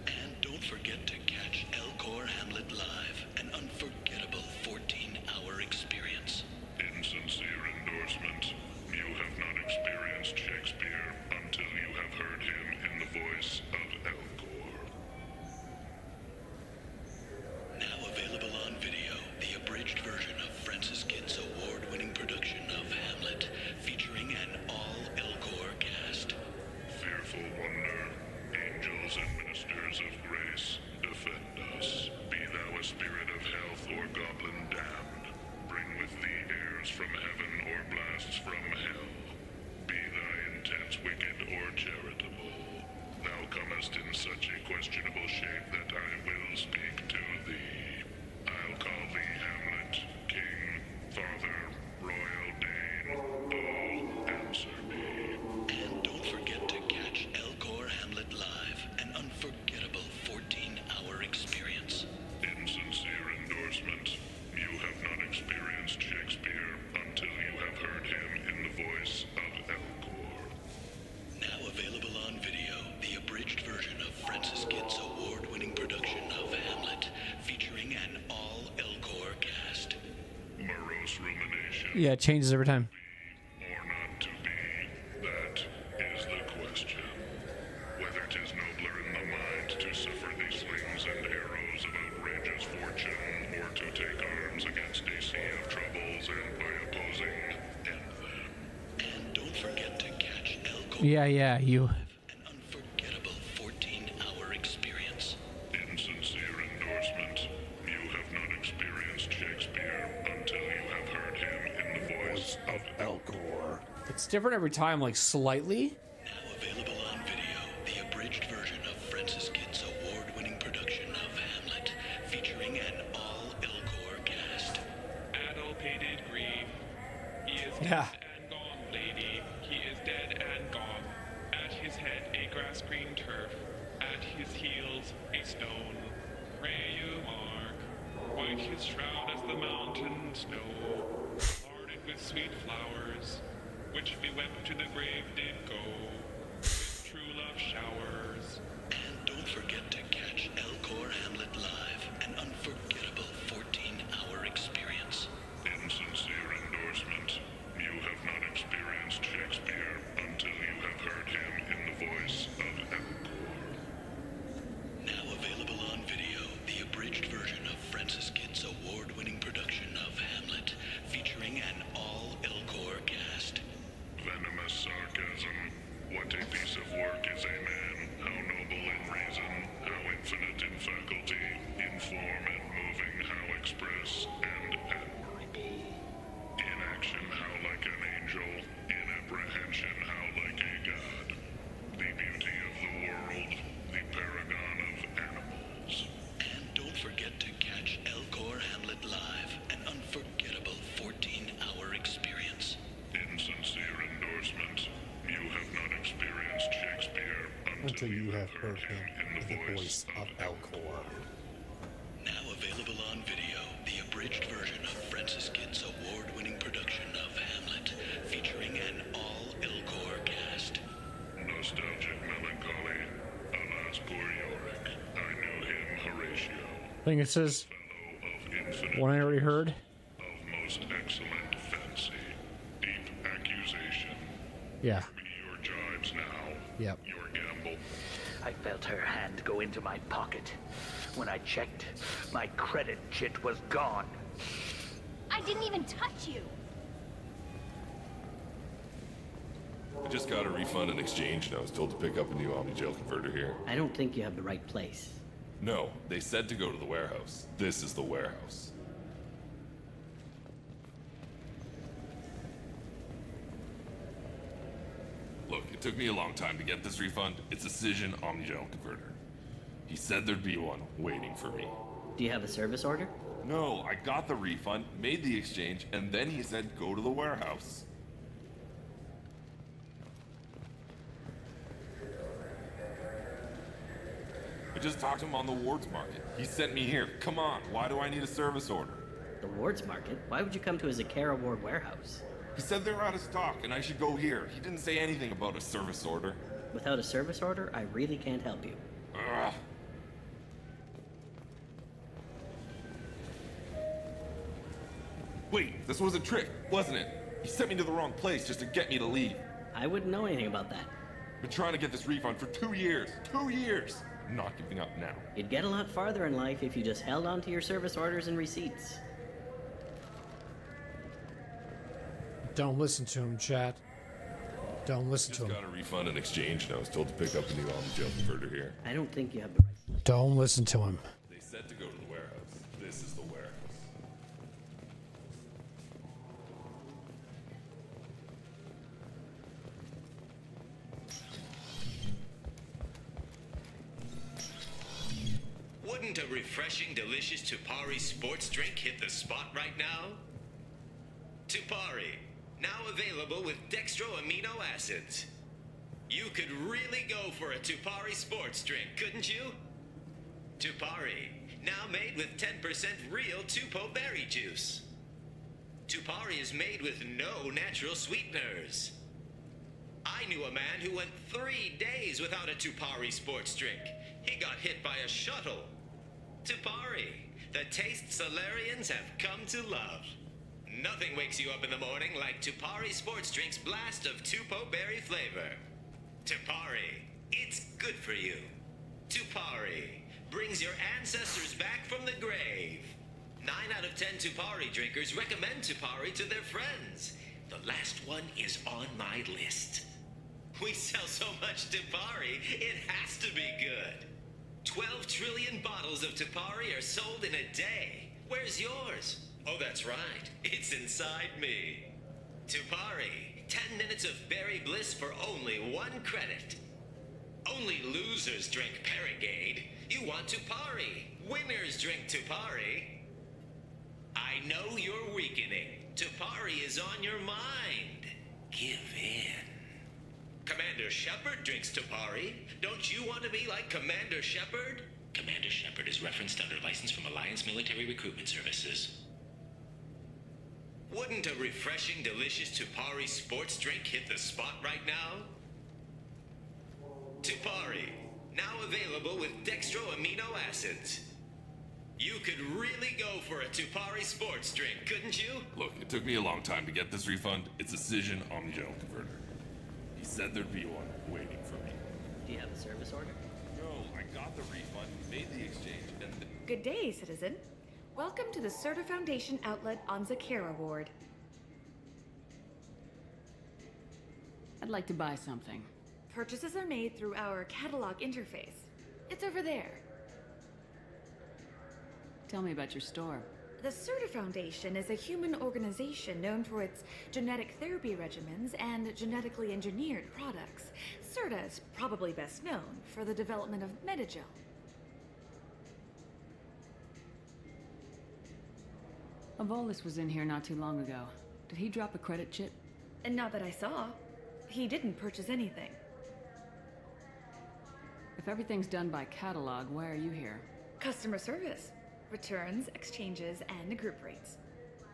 And don't forget to catch Elcor Hamlet live, an unforgettable 14-hour experience. Insincere endorsement. You have not experienced Shakespeare until you have heard him in the voice of Elcor. Now available on video, the abridged version of Francis Kidd's award-winning production of Hamlet, featuring an all-Elcor cast. Fearful wonder, angels and ministers of grace, defend us. Be thou a spirit of health or goblin damned. Bring with thee airs from heaven or blasts from hell. Be thy intents wicked or charitable. Thou comest in such a questionable shape that I will speak to thee. I'll call thee Hamlet, King, Father, Royal Dane. Oh, answer me. And don't forget to catch Elcor Hamlet live, an unforgettable 14-hour experience. Insincere endorsement. You have not experienced Shakespeare until you have heard him in the voice of Elcor. Now available on video, the abridged version of Francis Kidd's Yeah, it changes every time. Or not to be, that is the question. Whether 'tis nobler in the mind to suffer these slings and arrows of outrageous fortune, or to take arms against a sea of troubles, and by opposing, end them. And don't forget to catch Elko. Yeah, you. An unforgettable 14-hour experience. Insincere endorsement. You have not experienced Shakespeare until you have heard him in the voice of Elcor. It's different every time, like slightly. Now available on video, the abridged version of Francis Kidd's award-winning production of Hamlet, featuring an all-Elcor cast. Adulpated grief. He is Yeah. dead and gone, lady. He is dead and gone. At his head a grass-green turf. At his heels a stone. Pray you mark. White his shroud as the mountain snow. Larded with sweet flowers, which bewept to the grave did go. With true love showers. And don't forget to catch Elcor Hamlet live, an unforgettable 14-hour experience. Insincere endorsement. You have not experienced Shakespeare until you have heard him in the voice of Elcor. Now available on video, the abridged version of Francis Kidd's award-winning production of Hamlet, featuring an all-Elcor cast. Venomous sarcasm. What a piece of work is a man. How noble in reason. How infinite in faculty. In form and moving. How express and admirable. In action, how like an angel. In apprehension, how like a god. The beauty of the world. The paragon of animals. And don't forget to catch Elcor Hamlet live, an unforgettable 14-hour experience. Insincere endorsement. You have not experienced Shakespeare Until you have heard him in the voice of Elcor. Now available on video, the abridged version of Francis Kidd's award-winning production of Hamlet, featuring an all-Elcor cast. Nostalgic melancholy. Alas, poor Yorick. I knew him, Horatio. I think it says Of infinite one I already heard. of most excellent fancy. Deep accusation. Yeah. Your jibes now. Yep. Your gamble. I felt her hand go into my pocket. When I checked, my credit chit was gone. I didn't even touch you. I just got a refund in exchange, and I was told to pick up a new Omni Jail converter here. I don't think you have the right place. No, they said to go to the warehouse. This is the warehouse. Look, it took me a long time to get this refund. It's a Cision Omni Jail converter. He said there'd be one waiting for me. Do you have a service order? No, I got the refund, made the exchange, and then he said go to the warehouse. I just talked to him on the Wards Market. He sent me here. Come on, why do I need a service order? The Wards Market? Why would you come to a Zakara Ward warehouse? He said they're out of stock and I should go here. He didn't say anything about a service order. Without a service order, I really can't help you. Ugh. Wait, this was a trick, wasn't it? He sent me to the wrong place just to get me to leave. I wouldn't know anything about that. Been trying to get this refund for 2 years. 2 years! I'm not giving up now. You'd get a lot farther in life if you just held on to your service orders and receipts. Don't listen to him, chat. Don't listen to him. Got a refund in exchange and I was told to pick up a new Omni Jail converter here. I don't think you have the right. Don't listen to him. They said to go to the warehouse. This is the warehouse. Wouldn't a refreshing, delicious Tupari sports drink hit the spot right now? Tupari, now available with dextro amino acids. You could really go for a Tupari sports drink, couldn't you? Tupari, now made with 10% real Tupo berry juice. Tupari is made with no natural sweeteners. I knew a man who went 3 days without a Tupari sports drink. He got hit by a shuttle. Tupari, the taste Solarians have come to love. Nothing wakes you up in the morning like Tupari Sports Drink's blast of Tupo berry flavor. Tupari, it's good for you. Tupari brings your ancestors back from the grave. 9 out of 10 Tupari drinkers recommend Tupari to their friends. The last one is on my list. We sell so much Tupari, it has to be good. 12 trillion bottles of Tupari are sold in a day. Where's yours? Oh, that's right. It's inside me. Tupari, 10 minutes of berry bliss for only 1 credit. Only losers drink Renegade. You want Tupari. Winners drink Tupari. I know you're weakening. Tupari is on your mind. Give in. Commander Shepard drinks Tupari. Don't you want to be like Commander Shepard? Commander Shepard is referenced under license from Alliance Military Recruitment Services. Wouldn't a refreshing, delicious Tupari sports drink hit the spot right now? Tupari, now available with dextro amino acids. You could really go for a Tupari sports drink, couldn't you? Look, it took me a long time to get this refund. It's a Cision Omnigel converter. He said there'd be one waiting for me. Do you have a service order? No, I got the refund, made the exchange, and Good day, citizen. Welcome to the Serta Foundation outlet on Zakera Ward. I'd like to buy something. Purchases are made through our catalog interface. It's over there. Tell me about your store. The Serta Foundation is a human organization known for its genetic therapy regimens and genetically engineered products. Serta is probably best known for the development of Metagel. Avolis was in here not too long ago. Did he drop a credit chip? And not that I saw. He didn't purchase anything. If everything's done by catalog, why are you here? Customer service. Returns, exchanges, and group rates.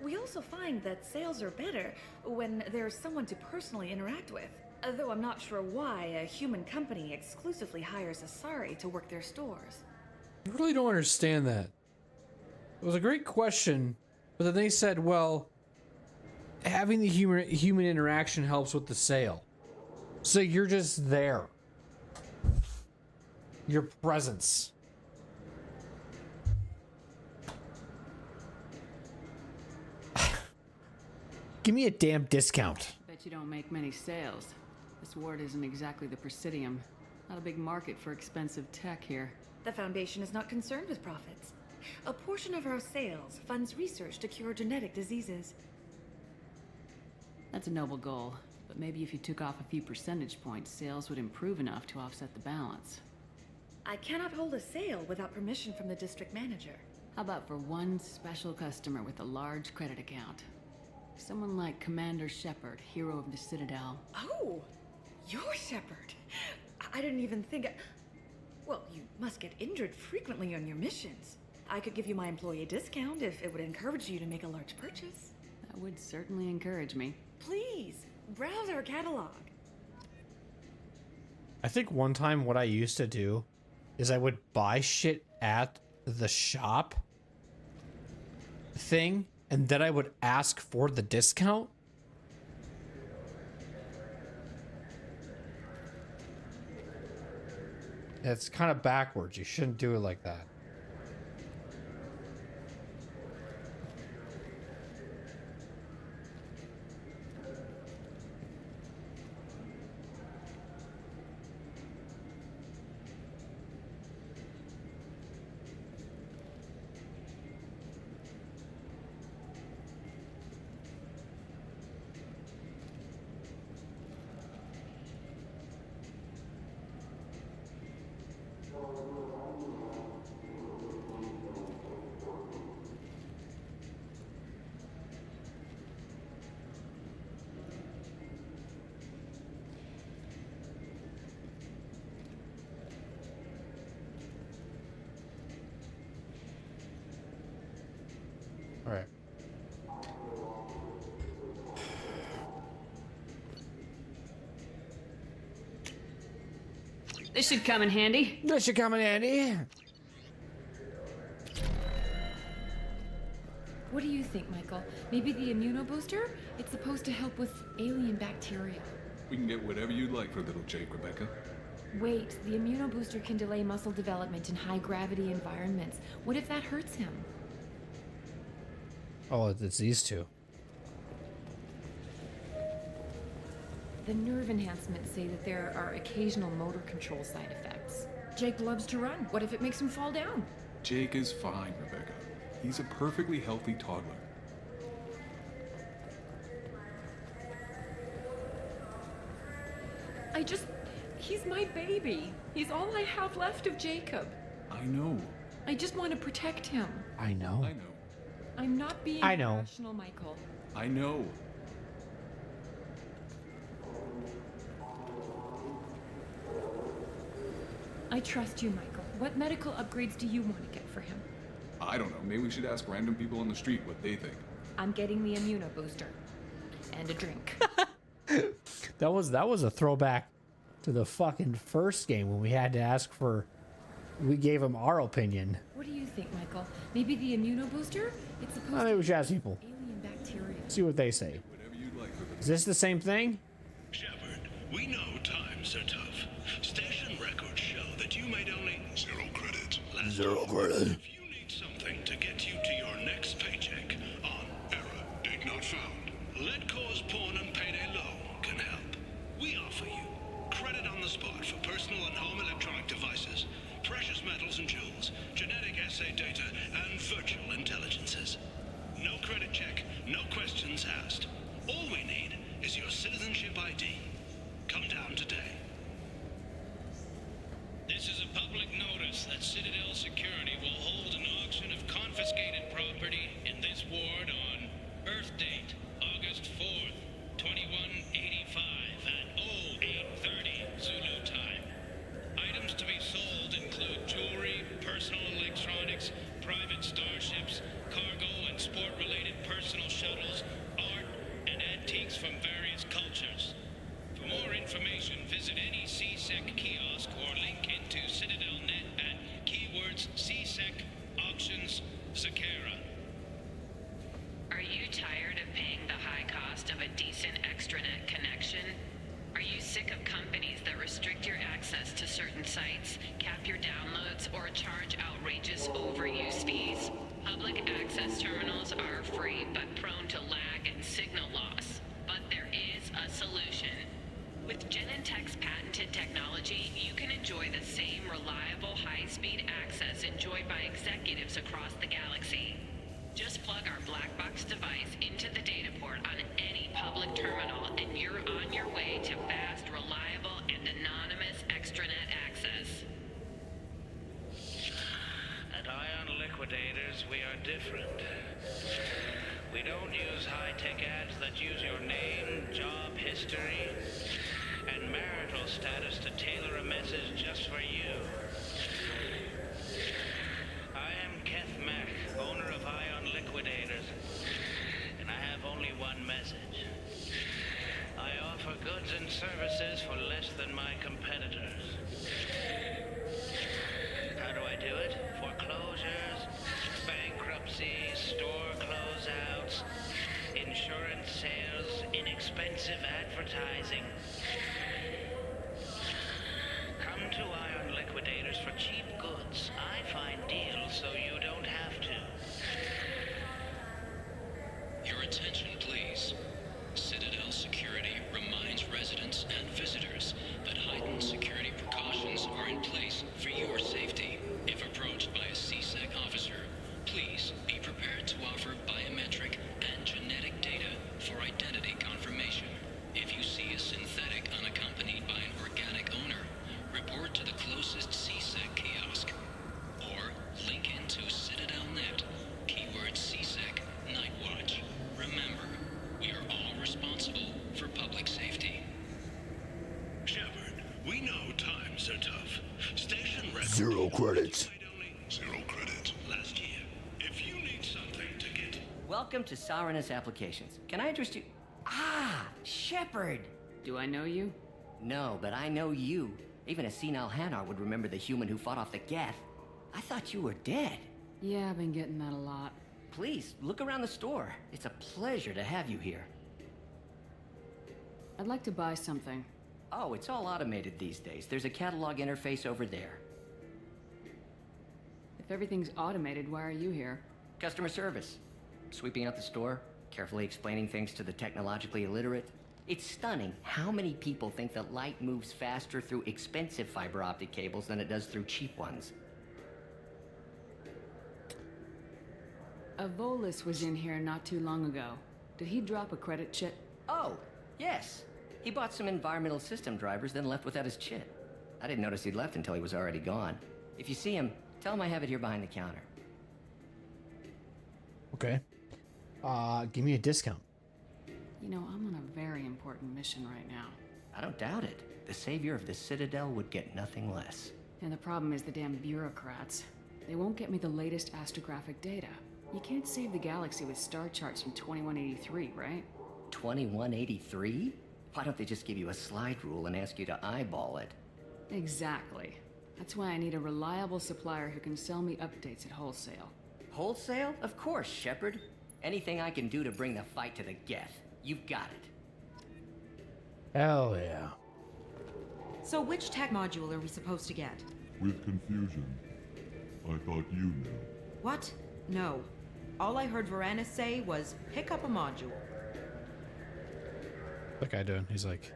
We also find that sales are better when there's someone to personally interact with. Though I'm not sure why a human company exclusively hires Asari to work their stores. I really don't understand that. It was a great question, but then they said, well, having the human interaction helps with the sale. So you're just there. Your presence. Give me a damn discount. Bet you don't make many sales. This ward isn't exactly the Presidium. Not a big market for expensive tech here. The Foundation is not concerned with profits. A portion of our sales funds research to cure genetic diseases. That's a noble goal, but maybe if you took off a few percentage points, sales would improve enough to offset the balance. I cannot hold a sale without permission from the district manager. How about for one special customer with a large credit account? Someone like Commander Shepard, hero of the Citadel. Oh, you're Shepard. I didn't even think... Well, you must get injured frequently on your missions. I could give you my employee discount if it would encourage you to make a large purchase. That would certainly encourage me. Please, browse our catalog. I think one time what I used to do is I would buy shit at the shop thing, and then I would ask for the discount. It's kind of backwards. You shouldn't do it like that. Alright. This should come in handy. This should come in handy. What do you think, Michael? Maybe the immunobooster? It's supposed to help with alien bacteria. We can get whatever you'd like for little Jake, Rebecca. Wait, the immunobooster can delay muscle development in high-gravity environments. What if that hurts him? Oh, it's these two. The nerve enhancements say that there are occasional motor control side effects. Jake loves to run. What if it makes him fall down? Jake is fine, Rebecca. He's a perfectly healthy toddler. He's my baby. He's all I have left of Jacob. I know. I just want to protect him. I know. I know. I'm not being irrational, Michael. I know. I trust you, Michael. What medical upgrades do you want to get for him? I don't know. Maybe we should ask random people on the street what they think. I'm getting the immunobooster. And a drink. That was a throwback to the fucking first game when we had to ask for... We gave him our opinion. What do you think, Michael? Maybe the immunobooster? It's supposed Maybe we should ask people. alien bacteria. See what they say. Is this the same thing? Shepard, we know times are tough. Station records show that you made only 0 credits last Zero credit. If you need something to get you to your next paycheck on error, date not found, Let Cause Pawn and Payday Loan can help. We offer you credit on the spot for personal and home electronic devices, precious metals and jewels, genetic assay data, and virtual intelligences. No credit check, no questions asked. All we need is your citizenship ID. Come down today. This is a public notice that Citadel Security will hold an auction of confiscated property in this ward on Earth date, August 4th, 2185 at 0830 Zulu time. Items to be sold include jewelry, personal electronics, private starships, cargo and sport-related personal shuttles, art, and antiques from various cultures. For more information, visit any CSEC kiosk or link into CitadelNet at keywords CSEC Auctions Zakera. Are you tired of paying the high cost of a decent extranet connection? Are you sick of companies that restrict your access to certain sites, cap your downloads, or charge outrageous overuse fees? Public access terminals are free but prone to lag and signal loss. But there is a solution. With Genentech's patented technology, you can enjoy the same reliable high-speed access enjoyed by executives across the galaxy. Just plug our black box device into the data port on any public terminal and you're on your way to fast, reliable, and anonymous extranet access. At Ion Liquidators, we are different. We don't use high-tech ads that use your name, job history, and marital status to tailor a message just for you. I am Keth Mack, owner of Ion Liquidators, and I have only one message. I offer goods and services for less than my competitors. How do I do it? Foreclosures, bankruptcy, store closeouts, insurance sales, inexpensive advertising. Come to Ion Liquidators for cheap goods. I find deals so you don't have to. Your attention, please. Citadel Security reminds residents and visitors that heightened security precautions are in place for your safety. If approached by a CSEC officer, please be prepared to offer biometric and genetic data for identity confirmation. If you see a synthetic unaccompanied by an organic owner, report to the closest CSEC kiosk or link into CitadelNet, keyword CSEC Nightwatch. Remember, we are all responsible for public safety. Shepard, we know times are tough. Station records 0 credits. 0 credits last year. If you need something to get... Welcome to Sirenus Applications. Can I interest you? Ah, Shepard! Do I know you? No, but I know you. Even a senile Hanar would remember the human who fought off the Geth. I thought you were dead. Yeah, I've been getting that a lot. please, look around the store. It's a pleasure to have you here. I'd like to buy something. Oh, it's all automated these days. There's a catalog interface over there. If everything's automated, why are you here? Customer service. Sweeping out the store, carefully explaining things to the technologically illiterate. It's stunning how many people think that light moves faster through expensive fiber optic cables than it does through cheap ones. A Volus was in here not too long ago. Did he drop a credit chit? Oh, yes. He bought some environmental system drivers, then left without his chit. I didn't notice he'd left until he was already gone. If you see him, tell him I have it here behind the counter. Okay. Give me a discount. You know, I'm on a very important mission right now. I don't doubt it. The savior of the Citadel would get nothing less. And the problem is the damn bureaucrats. They won't get me the latest astrographic data. You can't save the galaxy with star charts from 2183, right? 2183? Why don't they just give you a slide rule and ask you to eyeball it? Exactly. That's why I need a reliable supplier who can sell me updates at wholesale. Wholesale? Of course, Shepard. Anything I can do to bring the fight to the Geth. You've got it. Hell yeah. So which tech module are we supposed to get? With confusion. I thought you knew. What? No. All I heard Varanus say was, pick up a module. That guy doing? He's like...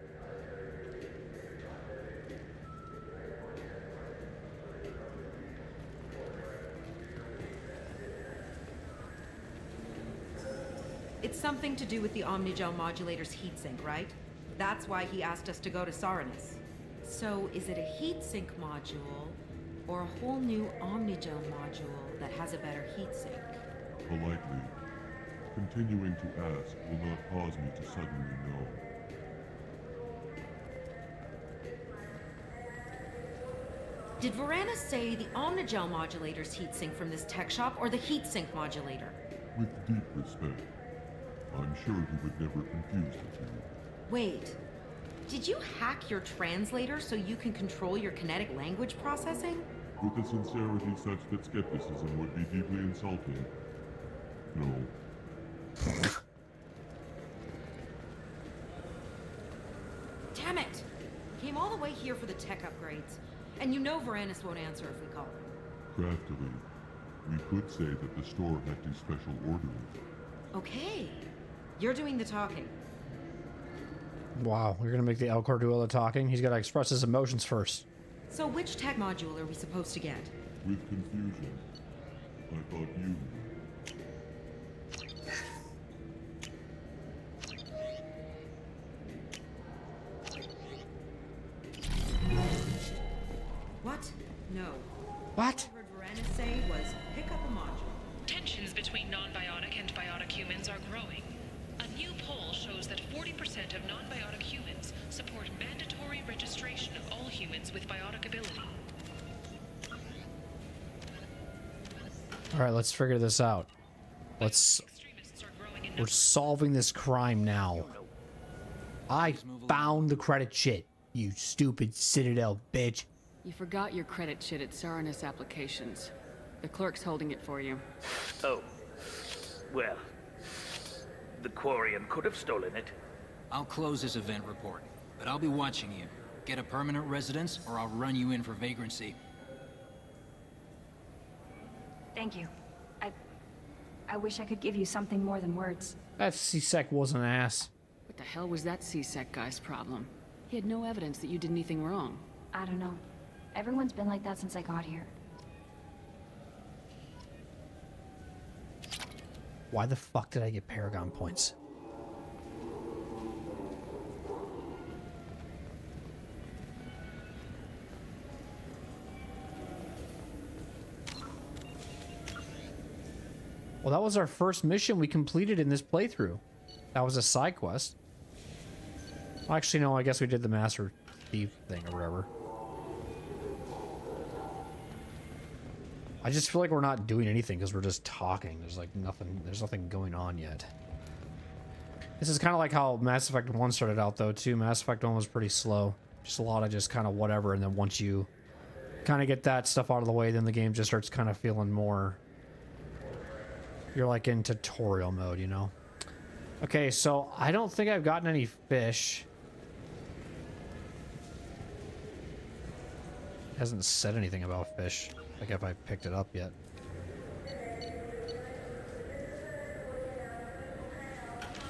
It's something to do with the Omnigel modulator's heatsink, right? That's why he asked us to go to Saranus. So is it a heatsink module, or a whole new Omnigel module that has a better heatsink? Politely. Continuing to ask will not cause me to suddenly know. Did Varanus say the Omnigel modulator's heatsink from this tech shop, or the heatsink modulator? With deep respect. I'm sure he would never confuse the two. Wait. Did you hack your translator so you can control your kinetic language processing? With a sincerity such that skepticism would be deeply insulting. No. Damn it! Came all the way here for the tech upgrades. And you know Varanus won't answer if we call him. Craftily, we could say that the store had to special order it. Okay. You're doing the talking. Wow, we're gonna make the Elcor do all the talking? He's gotta express his emotions first. So which tech module are we supposed to get? With confusion. I thought you knew. What? No. What? What I heard Varanus say was, pick up a module. Tensions between non-biotic and biotic humans are growing. A new poll shows that 40% of non-biotic humans support mandatory registration of all humans with biotic ability. Alright, let's figure this out. We're solving this crime now. I found the credit shit, you stupid Citadel bitch. You forgot your credit shit at Saranus Applications. The clerk's holding it for you. Oh. Well, the Quarian could have stolen it. I'll close this event report, but I'll be watching you. Get a permanent residence, or I'll run you in for vagrancy. Thank you. I wish I could give you something more than words. That C-Sec was an ass. What the hell was that C-Sec guy's problem? He had no evidence that you did anything wrong. I don't know. Everyone's been like that since I got here. Why the fuck did I get Paragon points? Well, that was our first mission we completed in this playthrough. That was a side quest. Well, actually, no, I guess we did the Master Thief thing or whatever. I just feel like we're not doing anything because we're just talking. There's like nothing, there's nothing going on yet. This is kind of like how Mass Effect 1 started out though too. Mass Effect 1 was pretty slow. Just a lot of just kind of whatever, and then once you kind of get that stuff out of the way, then the game just starts kind of feeling more you're like in tutorial mode, you know. Okay, so I don't think I've gotten any fish. It hasn't said anything about fish, like if I picked it up yet.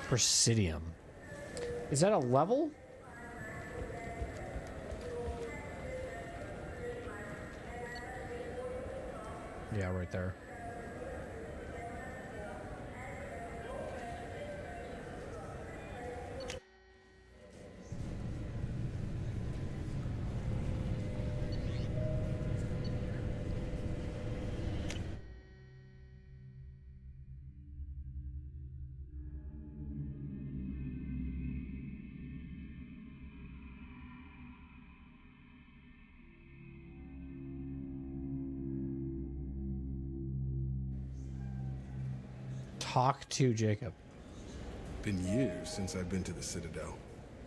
Presidium. Is that a level? Yeah, right there. Talk to Jacob. Been years since I've been to the Citadel.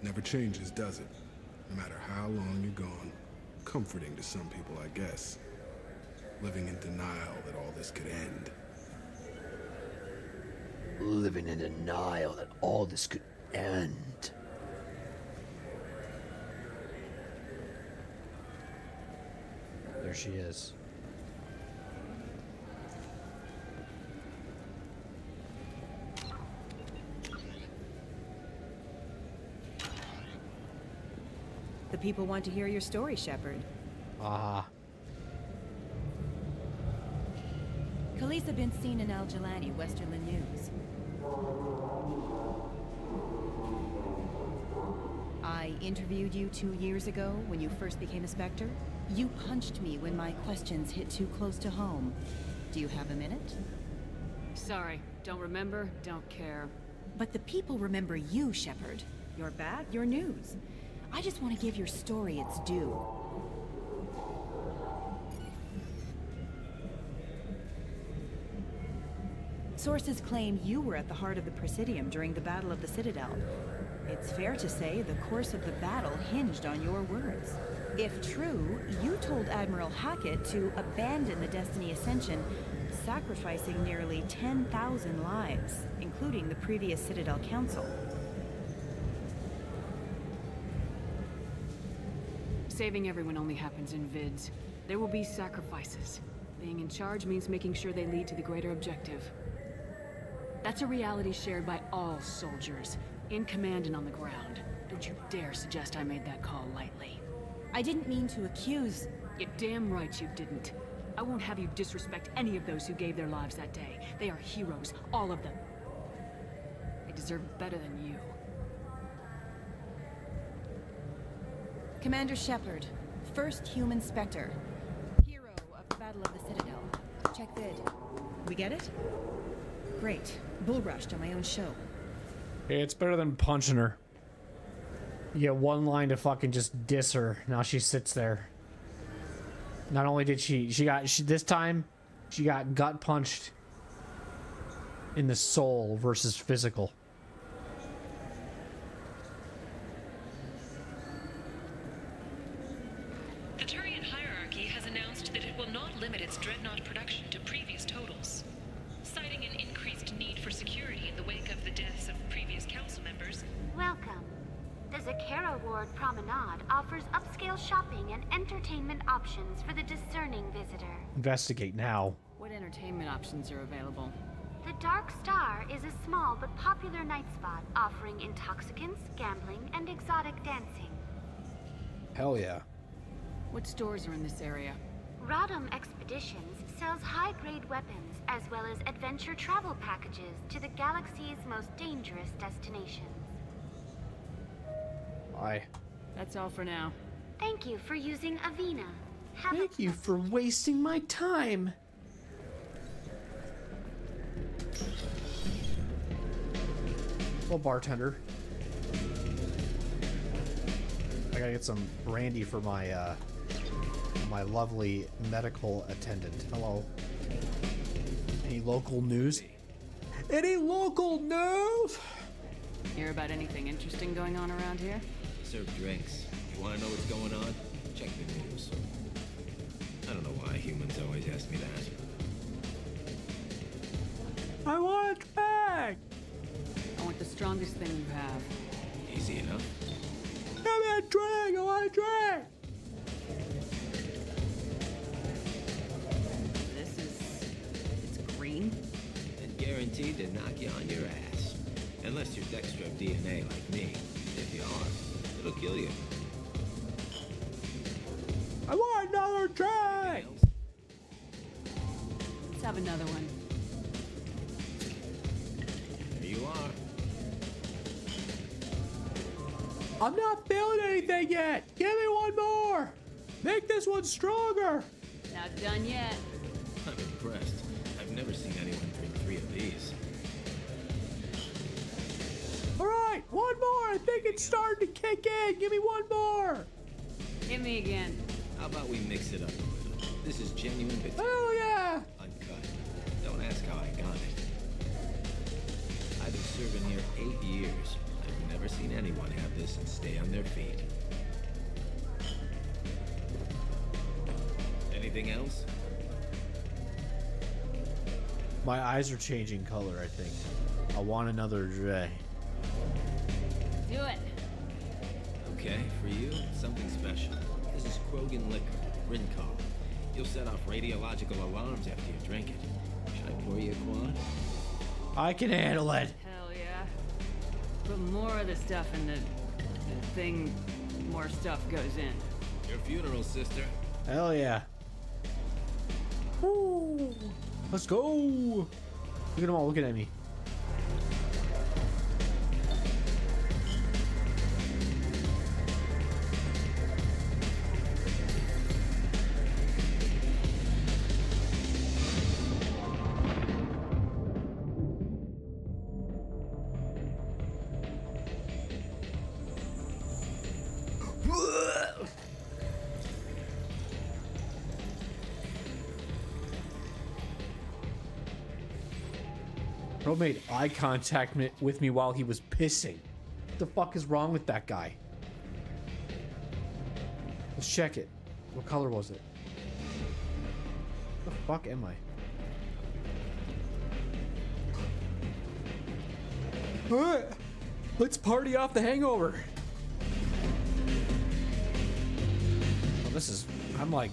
Never changes, does it? No matter how long you're gone. Comforting to some people, I guess. Living in denial that all this could end. Living in denial that all this could end. There she is. The people want to hear your story, Shepard. Ah. Khaleesa been seen in Al Jalani, Westerland News. I interviewed you 2 years ago when you first became a Spectre. You punched me when my questions hit too close to home. Do you have a minute? Sorry, don't remember, don't care. But the people remember you, Shepard. Your bad, your news. I just want to give your story its due. Sources claim you were at the heart of the Presidium during the Battle of the Citadel. It's fair to say the course of the battle hinged on your words. If true, you told Admiral Hackett to abandon the Destiny Ascension, sacrificing nearly 10,000 lives, including the previous Citadel Council. Saving everyone only happens in vids. There will be sacrifices. Being in charge means making sure they lead to the greater objective. That's a reality shared by all soldiers, in command and on the ground. Don't you dare suggest I made that call lightly. I didn't mean to accuse... You're damn right you didn't. I won't have you disrespect any of those who gave their lives that day. They are heroes, all of them. They deserve better than you. Commander Shepard, first human Spectre. Hero of the Battle of the Citadel. Check vid. We get it? Great. Bull rushed on my own show. Hey, it's better than punching her. You get one line to fucking just diss her. Now she sits there. Not only did this time, she got gut punched in the soul versus physical. The Turian hierarchy has announced that it will not limit its dreadnought production to previous totals. Citing an increased need for security in the wake of the deaths of previous council members. Welcome. The Zakara Ward Promenade offers upscale shopping and entertainment options for the discerning visitor. Investigate now. What entertainment options are available? The Dark Star is a small but popular night spot offering intoxicants, gambling, and exotic dancing. Hell yeah. What stores are in this area? Rodham Expeditions sells high-grade weapons as well as adventure travel packages to the galaxy's most dangerous destinations. Bye. That's all for now. Thank you for using Avena. Thank you for wasting my time. Well, bartender. I gotta get some brandy for my my lovely medical attendant. Hello. Any local news? Any local news? Hear about anything interesting going on around here? Serve drinks. You want to know what's going on? Check the news. I don't know why humans always ask me that. I want a drag! I want the strongest thing you have. Easy enough. Give me a drag! I want a drag! It's green? And guaranteed to knock you on your ass. Unless you're Dextro DNA like me. If you are, it'll kill you. I want another drag! Let's have another one. There you are. I'm not feeling anything yet! Give me one more! Make this one stronger! Not done yet. I'm impressed. I've never seen anyone drink 3 of these. Alright, one more! I think it's starting to kick in! Give me one more! Hit me again. How about we mix it up a little? This is genuine potato. Oh yeah! Uncut. Don't ask how I got it. I've been serving here 8 years. I've never seen anyone have this and stay on their feet. Anything else? My eyes are changing color, I think. I want another drag. Do it. Okay, for you, something special. This is Krogan liquor, Rincol. You'll set off radiological alarms after you drink it. Should I pour you a quad? I can handle it. Hell yeah. Put more of the stuff in the thing, more stuff goes in. Your funeral, sister. Hell yeah. Woo. Let's go. Look at them all looking at me. Bro made eye contact with me while he was pissing. What the fuck is wrong with that guy? Let's check it. What color was it? What the fuck am I? Let's party off the hangover. Oh, this is... I'm like...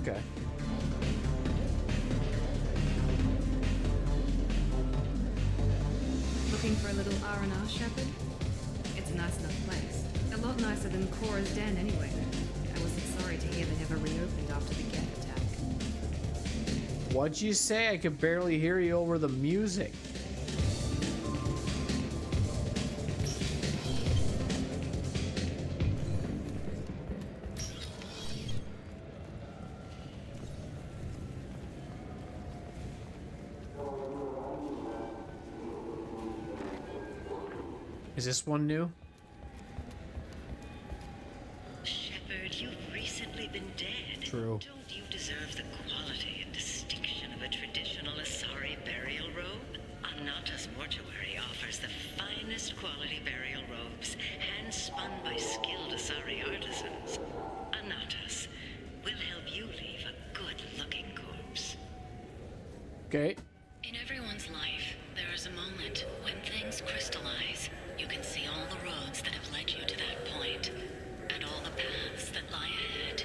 Okay. Looking for a little R&R, Shepard? It's a nice enough place. A lot nicer than Cora's den, anyway. I wasn't sorry to hear they never reopened after the Geth attack. What'd you say? I could barely hear you over the music. Is this one new? Shepard, you've recently been dead. True. Don't you deserve the quality and distinction of a traditional Asari burial robe? Anata's Mortuary offers the finest quality burial robes, hand-spun by skilled Asari artisans. Anata's will help you leave a good-looking corpse. Okay. In everyone's life, there is a moment when things crystallize. You can see all the roads that have led you to that point, and all the paths that lie ahead.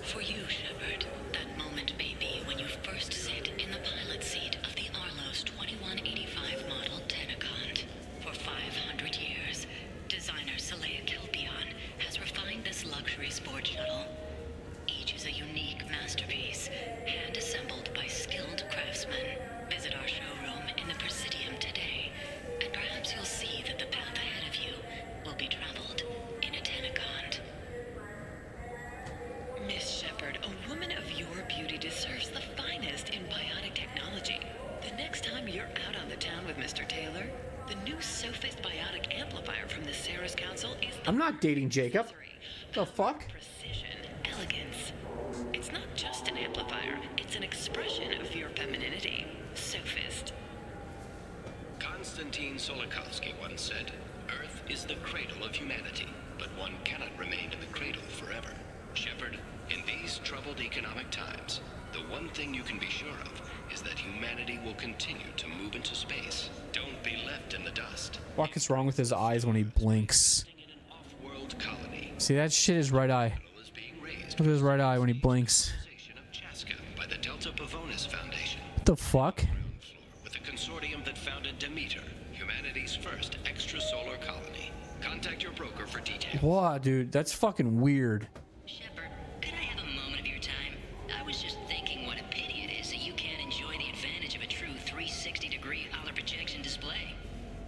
For you, Shepard, that moment may be when you first sit in the pilot seat of the Arlos 2185 model Tenacont. For 500 years, designer Saleya Kelpion has refined this luxury sport shuttle. Each is a unique masterpiece, hand-assembled by skilled craftsmen. Visit our showroom in the Presidium today, and perhaps you'll see that the path ahead of you will be traveled in a Tenacont. Miss Shepard, a woman of your beauty deserves the finest in biotic technology. The next time you're out on the town with Mr. Taylor, the new Sophist biotic amplifier from the Ceres Council is I'm not dating Jacob. The fuck? precision, elegance. It's not just an amplifier, it's an expression of your femininity. Sophist. Konstantin Solikovsky once said, Earth is the cradle of humanity, but one cannot remain in the cradle forever. Shepard, thing you can be sure of is that humanity will continue to move into space. Don't be left in the dust. What is wrong with his eyes when he blinks? World colony. See, that shit is right eye. Look at his right eye when he blinks. By the Delta Pavonis Foundation. What the fuck? With the consortium that founded Demeter, humanity's first extrasolar colony. Contact your broker for details. Wow, dude, that's fucking weird. Shepard, could I have a moment of your time? I was just thinking what a pity it is that you can't enjoy the advantage of a true 360-degree color projection display.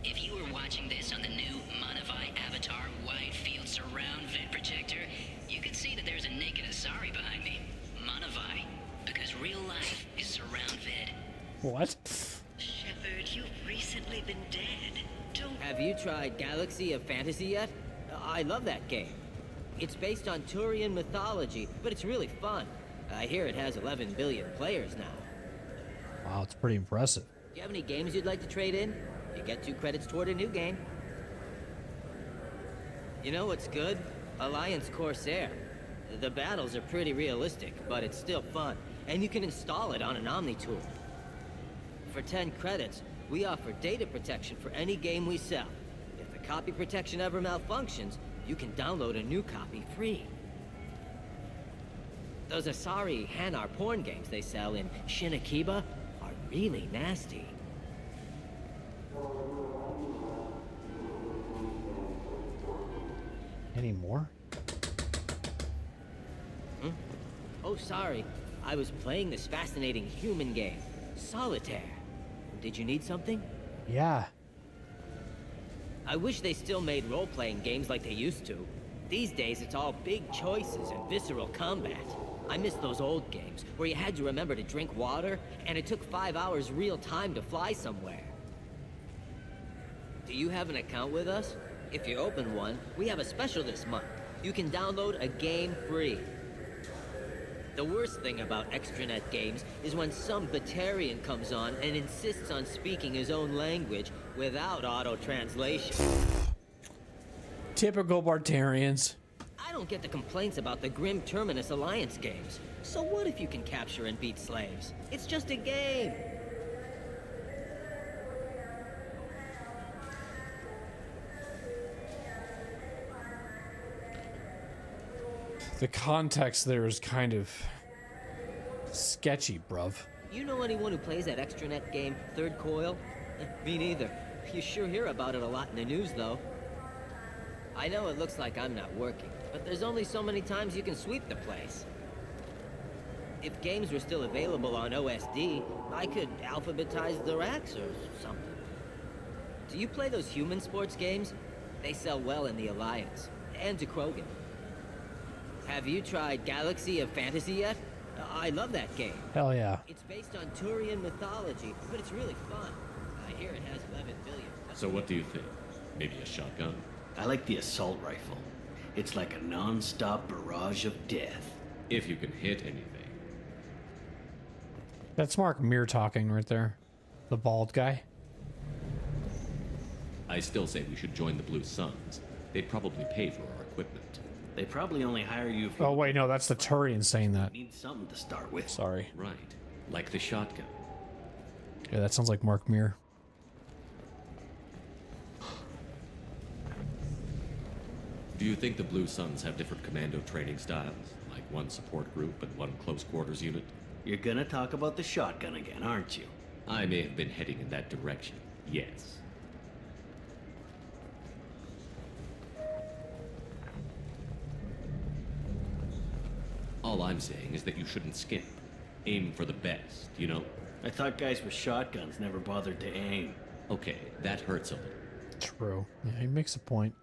If you were watching this on the new Monavai Avatar wide field surround vid projector, you could see that there's a naked Asari behind me. Monavai, because real life is surround vid. What? Shepard, you've recently been dead. Don't... Have you tried Galaxy of Fantasy yet? I love that game. It's based on Turian mythology, but it's really fun. I hear it has 11 billion players now. Wow, it's pretty impressive. Do you have any games you'd like to trade in? You get 2 credits toward a new game. You know what's good? Alliance Corsair. The battles are pretty realistic, but it's still fun, and you can install it on an Omni tool. For 10 credits, we offer data protection for any game we sell. If the copy protection ever malfunctions, you can download a new copy free. Those Asari Hanar porn games they sell in Shinakiba are really nasty. Any more? Oh, sorry. I was playing this fascinating human game, Solitaire. Did you need something? Yeah. I wish they still made role-playing games like they used to. These days, it's all big choices and visceral combat. I miss those old games, where you had to remember to drink water, and it took 5 hours real time to fly somewhere. Do you have an account with us? If you open one, we have a special this month. You can download a game free. The worst thing about extranet games is when some Batarian comes on and insists on speaking his own language without auto-translation. Typical Bartarians. I don't get the complaints about the Grim Terminus Alliance games. So what if you can capture and beat slaves? It's just a game. The context there is kind of sketchy, bruv. You know anyone who plays that extranet game, Third Coil? Me neither. You sure hear about it a lot in the news, though. I know it looks like I'm not working, but there's only so many times you can sweep the place. If games were still available on OSD, I could alphabetize the racks or something. Do you play those human sports games? They sell well in the Alliance, and to Krogan. Have you tried Galaxy of Fantasy yet? I love that game. Hell yeah. It's based on Turian mythology, but it's really fun. I hear it has 11 billion. So what do you think? Maybe a shotgun? I like the assault rifle. It's like a non-stop barrage of death. If you can hit anything. That's Mark Mir talking right there. The bald guy. I still say we should join the Blue Suns. They'd probably pay for our equipment. They probably only hire you if you Oh wait, no, that's the Turian saying that. need something to start with. Sorry. Right. Like the shotgun. Yeah, that sounds like Mark Mir. Do you think the Blue Suns have different commando training styles? Like one support group and one close quarters unit? You're gonna talk about the shotgun again, aren't you? I may have been heading in that direction, yes. All I'm saying is that you shouldn't skimp. Aim for the best, you know? I thought guys with shotguns never bothered to aim. Okay, that hurts a little. True. Yeah, he makes a point.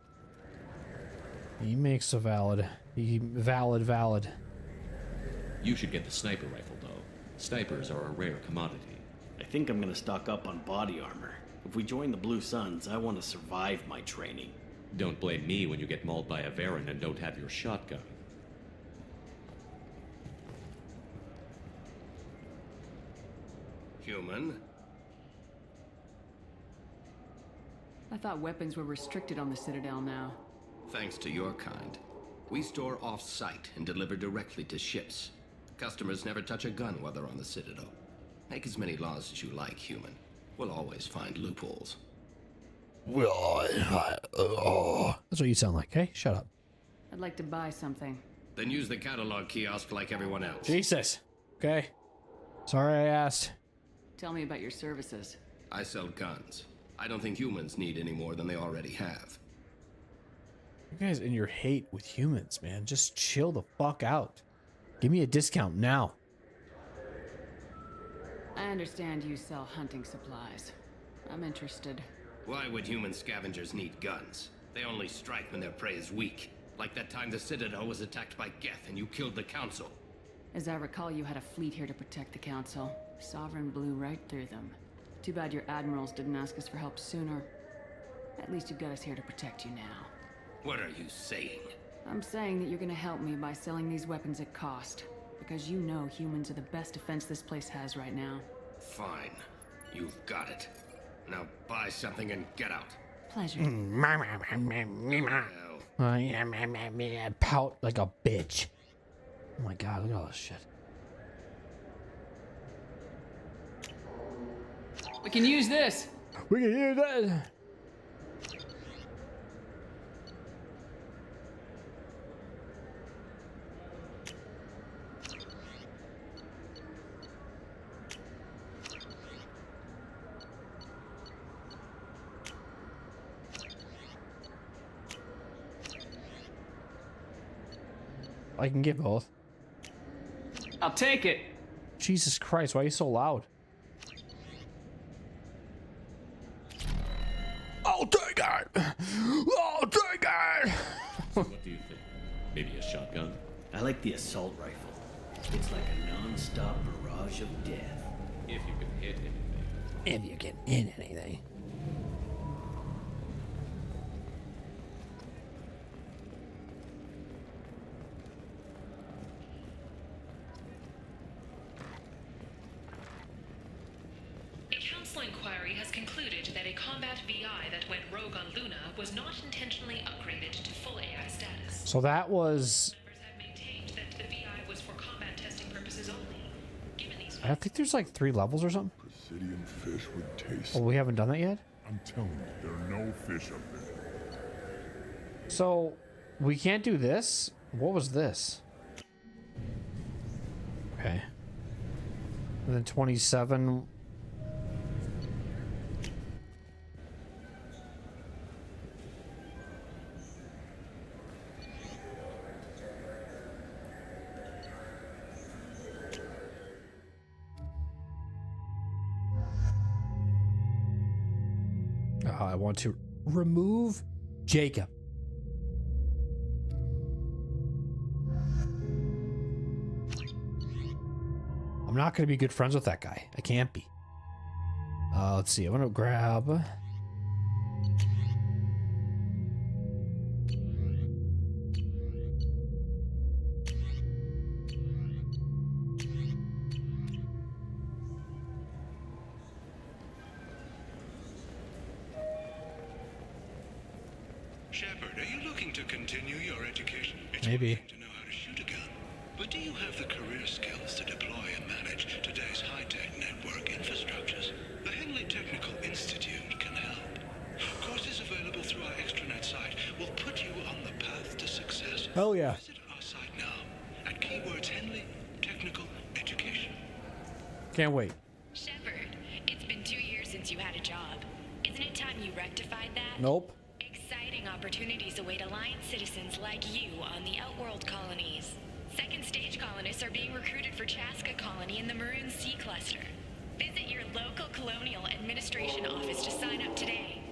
He makes a valid. Valid. You should get the sniper rifle, though. Snipers are a rare commodity. I think I'm gonna stock up on body armor. If we join the Blue Suns, I want to survive my training. Don't blame me when you get mauled by a Varen and don't have your shotgun. Human? I thought weapons were restricted on the Citadel now. Thanks to your kind. We store off-site and deliver directly to ships. Customers never touch a gun while they're on the Citadel. Make as many laws as you like, human. We'll always find loopholes. That's what you sound like. Hey, shut up. I'd like to buy something. Then use the catalog kiosk like everyone else. Jesus. Okay. Sorry I asked. Tell me about your services. I sell guns. I don't think humans need any more than they already have. You guys and your hate with humans, man. Just chill the fuck out. Give me a discount now. I understand you sell hunting supplies. I'm interested. Why would human scavengers need guns? They only strike when their prey is weak. Like that time the Citadel was attacked by Geth and you killed the Council. As I recall, you had a fleet here to protect the Council. Sovereign blew right through them. Too bad your admirals didn't ask us for help sooner. At least you've got us here to protect you now. What are you saying? I'm saying that you're gonna help me by selling these weapons at cost. Because you know humans are the best defense this place has right now. Fine. You've got it. Now buy something and get out. Pleasure. Pout like a bitch. Oh my god, look at all this shit. We can use this. We can use that. I can get both. I'll take it. Jesus Christ, why are you so loud? I'll take it! I'll take it! What do you think? Maybe a shotgun? I like the assault rifle. It's like a non-stop barrage of death. If you can hit anything. If you can hit anything. Inquiry has concluded that a combat VI that went rogue on Luna was not intentionally upgraded to full AI status. So that was... Members have maintained that the VI was for combat testing purposes only. Given these I think there's like 3 levels or something. Presidium fish would taste. Oh, we haven't done that yet? I'm telling you, there are no fish up there. So, we can't do this? What was this? Okay. And then 27... I want to remove Jacob. I'm not going to be good friends with that guy. I can't be. Let's see. I'm going to grab... Shepard, are you looking to continue your education? It's Maybe. one thing to know how to shoot a gun, but do you have the career skills to deploy and manage today's high-tech network infrastructures? The Henley Technical Institute can help. Courses available through our extranet site will put you on the path to success. Hell yeah. Visit our site now at keywords Henley Technical Education. Can't wait. Shepard, it's been 2 years since you had a job. Isn't it time you rectified that? Nope. Exciting opportunities await Alliance citizens like you on the Outworld colonies. Second stage colonists are being recruited for Chaska Colony in the Maroon Sea Cluster. Visit your local Colonial Administration office to sign up today.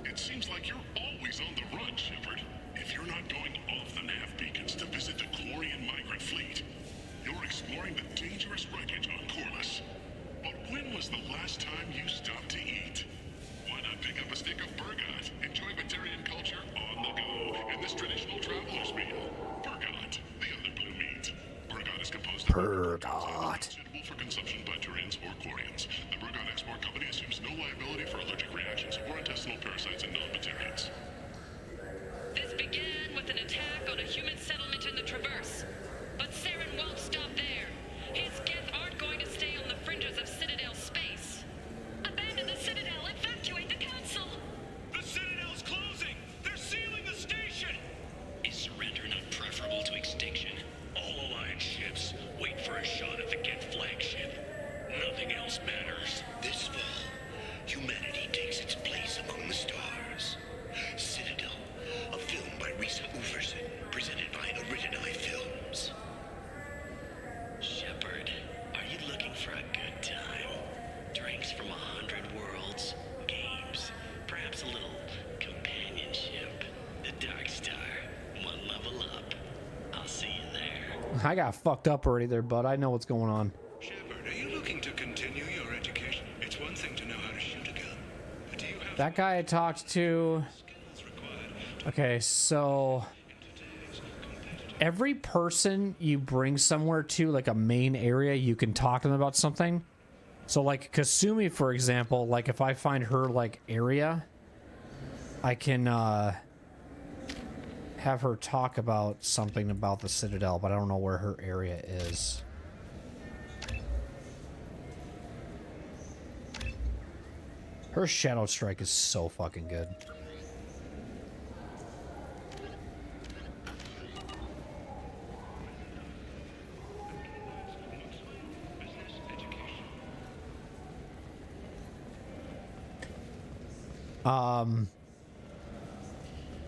It seems like you're always on the run, Shepard. If you're not going off the nav beacons to visit the Quarian migrant fleet, you're exploring the dangerous wreckage on Corliss. But when was the last time you stopped to eat? Why not pick up a stick of Burgot? Enjoy Batarian culture on the go in this traditional traveler's meal. Burgot, the other blue meat. Burgot is composed of suitable for consumption by Turians or Quarians. The Burgot Export Company assumes no liability for allergic reactions or intestinal parasites in non-Batarians. This began with an attack on a human settlement in the Traverse. I got fucked up already there, bud. I know what's going on. Shepard, are you looking to continue your education? It's one thing to know how to shoot a gun, but do you have That guy I talked to... Okay, so... Every person you bring somewhere to, like a main area, you can talk to them about something. So, like, Kasumi, for example, like, if I find her, like, area, I can, have her talk about something about the Citadel, but I don't know where her area is. Her Shadow Strike is so fucking good.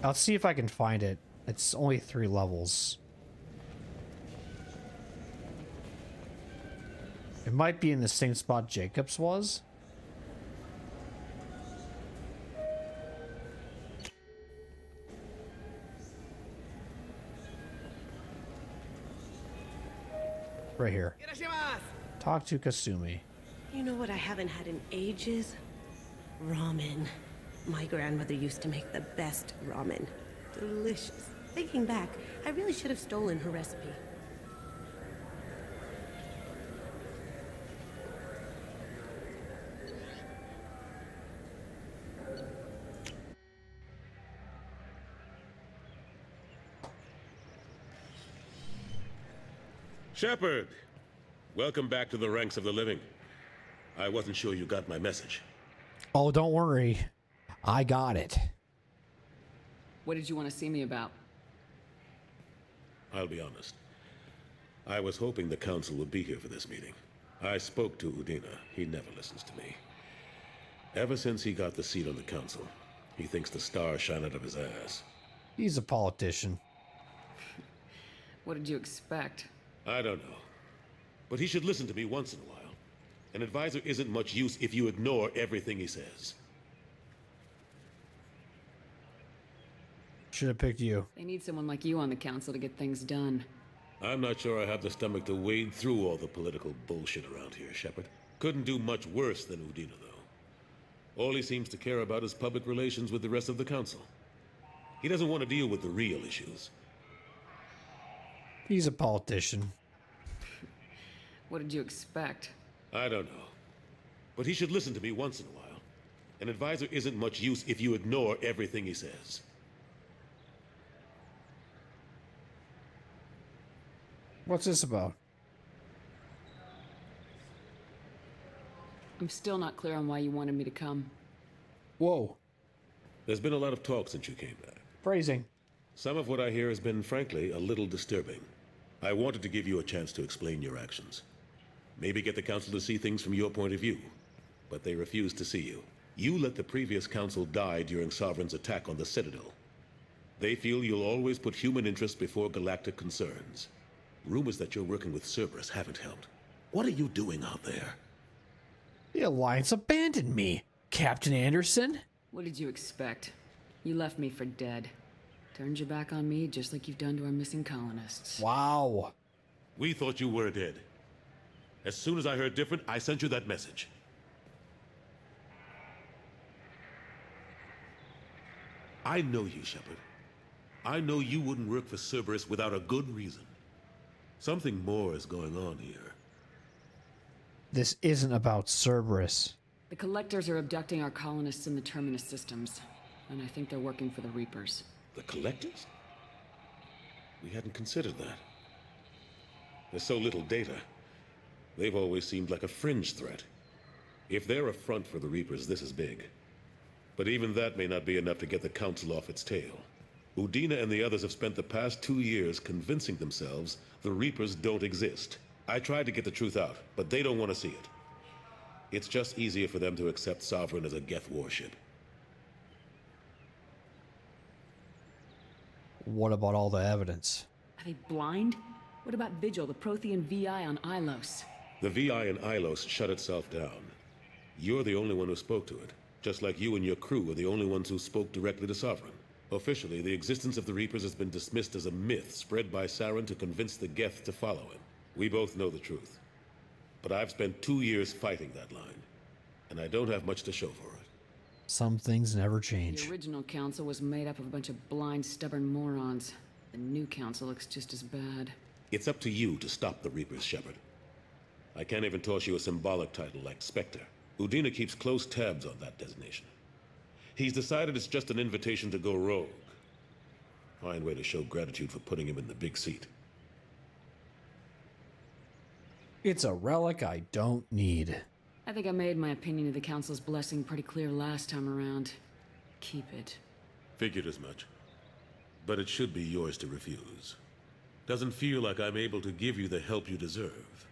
I'll see if I can find it. It's only 3 levels. It might be in the same spot Jacob's was. Right here. Talk to Kasumi. You know what I haven't had in ages? Ramen. My grandmother used to make the best ramen. Delicious. Thinking back, I really should have stolen her recipe. Shepard! Welcome back to the ranks of the living. I wasn't sure you got my message. Oh, don't worry. I got it. What did you want to see me about? I'll be honest. I was hoping the council would be here for this meeting. I spoke to Udina. He never listens to me. Ever since he got the seat on the council, he thinks the stars shine out of his ass. He's a politician. What did you expect? I don't know. But he should listen to me once in a while. An advisor isn't much use if you ignore everything he says. Should have picked you. They need someone like you on the council to get things done. I'm not sure I have the stomach to wade through all the political bullshit around here, Shepard. Couldn't do much worse than Udina, though. All he seems to care about is public relations with the rest of the council. He doesn't want to deal with the real issues. He's a politician. What did you expect? I don't know. But he should listen to me once in a while. An advisor isn't much use if you ignore everything he says. What's this about? I'm still not clear on why you wanted me to come. Whoa. There's been a lot of talk since you came back. Phrasing. Some of what I hear has been, frankly, a little disturbing. I wanted to give you a chance to explain your actions. Maybe get the council to see things from your point of view. But they refused to see you. You let the previous council die during Sovereign's attack on the Citadel. They feel you'll always put human interests before galactic concerns. Rumors that you're working with Cerberus haven't helped. What are you doing out there? The Alliance abandoned me, Captain Anderson. What did you expect? You left me for dead. Turned your back on me just like you've done to our missing colonists. Wow. We thought you were dead. As soon as I heard different, I sent you that message. I know you, Shepard. I know you wouldn't work for Cerberus without a good reason. Something more is going on here. This isn't about Cerberus. The Collectors are abducting our colonists in the Terminus systems, and I think they're working for the Reapers. The Collectors? We hadn't considered that. There's so little data. They've always seemed like a fringe threat. If they're a front for the Reapers, this is big. But even that may not be enough to get the Council off its tail. Udina and the others have spent the past 2 years convincing themselves the Reapers don't exist. I tried to get the truth out, but they don't want to see it. It's just easier for them to accept Sovereign as a Geth warship. What about all the evidence? Are they blind? What about Vigil, the Prothean VI on Ilos? The VI in Ilos shut itself down. You're the only one who spoke to it, just like you and your crew are the only ones who spoke directly to Sovereign. Officially, the existence of the Reapers has been dismissed as a myth spread by Saren to convince the Geth to follow him. We both know the truth. But I've spent 2 years fighting that line, and I don't have much to show for it. Some things never change. The original council was made up of a bunch of blind, stubborn morons. The new council looks just as bad. It's up to you to stop the Reapers, Shepard. I can't even toss you a symbolic title like Spectre. Udina keeps close tabs on that designation. He's decided it's just an invitation to go rogue. Fine way to show gratitude for putting him in the big seat. It's a relic I don't need. I think I made my opinion of the council's blessing pretty clear last time around. Keep it. Figured as much. But it should be yours to refuse. Doesn't feel like I'm able to give you the help you deserve.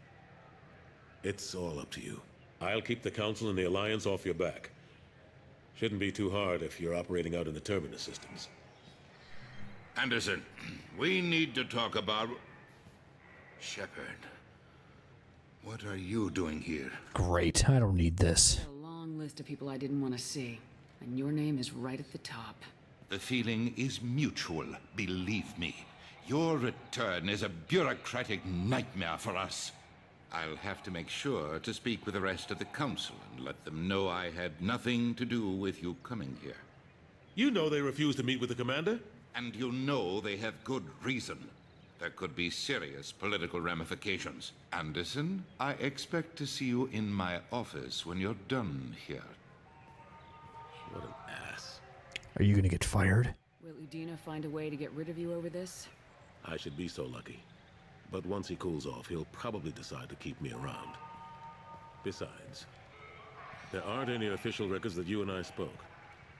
It's all up to you. I'll keep the Council and the Alliance off your back. Shouldn't be too hard if you're operating out in the Terminus systems. Anderson, we need to talk about... Shepard, what are you doing here? Great, I don't need this. A long list of people I didn't want to see, and your name is right at the top. The feeling is mutual, believe me. Your return is a bureaucratic nightmare for us. I'll have to make sure to speak with the rest of the Council and let them know I had nothing to do with you coming here. You know they refused to meet with the Commander? And you know they have good reason. There could be serious political ramifications. Anderson, I expect to see you in my office when you're done here. What an ass. Are you gonna get fired? Will Udina find a way to get rid of you over this? I should be so lucky. But once he cools off, he'll probably decide to keep me around. Besides, there aren't any official records that you and I spoke,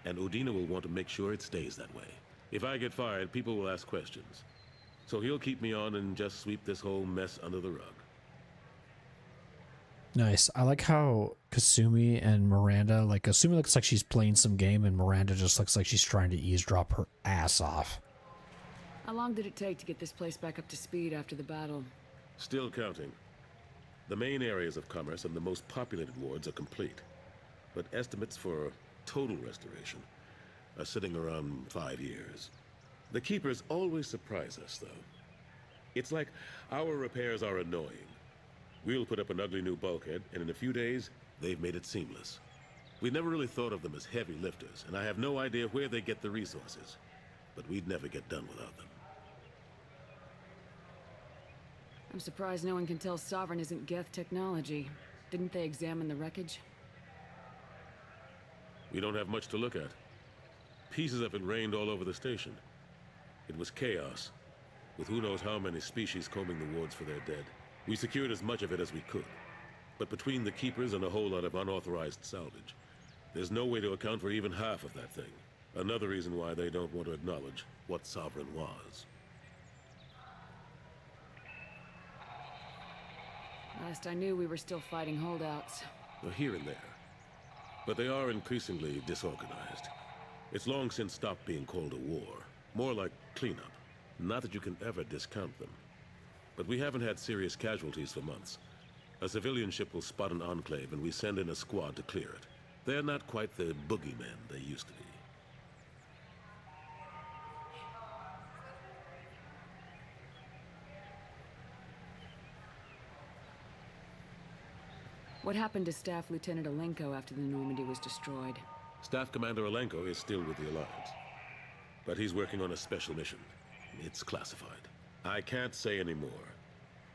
and Udina will want to make sure it stays that way. If I get fired, people will ask questions. So he'll keep me on and just sweep this whole mess under the rug. Nice. I like how Kasumi and Miranda, like Kasumi looks like she's playing some game and Miranda just looks like she's trying to eavesdrop her ass off. How long did it take to get this place back up to speed after the battle? Still counting. The main areas of commerce and the most populated wards are complete. But estimates for total restoration are sitting around 5 years. The Keepers always surprise us, though. It's like our repairs are annoying. We'll put up an ugly new bulkhead, and in a few days, they've made it seamless. We never really thought of them as heavy lifters, and I have no idea where they get the resources. But we'd never get done without them. I'm surprised no one can tell Sovereign isn't Geth technology. Didn't they examine the wreckage? We don't have much to look at. Pieces of it rained all over the station. It was chaos, with who knows how many species combing the wards for their dead. We secured as much of it as we could. But between the Keepers and a whole lot of unauthorized salvage, there's no way to account for even half of that thing. Another reason why they don't want to acknowledge what Sovereign was. Last I knew, we were still fighting holdouts. They're here and there. But they are increasingly disorganized. It's long since stopped being called a war. More like cleanup. Not that you can ever discount them. But we haven't had serious casualties for months. A civilian ship will spot an enclave and we send in a squad to clear it. They're not quite the boogeymen they used to be. What happened to Staff Lieutenant Alenko after the Normandy was destroyed? Staff Commander Alenko is still with the Alliance. But he's working on a special mission. It's classified. I can't say any more.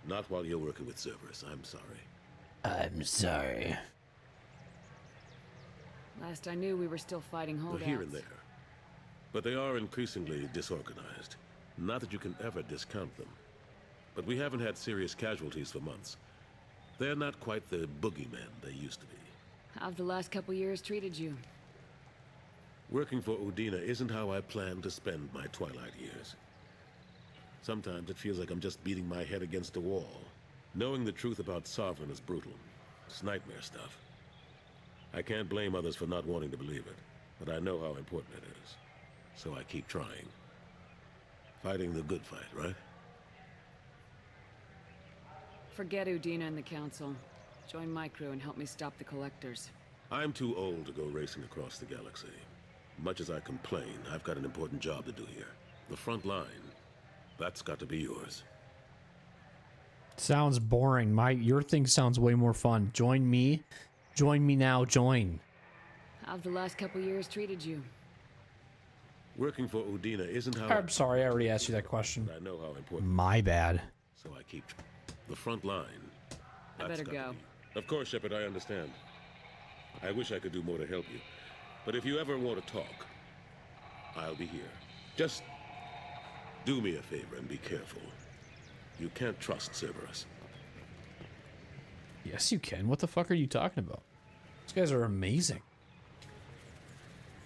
Not while you're working with Cerberus. I'm sorry. I'm sorry. Last I knew, we were still fighting holdouts. They're here and there. But they are increasingly disorganized. Not that you can ever discount them. But we haven't had serious casualties for months. They're not quite the boogeymen they used to be. How've the last couple years treated you? Working for Udina isn't how I plan to spend my twilight years. Sometimes it feels like I'm just beating my head against a wall. Knowing the truth about Sovereign is brutal. It's nightmare stuff. I can't blame others for not wanting to believe it, but I know how important it is. So I keep trying. Fighting the good fight, right? Forget Udina and the Council. Join my crew and help me stop the Collectors. I'm too old to go racing across the galaxy. Much as I complain, I've got an important job to do here. The front line, that's got to be yours. Sounds boring. Your thing sounds way more fun. Join me. Join me now. Join. How've the last couple years treated you? Working for Udina isn't how... I'm sorry, I already asked you that question. I know how important... My bad. So I keep... The front line. I better go. Of course, Shepard, I understand. I wish I could do more to help you. But if you ever want to talk, I'll be here. Just do me a favor and be careful. You can't trust Cerberus. Yes, you can. What the fuck are you talking about? These guys are amazing.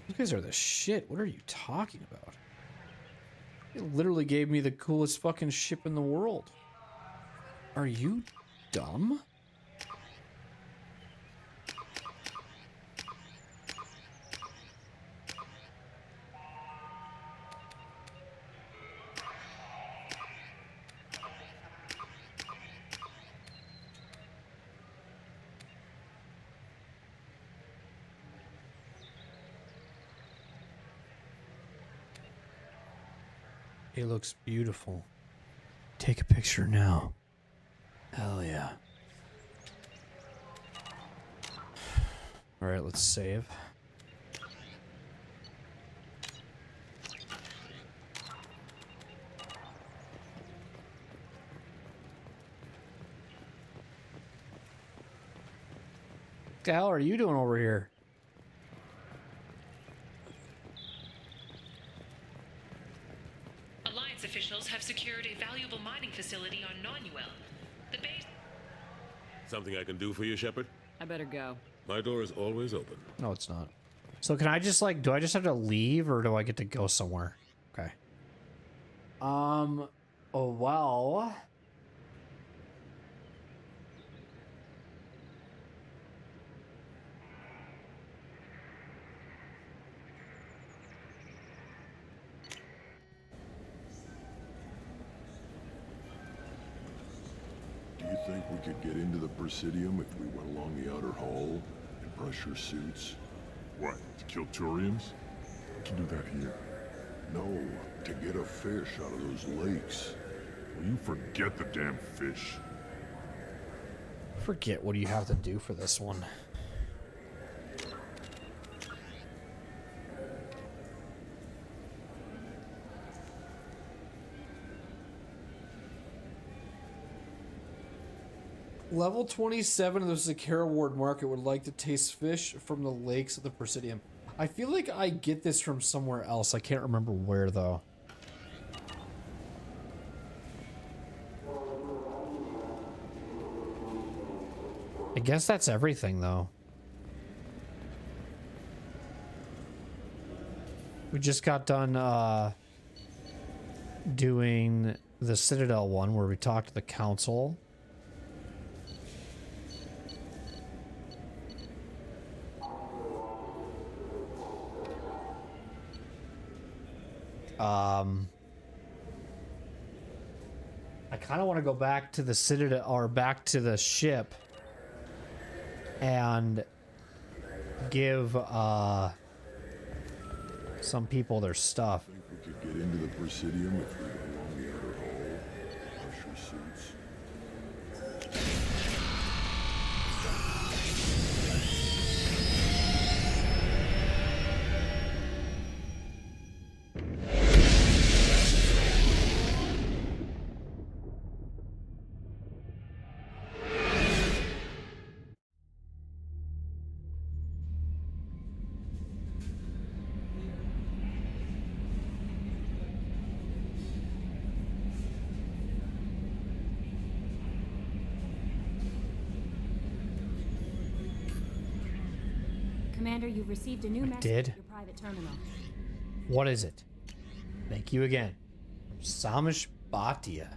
These guys are the shit. What are you talking about? It literally gave me the coolest fucking ship in the world. Are you dumb? It looks beautiful. Take a picture now. Hell yeah. Alright, let's save. What the hell are you doing over here? Alliance officials have secured a valuable mining facility on Nonuel. The base... Something I can do for you, Shepard? I better go. My door is always open. No, it's not. So can I just like, do I just have to leave or do I get to go somewhere? Okay. Oh, well. Do you think we could get into the Presidium if we went along the outer hall in pressure suits? What, to kill Turians? We can do that here. No, to get a fish out of those lakes. Will you forget the damn fish? Forget what do you have to do for this one. Level 27 of the Secure Ward Market would like to taste fish from the lakes of the Presidium. I feel like I get this from somewhere else. I can't remember where, though. I guess that's everything, though. We just got done doing the Citadel one where we talked to the Council. I kind of want to go back to the Citadel or back to the ship and give some people their stuff. I think we could get into the Presidium if we went along the outer hall, pressure suits. Commander, you've received a new message did? at your private terminal. What is it? Thank you again. Samish Bhatia.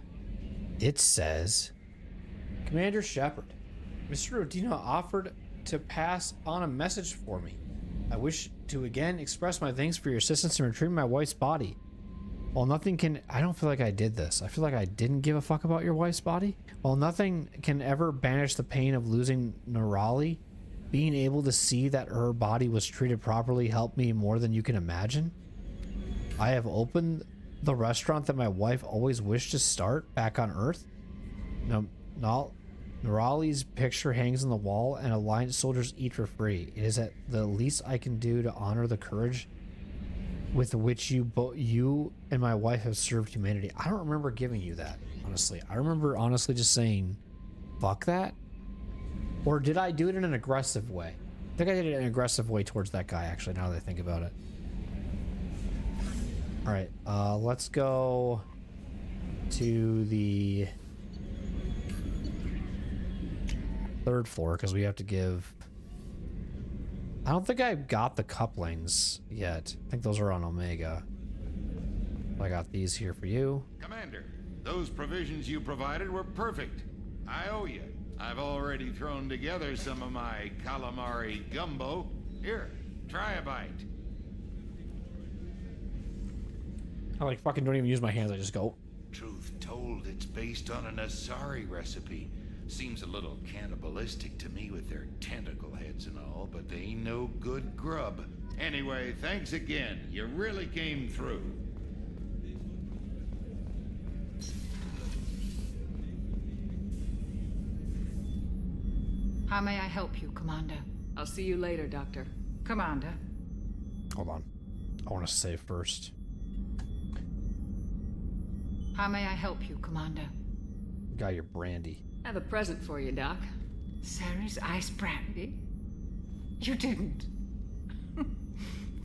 It says, Commander Shepard, Mr. Rodino offered to pass on a message for me. I wish to again express my thanks for your assistance in retrieving my wife's body. While nothing can... I don't feel like I did this. I feel like I didn't give a fuck about your wife's body. While nothing can ever banish the pain of losing Nerali, being able to see that her body was treated properly helped me more than you can imagine. I have opened the restaurant that my wife always wished to start back on Earth. Norali's picture hangs on the wall, and Alliance soldiers eat for free. It is at the least I can do to honor the courage with which you and my wife have served humanity. I don't remember giving you that, honestly. I remember honestly just saying, fuck that. Or did I do it in an aggressive way? I think I did it in an aggressive way towards that guy, actually, now that I think about it. Alright, let's go to the 3rd floor, because we have to give... I don't think I got the couplings yet. I think those are on Omega. I got these here for you. Commander, those provisions you provided were perfect. I owe you. I've already thrown together some of my calamari gumbo. Here, try a bite. I like fucking don't even use my hands, I just go. Truth told, it's based on an Asari recipe. Seems a little cannibalistic to me with their tentacle heads and all, but they ain't no good grub. Anyway, thanks again. You really came through. How may I help you, Commander? I'll see you later, Doctor. Commander. Hold on. I want to save first. How may I help you, Commander? Got your brandy. I have a present for you, Doc. Sarah's ice brandy? You didn't.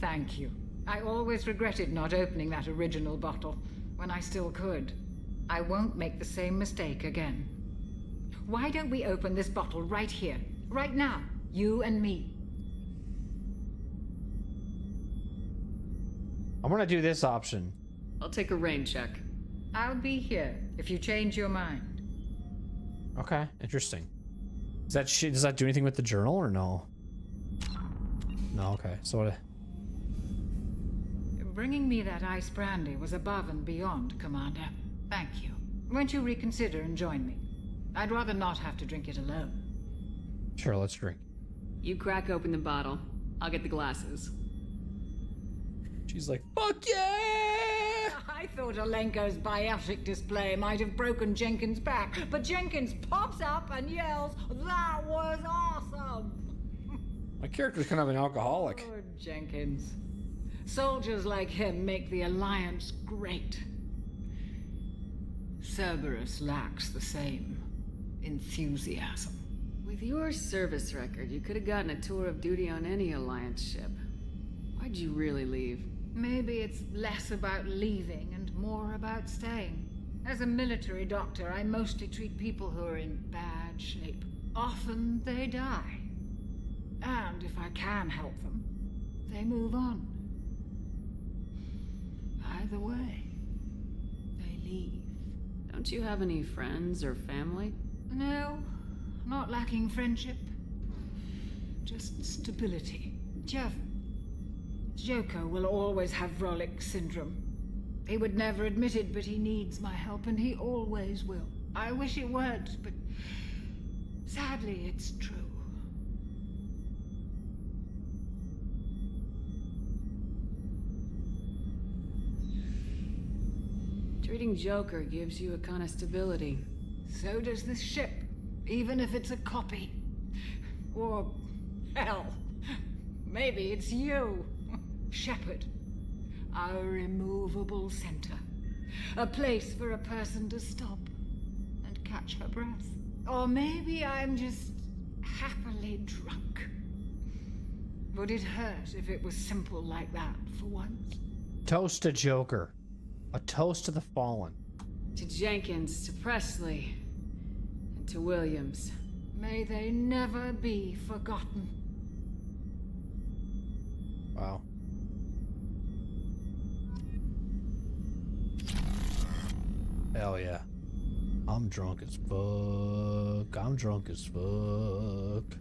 Thank you. I always regretted not opening that original bottle when I still could. I won't make the same mistake again. Why don't we open this bottle right here, right now, you and me? I'm gonna do this option. I'll take a rain check. I'll be here if you change your mind. Okay, interesting. Does that do anything with the journal or no? No, okay. So bringing me that ice brandy was above and beyond, Commander. Thank you. Won't you reconsider and join me? I'd rather not have to drink it alone. Sure, let's drink. You crack open the bottle. I'll get the glasses. She's like, fuck yeah! I thought Alenko's biotic display might have broken Jenkins' back, but Jenkins pops up and yells, "That was awesome!" My character's kind of an alcoholic. Oh, Jenkins. Soldiers like him make the Alliance great. Cerberus lacks the same enthusiasm. With your service record, you could have gotten a tour of duty on any Alliance ship. Why'd you really leave? Maybe it's less about leaving and more about staying. As a military doctor, I mostly treat people who are in bad shape. Often they die. And if I can help them, they move on. Either way, they leave. Don't you have any friends or family? No, not lacking friendship. Just stability. Joko will always have Vrolik syndrome. He would never admit it, but he needs my help, and he always will. I wish it weren't, but sadly, it's true. Treating Joker gives you a kind of stability. So does this ship, even if it's a copy. Or, hell, maybe it's you. Shepard, our immovable center. A place for a person to stop and catch her breath. Or maybe I'm just happily drunk. Would it hurt if it was simple like that for once? Toast to Joker. A toast to the fallen. To Jenkins, to Presley, and to Williams. May they never be forgotten. Wow. Hell yeah. I'm drunk as fuck. I'm drunk as fuck.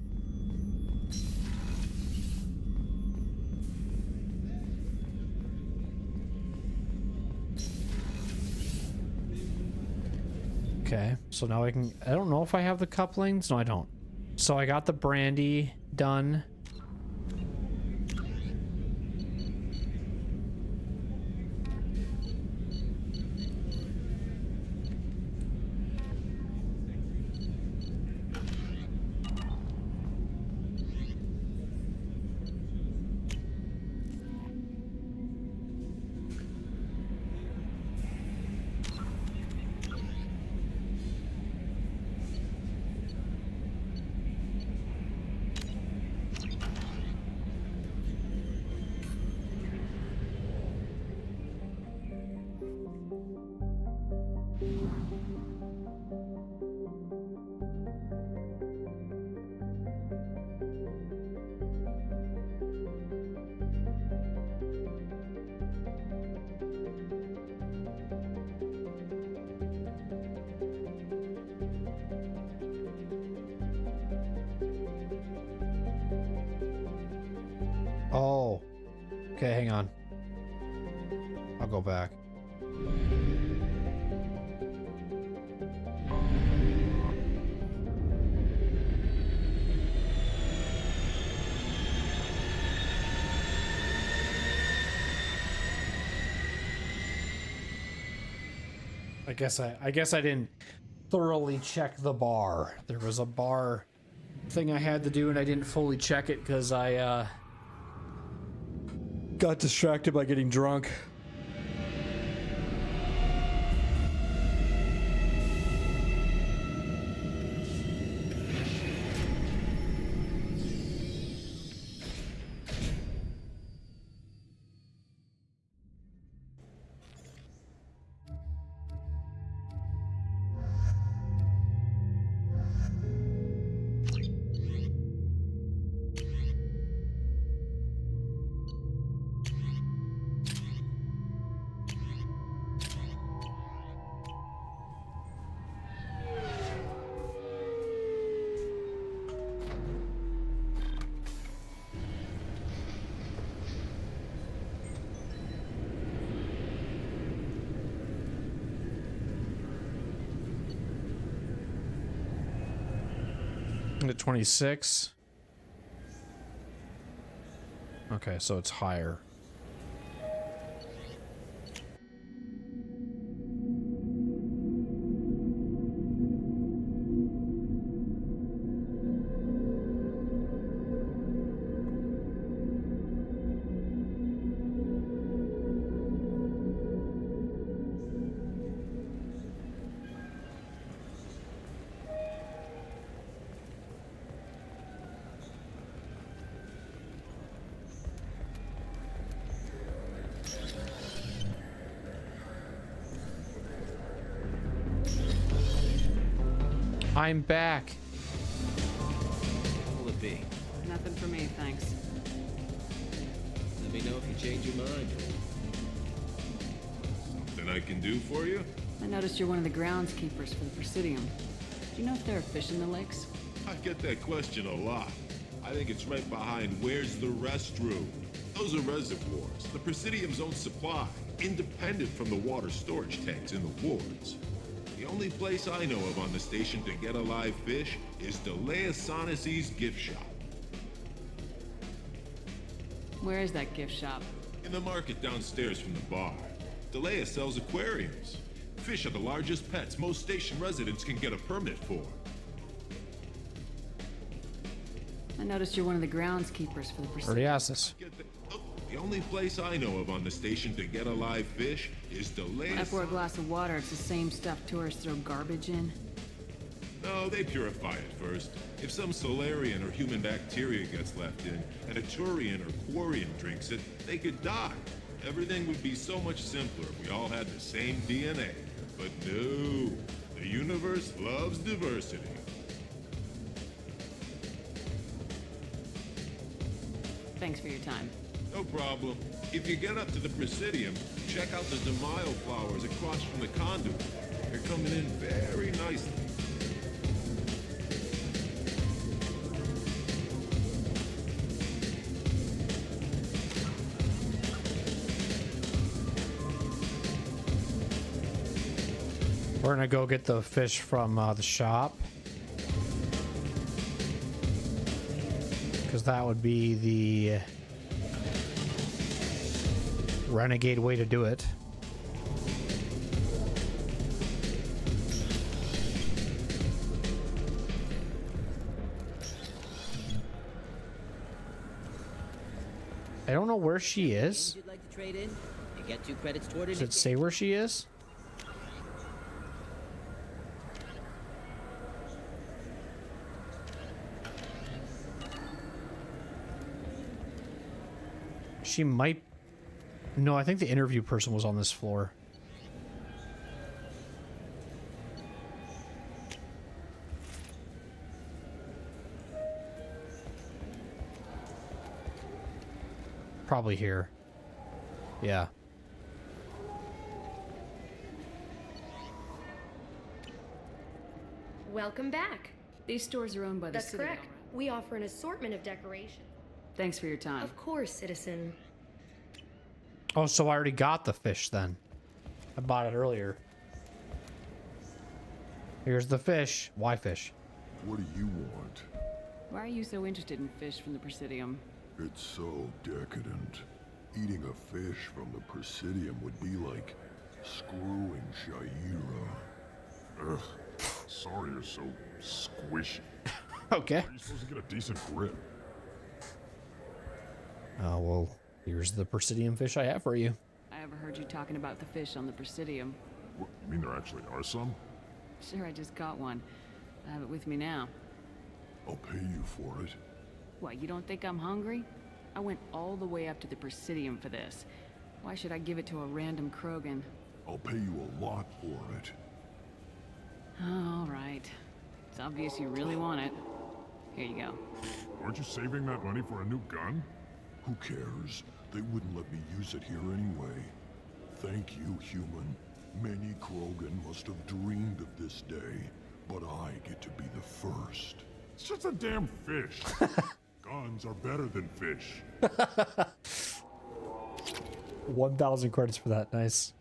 Okay, so now I don't know if I have the couplings. No, I don't. So I got the brandy done. Oh. Okay, hang on. I'll go back. I guess I didn't thoroughly check the bar. There was a bar thing I had to do and I didn't fully check it because I got distracted by getting drunk. At 26. Okay, so it's higher. I'm back. What will it be? Nothing for me, thanks. Let me know if you change your mind. Something I can do for you? I noticed you're one of the groundskeepers for the Presidium. Do you know if there are fish in the lakes? I get that question a lot. I think it's right behind where's the restroom. Those are reservoirs, the Presidium's own supply, independent from the water storage tanks in the wards. The only place I know of on the station to get a live fish is Delea Sonesi's gift shop. Where is that gift shop? In the market downstairs from the bar. Delea sells aquariums. Fish are the largest pets most station residents can get a permit for. I noticed you're one of the groundskeepers for the Presidium. Already asked this. The only place I know of on the station to get a live fish is Delea. When I pour a glass of water, it's the same stuff tourists throw garbage in. No, they purify it first. If some Solarian or human bacteria gets left in, and a Turian or Quarian drinks it, they could die. Everything would be so much simpler if we all had the same DNA. But no, the universe loves diversity. Thanks for your time. No problem. If you get up to the Presidium, check out the DeMaio flowers across from the conduit. They're coming in very nicely. We're gonna go get the fish from the shop. Because that would be the renegade way to do it. I don't know where she is. You'd like to trade in? You get 2 credits toward it. Does it say where she is? She might... No, I think the interview person was on this floor. Probably here. Yeah. Welcome back. These stores are owned by the That's Citadel, correct. We offer an assortment of decorations. Thanks for your time. Of course, citizen. Oh, so I already got the fish then. I bought it earlier. Here's the fish. Why fish? What do you want? Why are you so interested in fish from the Presidium? It's so decadent. Eating a fish from the Presidium would be like screwing Shaira. Ugh. Sorry you're so squishy. Okay. How are you supposed to get a decent grip? Oh, well, here's the Presidium fish I have for you. I overheard you talking about the fish on the Presidium. What, you mean there actually are some? Sure, I just got one. I have it with me now. I'll pay you for it. What, you don't think I'm hungry? I went all the way up to the Presidium for this. Why should I give it to a random Krogan? I'll pay you a lot for it. Oh, all right. It's obvious you really want it. Here you go. Weren't you saving that money for a new gun? Who cares? They wouldn't let me use it here anyway. Thank you, human. Many Krogan must have dreamed of this day, but I get to be the first. It's just a damn fish. Guns are better than fish. 1,000 credits for that. Nice.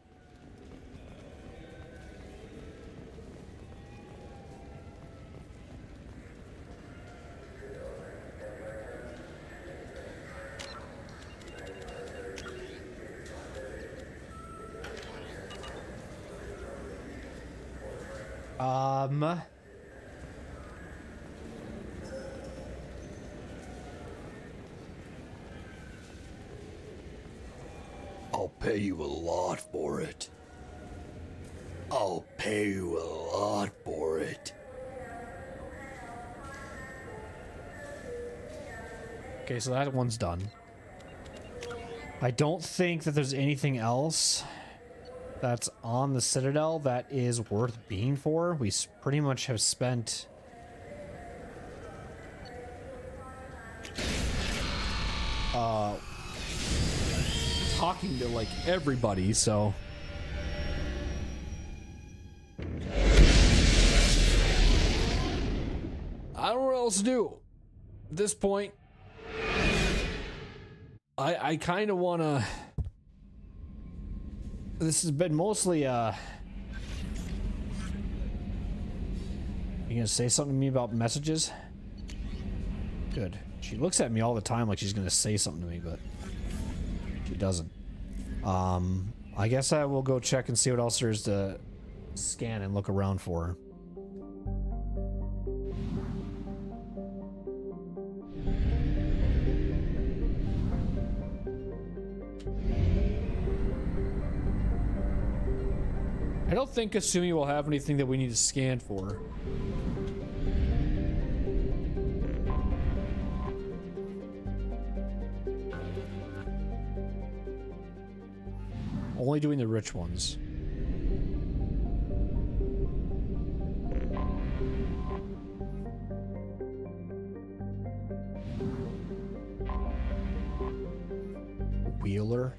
I'll pay you a lot for it. I'll pay you a lot for it. Okay, so that one's done. I don't think that there's anything else that's on the Citadel that is worth being for. We pretty much have spent talking to like everybody, so I don't know what else to do at this point. I kind of want to... This has been mostly, You gonna say something to me about messages? Good. She looks at me all the time like she's gonna say something to me, but she doesn't. I guess I will go check and see what else there is to scan and look around for. I don't think Kasumi will have anything that we need to scan for. Only doing the rich ones. Wheeler.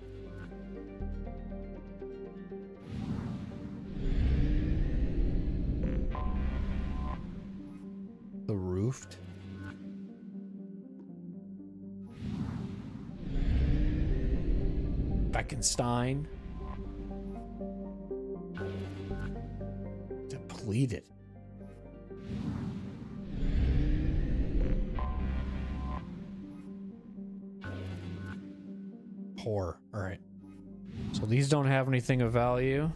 The Roofed. Beckenstein. Depleted. 4. All right. So these don't have anything of value.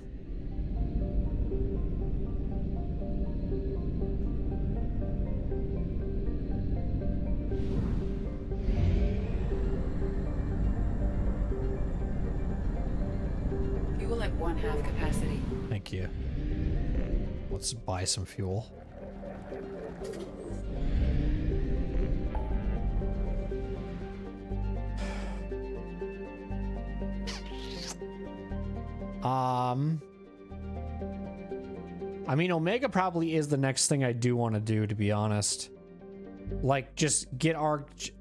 Fuel at 1/2 capacity. Thank you. Let's buy some fuel. I mean, Omega probably is the next thing I do want to do, to be honest. Like, just get Archangel?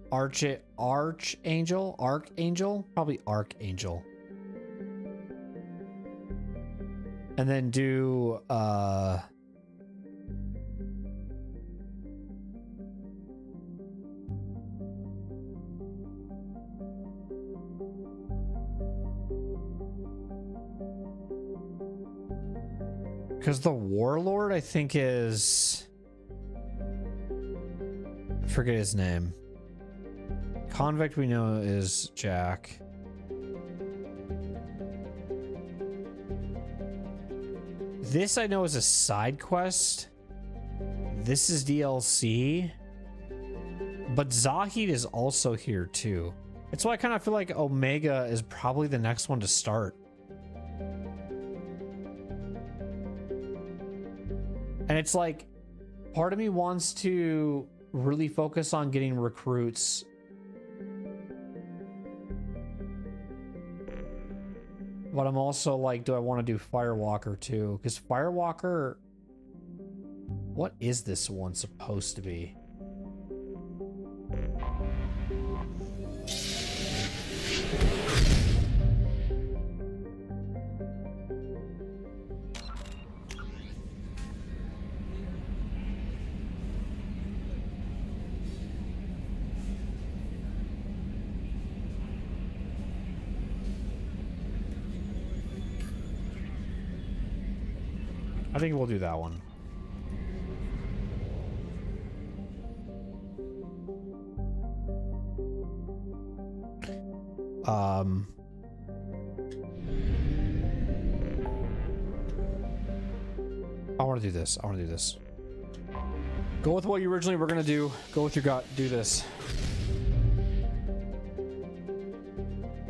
Probably Archangel. And then do, because the Warlord, I think, is... I forget his name. Convict, we know, is Jack. This, I know, is a side quest. This is DLC. But Zahid is also here, too. That's why I kind of feel like Omega is probably the next one to start. And it's like, part of me wants to really focus on getting recruits. But I'm also like, do I want to do Firewalker too? Because Firewalker... What is this one supposed to be? I think we'll do that one. I want to do this. I want to do this. Go with what you originally were going to do. Go with your gut. Do this.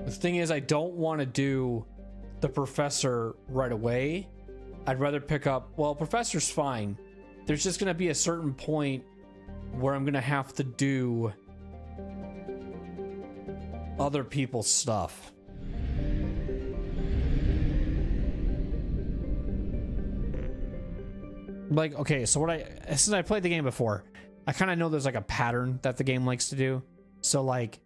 The thing is, I don't want to do the Professor right away. I'd rather pick up... Well, Professor's fine. There's just going to be a certain point where I'm going to have to do other people's stuff. Like, okay, so since I played the game before, I kind of know there's like a pattern that the game likes to do. So like,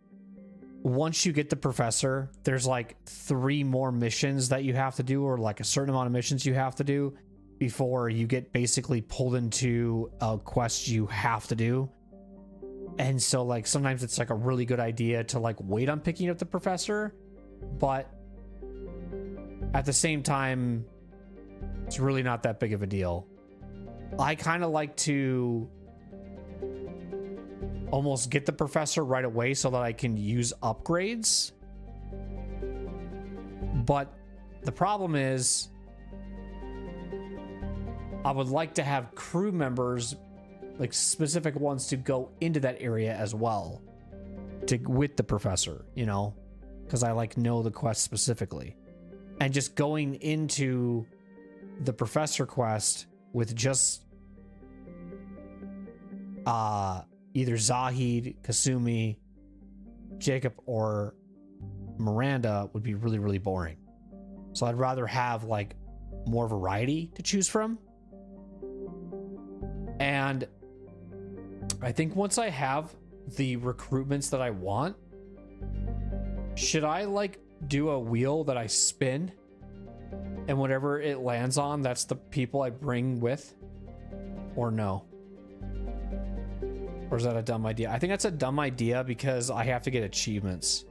once you get the Professor, there's like 3 more missions that you have to do, or like a certain amount of missions you have to do before you get basically pulled into a quest you have to do. And so like, sometimes it's like a really good idea to like wait on picking up the Professor, but at the same time, it's really not that big of a deal. I kind of like to almost get the Professor right away so that I can use upgrades. But the problem is, I would like to have crew members, like specific ones, to go into that area as well, with the Professor, you know, because I like know the quest specifically. And just going into the Professor quest with just either Zahid, Kasumi, Jacob, or Miranda would be really, really boring. So I'd rather have like more variety to choose from. And I think once I have the recruitments that I want, should I like do a wheel that I spin and whatever it lands on, that's the people I bring with, or no? Or is that a dumb idea? I think that's a dumb idea because I have to get achievements.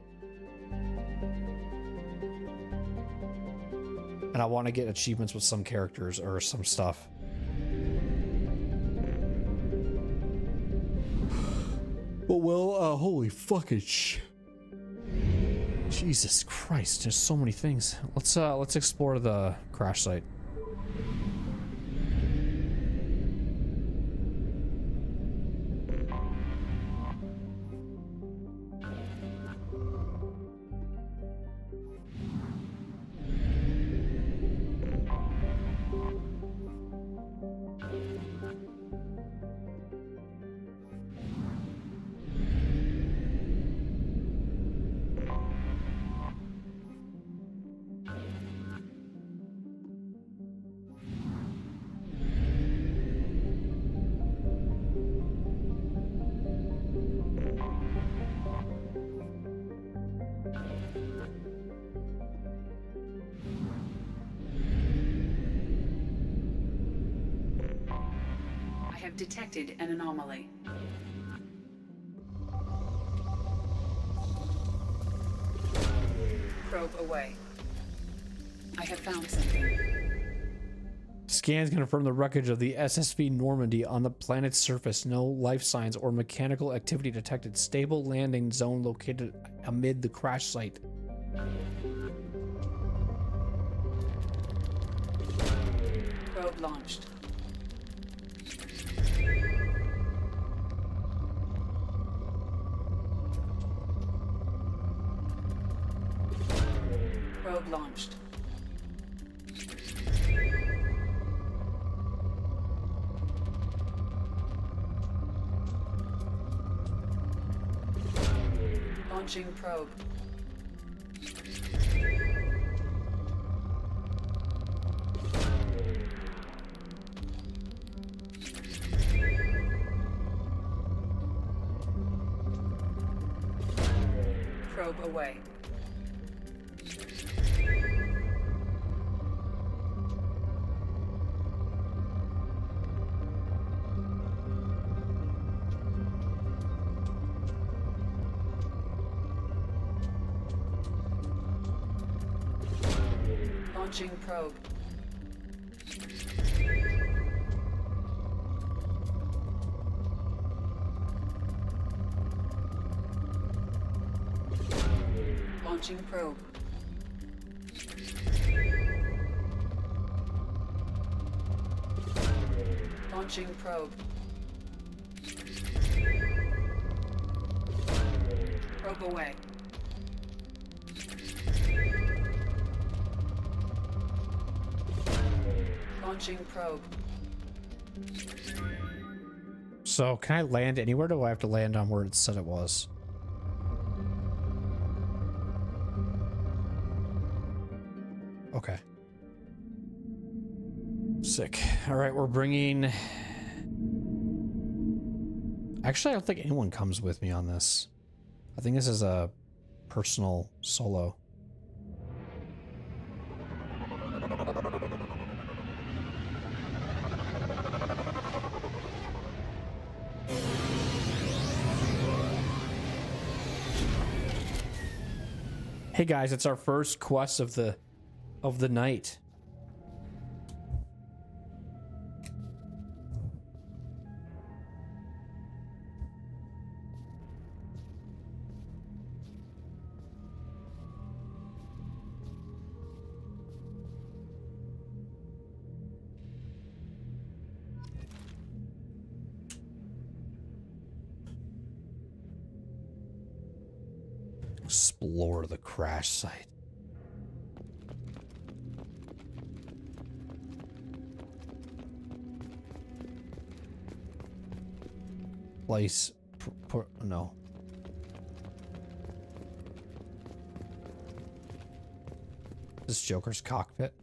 And I want to get achievements with some characters or some stuff. But well, holy fucking shit. Jesus Christ, there's so many things. Let's explore the crash site. I have detected an anomaly. Probe away. I have found something. Scans confirm the wreckage of the SSV Normandy on the planet's surface. No life signs or mechanical activity detected. Stable landing zone located amid the crash site. Probe launched. Probe launched. Launching probe. Probe away. Launching probe. Launching probe. Launching probe. Probe away. Launching probe. So, can I land anywhere? Or do I have to land on where it said it was? Okay. Sick. All right, we're bringing... Actually, I don't think anyone comes with me on this. I think this is a personal solo. Hey guys, it's our first quest of the night. Explore the crash site. Place. No. This Joker's cockpit.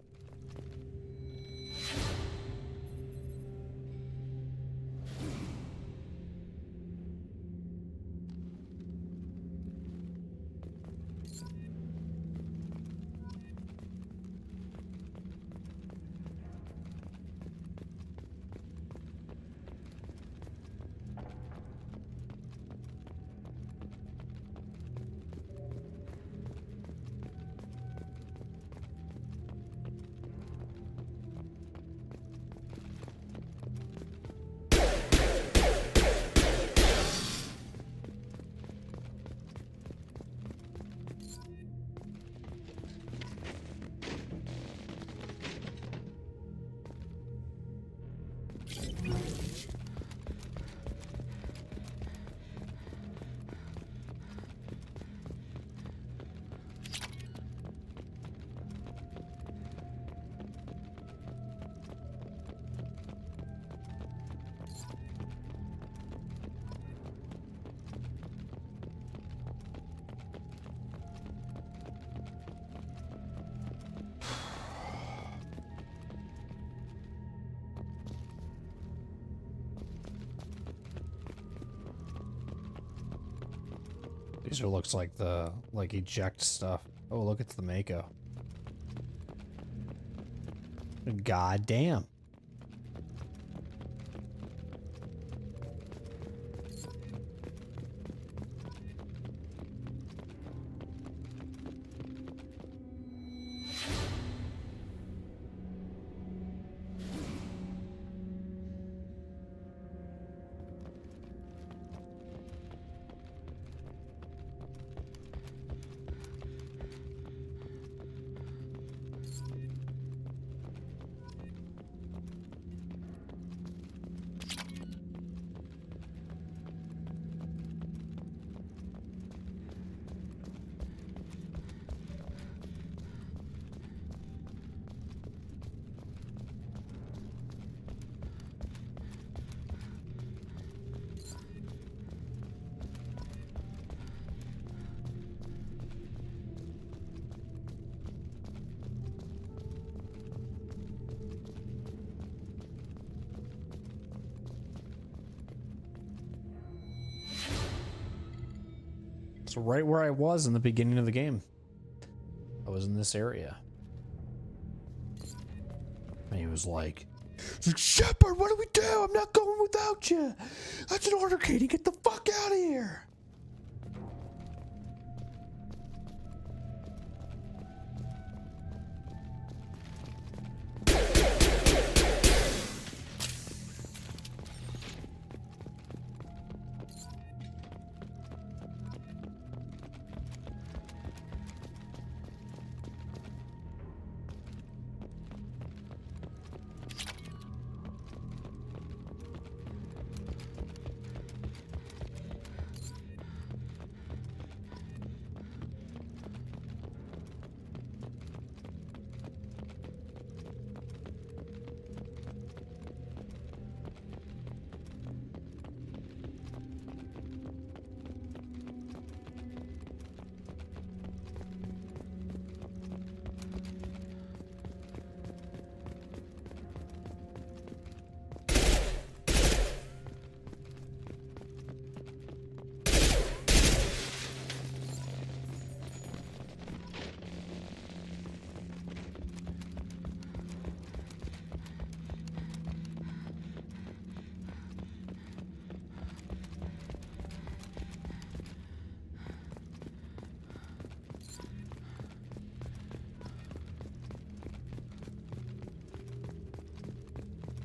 These are looks like the eject stuff. Oh, look, it's the Mako. God damn. So right where I was in the beginning of the game. I was in this area. And he was like, Shepard, what do we do? I'm not going without you. That's an order, Katie. Get the fuck out of here.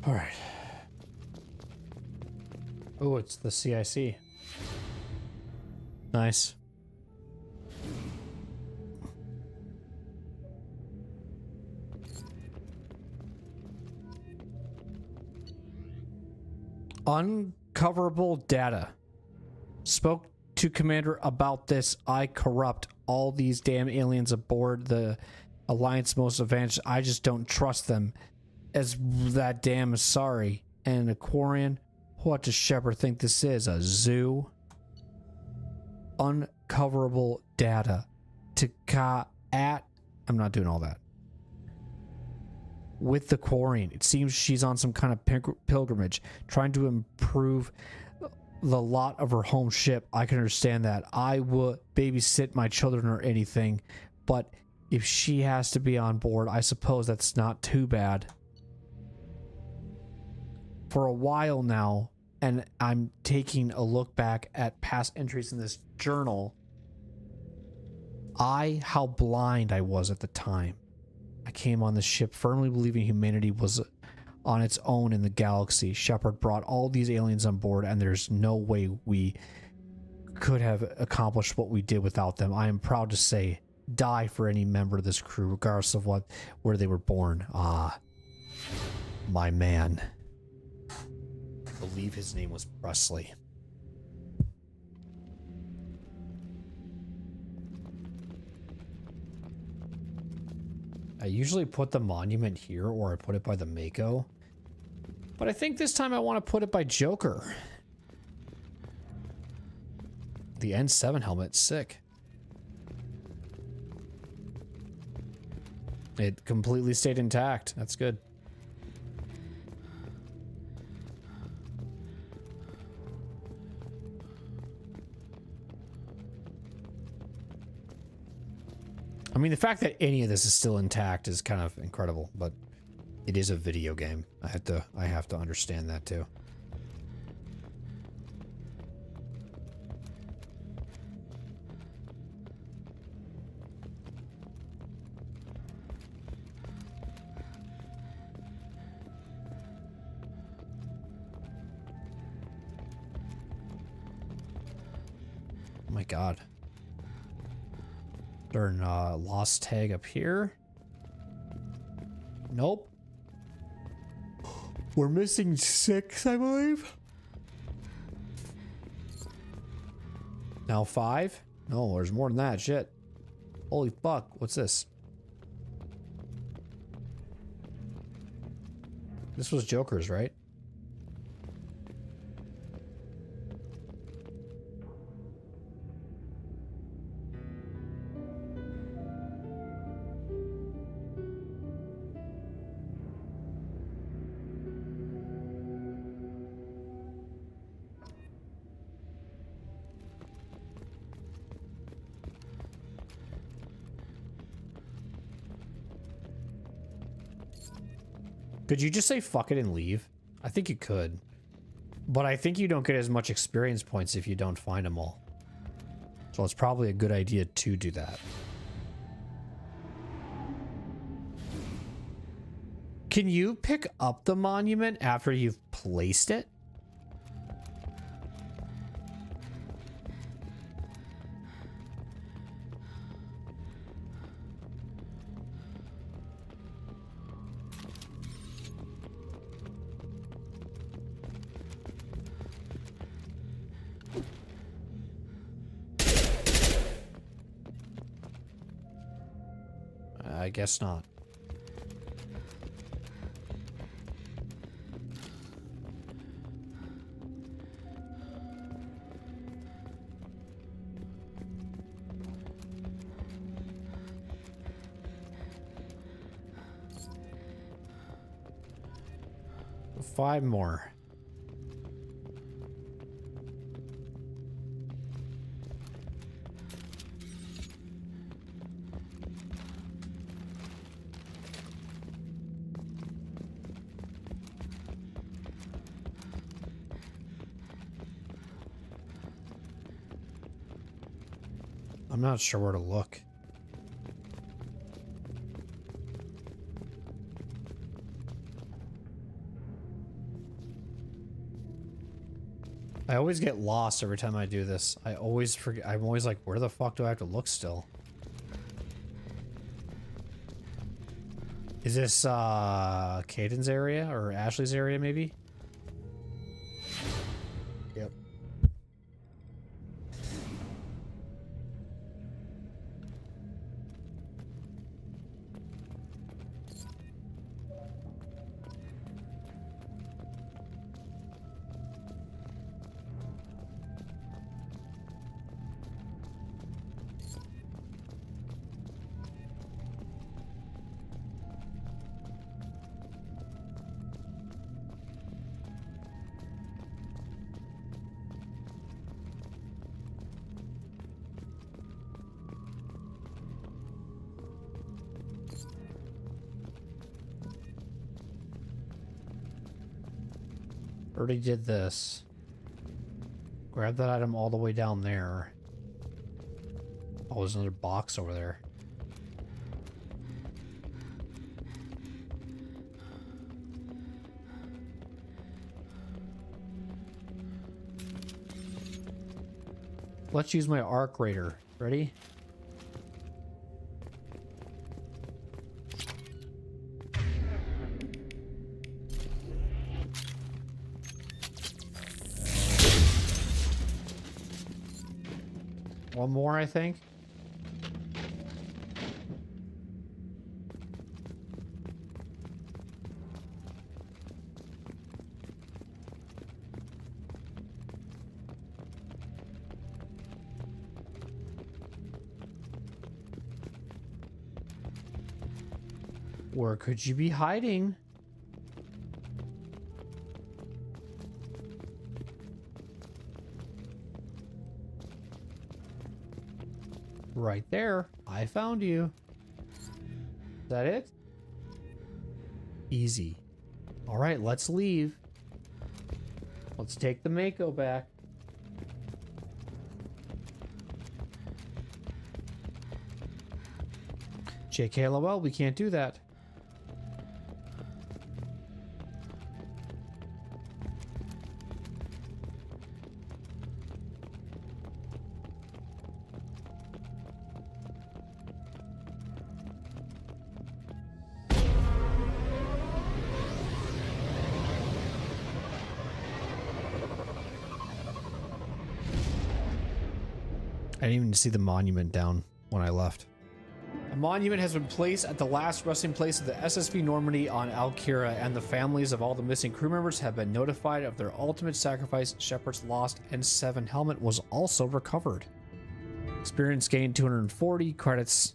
All right. Oh, it's the CIC. Nice. Uncoverable data. Spoke to Commander about this. I corrupt all these damn aliens aboard the Alliance most advanced. I just don't trust them as that damn sorry. And Aquarian, what does Shepard think this is? A zoo? Uncoverable data. I'm not doing all that. With the Quarian, it seems she's on some kind of pilgrimage, trying to improve the lot of her home ship. I can understand that. I would babysit my children or anything, but if she has to be on board, I suppose that's not too bad. For a while now, and I'm taking a look back at past entries in this journal, how blind I was at the time. I came on the ship firmly believing humanity was on its own in the galaxy. Shepard brought all these aliens on board, and there's no way we could have accomplished what we did without them. I am proud to say, die for any member of this crew, regardless of where they were born. Ah, my man. I believe his name was Presley. I usually put the monument here, or I put it by the Mako. But I think this time I want to put it by Joker. The N7 helmet, sick. It completely stayed intact. That's good. mean, the fact that any of this is still intact is kind of incredible, but it is a video game. I have to understand that too. Oh my god. Darn, lost tag up here. Nope. We're missing 6, I believe. Now 5? No, there's more than that. Shit. Holy fuck. What's this? This was Joker's, right? Could you just say fuck it and leave? I think you could. But I think you don't get as much experience points if you don't find them all. So it's probably a good idea to do that. Can you pick up the monument after you've placed it? I guess not. Five more. I'm not sure where to look. I always get lost every time I do this. I always forget. I'm always like, where the fuck do I have to look still? Is this Caden's area or Ashley's area maybe? Yep. Already did this. Grab that item all the way down there. Oh, there's another box over there. Let's use my arc raider. Ready? One more, I think. Where could you be hiding? Right there. I found you. that it? Easy. All right, let's leave. Let's take the Mako back. JKLOL, we can't do that. I didn't even see the monument down when I left. A monument has been placed at the last resting place of the SSV Normandy on Alkira, and the families of all the missing crew members have been notified of their ultimate sacrifice. Shepard's lost N7 helmet was also recovered. Experience gained 240 credits.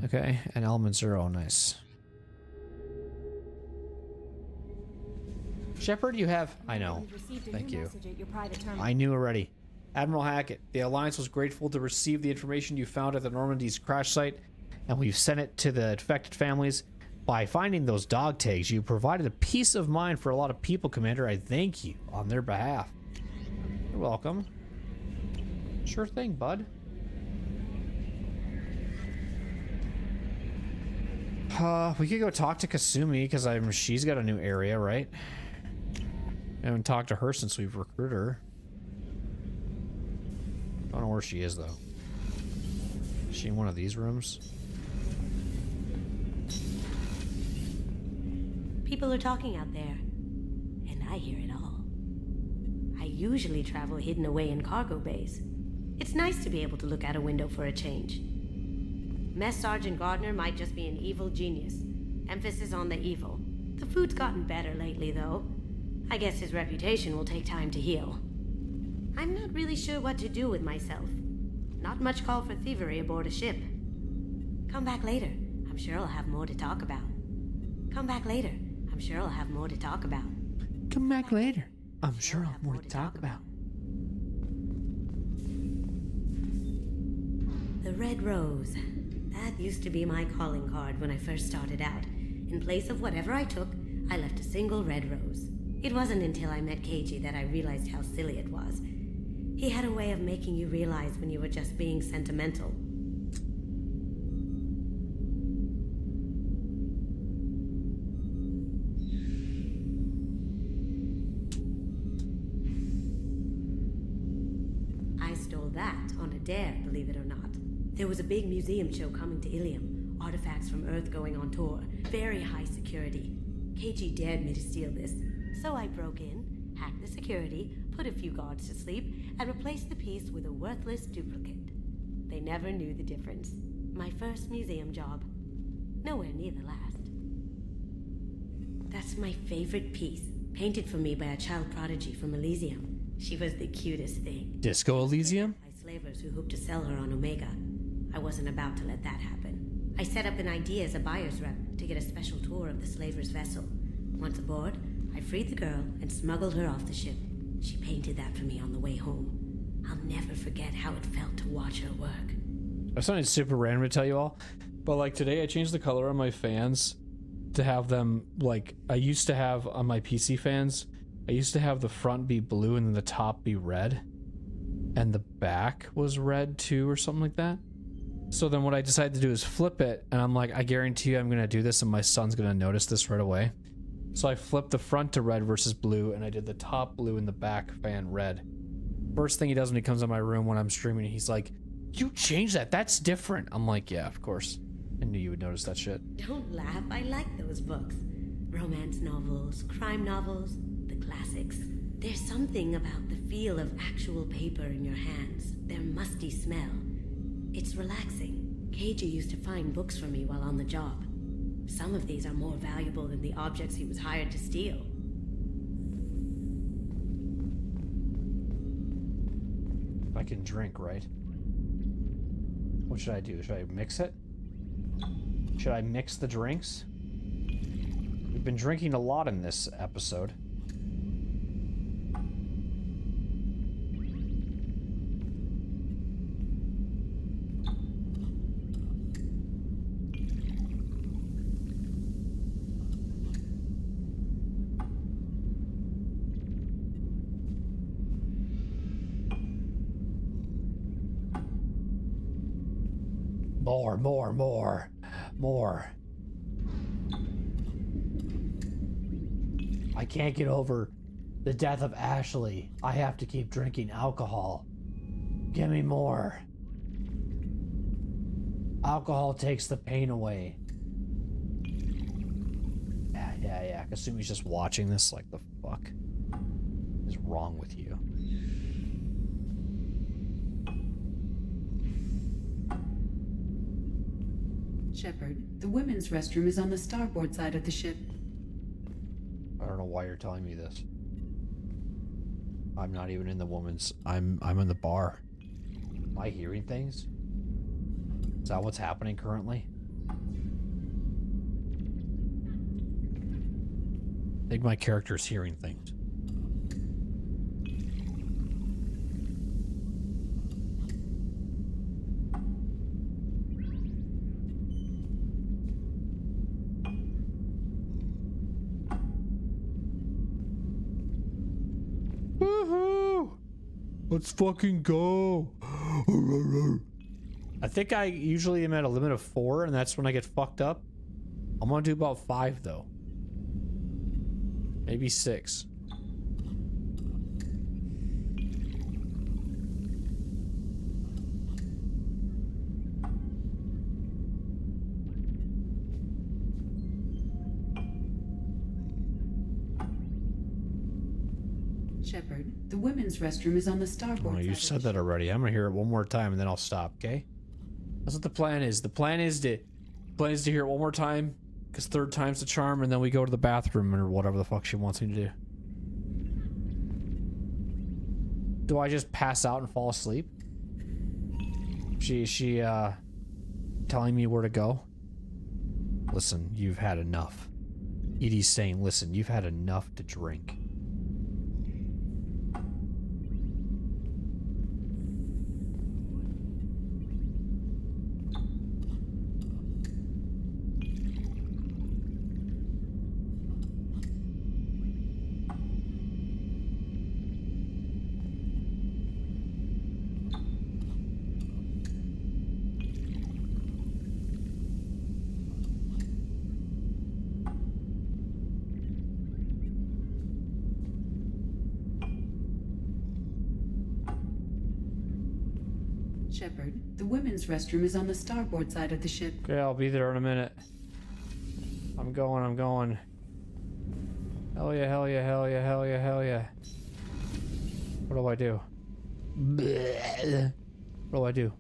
Okay, and element 0, nice. Shepard, you have... I know. Thank you. I knew already. Admiral Hackett, the Alliance was grateful to receive the information you found at the Normandy's crash site, and we've sent it to the infected families. By finding those dog tags, you provided a peace of mind for a lot of people, Commander. I thank you on their behalf. You're welcome. Sure thing, bud. We could go talk to Kasumi, because she's got a new area, right? I haven't talked to her since we've recruited her. I don't know where she is, though. Is she in one of these rooms? People are talking out there, and I hear it all. I usually travel hidden away in cargo bays. It's nice to be able to look out a window for a change. Mess Sergeant Gardner might just be an evil genius. Emphasis on the evil. The food's gotten better lately, though. I guess his reputation will take time to heal. I'm not really sure what to do with myself. Not much call for thievery aboard a ship. Come back later. I'm sure I'll have more to talk about. Come back later. I'm sure I'll have more to talk about. Come back later. I'm sure I'll have more to talk about. The Red Rose. That used to be my calling card when I first started out. In place of whatever I took, I left a single red rose. It wasn't until I met Keiji that I realized how silly it was. He had a way of making you realize when you were just being sentimental. I stole that on a dare, believe it or not. There was a big museum show coming to Ilium. Artifacts from Earth going on tour. Very high security. Keiji dared me to steal this. So I broke in, hacked the security, put a few guards to sleep, and replaced the piece with a worthless duplicate. They never knew the difference. My first museum job. Nowhere near the last. That's my favorite piece, painted for me by a child prodigy from Elysium. She was the cutest thing. Disco Elysium? By slavers who hoped to sell her on Omega. I wasn't about to let that happen. I set up an idea as a buyer's rep to get a special tour of the slaver's vessel. Once aboard, I freed the girl and smuggled her off the ship. She painted that for me on the way home. I'll never forget how it felt to watch her work. That's something super random to tell you all, but like today I changed the color on my fans to have them like I used to have on my PC fans. I used to have the front be blue and then the top be red, and the back was red too or something like that. So then what I decided to do is flip it, and I'm like, I guarantee you I'm gonna do this and my son's gonna notice this right away. So I flipped the front to red versus blue, and I did the top blue and the back fan red. First thing he does when he comes in my room when I'm streaming, he's like, you changed that, that's different. I'm like, yeah, of course. I knew you would notice that shit. Don't laugh, I like those books. Romance novels, crime novels, the classics. There's something about the feel of actual paper in your hands, their musty smell. It's relaxing. Keiji used to find books for me while on the job. Some of these are more valuable than the objects he was hired to steal. I can drink, right? What should I do? Should I mix it? Should I mix the drinks? We've been drinking a lot in this episode. More. I can't get over the death of Ashley. I have to keep drinking alcohol. Give me more. Alcohol takes the pain away. Yeah. Kasumi's just watching this like, the fuck is wrong with you? Shepard, the women's restroom is on the starboard side of the ship. I don't know why you're telling me this. I'm not even in the woman's. I'm in the bar. Am I hearing things? Is that what's happening currently? I think my character's hearing things. Woohoo! Let's fucking go! I think I usually am at a limit of 4, and that's when I get fucked up. I'm gonna do about 5 though. Maybe 6. Shepard, the women's restroom is on the starboard Oh, you said that already. I'm gonna hear it one more time and then I'll stop, okay? That's what the plan is. The plan is to hear it one more time, because 3rd time's the charm, and then we go to the bathroom or whatever the fuck she wants me to do. Do I just pass out and fall asleep? She telling me where to go? Listen, you've had enough. Edie's saying, listen, you've had enough to drink. Shepard, the women's restroom is on the starboard side of the ship. Okay, I'll be there in a minute. I'm going. Hell yeah. What do I do? Bleh. What do I do?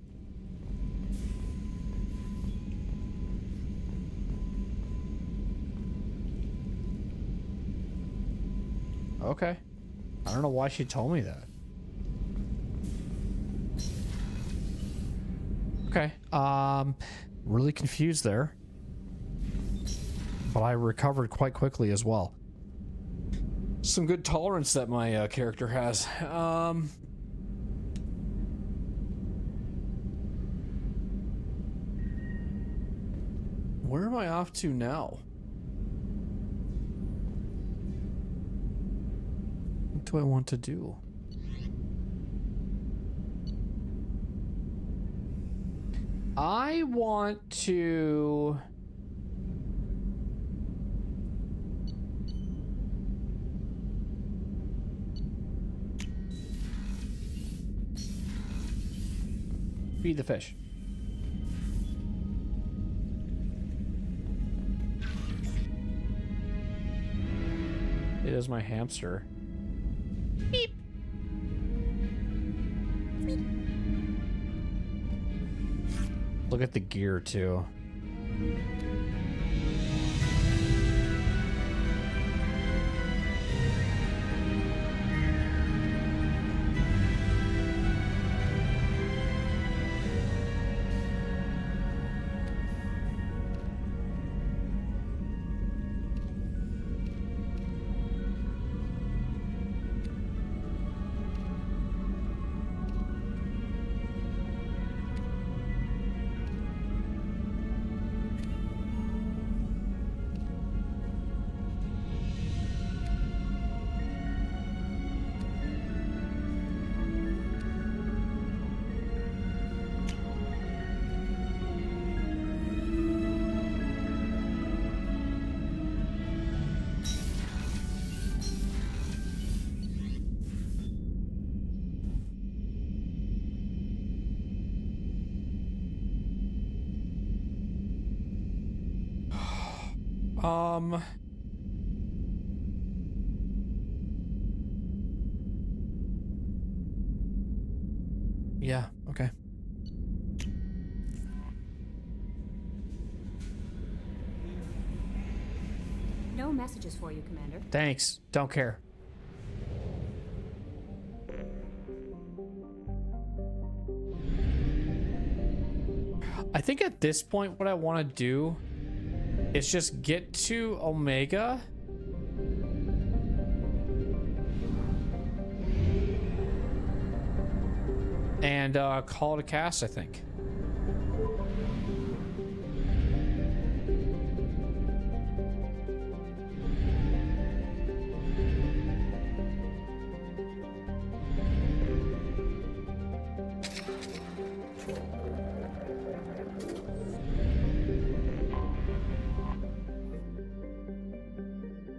Okay. I don't know why she told me that. Okay. Really confused there. But I recovered quite quickly as well. Some good tolerance that my character has. Where am I off to now? What do I want to do? I want to... feed the fish. It is my hamster. Beep. Look at the gear too. Yeah, okay. No messages for you, Commander. Thanks. Don't care. I think at this point what I want to do is just get to Omega. And call it a cast, I think.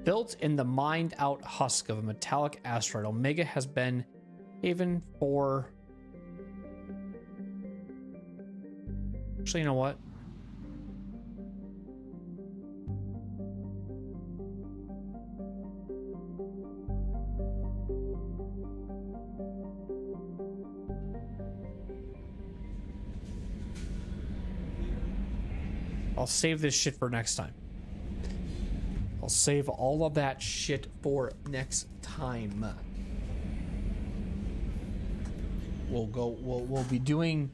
Built in the mined-out husk of a metallic asteroid, Omega has been haven for... Actually, you know what? I'll save this shit for next time. I'll save all of that shit for next time. We'll be doing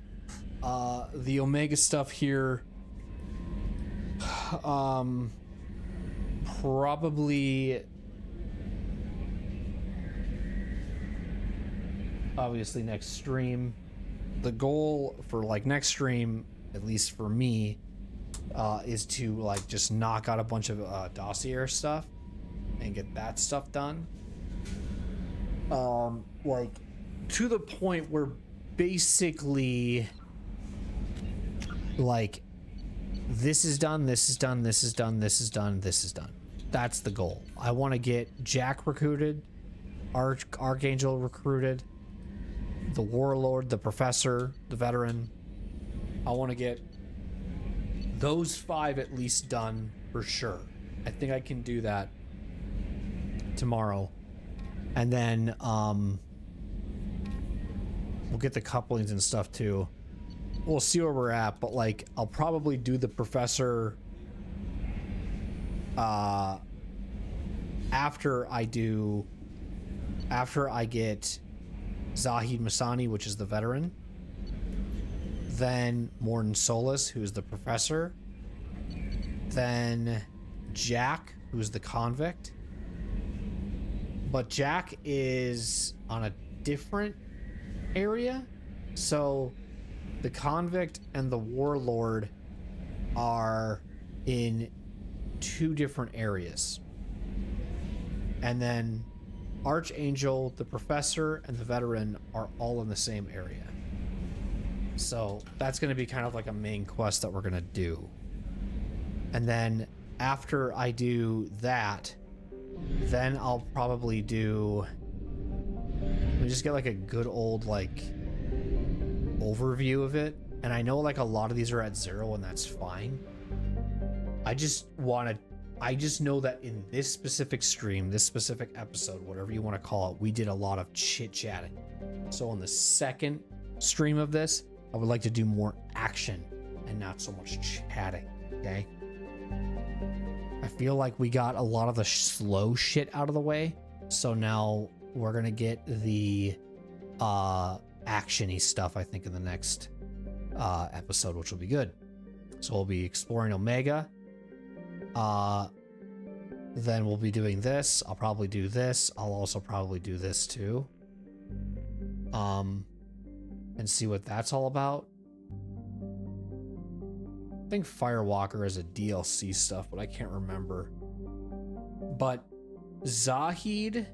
the Omega stuff here. Probably obviously next stream. The goal for like next stream, at least for me, is to like just knock out a bunch of dossier stuff and get that stuff done. Like to the point where basically like this is done, this is done, this is done, this is done, this is done. That's the goal. I want to get Jack recruited, Archangel recruited, the Warlord, the Professor, the Veteran. I want to get those 5 at least done for sure. I think I can do that tomorrow. And then we'll get the couplings and stuff too. We'll see where we're at, but like I'll probably do the Professor after I get Zahid Masani, which is the Veteran, then Morton Solis, who's the Professor, then Jack, who's the Convict. But Jack is on a different area, so the Convict and the Warlord are in 2 different areas. And then Archangel, the Professor, and the Veteran are all in the same area. So that's going to be kind of like a main quest that we're going to do. And then after I do that, then I'll probably do... Let me just get like a good old like overview of it. And I know like a lot of these are at 0 and that's fine. I just know that in this specific stream, this specific episode, whatever you want to call it, we did a lot of chit chatting. So on the second stream of this, I would like to do more action and not so much chatting, okay? I feel like we got a lot of the slow shit out of the way, so now we're gonna get the action-y stuff, I think, in the next episode, which will be good. So we'll be exploring Omega. Then we'll be doing this. I'll probably do this. I'll also probably do this too. And see what that's all about. I think Firewalker is a DLC stuff, but I can't remember. But Zahid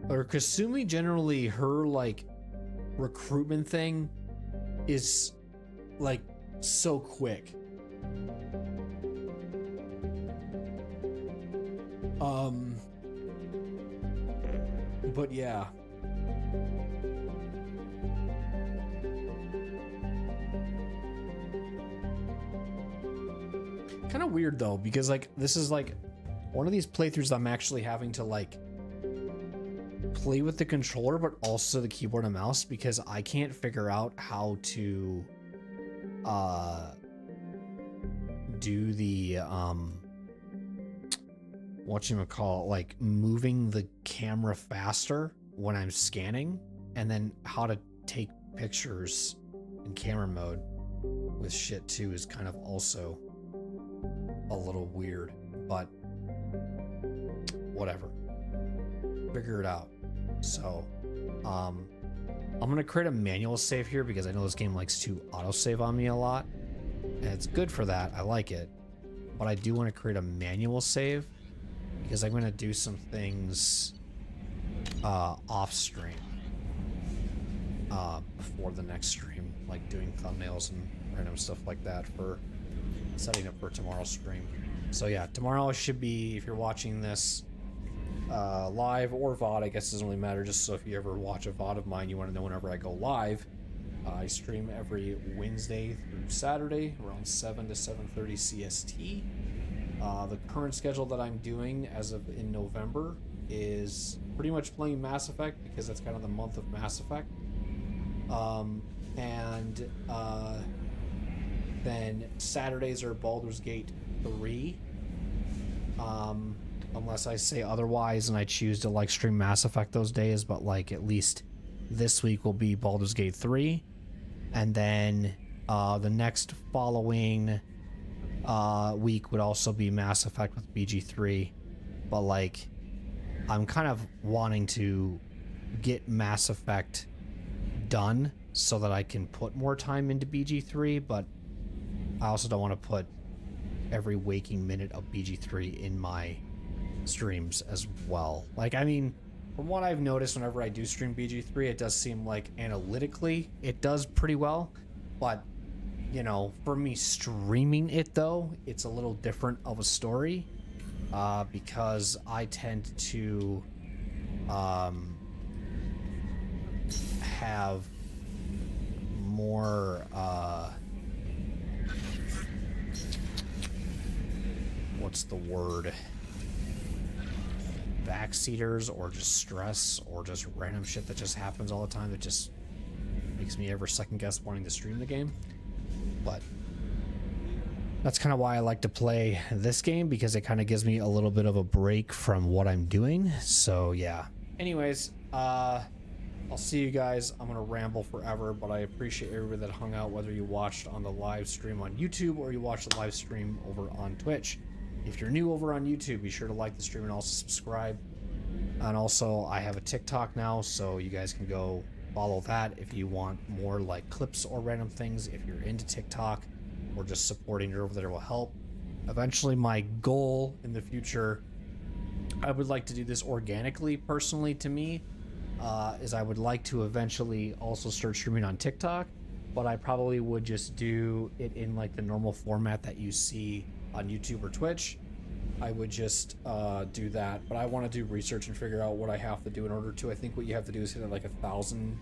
or Kasumi, generally her like recruitment thing is like so quick. But yeah. Kind of weird though, because like this is like one of these playthroughs I'm actually having to like play with the controller but also the keyboard and mouse, because I can't figure out how to do the whatchamacallit, like moving the camera faster when I'm scanning, and then how to take pictures in camera mode with shit too is kind of also a little weird, but whatever, figure it out. So I'm gonna create a manual save here because I know this game likes to autosave on me a lot, and it's good for that. I like it, but I do want to create a manual save because I'm going to do some things off stream before the next stream, like doing thumbnails and random stuff like that for setting up for tomorrow's stream. So yeah, tomorrow should be, if you're watching this live or VOD, I guess it doesn't really matter, just so if you ever watch a VOD of mine, you want to know whenever I go live. I stream every Wednesday through Saturday around 7 to 7:30 CST. The current schedule that I'm doing as of in November is pretty much playing Mass Effect because that's kind of the month of Mass Effect. Then Saturdays are Baldur's Gate 3. Unless I say otherwise and I choose to like stream Mass Effect those days, but like at least this week will be Baldur's Gate 3. And then the next following week would also be Mass Effect with BG3. But like, I'm kind of wanting to get Mass Effect done so that I can put more time into BG3, but I also don't want to put every waking minute of BG3 in my streams as well. Like, I mean, from what I've noticed whenever I do stream BG3, it does seem like analytically it does pretty well, but you know, for me streaming it though, it's a little different of a story because I tend to have more what's the word, backseaters or just stress or just random shit that just happens all the time that just makes me ever second guess wanting to stream the game. But that's kind of why I like to play this game, because it kind of gives me a little bit of a break from what I'm doing. So yeah, anyways, I'll see you guys. I'm gonna ramble forever, but I appreciate everybody that hung out, whether you watched on the live stream on YouTube or you watched the live stream over on Twitch. If you're new over on YouTube, be sure to like the stream and also subscribe. And also, I have a TikTok now, so you guys can go follow that if you want more like clips or random things. If you're into TikTok or just supporting it over there will help. Eventually, my goal in the future, I would like to do this organically, personally to me, is I would like to eventually also start streaming on TikTok, but I probably would just do it in like the normal format that you see on YouTube or Twitch. I would just do that, but I want to do research and figure out what I have to do in order to. I think what you have to do is hit like 1,000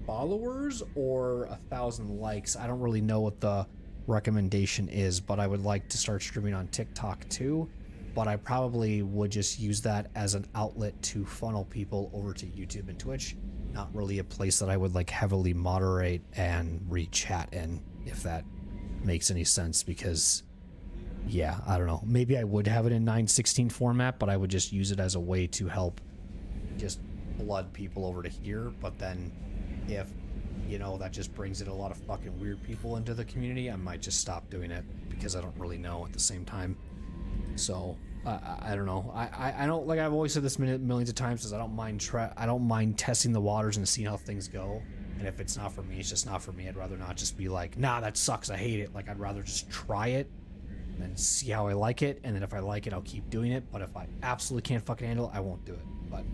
followers or 1,000 likes. I don't really know what the recommendation is, but I would like to start streaming on TikTok too. But I probably would just use that as an outlet to funnel people over to YouTube and Twitch. Not really a place that I would like heavily moderate and read chat in, if that makes any sense, because yeah, I don't know, maybe I would have it in 9:16 format, but I would just use it as a way to help just blood people over to here. But then if, you know, that just brings in a lot of fucking weird people into the community, I might just stop doing it, because I don't really know at the same time. So I don't know. I don't, like I've always said this millions of times, is I don't mind testing the waters and seeing how things go. And if it's not for me, it's just not for me. I'd rather not just be like, nah, that sucks, I hate it. Like, I'd rather just try it and see how I like it, and then if I like it, I'll keep doing it. But if I absolutely can't fucking handle it, I won't do it. But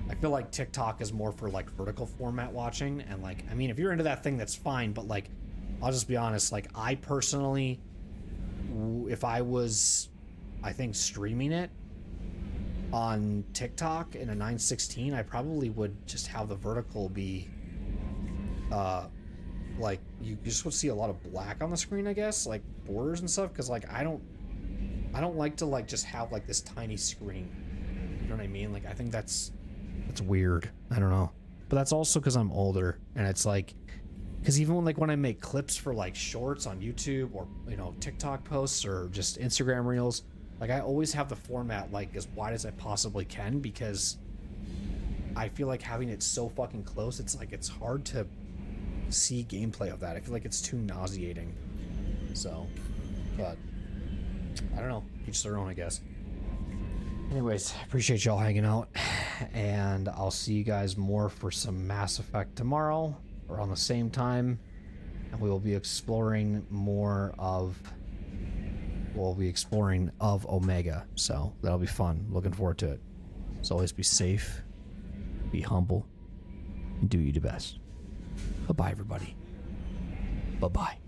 I feel like TikTok is more for like vertical format watching, and like, I mean, if you're into that thing, that's fine, but like, I'll just be honest, like, I personally, if I was, I think, streaming it on TikTok in a 9:16, I probably would just have the vertical be like you just would see a lot of black on the screen, I guess, like borders and stuff, because like I don't like to like just have like this tiny screen. You know what I mean? Like I think that's weird. I don't know. But that's also because I'm older, and it's like, because even when I make clips for like shorts on YouTube or, you know, TikTok posts or just Instagram reels, like I always have the format like as wide as I possibly can, because I feel like having it so fucking close, it's like it's hard to see gameplay of that. I feel like it's too nauseating. So, but I don't know. Each their own, I guess. Anyways, appreciate y'all hanging out, and I'll see you guys more for some Mass Effect tomorrow around the same time, and we will be exploring more of Omega, so that'll be fun. Looking forward to it. As always, be safe, be humble, and do you the best. Bye-bye, everybody. Bye-bye.